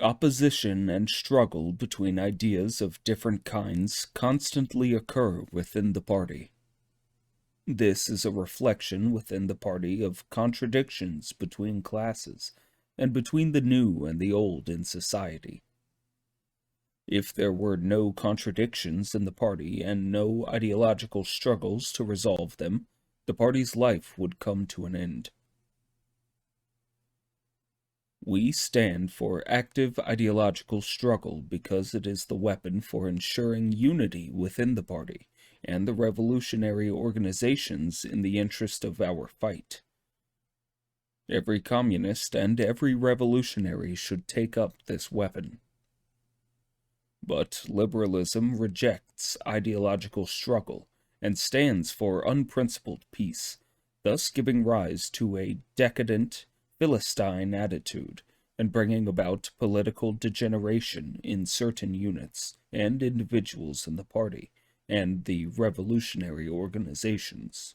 Opposition and struggle between ideas of different kinds constantly occur within the party. This is a reflection within the party of contradictions between classes and between the new and the old in society. If there were no contradictions in the party and no ideological struggles to resolve them, the party's life would come to an end. We stand for active ideological struggle because it is the weapon for ensuring unity within the party and the revolutionary organizations in the interest of our fight. Every communist and every revolutionary should take up this weapon. But liberalism rejects ideological struggle and stands for unprincipled peace, thus giving rise to a decadent, Philistine attitude and bringing about political degeneration in certain units and individuals in the party and the revolutionary organizations.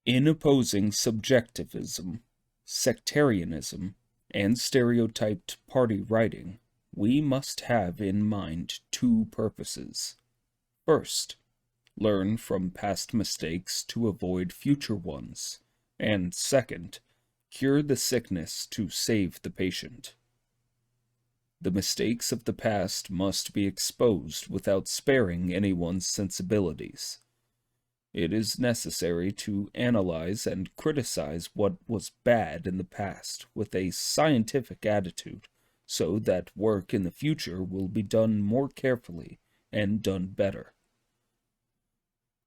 In opposing subjectivism, sectarianism, and stereotyped party writing, we must have in mind two purposes. First, learn from past mistakes to avoid future ones, and second, cure the sickness to save the patient. The mistakes of the past must be exposed without sparing anyone's sensibilities. It is necessary to analyze and criticize what was bad in the past with a scientific attitude, so that work in the future will be done more carefully and done better.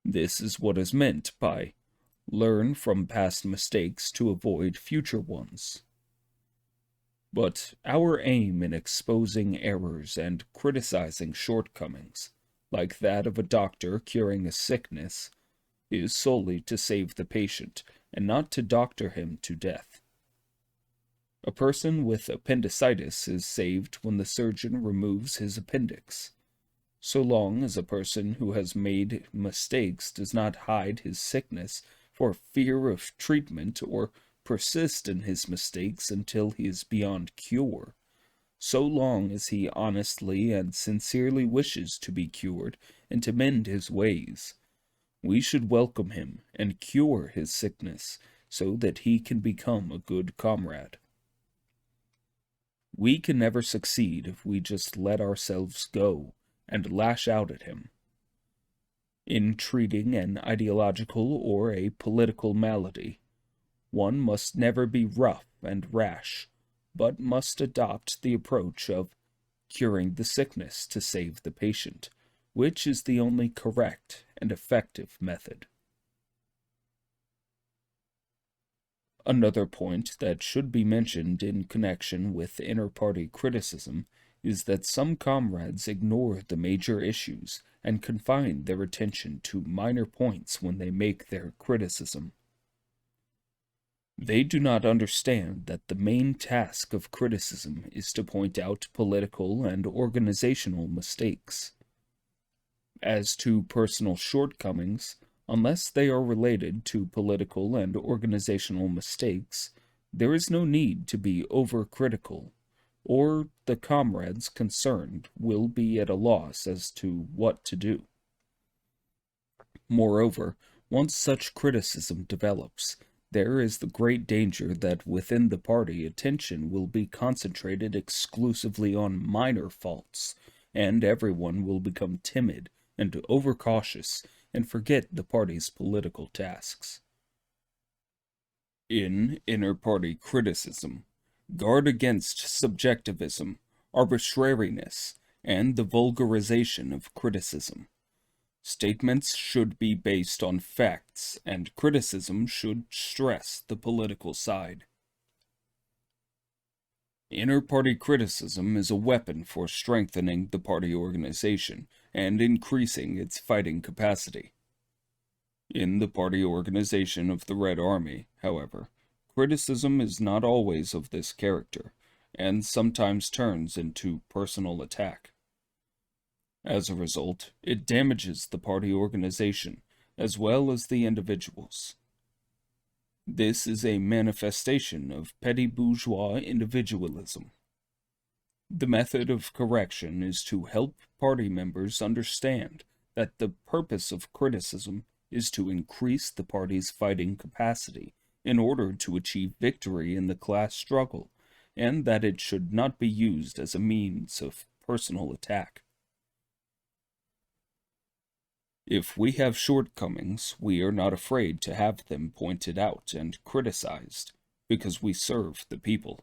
This is what is meant by learn from past mistakes to avoid future ones. But our aim in exposing errors and criticizing shortcomings, like that of a doctor curing a sickness, is solely to save the patient and not to doctor him to death. A person with appendicitis is saved when the surgeon removes his appendix. So long as a person who has made mistakes does not hide his sickness for fear of treatment or persist in his mistakes until he is beyond cure, so long as he honestly and sincerely wishes to be cured and to mend his ways, we should welcome him and cure his sickness so that he can become a good comrade. We can never succeed if we just let ourselves go and lash out at him. In treating an ideological or a political malady, one must never be rough and rash, but must adopt the approach of curing the sickness to save the patient, which is the only correct and effective method. Another point that should be mentioned in connection with inter-party criticism is that some comrades ignore the major issues and confine their attention to minor points when they make their criticism. They do not understand that the main task of criticism is to point out political and organizational mistakes. As to personal shortcomings, unless they are related to political and organizational mistakes, there is no need to be overcritical, or the comrades concerned will be at a loss as to what to do. Moreover, once such criticism develops, there is the great danger that within the party attention will be concentrated exclusively on minor faults, and everyone will become timid and overcautious and forget the party's political tasks. In inter-party criticism, guard against subjectivism, arbitrariness, and the vulgarization of criticism. Statements should be based on facts, and criticism should stress the political side. Inter-party criticism is a weapon for strengthening the party organization and increasing its fighting capacity. In the party organization of the Red Army, however, criticism is not always of this character, and sometimes turns into personal attack. As a result, it damages the party organization, as well as the individuals. This is a manifestation of petty bourgeois individualism. The method of correction is to help party members understand that the purpose of criticism is to increase the party's fighting capacity in order to achieve victory in the class struggle, and that it should not be used as a means of personal attack. If we have shortcomings, we are not afraid to have them pointed out and criticized, because we serve the people.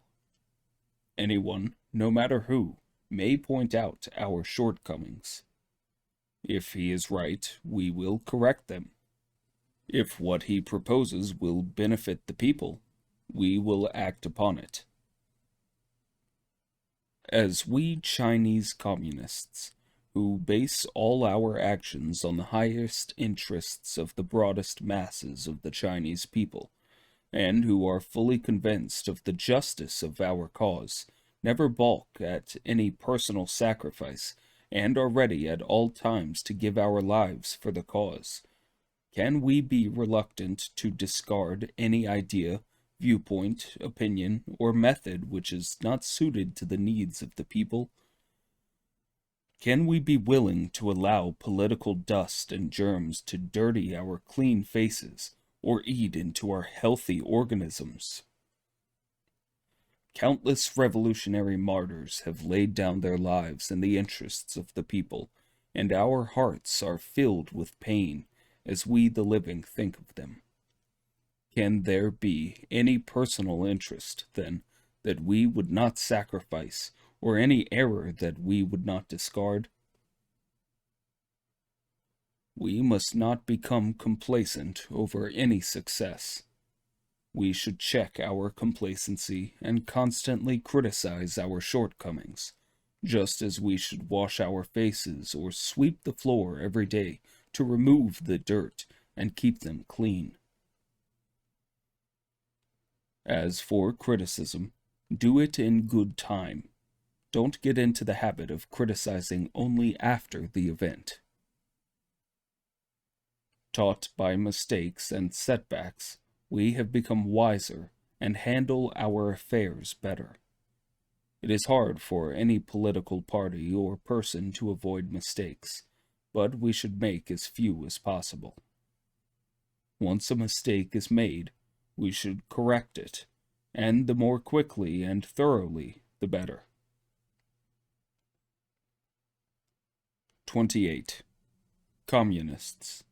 Anyone, no matter who, may point out our shortcomings. If he is right, we will correct them. If what he proposes will benefit the people, we will act upon it. As we Chinese communists, who base all our actions on the highest interests of the broadest masses of the Chinese people, and who are fully convinced of the justice of our cause, never balk at any personal sacrifice, and are ready at all times to give our lives for the cause, can we be reluctant to discard any idea, viewpoint, opinion, or method which is not suited to the needs of the people? Can we be willing to allow political dust and germs to dirty our clean faces or eat into our healthy organisms? Countless revolutionary martyrs have laid down their lives in the interests of the people, and our hearts are filled with pain as we the living think of them. Can there be any personal interest, then, that we would not sacrifice, or any error that we would not discard? We must not become complacent over any success. We should check our complacency and constantly criticize our shortcomings, just as we should wash our faces or sweep the floor every day to remove the dirt and keep them clean. As for criticism, do it in good time. Don't get into the habit of criticizing only after the event. Taught by mistakes and setbacks, we have become wiser and handle our affairs better. It is hard for any political party or person to avoid mistakes, but we should make as few as possible. Once a mistake is made, we should correct it, and the more quickly and thoroughly, the better. 28. Communists.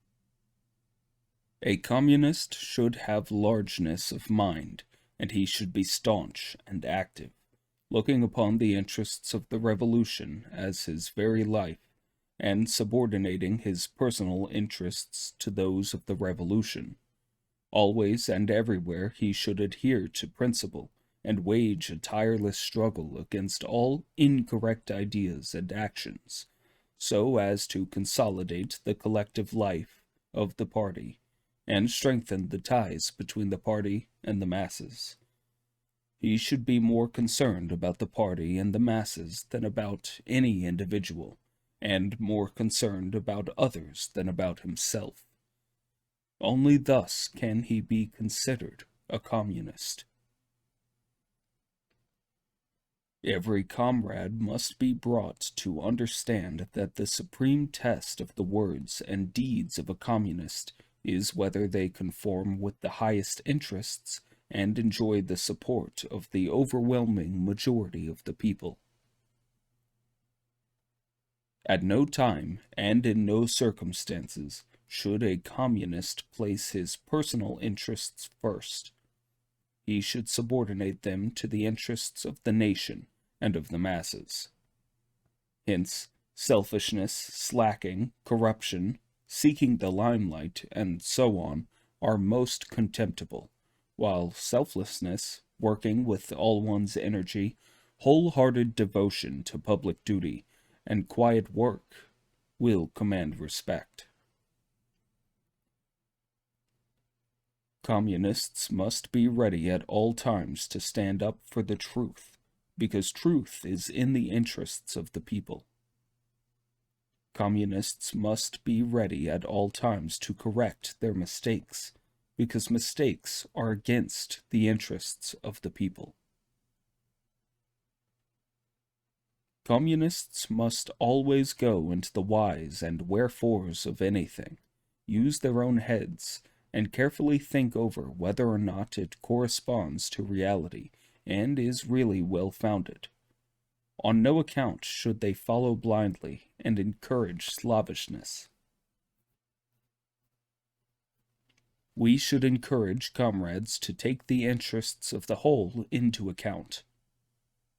A communist should have largeness of mind, and he should be staunch and active, looking upon the interests of the revolution as his very life, and subordinating his personal interests to those of the revolution. Always and everywhere he should adhere to principle, and wage a tireless struggle against all incorrect ideas and actions, so as to consolidate the collective life of the party, and strengthen the ties between the party and the masses. He should be more concerned about the party and the masses than about any individual, and more concerned about others than about himself. Only thus can he be considered a communist. Every comrade must be brought to understand that the supreme test of the words and deeds of a communist is whether they conform with the highest interests and enjoy the support of the overwhelming majority of the people. At no time and in no circumstances should a communist place his personal interests first. He should subordinate them to the interests of the nation and of the masses. Hence, selfishness, slacking, corruption, seeking the limelight, and so on, are most contemptible, while selflessness, working with all one's energy, wholehearted devotion to public duty, and quiet work, will command respect. Communists must be ready at all times to stand up for the truth, because truth is in the interests of the people. Communists must be ready at all times to correct their mistakes, because mistakes are against the interests of the people. Communists must always go into the whys and wherefores of anything, use their own heads, and carefully think over whether or not it corresponds to reality and is really well-founded. On no account should they follow blindly and encourage slavishness. We should encourage comrades to take the interests of the whole into account.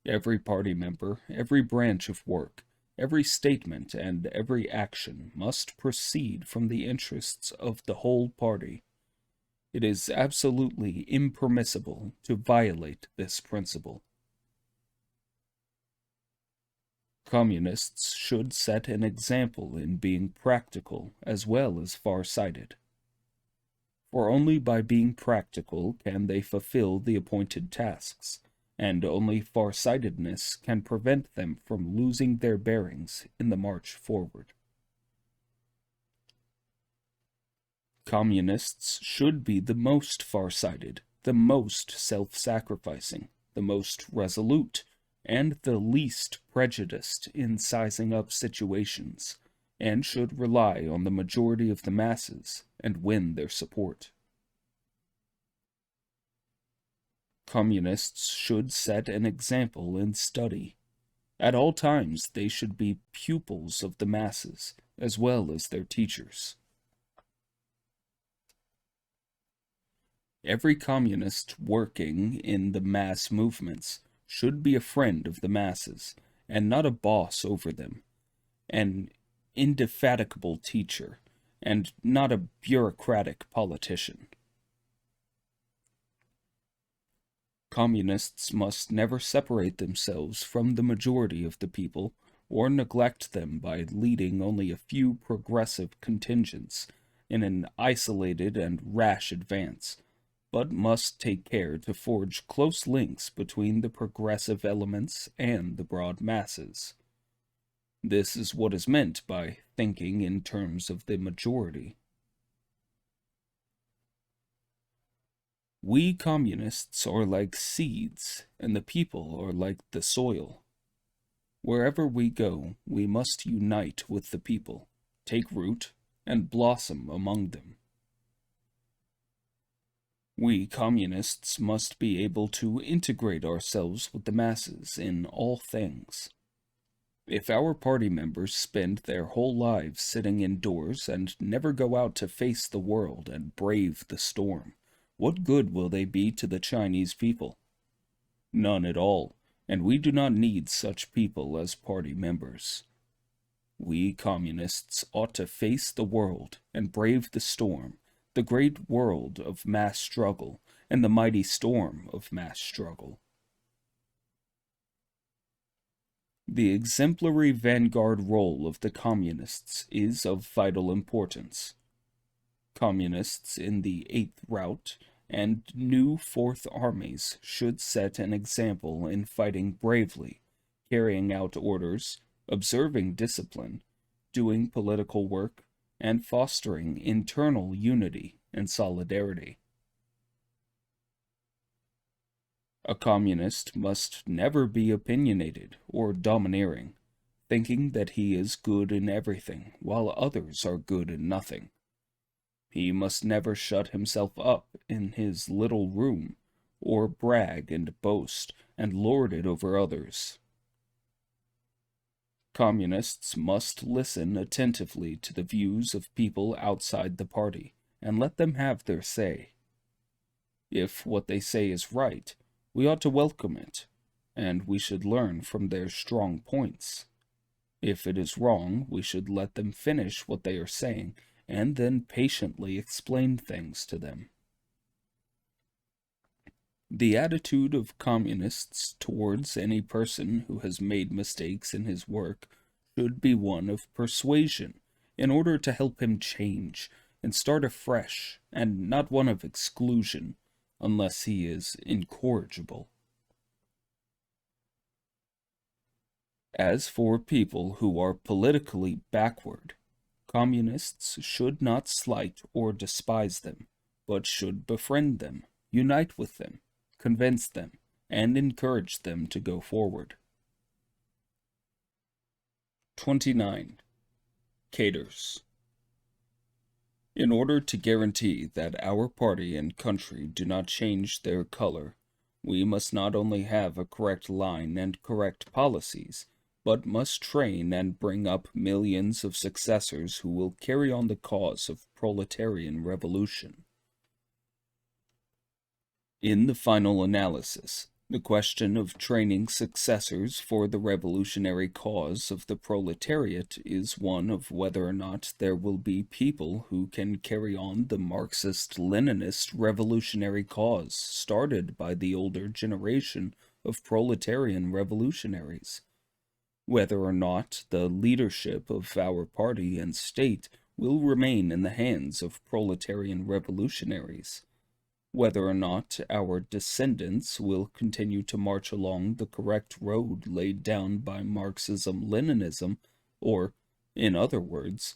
Every party member, every branch of work, every statement, and every action must proceed from the interests of the whole party. It is absolutely impermissible to violate this principle. Communists should set an example in being practical as well as far-sighted. For only by being practical can they fulfill the appointed tasks, and only far-sightedness can prevent them from losing their bearings in the march forward. Communists should be the most far-sighted, the most self-sacrificing, the most resolute, and the least prejudiced in sizing up situations, and should rely on the majority of the masses and win their support. Communists should set an example in study. At all times they should be pupils of the masses, as well as their teachers. Every communist working in the mass movements should be a friend of the masses, and not a boss over them, an indefatigable teacher, and not a bureaucratic politician. Communists must never separate themselves from the majority of the people, or neglect them by leading only a few progressive contingents in an isolated and rash advance, but must take care to forge close links between the progressive elements and the broad masses. This is what is meant by thinking in terms of the majority. We communists are like seeds, and the people are like the soil. Wherever we go, we must unite with the people, take root, and blossom among them. We communists must be able to integrate ourselves with the masses in all things. If our party members spend their whole lives sitting indoors and never go out to face the world and brave the storm, what good will they be to the Chinese people? None at all, and we do not need such people as party members. We communists ought to face the world and brave the storm, the great world of mass struggle, and the mighty storm of mass struggle. The exemplary vanguard role of the communists is of vital importance. Communists in the 8th Route and new 4th Armies should set an example in fighting bravely, carrying out orders, observing discipline, doing political work, and fostering internal unity and solidarity. A communist must never be opinionated or domineering, thinking that he is good in everything while others are good in nothing. He must never shut himself up in his little room, or brag and boast and lord it over others. Communists must listen attentively to the views of people outside the party, and let them have their say. If what they say is right, we ought to welcome it, and we should learn from their strong points. If it is wrong, we should let them finish what they are saying, and then patiently explain things to them. The attitude of communists towards any person who has made mistakes in his work should be one of persuasion, in order to help him change and start afresh, and not one of exclusion, unless he is incorrigible. As for people who are politically backward, communists should not slight or despise them, but should befriend them, unite with them, convince them, and encourage them to go forward. 29. Caters. In order to guarantee that our party and country do not change their color, we must not only have a correct line and correct policies, but must train and bring up millions of successors who will carry on the cause of proletarian revolution. In the final analysis, the question of training successors for the revolutionary cause of the proletariat is one of whether or not there will be people who can carry on the Marxist-Leninist revolutionary cause started by the older generation of proletarian revolutionaries. Whether or not the leadership of our party and state will remain in the hands of proletarian revolutionaries. Whether or not our descendants will continue to march along the correct road laid down by Marxism-Leninism, or, in other words,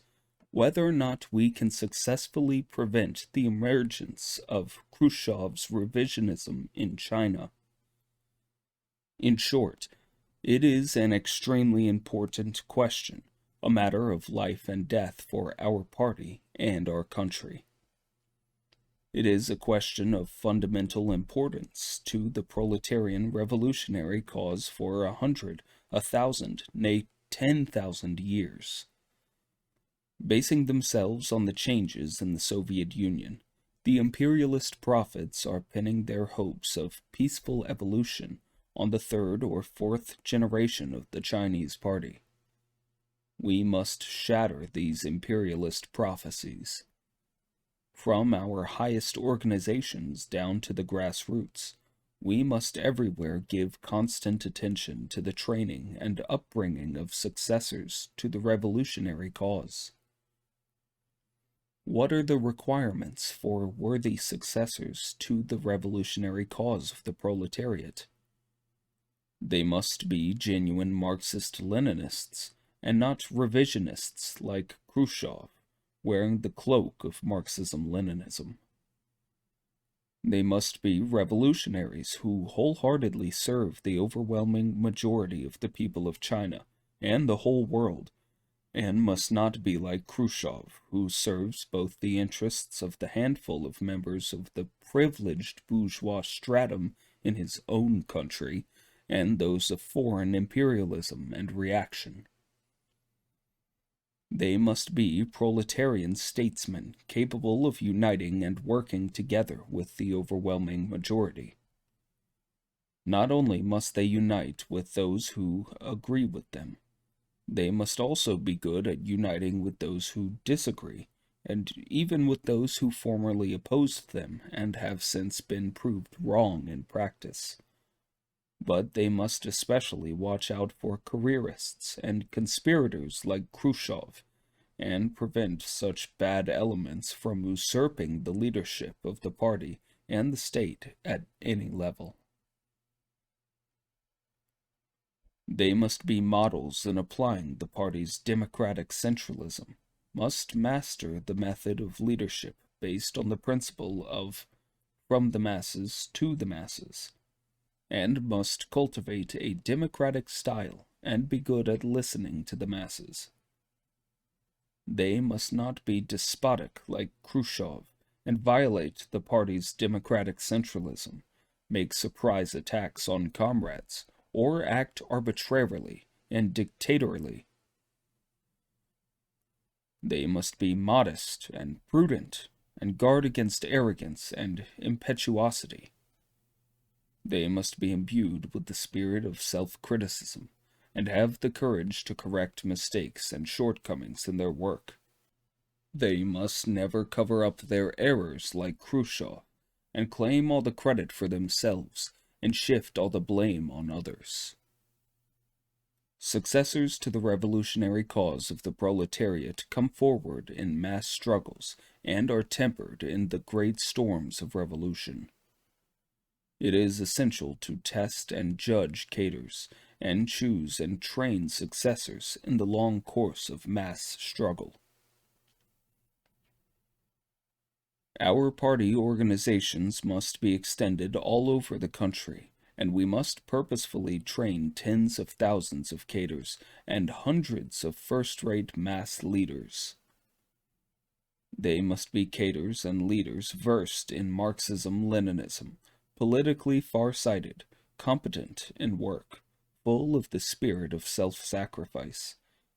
whether or not we can successfully prevent the emergence of Khrushchev's revisionism in China. In short, it is an extremely important question, a matter of life and death for our party and our country. It is a question of fundamental importance to the proletarian revolutionary cause for 100, 1,000, nay 10,000 years. Basing themselves on the changes in the Soviet Union, the imperialist prophets are pinning their hopes of peaceful evolution on the third or fourth generation of the Chinese party. We must shatter these imperialist prophecies. From our highest organizations down to the grassroots, we must everywhere give constant attention to the training and upbringing of successors to the revolutionary cause. What are the requirements for worthy successors to the revolutionary cause of the proletariat? They must be genuine Marxist-Leninists, and not revisionists like Khrushchev, wearing the cloak of Marxism-Leninism. They must be revolutionaries who wholeheartedly serve the overwhelming majority of the people of China and the whole world, and must not be like Khrushchev, who serves both the interests of the handful of members of the privileged bourgeois stratum in his own country and those of foreign imperialism and reaction. They must be proletarian statesmen capable of uniting and working together with the overwhelming majority. Not only must they unite with those who agree with them, they must also be good at uniting with those who disagree, and even with those who formerly opposed them and have since been proved wrong in practice. But they must especially watch out for careerists and conspirators like Khrushchev, and prevent such bad elements from usurping the leadership of the party and the state at any level. They must be models in applying the party's democratic centralism, must master the method of leadership based on the principle of from the masses to the masses, and must cultivate a democratic style and be good at listening to the masses. They must not be despotic like Khrushchev and violate the party's democratic centralism, make surprise attacks on comrades, or act arbitrarily and dictatorially. They must be modest and prudent and guard against arrogance and impetuosity. They must be imbued with the spirit of self-criticism and have the courage to correct mistakes and shortcomings in their work. They must never cover up their errors like Khrushchev and claim all the credit for themselves and shift all the blame on others. Successors to the revolutionary cause of the proletariat come forward in mass struggles and are tempered in the great storms of revolution. It is essential to test and judge cadres, and choose and train successors in the long course of mass struggle. Our party organizations must be extended all over the country, and we must purposefully train tens of thousands of cadres and hundreds of first-rate mass leaders. They must be cadres and leaders versed in Marxism-Leninism, politically far-sighted, competent in work, full of the spirit of self-sacrifice,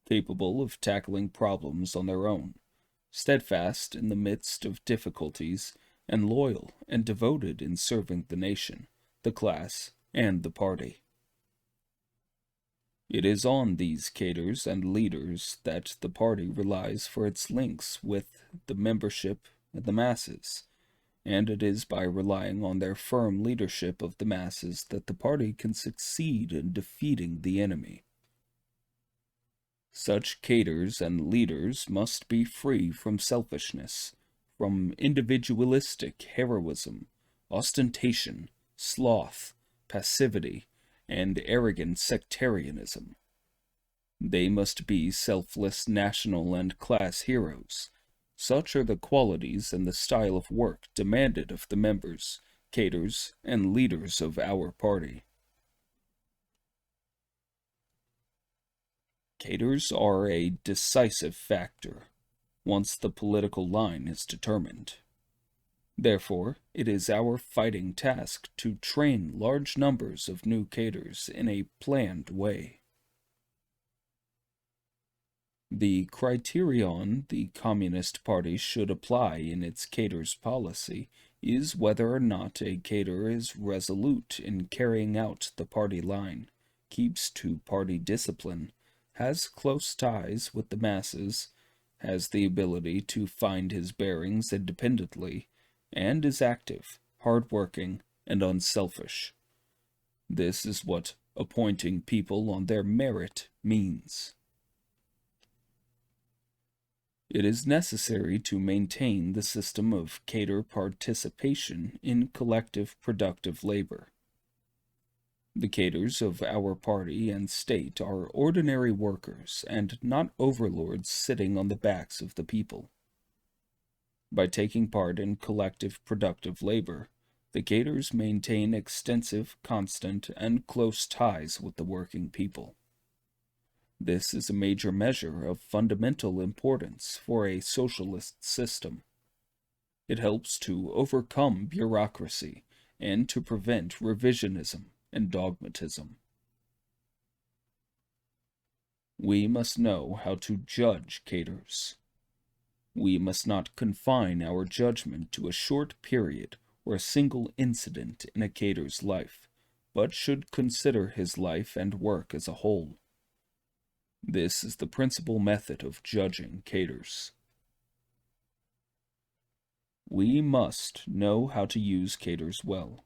capable of tackling problems on their own, steadfast in the midst of difficulties, and loyal and devoted in serving the nation, the class, and the party. It is on these cadres and leaders that the party relies for its links with the membership and the masses, and it is by relying on their firm leadership of the masses that the party can succeed in defeating the enemy. Such cadres and leaders must be free from selfishness, from individualistic heroism, ostentation, sloth, passivity, and arrogant sectarianism. They must be selfless national and class heroes. Such are the qualities and the style of work demanded of the members, cadres, and leaders of our party. Cadres are a decisive factor, once the political line is determined. Therefore, it is our fighting task to train large numbers of new cadres in a planned way. The criterion the Communist Party should apply in its cadres policy is whether or not a cadre is resolute in carrying out the party line, keeps to party discipline, has close ties with the masses, has the ability to find his bearings independently, and is active, hard-working, and unselfish. This is what appointing people on their merit means. It is necessary to maintain the system of cadre participation in collective productive labor. The cadres of our party and state are ordinary workers and not overlords sitting on the backs of the people. By taking part in collective productive labor, the cadres maintain extensive, constant, and close ties with the working people. This is a major measure of fundamental importance for a socialist system. It helps to overcome bureaucracy and to prevent revisionism and dogmatism. We must know how to judge cadres. We must not confine our judgment to a short period or a single incident in a cadre's life, but should consider his life and work as a whole. This is the principal method of judging cadres. We must know how to use cadres well.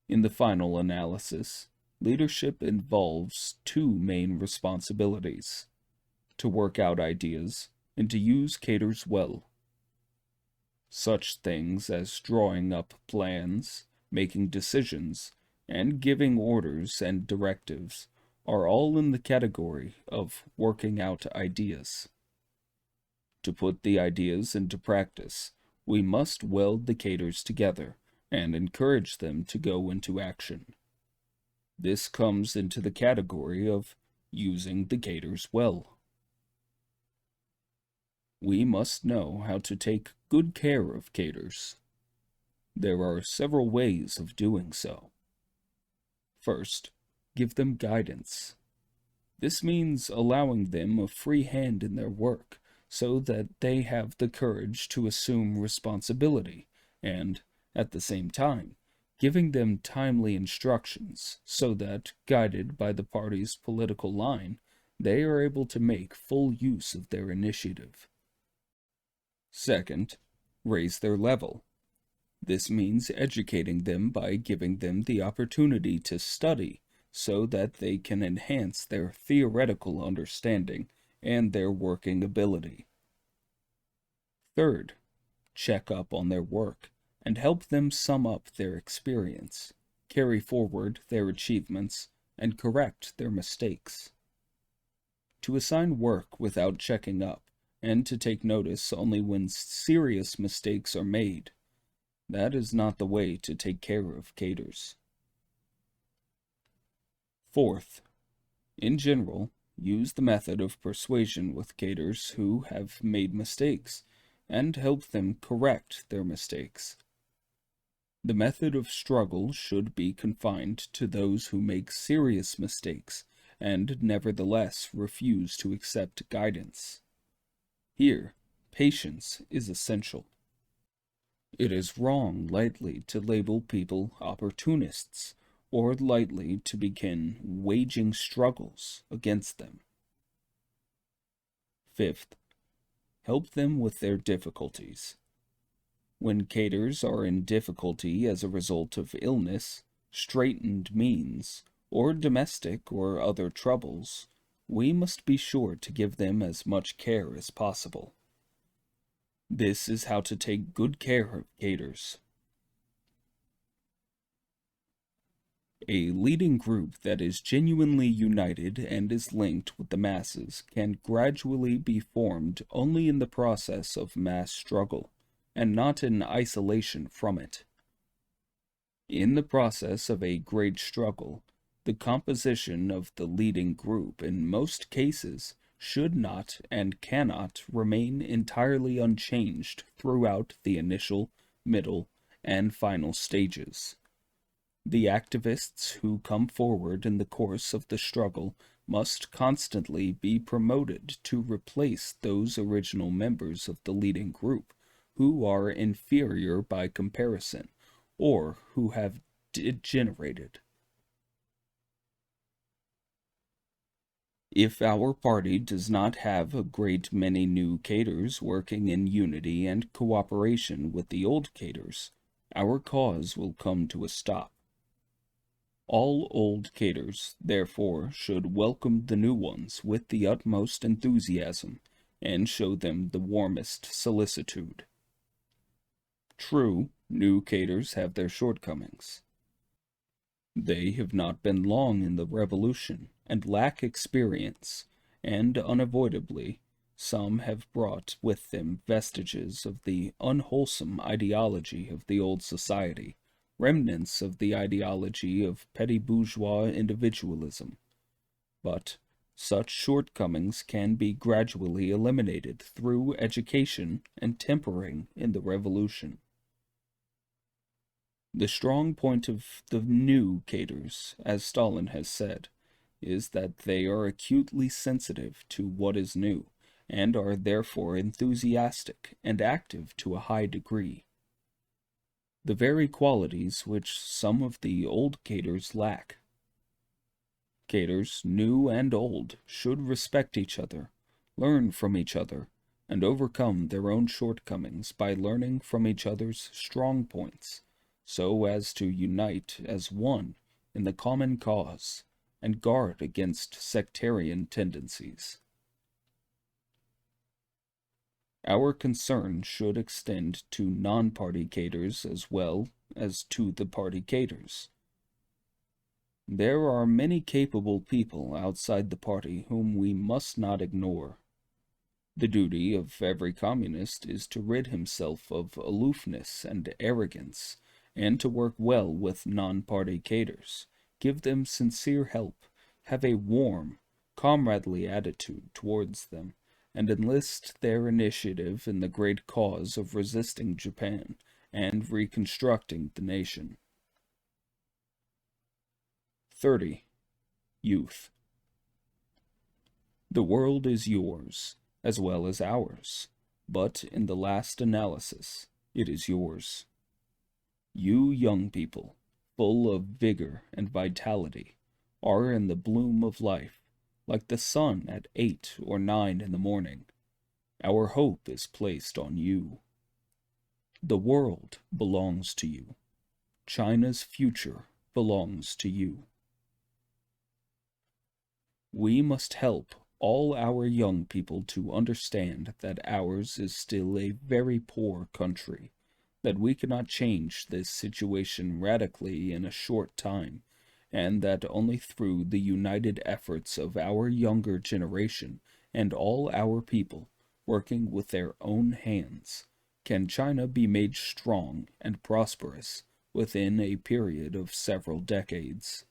In the final analysis, leadership involves two main responsibilities: to work out ideas and to use cadres well. Such things as drawing up plans, making decisions, and giving orders and directives are all in the category of working out ideas. To put the ideas into practice, we must weld the cadres together and encourage them to go into action. This comes into the category of using the cadres well. We must know how to take good care of cadres. There are several ways of doing so. First, give them guidance. This means allowing them a free hand in their work so that they have the courage to assume responsibility and, at the same time, giving them timely instructions so that, guided by the party's political line, they are able to make full use of their initiative. Second, raise their level. This means educating them by giving them the opportunity to study so that they can enhance their theoretical understanding and their working ability. Third, check up on their work and help them sum up their experience, carry forward their achievements, and correct their mistakes. To assign work without checking up and to take notice only when serious mistakes are made. That is not the way to take care of caters. Fourth, in general, use the method of persuasion with caters who have made mistakes, and help them correct their mistakes. The method of struggle should be confined to those who make serious mistakes and nevertheless refuse to accept guidance. Here, patience is essential. It is wrong lightly to label people opportunists, or lightly to begin waging struggles against them. Fifth, help them with their difficulties. When caters are in difficulty as a result of illness, straitened means, or domestic or other troubles, we must be sure to give them as much care as possible. This is how to take good care of caters. A leading group that is genuinely united and is linked with the masses can gradually be formed only in the process of mass struggle, and not in isolation from it. In the process of a great struggle, the composition of the leading group in most cases should not and cannot remain entirely unchanged throughout the initial, middle, and final stages. The activists who come forward in the course of the struggle must constantly be promoted to replace those original members of the leading group who are inferior by comparison, or who have degenerated. If our party does not have a great many new caters working in unity and cooperation with the old caters, our cause will come to a stop. All old caters, therefore, should welcome the new ones with the utmost enthusiasm, and show them the warmest solicitude. True, new caters have their shortcomings. They have not been long in the revolution, and lack experience, and unavoidably, some have brought with them vestiges of the unwholesome ideology of the old society, remnants of the ideology of petty bourgeois individualism. But such shortcomings can be gradually eliminated through education and tempering in the revolution. The strong point of the new caters, as Stalin has said, is that they are acutely sensitive to what is new, and are therefore enthusiastic and active to a high degree. The very qualities which some of the old caters lack. Caters, new and old, should respect each other, learn from each other, and overcome their own shortcomings by learning from each other's strong points, so as to unite as one in the common cause, and guard against sectarian tendencies. Our concern should extend to non-party caters as well as to the party caters. There are many capable people outside the party whom we must not ignore. The duty of every communist is to rid himself of aloofness and arrogance, and to work well with non-party caters, give them sincere help, have a warm, comradely attitude towards them, and enlist their initiative in the great cause of resisting Japan and reconstructing the nation. 30. Youth. The world is yours, as well as ours, but in the last analysis, it is yours. You young people, full of vigor and vitality, are in the bloom of life, like the sun at 8 or 9 in the morning. Our hope is placed on you. The world belongs to you. China's future belongs to you. We must help all our young people to understand that ours is still a very poor country, that we cannot change this situation radically in a short time, and that only through the united efforts of our younger generation and all our people working with their own hands, can China be made strong and prosperous within a period of several decades.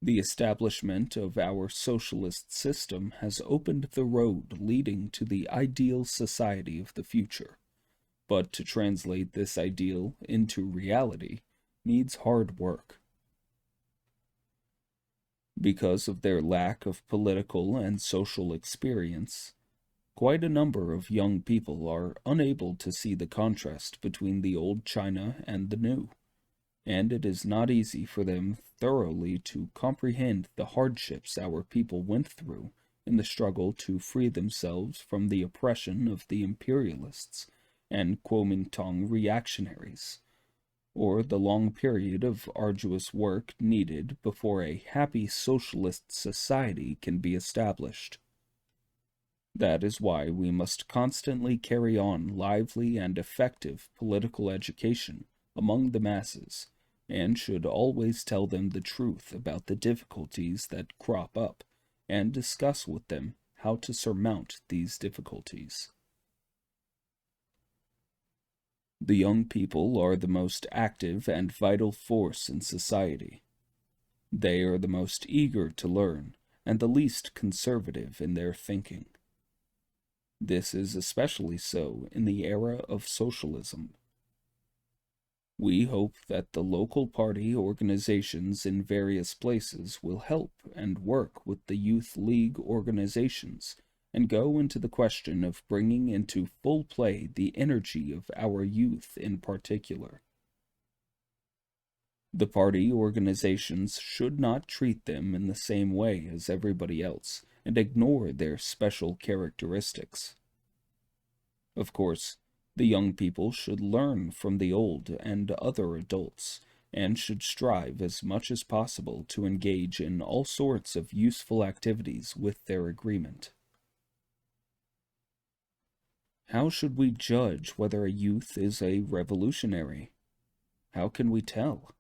The establishment of our socialist system has opened the road leading to the ideal society of the future, but to translate this ideal into reality needs hard work. Because of their lack of political and social experience, quite a number of young people are unable to see the contrast between the old China and the new, and it is not easy for them thoroughly to comprehend the hardships our people went through in the struggle to free themselves from the oppression of the imperialists and Kuomintang reactionaries, or the long period of arduous work needed before a happy socialist society can be established. That is why we must constantly carry on lively and effective political education among the masses, and should always tell them the truth about the difficulties that crop up, and discuss with them how to surmount these difficulties. The young people are the most active and vital force in society. They are the most eager to learn, and the least conservative in their thinking. This is especially so in the era of socialism. We hope that the local party organizations in various places will help and work with the youth league organizations and go into the question of bringing into full play the energy of our youth in particular. The party organizations should not treat them in the same way as everybody else and ignore their special characteristics. Of course, the young people should learn from the old and other adults, and should strive as much as possible to engage in all sorts of useful activities with their agreement. How should we judge whether a youth is a revolutionary? How can we tell?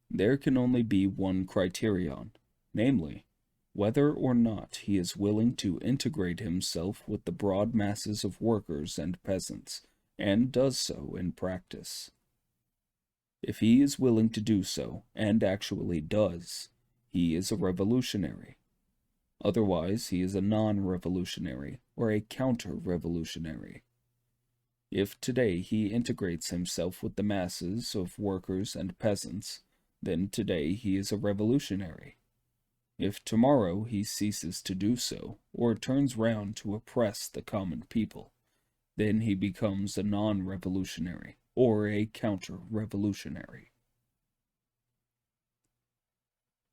There can only be one criterion, namely, whether or not he is willing to integrate himself with the broad masses of workers and peasants, and does so in practice. If he is willing to do so, and actually does, he is a revolutionary. Otherwise, he is a non-revolutionary or a counter-revolutionary. If today he integrates himself with the masses of workers and peasants, then today he is a revolutionary. If tomorrow he ceases to do so, or turns round to oppress the common people, then he becomes a non-revolutionary, or a counter-revolutionary.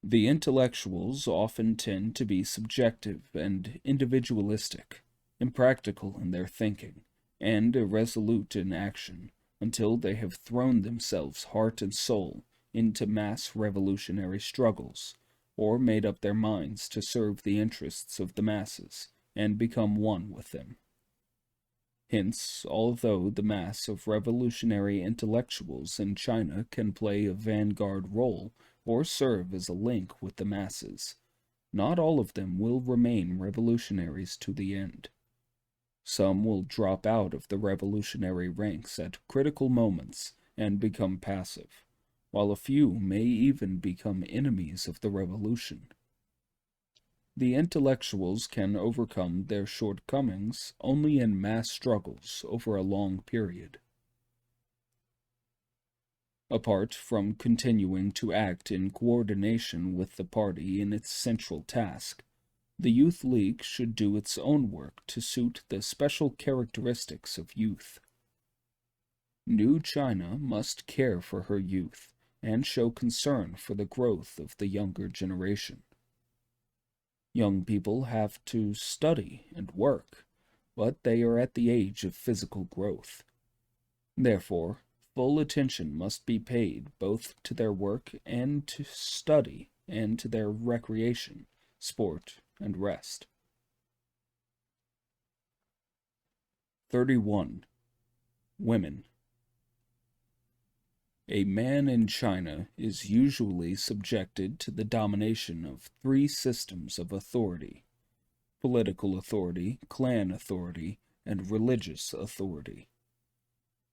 The intellectuals often tend to be subjective and individualistic, impractical in their thinking, and irresolute in action, until they have thrown themselves heart and soul into mass revolutionary struggles, or made up their minds to serve the interests of the masses, and become one with them. Hence, although the mass of revolutionary intellectuals in China can play a vanguard role or serve as a link with the masses, not all of them will remain revolutionaries to the end. Some will drop out of the revolutionary ranks at critical moments and become passive, while a few may even become enemies of the revolution. The intellectuals can overcome their shortcomings only in mass struggles over a long period. Apart from continuing to act in coordination with the party in its central task, the Youth League should do its own work to suit the special characteristics of youth. New China must care for her youth and show concern for the growth of the younger generation. Young people have to study and work, but they are at the age of physical growth. Therefore, full attention must be paid both to their work and to study and to their recreation, sport, and rest. 31. Women. A man in China is usually subjected to the domination of three systems of authority: political authority, clan authority, and religious authority.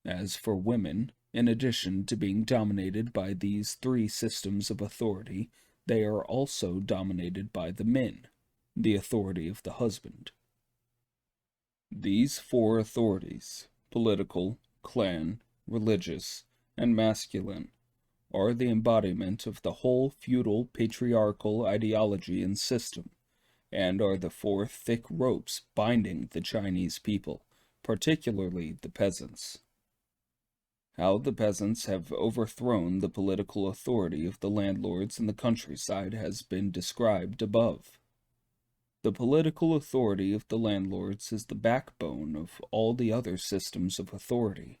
As for women, in addition to being dominated by these three systems of authority, they are also dominated by the men, the authority of the husband. These four authorities, political, clan, religious, and masculine, are the embodiment of the whole feudal patriarchal ideology and system, and are the four thick ropes binding the Chinese people, particularly the peasants. How the peasants have overthrown the political authority of the landlords in the countryside has been described above. The political authority of the landlords is the backbone of all the other systems of authority.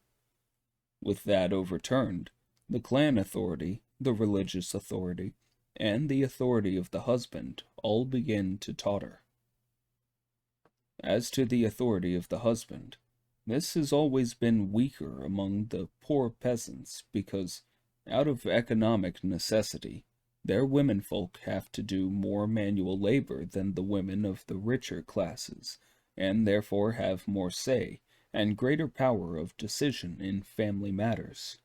With that overturned, the clan authority, the religious authority, and the authority of the husband all begin to totter. As to the authority of the husband, this has always been weaker among the poor peasants because, out of economic necessity, their womenfolk have to do more manual labor than the women of the richer classes, and therefore have more say and greater power of decision in family matters.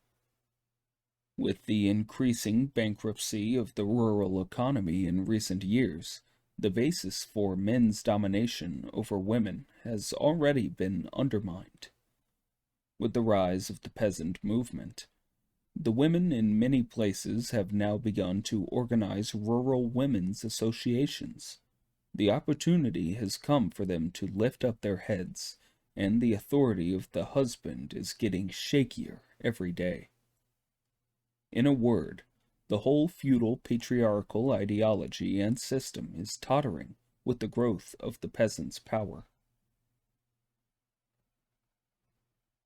With the increasing bankruptcy of the rural economy in recent years, the basis for men's domination over women has already been undermined. With the rise of the peasant movement, the women in many places have now begun to organize rural women's associations. The opportunity has come for them to lift up their heads, and the authority of the husband is getting shakier every day. In a word, the whole feudal patriarchal ideology and system is tottering with the growth of the peasant's power.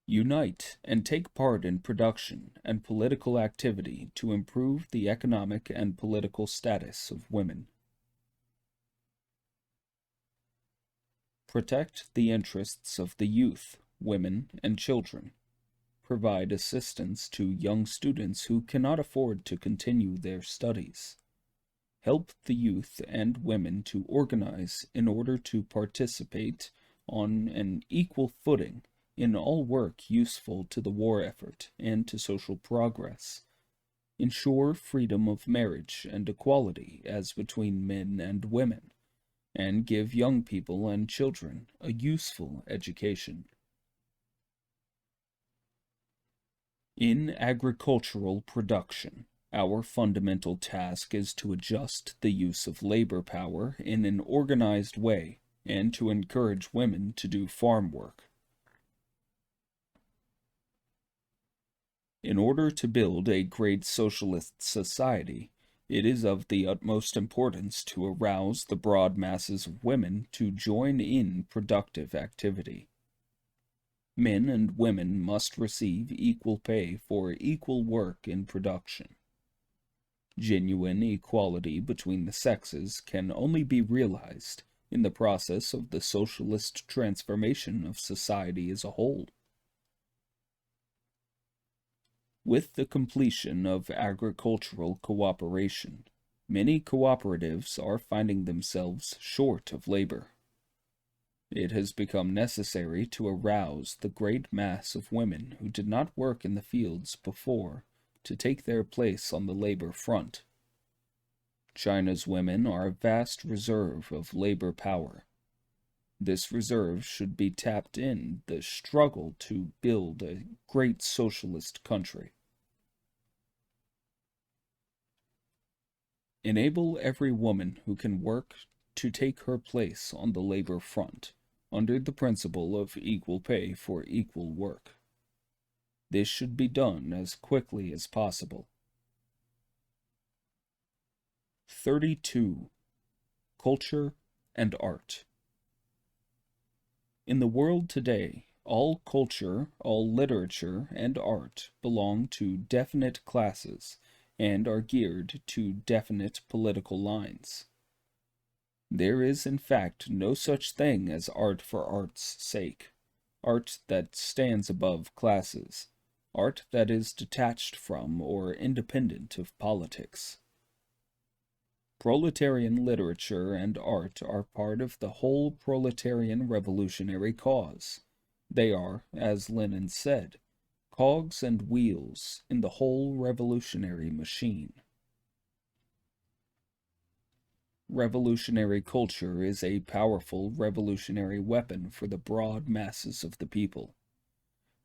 Unite and take part in production and political activity to improve the economic and political status of women. Protect the interests of the youth, women, and children. Provide assistance to young students who cannot afford to continue their studies. Help the youth and women to organize in order to participate on an equal footing in all work useful to the war effort and to social progress. Ensure freedom of marriage and equality as between men and women, and give young people and children a useful education. In agricultural production, our fundamental task is to adjust the use of labor power in an organized way and to encourage women to do farm work. In order to build a great socialist society, it is of the utmost importance to arouse the broad masses of women to join in productive activity. Men and women must receive equal pay for equal work in production. Genuine equality between the sexes can only be realized in the process of the socialist transformation of society as a whole. With the completion of agricultural cooperation, many cooperatives are finding themselves short of labor. It has become necessary to arouse the great mass of women who did not work in the fields before to take their place on the labor front. China's women are a vast reserve of labor power. This reserve should be tapped in the struggle to build a great socialist country. Enable every woman who can work to take her place on the labor front, under the principle of equal pay for equal work. This should be done as quickly as possible. 32. Culture and Art. In the world today, all culture, all literature, and art belong to definite classes and are geared to definite political lines. There is, in fact, no such thing as art for art's sake, art that stands above classes, art that is detached from or independent of politics. Proletarian literature and art are part of the whole proletarian revolutionary cause. They are, as Lenin said, cogs and wheels in the whole revolutionary machine. Revolutionary culture is a powerful revolutionary weapon for the broad masses of the people.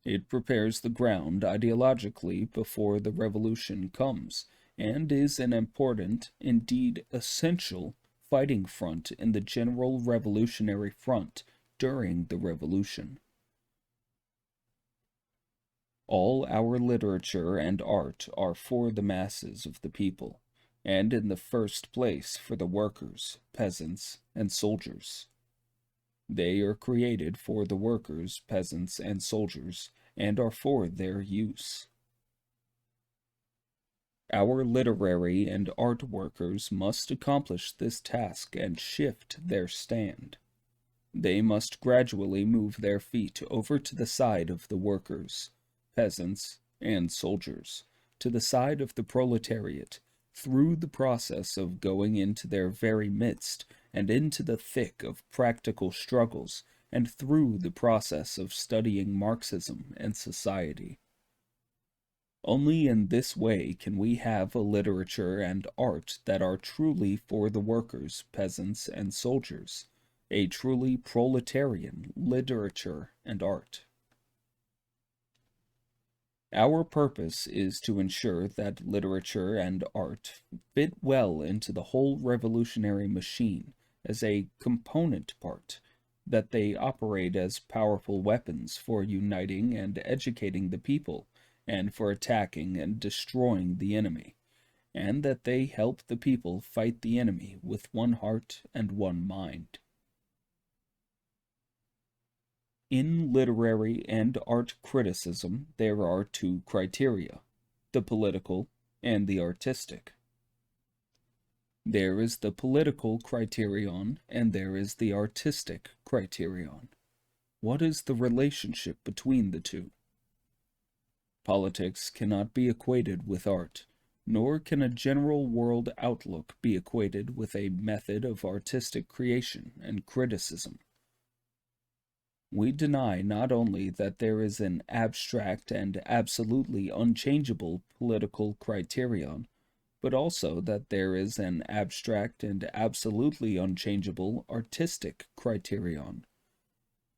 It prepares the ground ideologically before the revolution comes, and is an important, indeed essential, fighting front in the general revolutionary front during the revolution. All our literature and art are for the masses of the people, and in the first place for the workers, peasants, and soldiers. They are created for the workers, peasants, and soldiers, and are for their use. Our literary and art workers must accomplish this task and shift their stand. They must gradually move their feet over to the side of the workers, peasants, and soldiers, to the side of the proletariat, through the process of going into their very midst and into the thick of practical struggles, and through the process of studying Marxism and society. Only in this way can we have a literature and art that are truly for the workers, peasants, and soldiers, a truly proletarian literature and art. Our purpose is to ensure that literature and art fit well into the whole revolutionary machine as a component part, that they operate as powerful weapons for uniting and educating the people, and for attacking and destroying the enemy, and that they help the people fight the enemy with one heart and one mind. In literary and art criticism, there are two criteria, the political and the artistic. There is the political criterion and there is the artistic criterion. What is the relationship between the two? Politics cannot be equated with art, nor can a general world outlook be equated with a method of artistic creation and criticism. We deny not only that there is an abstract and absolutely unchangeable political criterion, but also that there is an abstract and absolutely unchangeable artistic criterion.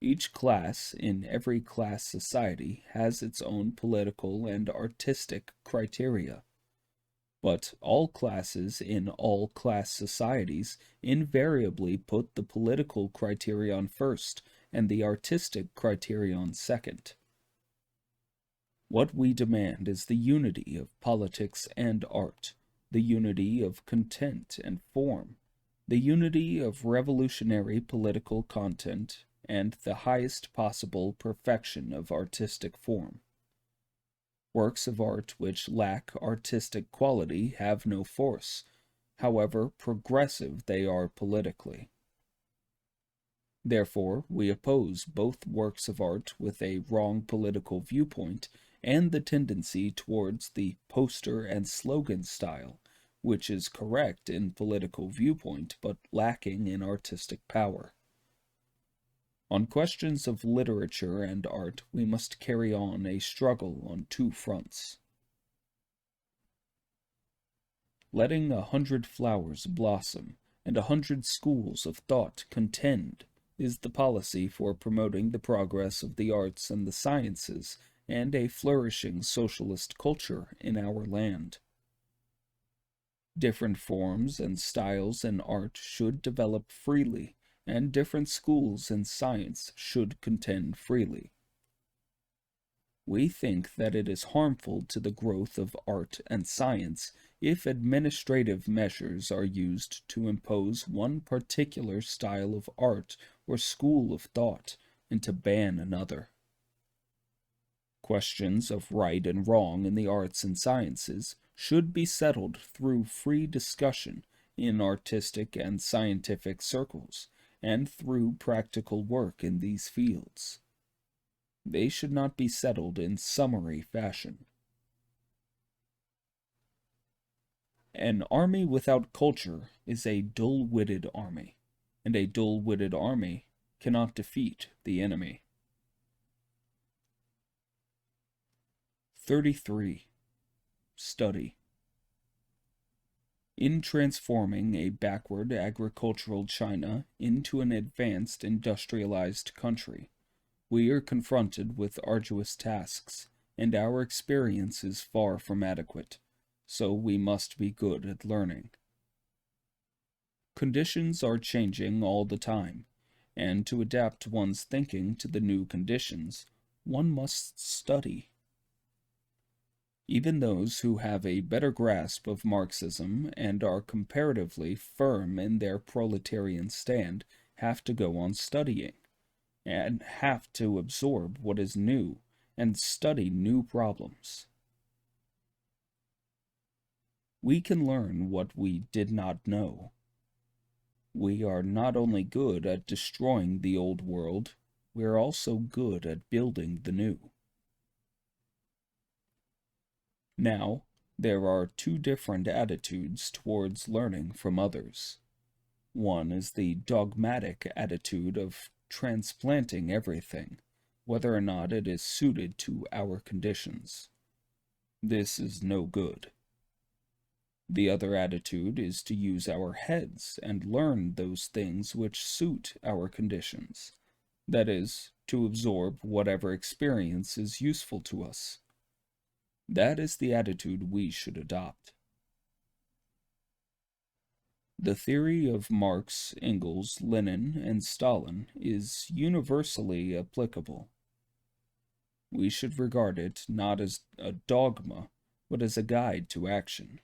Each class in every class society has its own political and artistic criteria. But all classes in all class societies invariably put the political criterion first and the artistic criterion second. What we demand is the unity of politics and art, the unity of content and form, the unity of revolutionary political content, and the highest possible perfection of artistic form. Works of art which lack artistic quality have no force, however progressive they are politically. Therefore, we oppose both works of art with a wrong political viewpoint and the tendency towards the poster and slogan style, which is correct in political viewpoint but lacking in artistic power. On questions of literature and art, we must carry on a struggle on two fronts. Letting 100 flowers blossom and 100 schools of thought contend is the policy for promoting the progress of the arts and the sciences and a flourishing socialist culture in our land. Different forms and styles in art should develop freely, and different schools in science should contend freely. We think that it is harmful to the growth of art and science if administrative measures are used to impose one particular style of art or school of thought and to ban another. Questions of right and wrong in the arts and sciences should be settled through free discussion in artistic and scientific circles, and through practical work in these fields. They should not be settled in summary fashion. An army without culture is a dull-witted army, and a dull-witted army cannot defeat the enemy. 33. Study. In transforming a backward agricultural China into an advanced industrialized country, we are confronted with arduous tasks, and our experience is far from adequate, so we must be good at learning. Conditions are changing all the time, and to adapt one's thinking to the new conditions, one must study. Even those who have a better grasp of Marxism and are comparatively firm in their proletarian stand have to go on studying, and have to absorb what is new and study new problems. We can learn what we did not know. We are not only good at destroying the old world, we are also good at building the new. Now, there are two different attitudes towards learning from others. One is the dogmatic attitude of transplanting everything, whether or not it is suited to our conditions. This is no good. The other attitude is to use our heads and learn those things which suit our conditions, that is, to absorb whatever experience is useful to us. That is the attitude we should adopt. The theory of Marx, Engels, Lenin, and Stalin is universally applicable. We should regard it not as a dogma, but as a guide to action.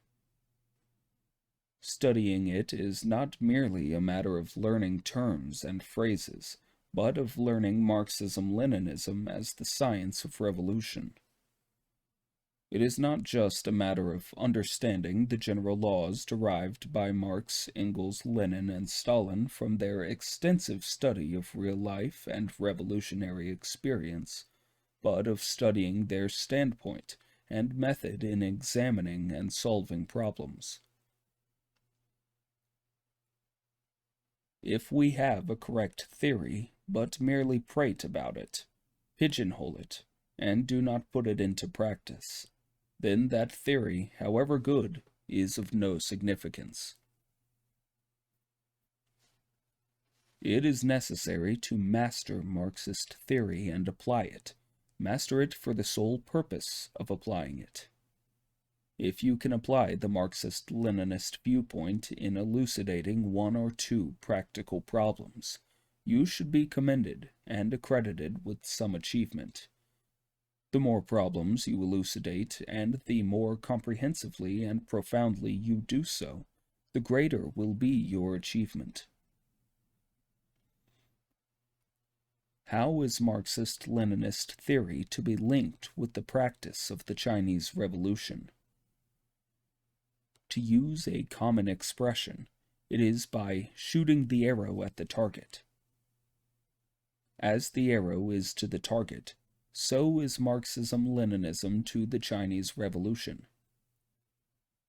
Studying it is not merely a matter of learning terms and phrases, but of learning Marxism-Leninism as the science of revolution. It is not just a matter of understanding the general laws derived by Marx, Engels, Lenin, and Stalin from their extensive study of real life and revolutionary experience, but of studying their standpoint and method in examining and solving problems. If we have a correct theory, but merely prate about it, pigeonhole it, and do not put it into practice, then that theory, however good, is of no significance. It is necessary to master Marxist theory and apply it, master it for the sole purpose of applying it. If you can apply the Marxist-Leninist viewpoint in elucidating one or two practical problems, you should be commended and accredited with some achievement. The more problems you elucidate, and the more comprehensively and profoundly you do so, the greater will be your achievement. How is Marxist-Leninist theory to be linked with the practice of the Chinese Revolution? To use a common expression, it is by shooting the arrow at the target. As the arrow is to the target, so is Marxism-Leninism to the Chinese Revolution.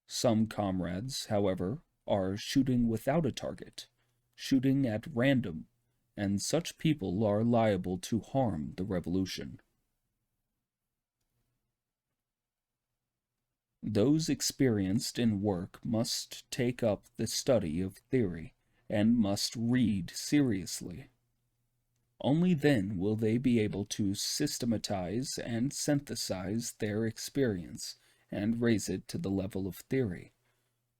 Some comrades, however, are shooting without a target, shooting at random, and such people are liable to harm the revolution. Those experienced in work must take up the study of theory, and must read seriously. Only then will they be able to systematize and synthesize their experience and raise it to the level of theory.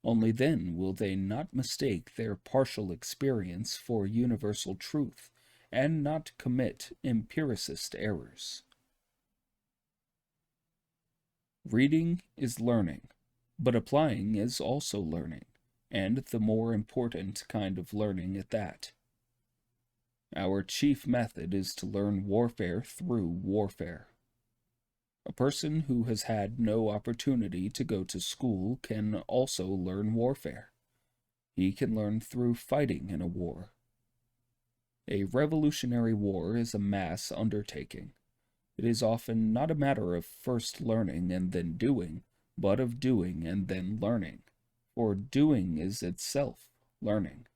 Only then will they not mistake their partial experience for universal truth and not commit empiricist errors. Reading is learning, but applying is also learning, and the more important kind of learning at that. Our chief method is to learn warfare through warfare. A person who has had no opportunity to go to school can also learn warfare. He can learn through fighting in a war. A revolutionary war is a mass undertaking. It is often not a matter of first learning and then doing, but of doing and then learning. for doing is itself learning.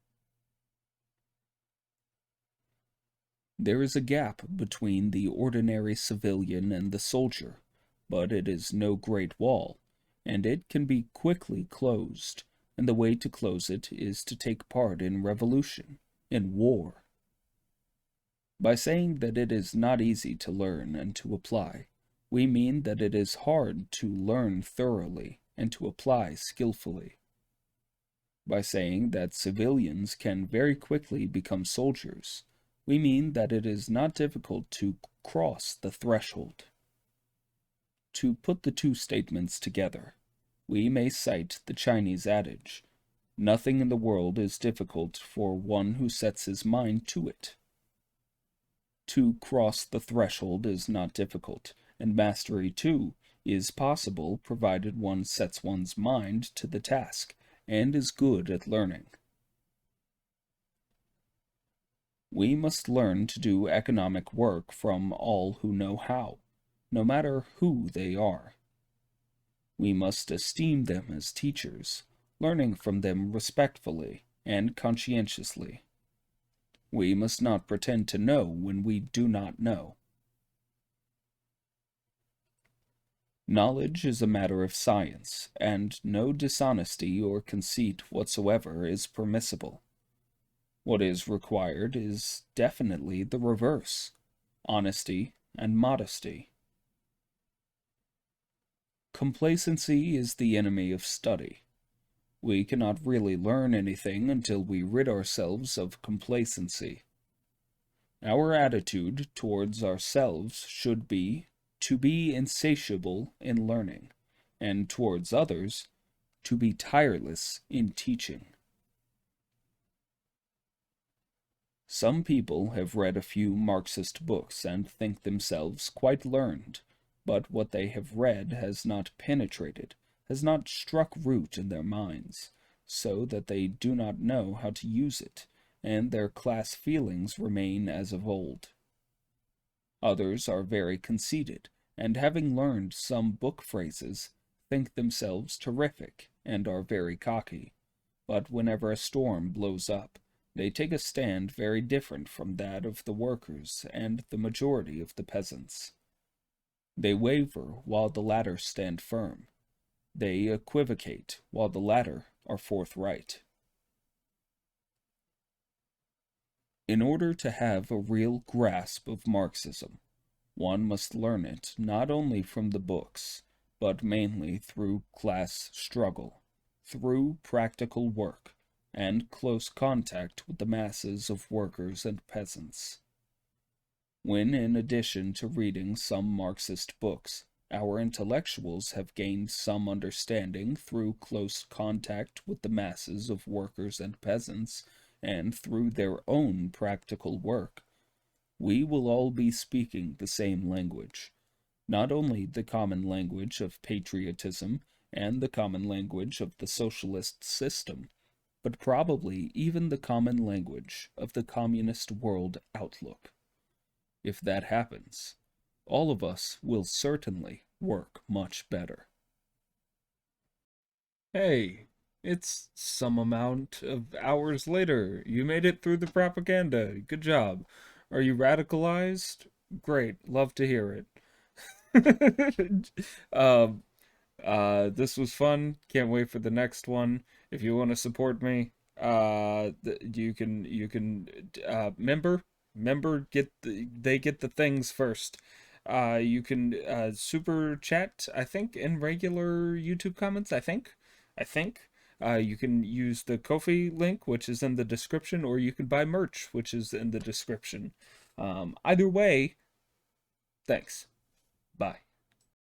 There is a gap between the ordinary civilian and the soldier, but it is no great wall, and it can be quickly closed, and the way to close it is to take part in revolution, in war. By saying that it is not easy to learn and to apply, we mean that it is hard to learn thoroughly and to apply skillfully. By saying that civilians can very quickly become soldiers, we mean that it is not difficult to cross the threshold. To put the two statements together, we may cite the Chinese adage, "Nothing in the world is difficult for one who sets his mind to it." To cross the threshold is not difficult, and mastery, too, is possible provided one sets one's mind to the task and is good at learning. We must learn to do economic work from all who know how, no matter who they are. We must esteem them as teachers, learning from them respectfully and conscientiously. We must not pretend to know when we do not know. Knowledge is a matter of science, and no dishonesty or conceit whatsoever is permissible. What is required is definitely the reverse, honesty and modesty. Complacency is the enemy of study. We cannot really learn anything until we rid ourselves of complacency. Our attitude towards ourselves should be to be insatiable in learning, and towards others, to be tireless in teaching. Some people have read a few Marxist books and think themselves quite learned, but what they have read has not penetrated, has not struck root in their minds, so that they do not know how to use it, and their class feelings remain as of old. Others are very conceited, and having learned some book phrases, think themselves terrific, and are very cocky, but whenever a storm blows up, they take a stand very different from that of the workers and the majority of the peasants. They waver while the latter stand firm. They equivocate while the latter are forthright. In order to have a real grasp of Marxism, one must learn it not only from the books, but mainly through class struggle, through practical work, and close contact with the masses of workers and peasants. When, in addition to reading some Marxist books, our intellectuals have gained some understanding through close contact with the masses of workers and peasants, and through their own practical work, we will all be speaking the same language, not only the common language of patriotism and the common language of the socialist system, but probably even the common language of the communist world outlook. If that happens, all of us will certainly work much better. Hey, it's some amount of hours later. You made it through the propaganda. Good job. Are you radicalized? Great. Love to hear it. um, this was fun. Can't wait for the next one. If you want to support me, member they get the things first. You can super chat, I think, in regular YouTube comments, I think. You can use the Ko-fi link, which is in the description, or you can buy merch, which is in the description. Either way, thanks. Bye.